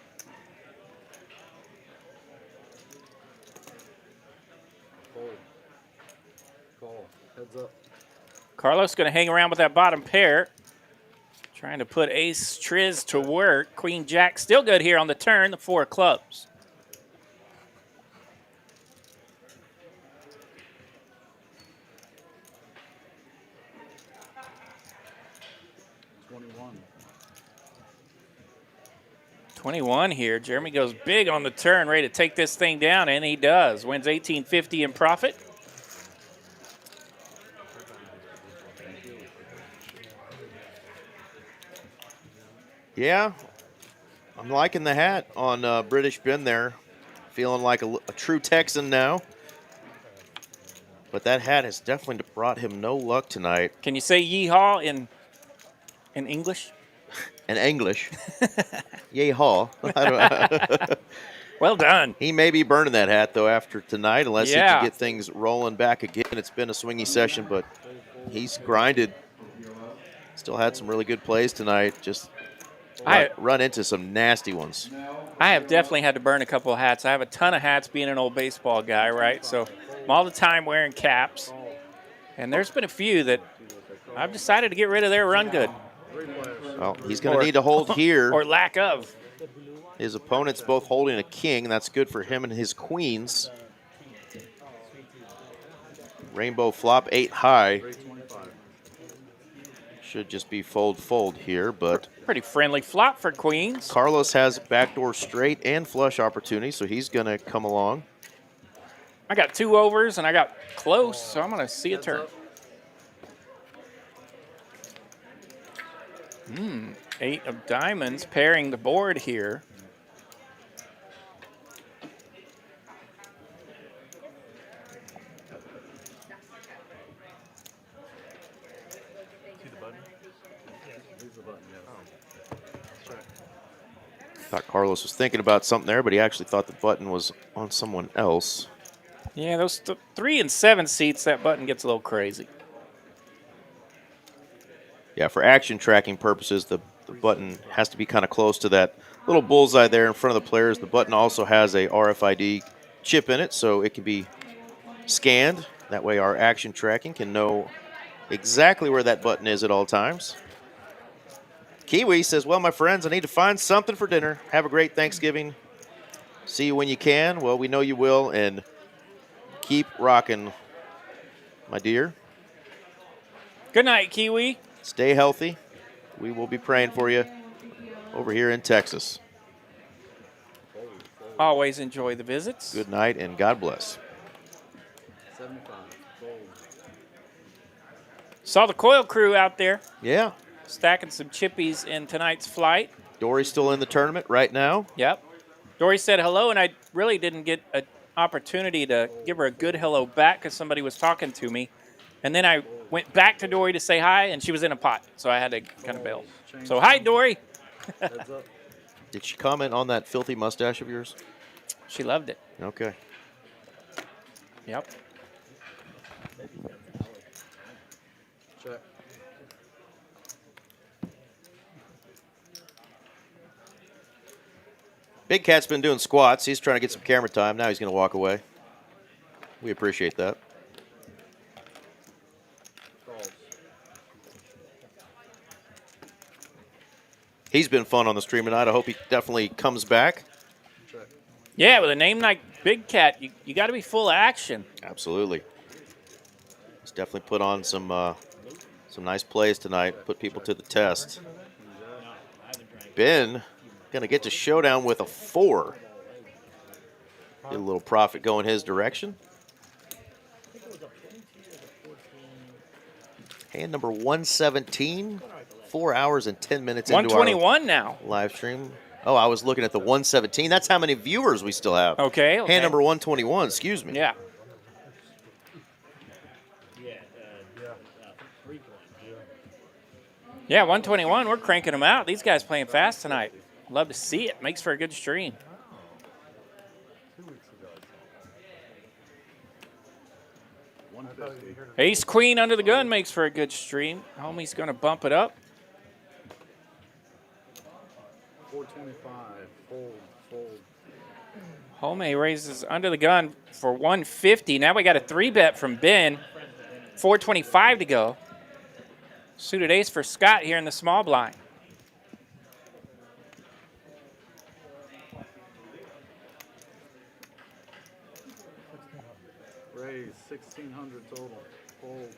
Fold. Call. Heads up. Carlos gonna hang around with that bottom pair. Trying to put ace triz to work. Queen jack still good here on the turn, the 4 of clubs. $21. 21 here. Jeremy goes big on the turn, ready to take this thing down, and he does. Wins $18.50 in profit. Yeah, I'm liking the hat on British Ben there. Feeling like a true Texan now. But that hat has definitely brought him no luck tonight. Can you say yeehaw in English? In English. Yeehaw. Well done. He may be burning that hat, though, after tonight, unless he Yeah. can get things rolling back again. It's been a swingy session, but he's grinded. Still had some really good plays tonight. Just run into some nasty ones. I have definitely had to burn a couple of hats. I have a ton of hats being an old baseball guy, right? So I'm all the time wearing caps. And there's been a few that I've decided to get rid of their run good. Well, he's going to need to hold here. Or lack of. His opponent's both holding a king. That's good for him and his queens. Rainbow flop 8 high. Should just be fold here, but pretty friendly flop for queens. Carlos has backdoor straight and flush opportunity, so he's going to come along. I got 2 overs and I got close, so I'm going to see a turn. 8 of diamonds pairing the board here. Thought Carlos was thinking about something there, but he actually thought the button was on someone else. Yeah, those 3 and 7 seats, that button gets a little crazy. Yeah, for action tracking purposes, the button has to be kind of close to that little bullseye there in front of the players. The button also has a RFID chip in it, so it can be scanned. That way our action tracking can know exactly where that button is at all times. Kiwi says, well, my friends, I need to find something for dinner. Have a great Thanksgiving. See you when you can. Well, we know you will, and keep rocking, my dear. Good night, Kiwi. Stay healthy. We will be praying for you over here in Texas. Always enjoy the visits. Good night, and God bless. 75. Fold. Saw the coil crew out there. Yeah. Stacking some chippies in tonight's flight. Dory's still in the tournament right now. Yep. Dory said hello, and I really didn't get an opportunity to give her a good hello back because somebody was talking to me. And then I went back to Dory to say hi, and she was in a pot, so I had to kind of bail. So hi, Dory. Heads up. Did she comment on that filthy mustache of yours? She loved it. Okay. Yep. Check. Big Cat's been doing squats. He's trying to get some camera time. Now he's going to walk away. We appreciate that. He's been fun on the stream tonight. I hope he definitely comes back. Check. Yeah, with a name like Big Cat, you got to be full of action. Absolutely. He's definitely put on some nice plays tonight. Put people to the test. Ben going to get to showdown with a 4. Get a little profit going his direction. Hand number 117. 4 hours and 10 minutes into our 121 now. live stream. Oh, I was looking at the 117. That's how many viewers we still have. Okay. Hand number 121, excuse me. Yeah. Yeah, 121. We're cranking them out. These guys playing fast tonight. Love to see it. Makes for a good stream. Ace Queen under the gun makes for a good stream. Homie's going to bump it up. 425. Fold. Fold. Homie raises under the gun for 150. Now we got a 3-bet from Ben. 425 to go. Suited ace for Scott here in the small blind. Raise 1,600 total. Fold.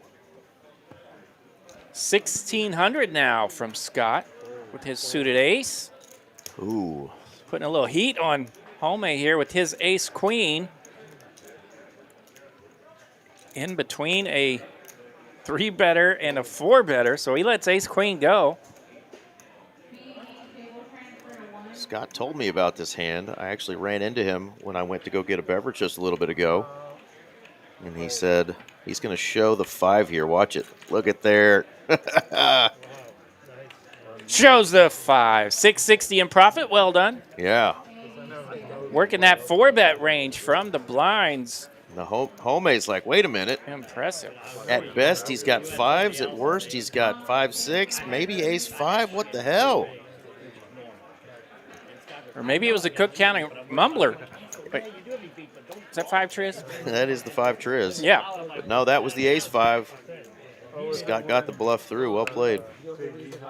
1,600 now from Scott with his suited ace. Ooh. Putting a little heat on Homie here with his ace queen. In between a 3-better and a 4-better, so he lets ace queen go. Scott told me about this hand. I actually ran into him when I went to go get a beverage just a little bit ago. And he said he's going to show the 5 here. Watch it. Look at there. Shows the 5. 660 in profit. Well done. Yeah. Working that 4-bet range from the blinds. The Homey's like, wait a minute. Impressive. At best, he's got 5s. At worst, he's got 5-6, maybe ace-5. What the hell? Or maybe it was a Cook County mumbler. Wait, is that 5 Triz? That is the 5 Triz. Yeah. But no, that was the ace-5. Scott got the bluff through. Well played.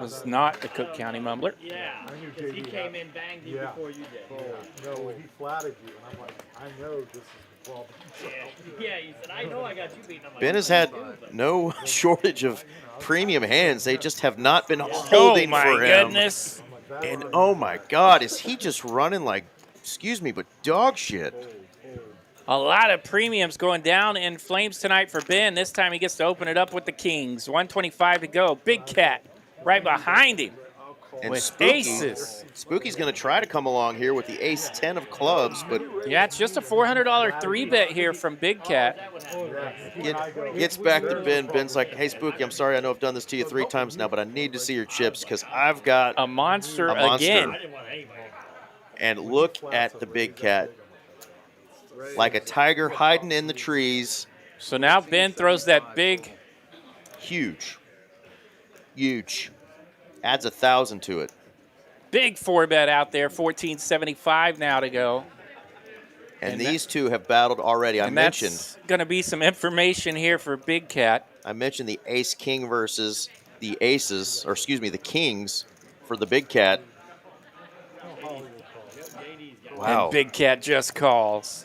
Was not the Cook County mumbler. Yeah, because he came in banged you before you did. No, he flattered you, and I'm like, I know this is the problem. Yeah, he said, I know I got you beaten. I'm like, Ben has had no shortage of premium hands. They just have not been holding oh for my him. goodness. And oh my God, is he just running like, excuse me, but dog shit? A lot of premiums going down in flames tonight for Ben. This time he gets to open it up with the Kings. 125 to go. Big Cat right behind him And with Spooky, aces. Spooky's going to try to come along here with the ace-10 of clubs, but Yeah, it's just a $400 3-bet here from Big Cat. gets back to Ben. Ben's like, hey, Spooky, I'm sorry I know I've done this to you 3 times now, but I need to see your chips because I've got A monster, a monster. again. And look at the Big Cat. Like a tiger hiding in the trees. So now Ben throws that big. Huge. Huge. Adds 1,000 to it. Big 4-bet out there. 1475 now to go. And these two have battled already. I mentioned. That's going to be some information here for Big Cat. I mentioned the ace-king versus the aces, or excuse me, the kings for the Big Cat. Wow. And Big Cat just calls.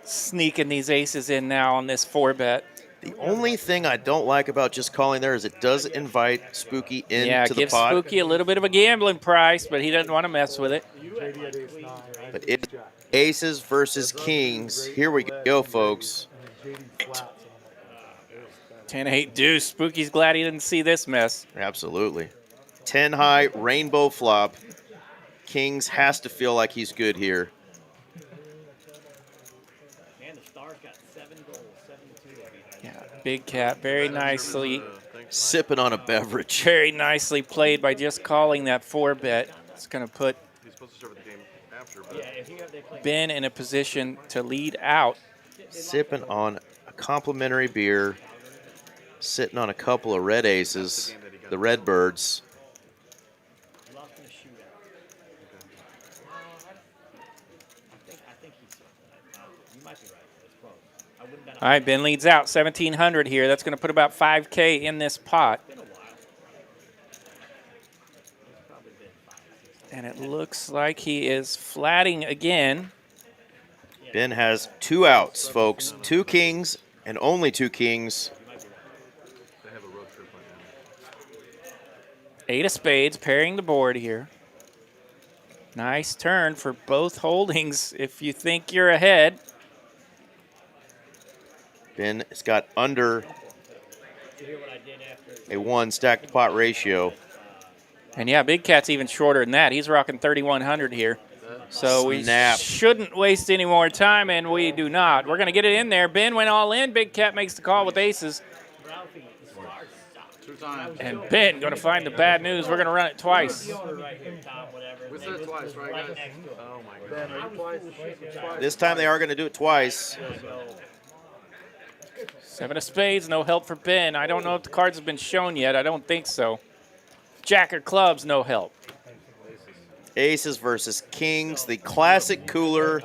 Sneaking these aces in now on this 4-bet. The only thing I don't like about just calling there is it does invite Spooky into Yeah, the give pot. Spooky a little bit of a gambling price, but he doesn't want to mess with it. But it's aces versus kings. Here we go, folks. 10-8 deuce. Spooky's glad he didn't see this mess. Absolutely. 10 high, rainbow flop. Kings has to feel like he's good here. Man, the Stars got 7 goals, 7-2. Yeah, Big Cat very nicely. Sipping on a beverage. Very nicely played by just calling that 4-bet. It's going to put He's supposed to start with the game after, but Ben in a position to lead out. Sipping on a complimentary beer. Sitting on a couple of red aces. The Redbirds. All right, Ben leads out 1,700 here. That's going to put about 5K in this pot. And it looks like he is flatting again. Ben has 2 outs, folks. 2 kings and only 2 kings. they have a road trip right now. 8 of spades pairing the board here. Nice turn for both holdings if you think you're ahead. Ben has got under a 1 stacked to pot ratio. And yeah, Big Cat's even shorter than that. He's rocking 3,100 here. So we Snap. shouldn't waste any more time, and we do not. We're going to get it in there. Ben went all in. Big Cat makes the call with aces. 2 times. And Ben going to find the bad news. We're going to run it twice. We said twice, right, guys? Oh my God. Twice. This time they are going to do it twice. 7 of spades, no help for Ben. I don't know if the cards have been shown yet. I don't think so. Jack or clubs, no help. Aces versus kings, the classic cooler.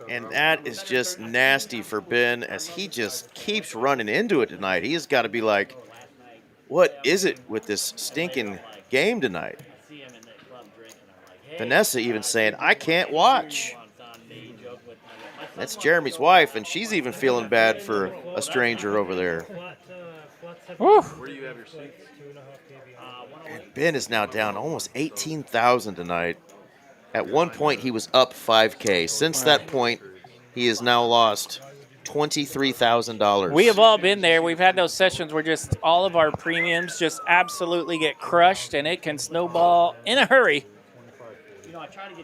And that is just nasty for Ben as he just keeps running into it tonight. He has got to be like, what is it with this stinking game tonight? Vanessa even saying, I can't watch. That's Jeremy's wife, and she's even feeling bad for a stranger over there. Woo. Where do you have your seats? And Ben is now down almost 18,000 tonight. At one point, he was up 5K. Since that point, he has now lost $23,000. We have all been there. We've had those sessions where just all of our premiums just absolutely get crushed, and it can snowball in a hurry.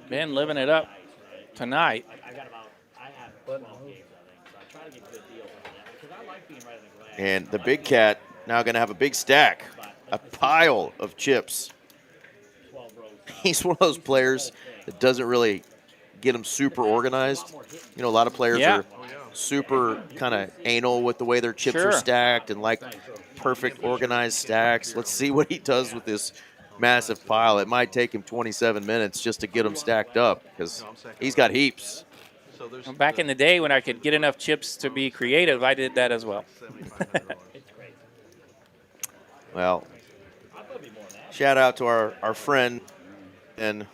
Ben living it up tonight. And the Big Cat now going to have a big stack, a pile of chips. He's one of those players that doesn't really get them super organized. You know, a lot of players are super kind of anal with the way their chips are stacked and like perfect organized stacks. Let's see what he does with this massive pile. It might take him 27 minutes just to get them stacked up because he's got heaps. Back in the day when I could get enough chips to be creative, I did that as well. Well, shout out to our friend, and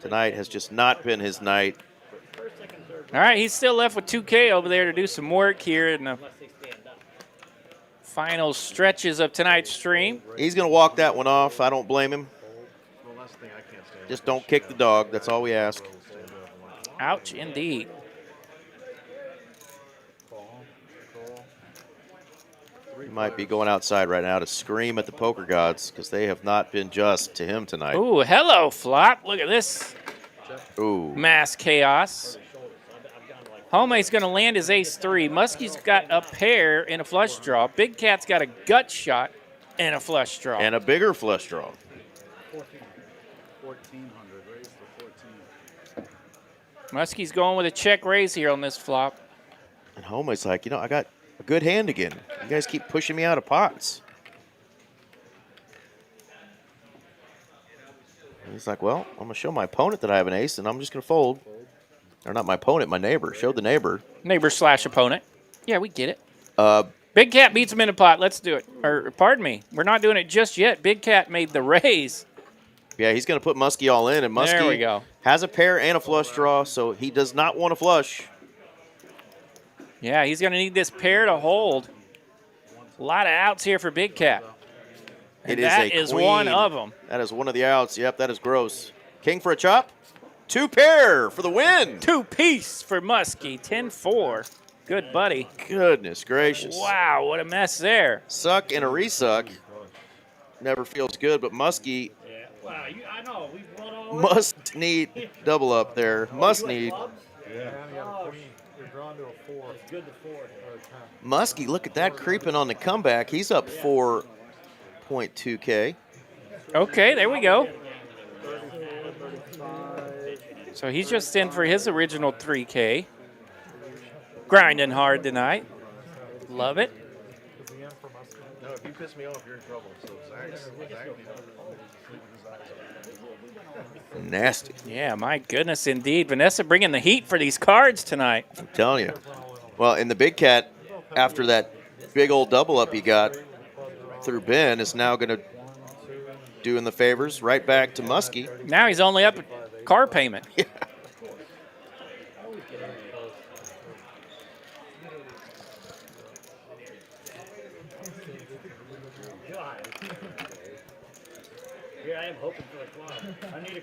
tonight has just not been his night. All right, he's still left with 2K over there to do some work here in the final stretches of tonight's stream. He's going to walk that one off. I don't blame him. Just don't kick the dog. That's all we ask. Ouch, indeed. He might be going outside right now to scream at the poker gods because they have not been just to him tonight. Ooh, hello, flop. Look at this. Ooh. Mass chaos. Homie's going to land his ace-3. Muskie's got a pair and a flush draw. Big Cat's got a gut shot and a flush draw. And a bigger flush draw. 1,400, raise to 14. Muskie's going with a check raise here on this flop. And Homie's like, you know, I got a good hand again. You guys keep pushing me out of pots. And he's like, well, I'm going to show my opponent that I have an ace, and I'm just going to fold. Or not my opponent, my neighbor. Show the neighbor. Neighbor/opponent. Yeah, we get it. Big Cat beats him in a pot. Let's do it. Or, pardon me, we're not doing it just yet. Big Cat made the raise. Yeah, he's going to put Muskie all in, and Muskie there we go. Has a pair and a flush draw, so he does not want to flush. Yeah, he's going to need this pair to hold. A lot of outs here for Big Cat. And that is one of them. That is one of the outs. Yep, that is gross. King for a chop. 2 pair for the win. 2-piece for Muskie. 10-4. Good buddy. Goodness gracious. Wow, what a mess there. Suck and a resuck. Never feels good, but Muskie Wow, I know. We've run all must need double up there. Must need. You're drawn to a 4. It's good to 4. Muskie, look at that creeping on the comeback. He's up 4.2K. Okay, there we go. So he's just in for his original 3K. Grinding hard tonight. Love it. No, if you piss me off, you're in trouble. So Zach's Nasty. Yeah, my goodness indeed. Vanessa bringing the heat for these cards tonight. I'm telling you. Well, and the Big Cat, after that big old double up he got through Ben, is now going to doing the favors right back to Muskie. Now he's only up a car payment. Yeah.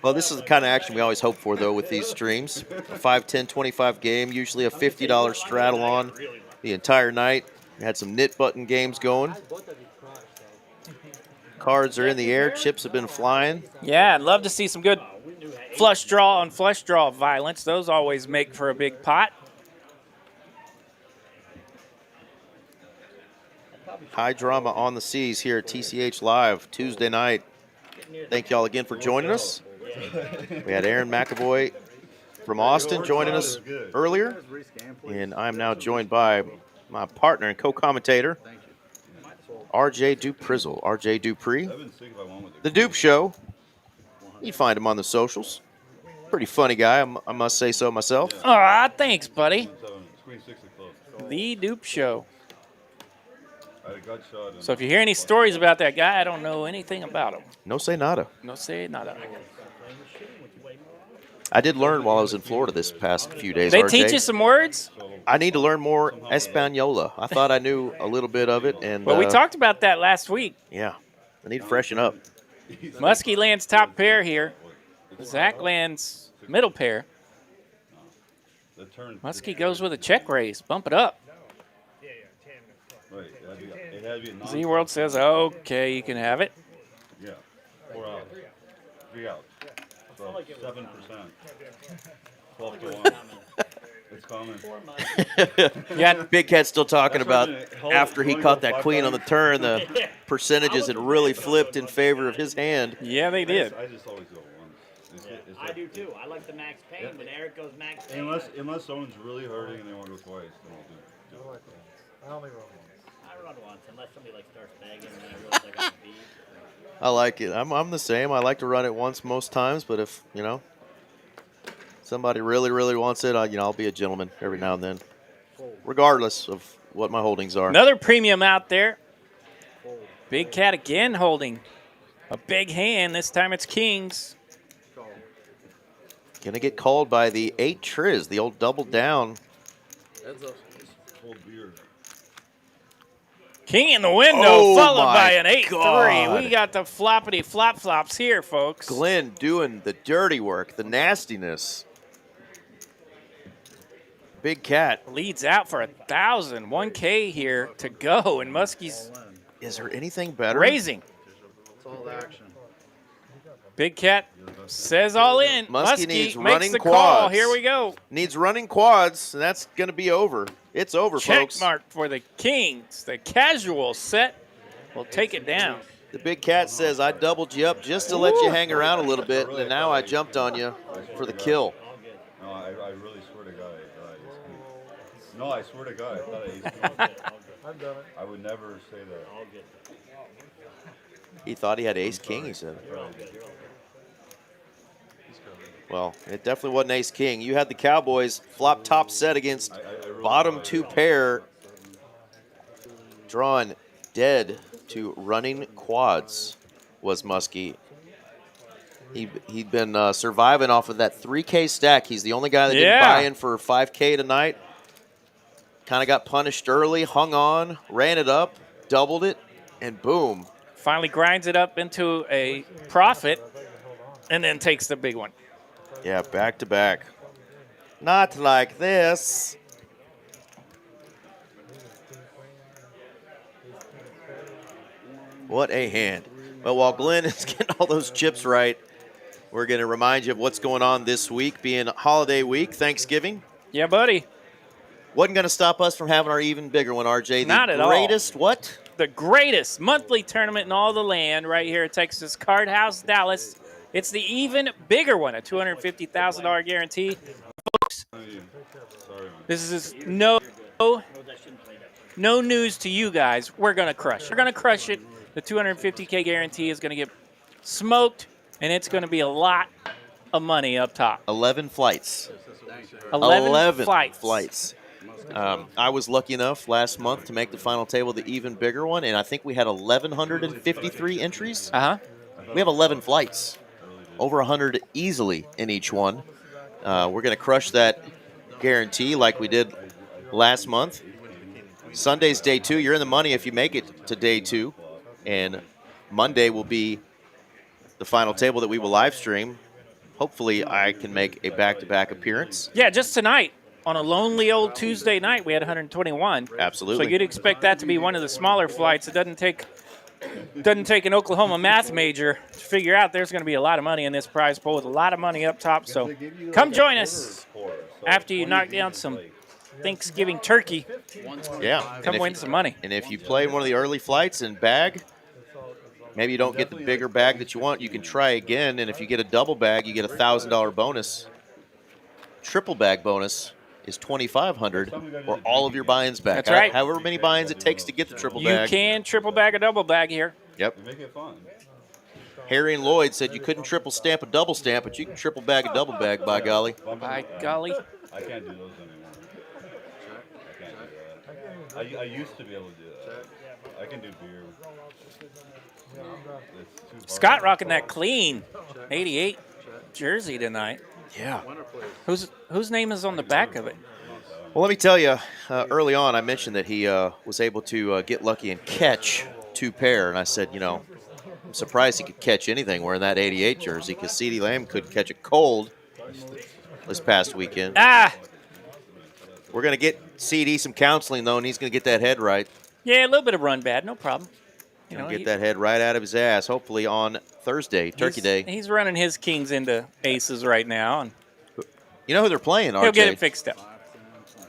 Well, this is the kind of action we always hope for, though, with these streams. A 5, 10, 25 game, usually a $50 straddle on. the entire night. We had some knit button games going. Cards are in the air. Chips have been flying. Yeah, I'd love to see some good flush draw and flush draw violence. Those always make for a big pot. High drama on the seas here at TCH Live Tuesday night. Thank y'all again for joining us. We had Aaron McAvoy from Austin joining us earlier, and I'm now joined by my partner and co-commentator, RJ Duprizzle, RJ Dupree. The Dupe Show. You find him on the socials. Pretty funny guy, I must say so myself. Aw, thanks, buddy. The Dupe Show. So if you hear any stories about that guy, I don't know anything about him. No say nada. No say nada. I did learn while I was in Florida this past few days. They RJ. teach you some words? I need to learn more Española. I thought I knew a little bit of it, and Well, we talked about that last week. Yeah, I need to freshen up. Muskie lands top pair here. Zach lands middle pair. Muskie goes with a check raise. Bump it up. Z-World says, okay, you can have it. Yeah, 4 out. 3 out. So 7%. 12 to 1. It's coming. Yeah, Big Cat's still talking about after he caught that queen on the turn, the percentages had really flipped in favor of his hand. Yeah, they did. I just always go once. I do too. I like the max pain, but Eric goes max pain. Unless someone's really hurting and they want to go twice, then I'll do it. I only roll once. I run once, unless somebody like starts begging and I realize I got beat. I like it. I'm the same. I like to run it once most times, but if, somebody really wants it, I'll be a gentleman every now and then, regardless of what my holdings are. Another premium out there. Big Cat again holding a big hand. This time it's kings. Gonna get called by the 8 Triz, the old double down. King in the window, Oh followed my by an 8-3. God. We got the floppity flop-flops here, folks. Glenn doing the dirty work, the nastiness. Big Cat. Leads out for 1,000. 1K here to go, and Muskie's Is there anything better? raising. It's all action. Big Cat says all in. Muskie needs makes running the quads. call. Here we go. Needs running quads, and that's going to be over. It's over, Check folks. mark for the Kings. The casual set will take it down. The Big Cat says, I doubled you up just to let you hang around a little bit, and now I jumped on you for the kill. No, I really swear to God I thought ace king. No, I swear to God I thought ace king. I've done it. I would never say that. He thought he had ace king, he said. Well, it definitely wasn't ace king. You had the Cowboys flop top set against bottom 2 pair, drawing dead to running quads was Muskie. He'd been surviving off of that 3K stack. He's the only guy that didn't buy in for 5K tonight. Kind of got punished early, hung on, ran it up, doubled it, and boom. Finally grinds it up into a profit, and then takes the big one. Yeah, back to back. Not like this. What a hand. Well, while Glenn is getting all those chips right, we're going to remind you of what's going on this week, being holiday week, Thanksgiving. Yeah, buddy. Wasn't going to stop us from having our even bigger one, RJ. Not at all. The greatest what? The greatest monthly tournament in all the land right here at Texas Card House, Dallas. It's the even bigger one, a $250,000 guarantee. Folks, this is no news to you guys. We're going to crush it. We're going to crush it. The $250K guarantee is going to get smoked, and it's going to be a lot of money up top. 11 flights. 11 flights. I was lucky enough last month to make the final table, the even bigger one, and I think we had 1,153 entries. Uh-huh. We have 11 flights. Over 100 easily in each one. We're going to crush that guarantee like we did last month. Sunday's day 2. You're in the money if you make it to day 2. And Monday will be the final table that we will live stream. Hopefully I can make a back-to-back appearance. Yeah, just tonight. on a lonely old Tuesday night, we had 121. Absolutely. So you'd expect that to be one of the smaller flights. It doesn't take an Oklahoma math major to figure out there's going to be a lot of money in this prize pool with a lot of money up top. So come join us after you knock down some Thanksgiving turkey. Yeah. Come win some money. And if you play one of the early flights and bag, maybe you don't get the bigger bag that you want, you can try again. And if you get a double bag, you get a $1,000 bonus. Triple bag bonus is $2,500 or all of your buy-ins back. That's right. However many buy-ins it takes to get the triple You bag. can triple bag a double bag here. Yep. You make it fun. Harry and Lloyd said you couldn't triple stamp a double stamp, but you can triple bag a double bag, by golly. By golly. I can't do those anymore. I can't do that. I used to be able to do that. I can do beer. It's too hard. Scott rocking that clean 88 jersey tonight. Yeah. Whose name is on the back of it? Well, let me tell you, early on I mentioned that he was able to get lucky and catch 2 pair, and I said, you know, I'm surprised he could catch anything wearing that 88 jersey because CeeDee Lamb couldn't catch it cold this past weekend. Ah! We're going to get CD some counseling, though, and he's going to get that head right. Yeah, a little bit of run bad, no problem. You know, Get that head right out of his ass, hopefully on Thursday, Turkey Day. He's running his kings into aces right now, and You know who they're playing, RJ? he'll get it fixed up.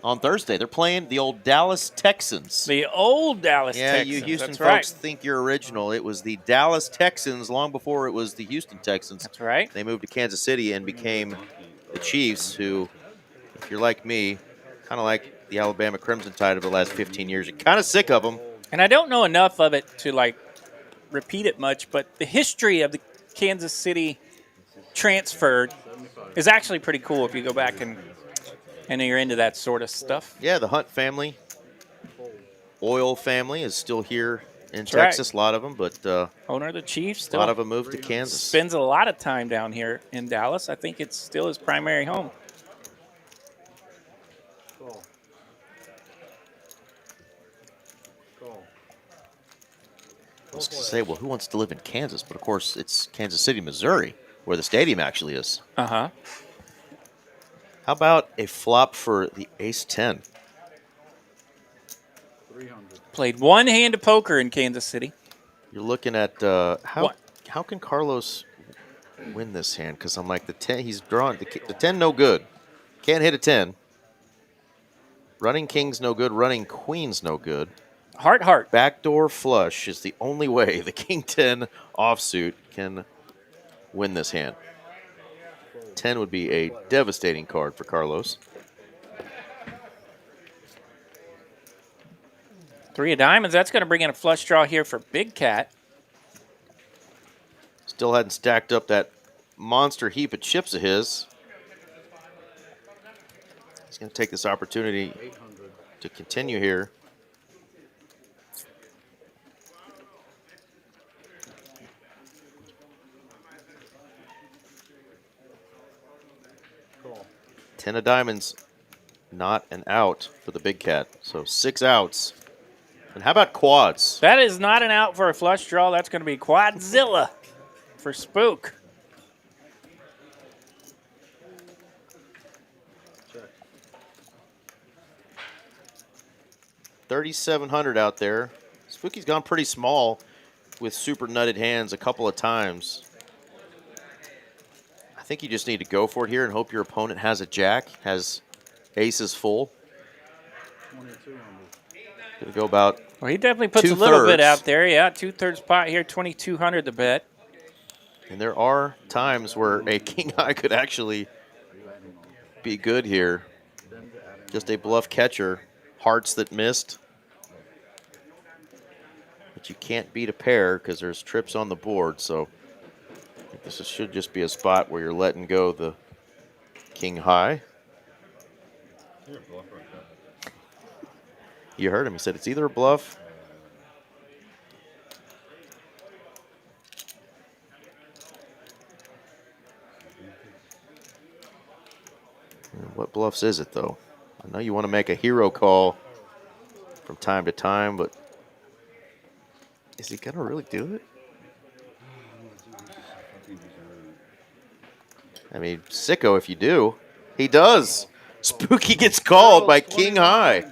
On Thursday. They're playing the old Dallas Texans. The old Dallas Texans. Yeah, you Houston That's folks right. think you're original. It was the Dallas Texans long before it was the Houston Texans. That's right. They moved to Kansas City and became the Chiefs, who, if you're like me, kind of like the Alabama Crimson Tide of the last 15 years. You're kind of sick of them. And I don't know enough of it to, like, repeat it much, but the history of the Kansas City transfer is actually pretty cool if you go back and you're into that sort of stuff. Yeah, the Hunt family, Oil family is still here in That's Texas, right. a lot of them, but Owner of the Chiefs. a lot of them moved to Kansas. Spends a lot of time down here in Dallas. I think it's still his primary home. I was going to say, well, who wants to live in Kansas? But, of course, it's Kansas City, Missouri, where the stadium actually is. Uh-huh. How about a flop for the ace-10? 300. Played one hand of poker in Kansas City. You're looking at how can Carlos win this hand? Because I'm like, the 10, he's drawn. The 10, no good. Can't hit a 10. Running king's no good. Running queen's no good. Heart. Backdoor flush is the only way the king 10 offsuit can win this hand. 10 would be a devastating card for Carlos. 3 of diamonds. That's going to bring in a flush draw here for Big Cat. Still hadn't stacked up that monster heap of chips of his. He's going to take this opportunity to continue here. Cool. 10 of diamonds, not an out for the Big Cat. So 6 outs. And how about quads? That is not an out for a flush draw. That's going to be Quadzilla for Spook. Check. 3,700 out there. Spooky's gone pretty small with super nutted hands a couple of times. I think you just need to go for it here and hope your opponent has a jack, has aces full. 2,200. Gonna go about. Well, he definitely puts a little 2/3. bit out there. Yeah, 2/3 pot here, 2,200 to bet. And there are times where a king high could actually be good here. Just a bluff catcher. Hearts that missed. But you can't beat a pair because there's trips on the board. So I think this should just be a spot where you're letting go the king high. You're a bluffer. You heard him. He said it's either a bluff. What bluffs is it, though? I know you want to make a hero call from time to time, but is he going to really do it? I mean, sicko if you do. He does. Spooky gets called by King High.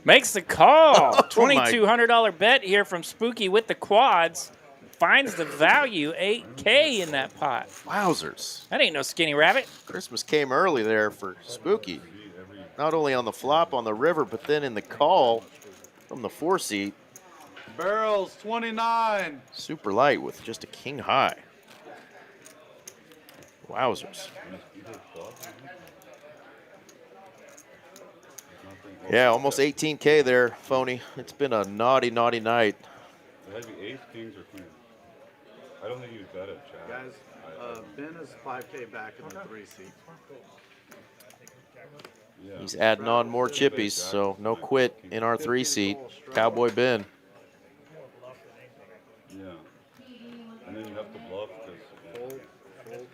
Makes the call. Oh, my. $2,200 bet here from Spooky with the quads. Finds the value, 8K in that pot. Wowzers. That ain't no skinny rabbit. Christmas came early there for Spooky. Not only on the flop on the river, but then in the call from the 4-seat. Barrels 29. Super light with just a King High. Wowzers. Yeah, almost 18K there, Phony. It's been a naughty, naughty night. It had to be ace, kings, or queens. I don't think he was bet at Chad. Guys, Ben is 5K back in the 3-seat. Yeah. He's adding on more chippies, so no quit in our 3-seat. Cowboy Ben. Yeah. And then you have to bluff because. Fold, fold.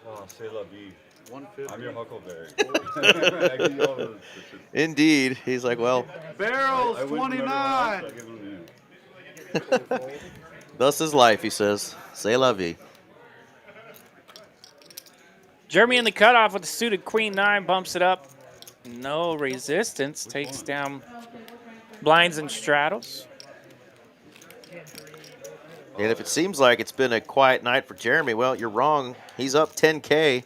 Oh, c'est la vie. 150. I'm your Huckleberry. I give you all the Indeed. He's like, well, Barrels I wouldn't remember when I 29. was, I give them to you. thus is life, he says. C'est la vie. Jeremy in the cutoff with the suited queen 9 bumps it up. No resistance. Takes down blinds and straddles. And if it seems like it's been a quiet night for Jeremy, well, you're wrong. He's up 10K.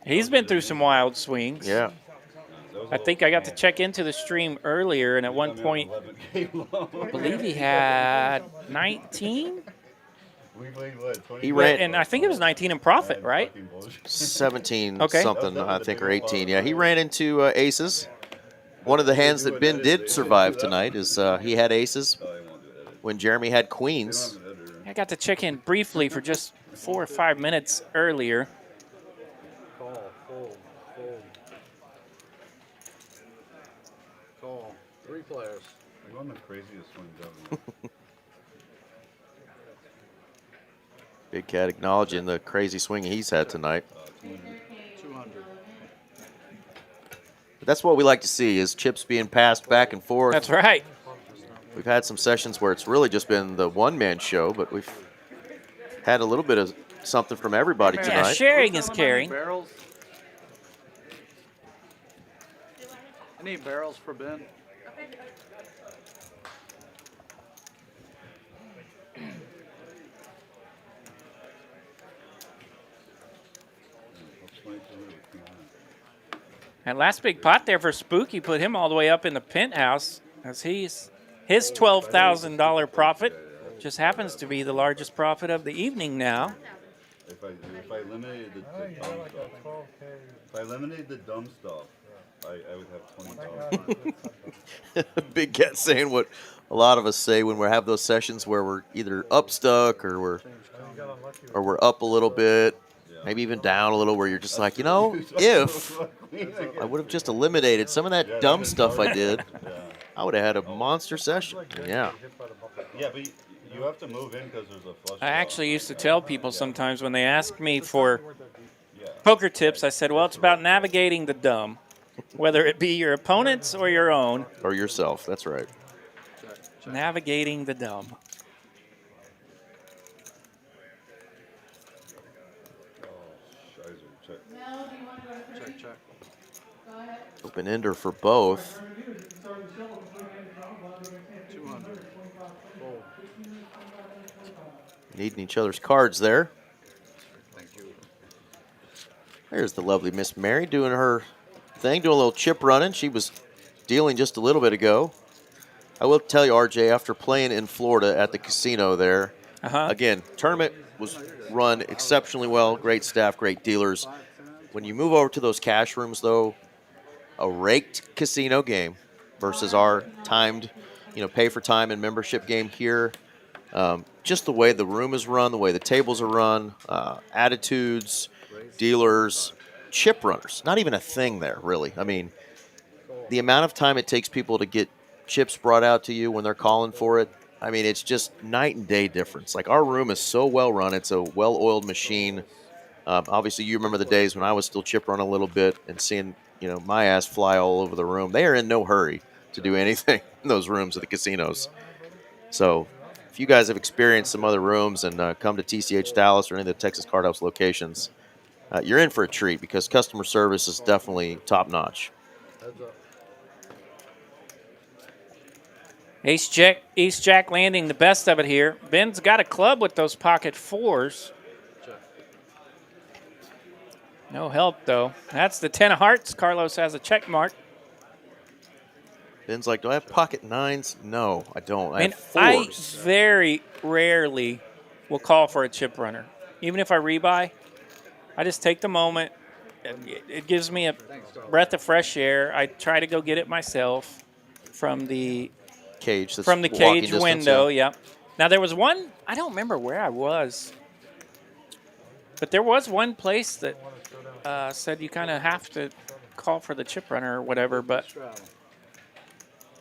He's been through some wild swings. Yeah. I think I got to check into the stream earlier, and at one point, I believe he had 19? We played what? 20? He ran And I think it was 19 in profit, right? 17 Okay. something, I think, or 18. Yeah, he ran into aces. One of the hands that Ben did survive tonight is he had aces when Jeremy had queens. I got to check in briefly for just 4 or 5 minutes earlier. Call, fold, fold. Call. 3 players. You're on the craziest swing ever. Big Cat acknowledging the crazy swing he's had tonight. 200. But that's what we like to see is chips being passed back and forth. That's right. We've had some sessions where it's really just been the one-man show, but we've had a little bit of something from everybody Yeah, tonight. sharing is caring. Barrels. Any barrels for Ben? And last big pot there for Spooky put him all the way up in the penthouse as his $12,000 profit just happens to be the largest profit of the evening now. If I eliminated the dumb stuff, if I eliminated the dumb stuff, I would have 20,000. Big Cat saying what a lot of us say when we have those sessions where we're either up stuck or we're up a little bit, maybe even down a little, where you're just like, you know, if I would have just eliminated some of that dumb stuff I did, I would have had a monster session. Yeah. Yeah, but you have to move in because there's a flush. I actually used to tell people sometimes when they ask me for poker tips, I said, well, it's about navigating the dumb, whether it be your opponents or your own. Or yourself, that's right. Navigating the dumb. Check, check. Open ender for both. 200. Fold. Needing each other's cards there. Thank you. There's the lovely Miss Mary doing her thing, doing a little chip running. She was dealing just a little bit ago. I will tell you, RJ, after playing in Florida at the casino there, again, tournament was run exceptionally well. Great staff, great dealers. When you move over to those cash rooms, though, a raked casino game versus our timed, pay for time and membership game here. Just the way the room is run, the way the tables are run, attitudes, dealers, chip runners. Not even a thing there, really. I mean, the amount of time it takes people to get chips brought out to you when they're calling for it, I mean, it's just night and day difference. Like, our room is so well run. It's a well-oiled machine. Obviously, you remember the days when I was still chip running a little bit and seeing, my ass fly all over the room. They are in no hurry to do anything in those rooms at the casinos. So if you guys have experienced some other rooms and come to TCH Dallas or any of the Texas Card House locations, you're in for a treat because customer service is definitely top notch. Heads up. Ace Jack landing the best of it here. Ben's got a club with those pocket fours. No help, though. That's the 10 of hearts. Carlos has a check mark. Ben's like, do I have pocket nines? No, I don't. I And have I fours. very rarely will call for a chip runner. Even if I rebuy, I just take the moment. It gives me a breath of fresh air. I try to go get it myself from the cage. That's from the walking cage distance, window, yeah. Now, there was one, I don't remember where I was, but there was one place that said you kind of have to call for the chip runner or whatever, but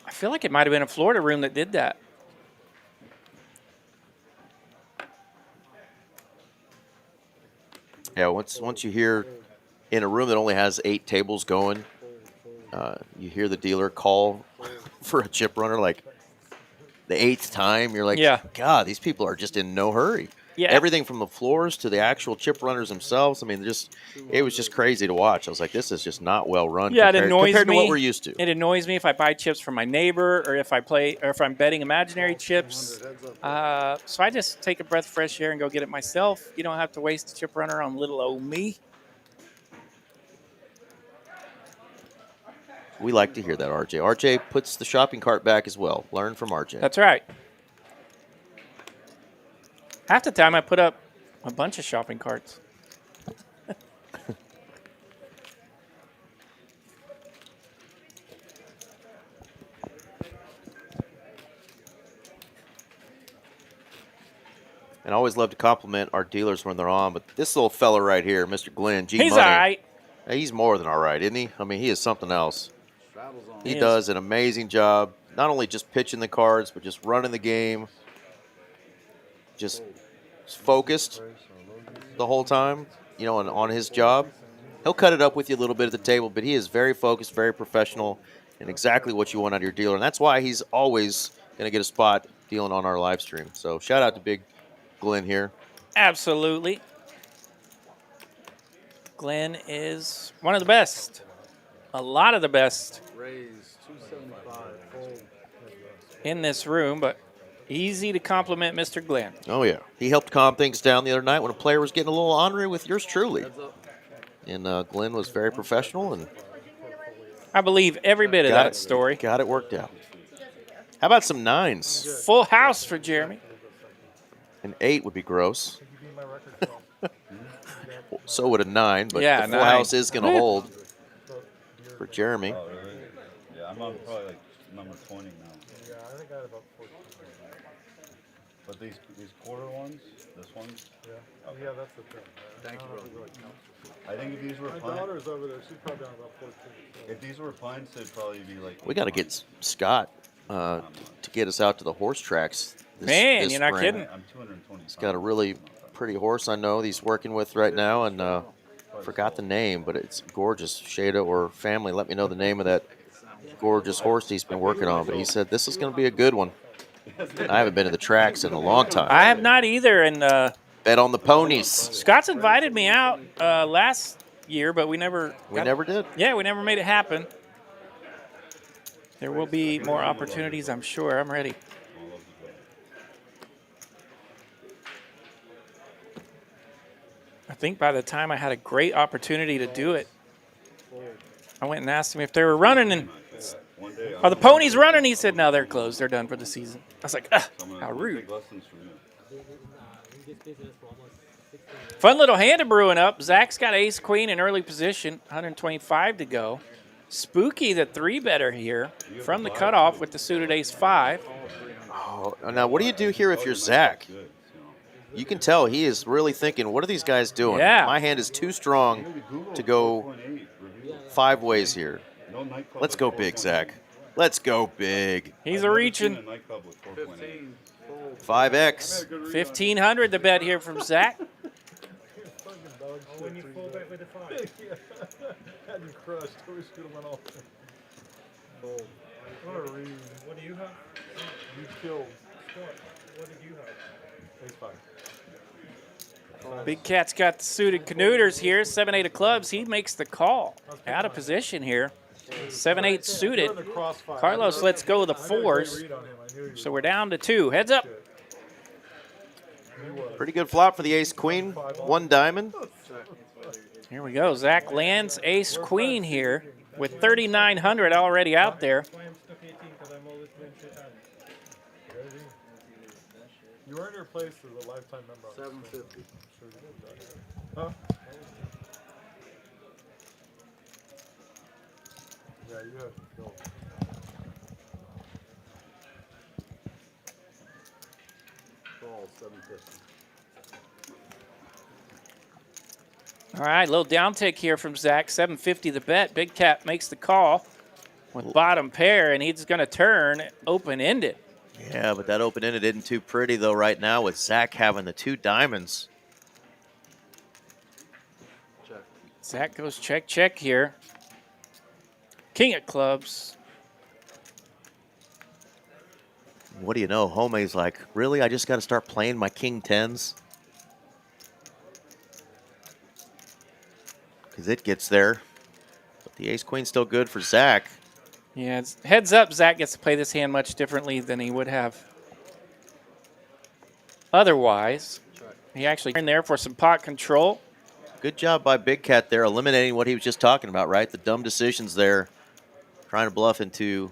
I feel like it might have been a Florida room that did that. Yeah, once you hear in a room that only has 8 tables going, you hear the dealer call for a chip runner like the 8th time. You're like, yeah. God, these people are just in no hurry. Yeah. Everything from the floors to the actual chip runners themselves. I mean, it was just crazy to watch. I was like, this is just not well run Yeah, compared to what we're used to. It annoys me if I buy chips from my neighbor or if I'm betting imaginary chips. So I just take a breath of fresh air and go get it myself. You don't have to waste a chip runner on little old me. We like to hear that, RJ. RJ puts the shopping cart back as well. Learn from RJ. That's right. Half the time I put up a bunch of shopping carts. And I always love to compliment our dealers when they're on, but this little fella right here, Mr. Glenn, G He's Money, all right. He's more than all right, isn't he? I mean, he is something else. He He does an amazing job, not only just pitching the cards, but just running the game, just focused the whole time, you know, on his job. He'll cut it up with you a little bit at the table, but he is very focused, very professional, and exactly what you want out of your dealer. And that's why he's always going to get a spot dealing on our live stream. So shout out to Big Glenn here. Absolutely. Glenn is one of the best. A lot of the best Raise 275. in this room, but easy to compliment Mr. Glenn. Oh, yeah. He helped calm things down the other night when a player was getting a little ornery with yours truly. And Glenn was very professional. And I believe every bit of that story. Got it worked out. How about some 9s? Full house for Jeremy. An 8 would be gross. So would a 9, but Yeah, the full 9. house is going to hold for Jeremy. Oh, really? Yeah, I'm on probably like number 20 now. Yeah, I think I had about 14. But these quarter ones, this one, Yeah, yeah, that's the thing. Thank you, really brother. I think if these were My pints, daughter's over there. She's probably on about 14. So. if these were pints, it'd probably be like. We got to get Scott to get us out to the horse tracks this, Man, this you're not spring. kidding. I'm 220. He's got a really pretty horse I know that he's working with right now, and forgot the name, but it's gorgeous. Shada or family, let me know the name of that gorgeous horse he's been working on. But he said this is going to be a good one. I haven't been to the tracks in a long time. I have not either, and Bet on the ponies. Scott's invited me out last year, but we never did. Yeah, we never made it happen. There will be more opportunities, I'm sure. I'm ready. I think by the time I had a great opportunity to do it, I went and asked him if they were running, and are the ponies running? He said, no, they're closed. They're done for the season. I was like, how rude. Fun little hand of brewing up. Zach's got ace queen in early position, 125 to go. Spooky, the 3-better here from the cutoff with the suited ace 5. Oh, now what do you do here if you're Zach? You can tell he is really thinking, what are these guys doing? Yeah. My hand is too strong to go 5 ways here. Let's go big, Zach. Let's go big. He's a reaching. 5X. 1,500 the bet here from Zach. When you full bet with a 5. Had you crushed, I wish you could have went off. Fold. What a read. What do you have? You killed. What did you have? Ace five. Big Cat's got the suited canooders here. 7-8 of clubs. He makes the call. Out of position here. 7-8 suited. Carlos lets go of the fours. So we're down to 2. Heads up. Pretty good flop for the ace queen. 1 diamond. Here we go. Zach lands ace queen here with 3,900 already out there. That's why I'm stuck 18 because I'm always playing shit hands. You earned your place as a lifetime member. 750. Sure you did, huh? Yeah, you have. No. Call 750. All right, little down tick here from Zach. 750 the bet. Big Cat makes the call with bottom pair, and he's going to turn open-ended. Yeah, but that open-ended isn't too pretty, though, right now with Zach having the 2 diamonds. Check. Zach goes check, check here. King of clubs. What do you know? Homey's like, really? I just got to start playing my king 10s? Because it gets there. But the ace queen's still good for Zach. Yeah, it's heads up, Zach gets to play this hand much differently than he would have otherwise. He actually in there for some pot control. Good job by Big Cat there, eliminating what he was just talking about, right? The dumb decisions there, trying to bluff into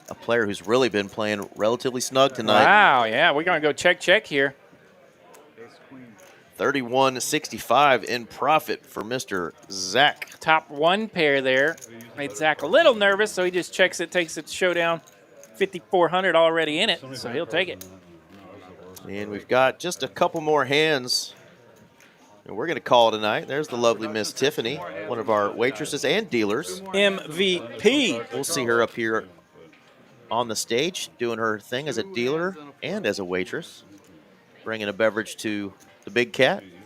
a player who's really been playing relatively snug tonight. Wow, yeah, we're going to go check, check here. 31.65 in profit for Mr. Zach. Top 1 pair there. Made Zach a little nervous, so he just checks it, takes it to showdown. 5,400 already in it, so he'll take it. And we've got just a couple more hands. And we're going to call tonight. There's the lovely Miss Tiffany, one of our waitresses and dealers. MVP. We'll see her up here on the stage doing her thing as a dealer and as a waitress, bringing a beverage to the Big Cat. Yeah,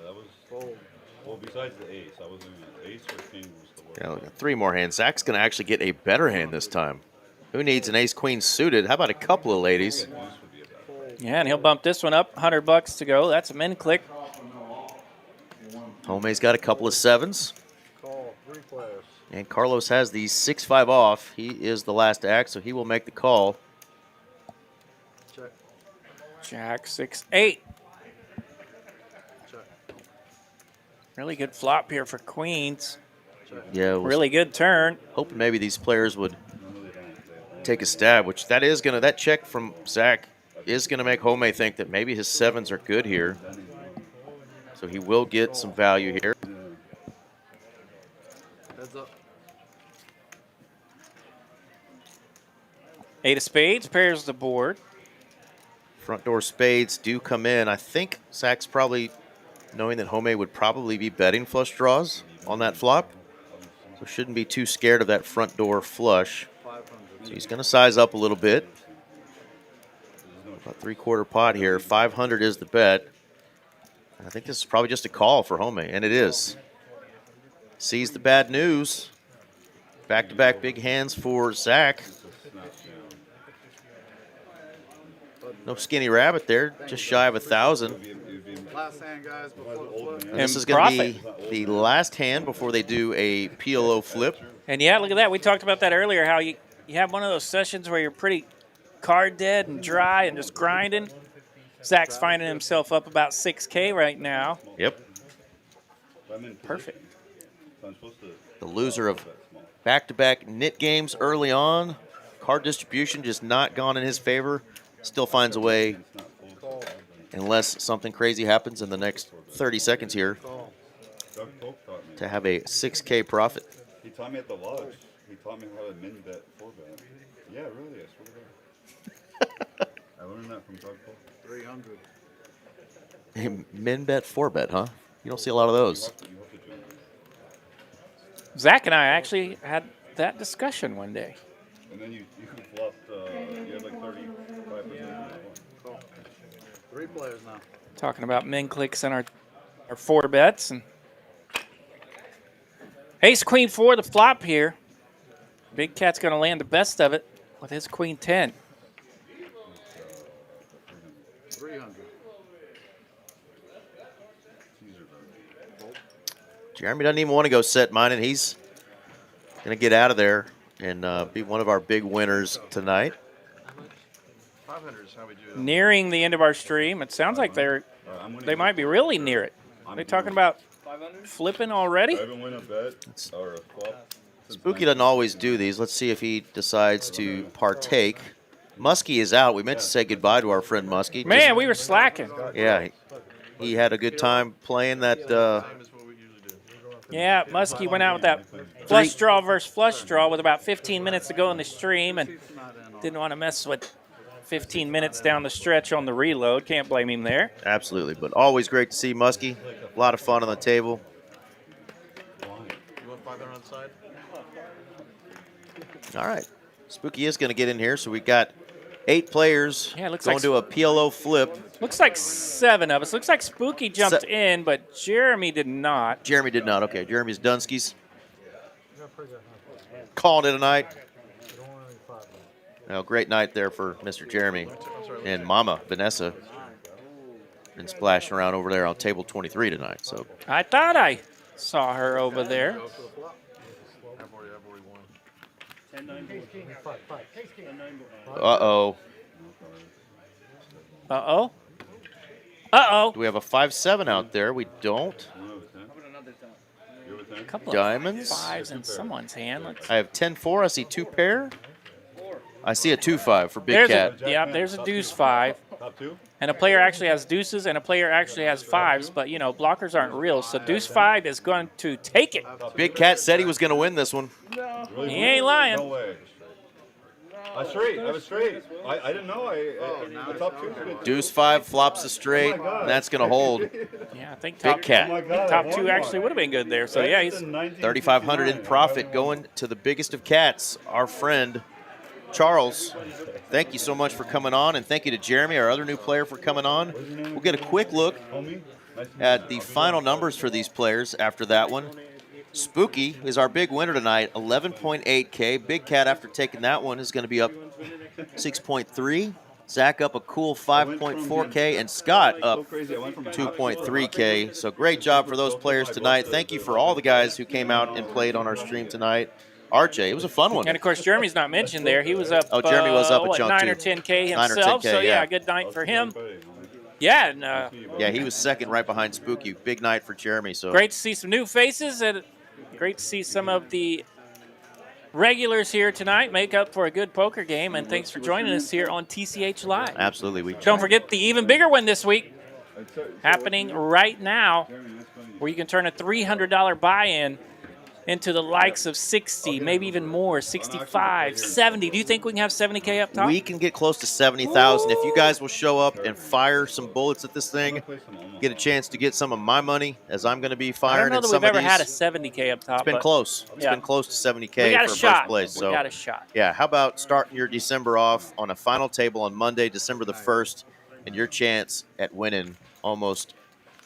that was well. Besides the ace, I was in ace or king was the worst. Yeah, we got 3 more hands. Zach's going to actually get a better hand this time. Who needs an ace queen suited? How about a couple of ladies? Yeah, and he'll bump this one up. $100 to go. That's a min click. Homey's got a couple of 7s. Call 3 players. And Carlos has the 6-5 off. He is the last to act, so he will make the call. Check. Jack 6-8. Check. Really good flop here for queens. Yeah, Really good turn. hoping maybe these players would take a stab, which that check from Zach is gonna make Homey think that maybe his 7s are good here. So he will get some value here. Heads up. 8 of spades pairs the board. Front door spades do come in. I think Zach's probably knowing that Homey would probably be betting flush draws on that flop. So shouldn't be too scared of that front door flush. So he's going to size up a little bit. About 3/4 pot here. 500 is the bet. I think this is probably just a call for Homey, and it is. Sees the bad news. Back-to-back big hands for Zach. No skinny rabbit there, just shy of 1,000. Last hand, guys, before the flip. And this is going to be the last hand before they do a PLO flip. And yeah, look at that. We talked about that earlier, how you have one of those sessions where you're pretty card dead and dry and just grinding. Zach's finding himself up about 6K right now. Yep. Perfect. The loser of back-to-back knit games early on. Card distribution just not gone in his favor. Still finds a way, unless something crazy happens in the next 30 seconds here, to have a 6K profit. He taught me at the lodge. He taught me how to min bet 4-bet. Yeah, really, I swear to God. I learned that from Doug Polk. 300. Hey, min bet 4-bet, huh? You don't see a lot of those. Zach and I actually had that discussion one day. And then you flopped, you had like 35%. Call. 3 players now. Talking Talking about min clicks and our 4 bets. And Ace Queen 4 the flop here. Big Cat's going to land the best of it with his Queen 10. 300. Jeremy doesn't even want to go set mine, and he's going to get out of there and be one of our big winners tonight. 500 is how we do it. Nearing the end of our stream. It sounds like they might be really near it. Are they talking about flipping already? I haven't won a bet or a flop. Spooky doesn't always do these. Let's see if he decides to partake. Muskie is out. We meant to say goodbye to our friend Muskie. Man, we were slacking. Yeah, he had a good time playing that. Yeah, Muskie went out with that flush draw versus flush draw with about 15 minutes to go in the stream and didn't want to mess with 15 minutes down the stretch on the reload. Can't blame him there. Absolutely, but always great to see Muskie. A lot of fun on the table. You want 500 on side? All right. Spooky is going to get in here, so we got 8 players looks going like to a PLO flip. Looks like 7 of us. Looks like Spooky jumped in, but Jeremy did not. Jeremy did not. Okay, Jeremy's Dunskies. Calling it a night. Now, great night there for Mr. Jeremy and Mama Vanessa. Been splashing around over there on table 23 tonight. So I thought I saw her over there. Uh-oh. Uh-oh. Uh-oh. Do we have a 5-7 out there? We don't. A couple Diamonds. of 5s in someone's hand. I have 10-4. I see 2 pair. I see a 2-5 for Big There's Cat. there's a deuce 5. And a player actually has deuces and a player actually has 5s, but you know, blockers aren't real. So deuce 5 is going to take it. Big Cat said he was going to win this one. He ain't lying. No way. I was straight. I didn't know. The top 2 good. Deuce 5 flops a straight, and that's going to hold. Yeah, I think Big Cat. top 2 actually would have been good there. So yeah, he's 3,500 in profit going to the biggest of cats, our friend Charles. Thank you so much for coming on, and thank you to Jeremy, our other new player, for coming on. We'll get a quick look at the final numbers for these players after that one. Spooky is our big winner tonight, 11.8K. Big Cat, after taking that one, is going to be up 6.3. Zach up a cool 5.4K, and Scott up 2.3K. So great job for those players tonight. Thank you for all the guys who came out and played on our stream tonight. RJ, it was a fun one. And of course, Jeremy's not mentioned there. He was up. Oh, Jeremy was up a what, chunk 9 too. or 10K 9 or himself. 10K, so yeah, yeah. good night for him. Yeah, and Yeah, he was second right behind Spooky. Big night for Jeremy. So great to see some new faces, and great to see some of the regulars here tonight make up for a good poker game. And thanks for joining us here on TCH Live. Absolutely. Don't forget the even bigger one this week, happening right now, where you can turn a $300 buy-in into the likes of 60, maybe even more, 65, 70. Do you think we can have 70K up top? We can get close to 70,000 if you guys will show up and fire some bullets at this thing. Get a chance to get some of my money, as I'm going to be I firing. don't know that we've ever had a 70K up top. It's been but close. It's yeah. been close to 70K we got for a shot. first place. So We got a shot. yeah, how about starting your December off on a final table on Monday, December the 1st, and your chance at winning almost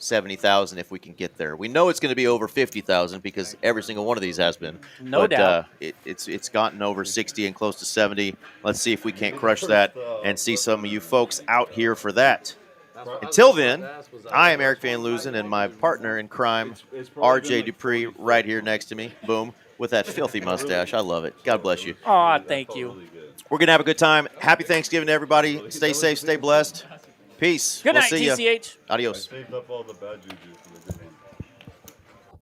70,000 if we can get there. We know it's going to be over 50,000 because every single one of these has been. No doubt. It's gotten over 60 and close to 70. Let's see if we can't crush that and see some of you folks out here for that. Until then, I am Eric Van Loosen, and my partner in crime, RJ Dupree, right here next to me. Boom, with that filthy mustache. I love it. God bless you. Oh, thank you. We're going to have a good time. Happy Thanksgiving to everybody. Stay safe, stay blessed. Peace. Good We'll night, see ya. TCH. Adios. I saved up all the bad juju for the good one.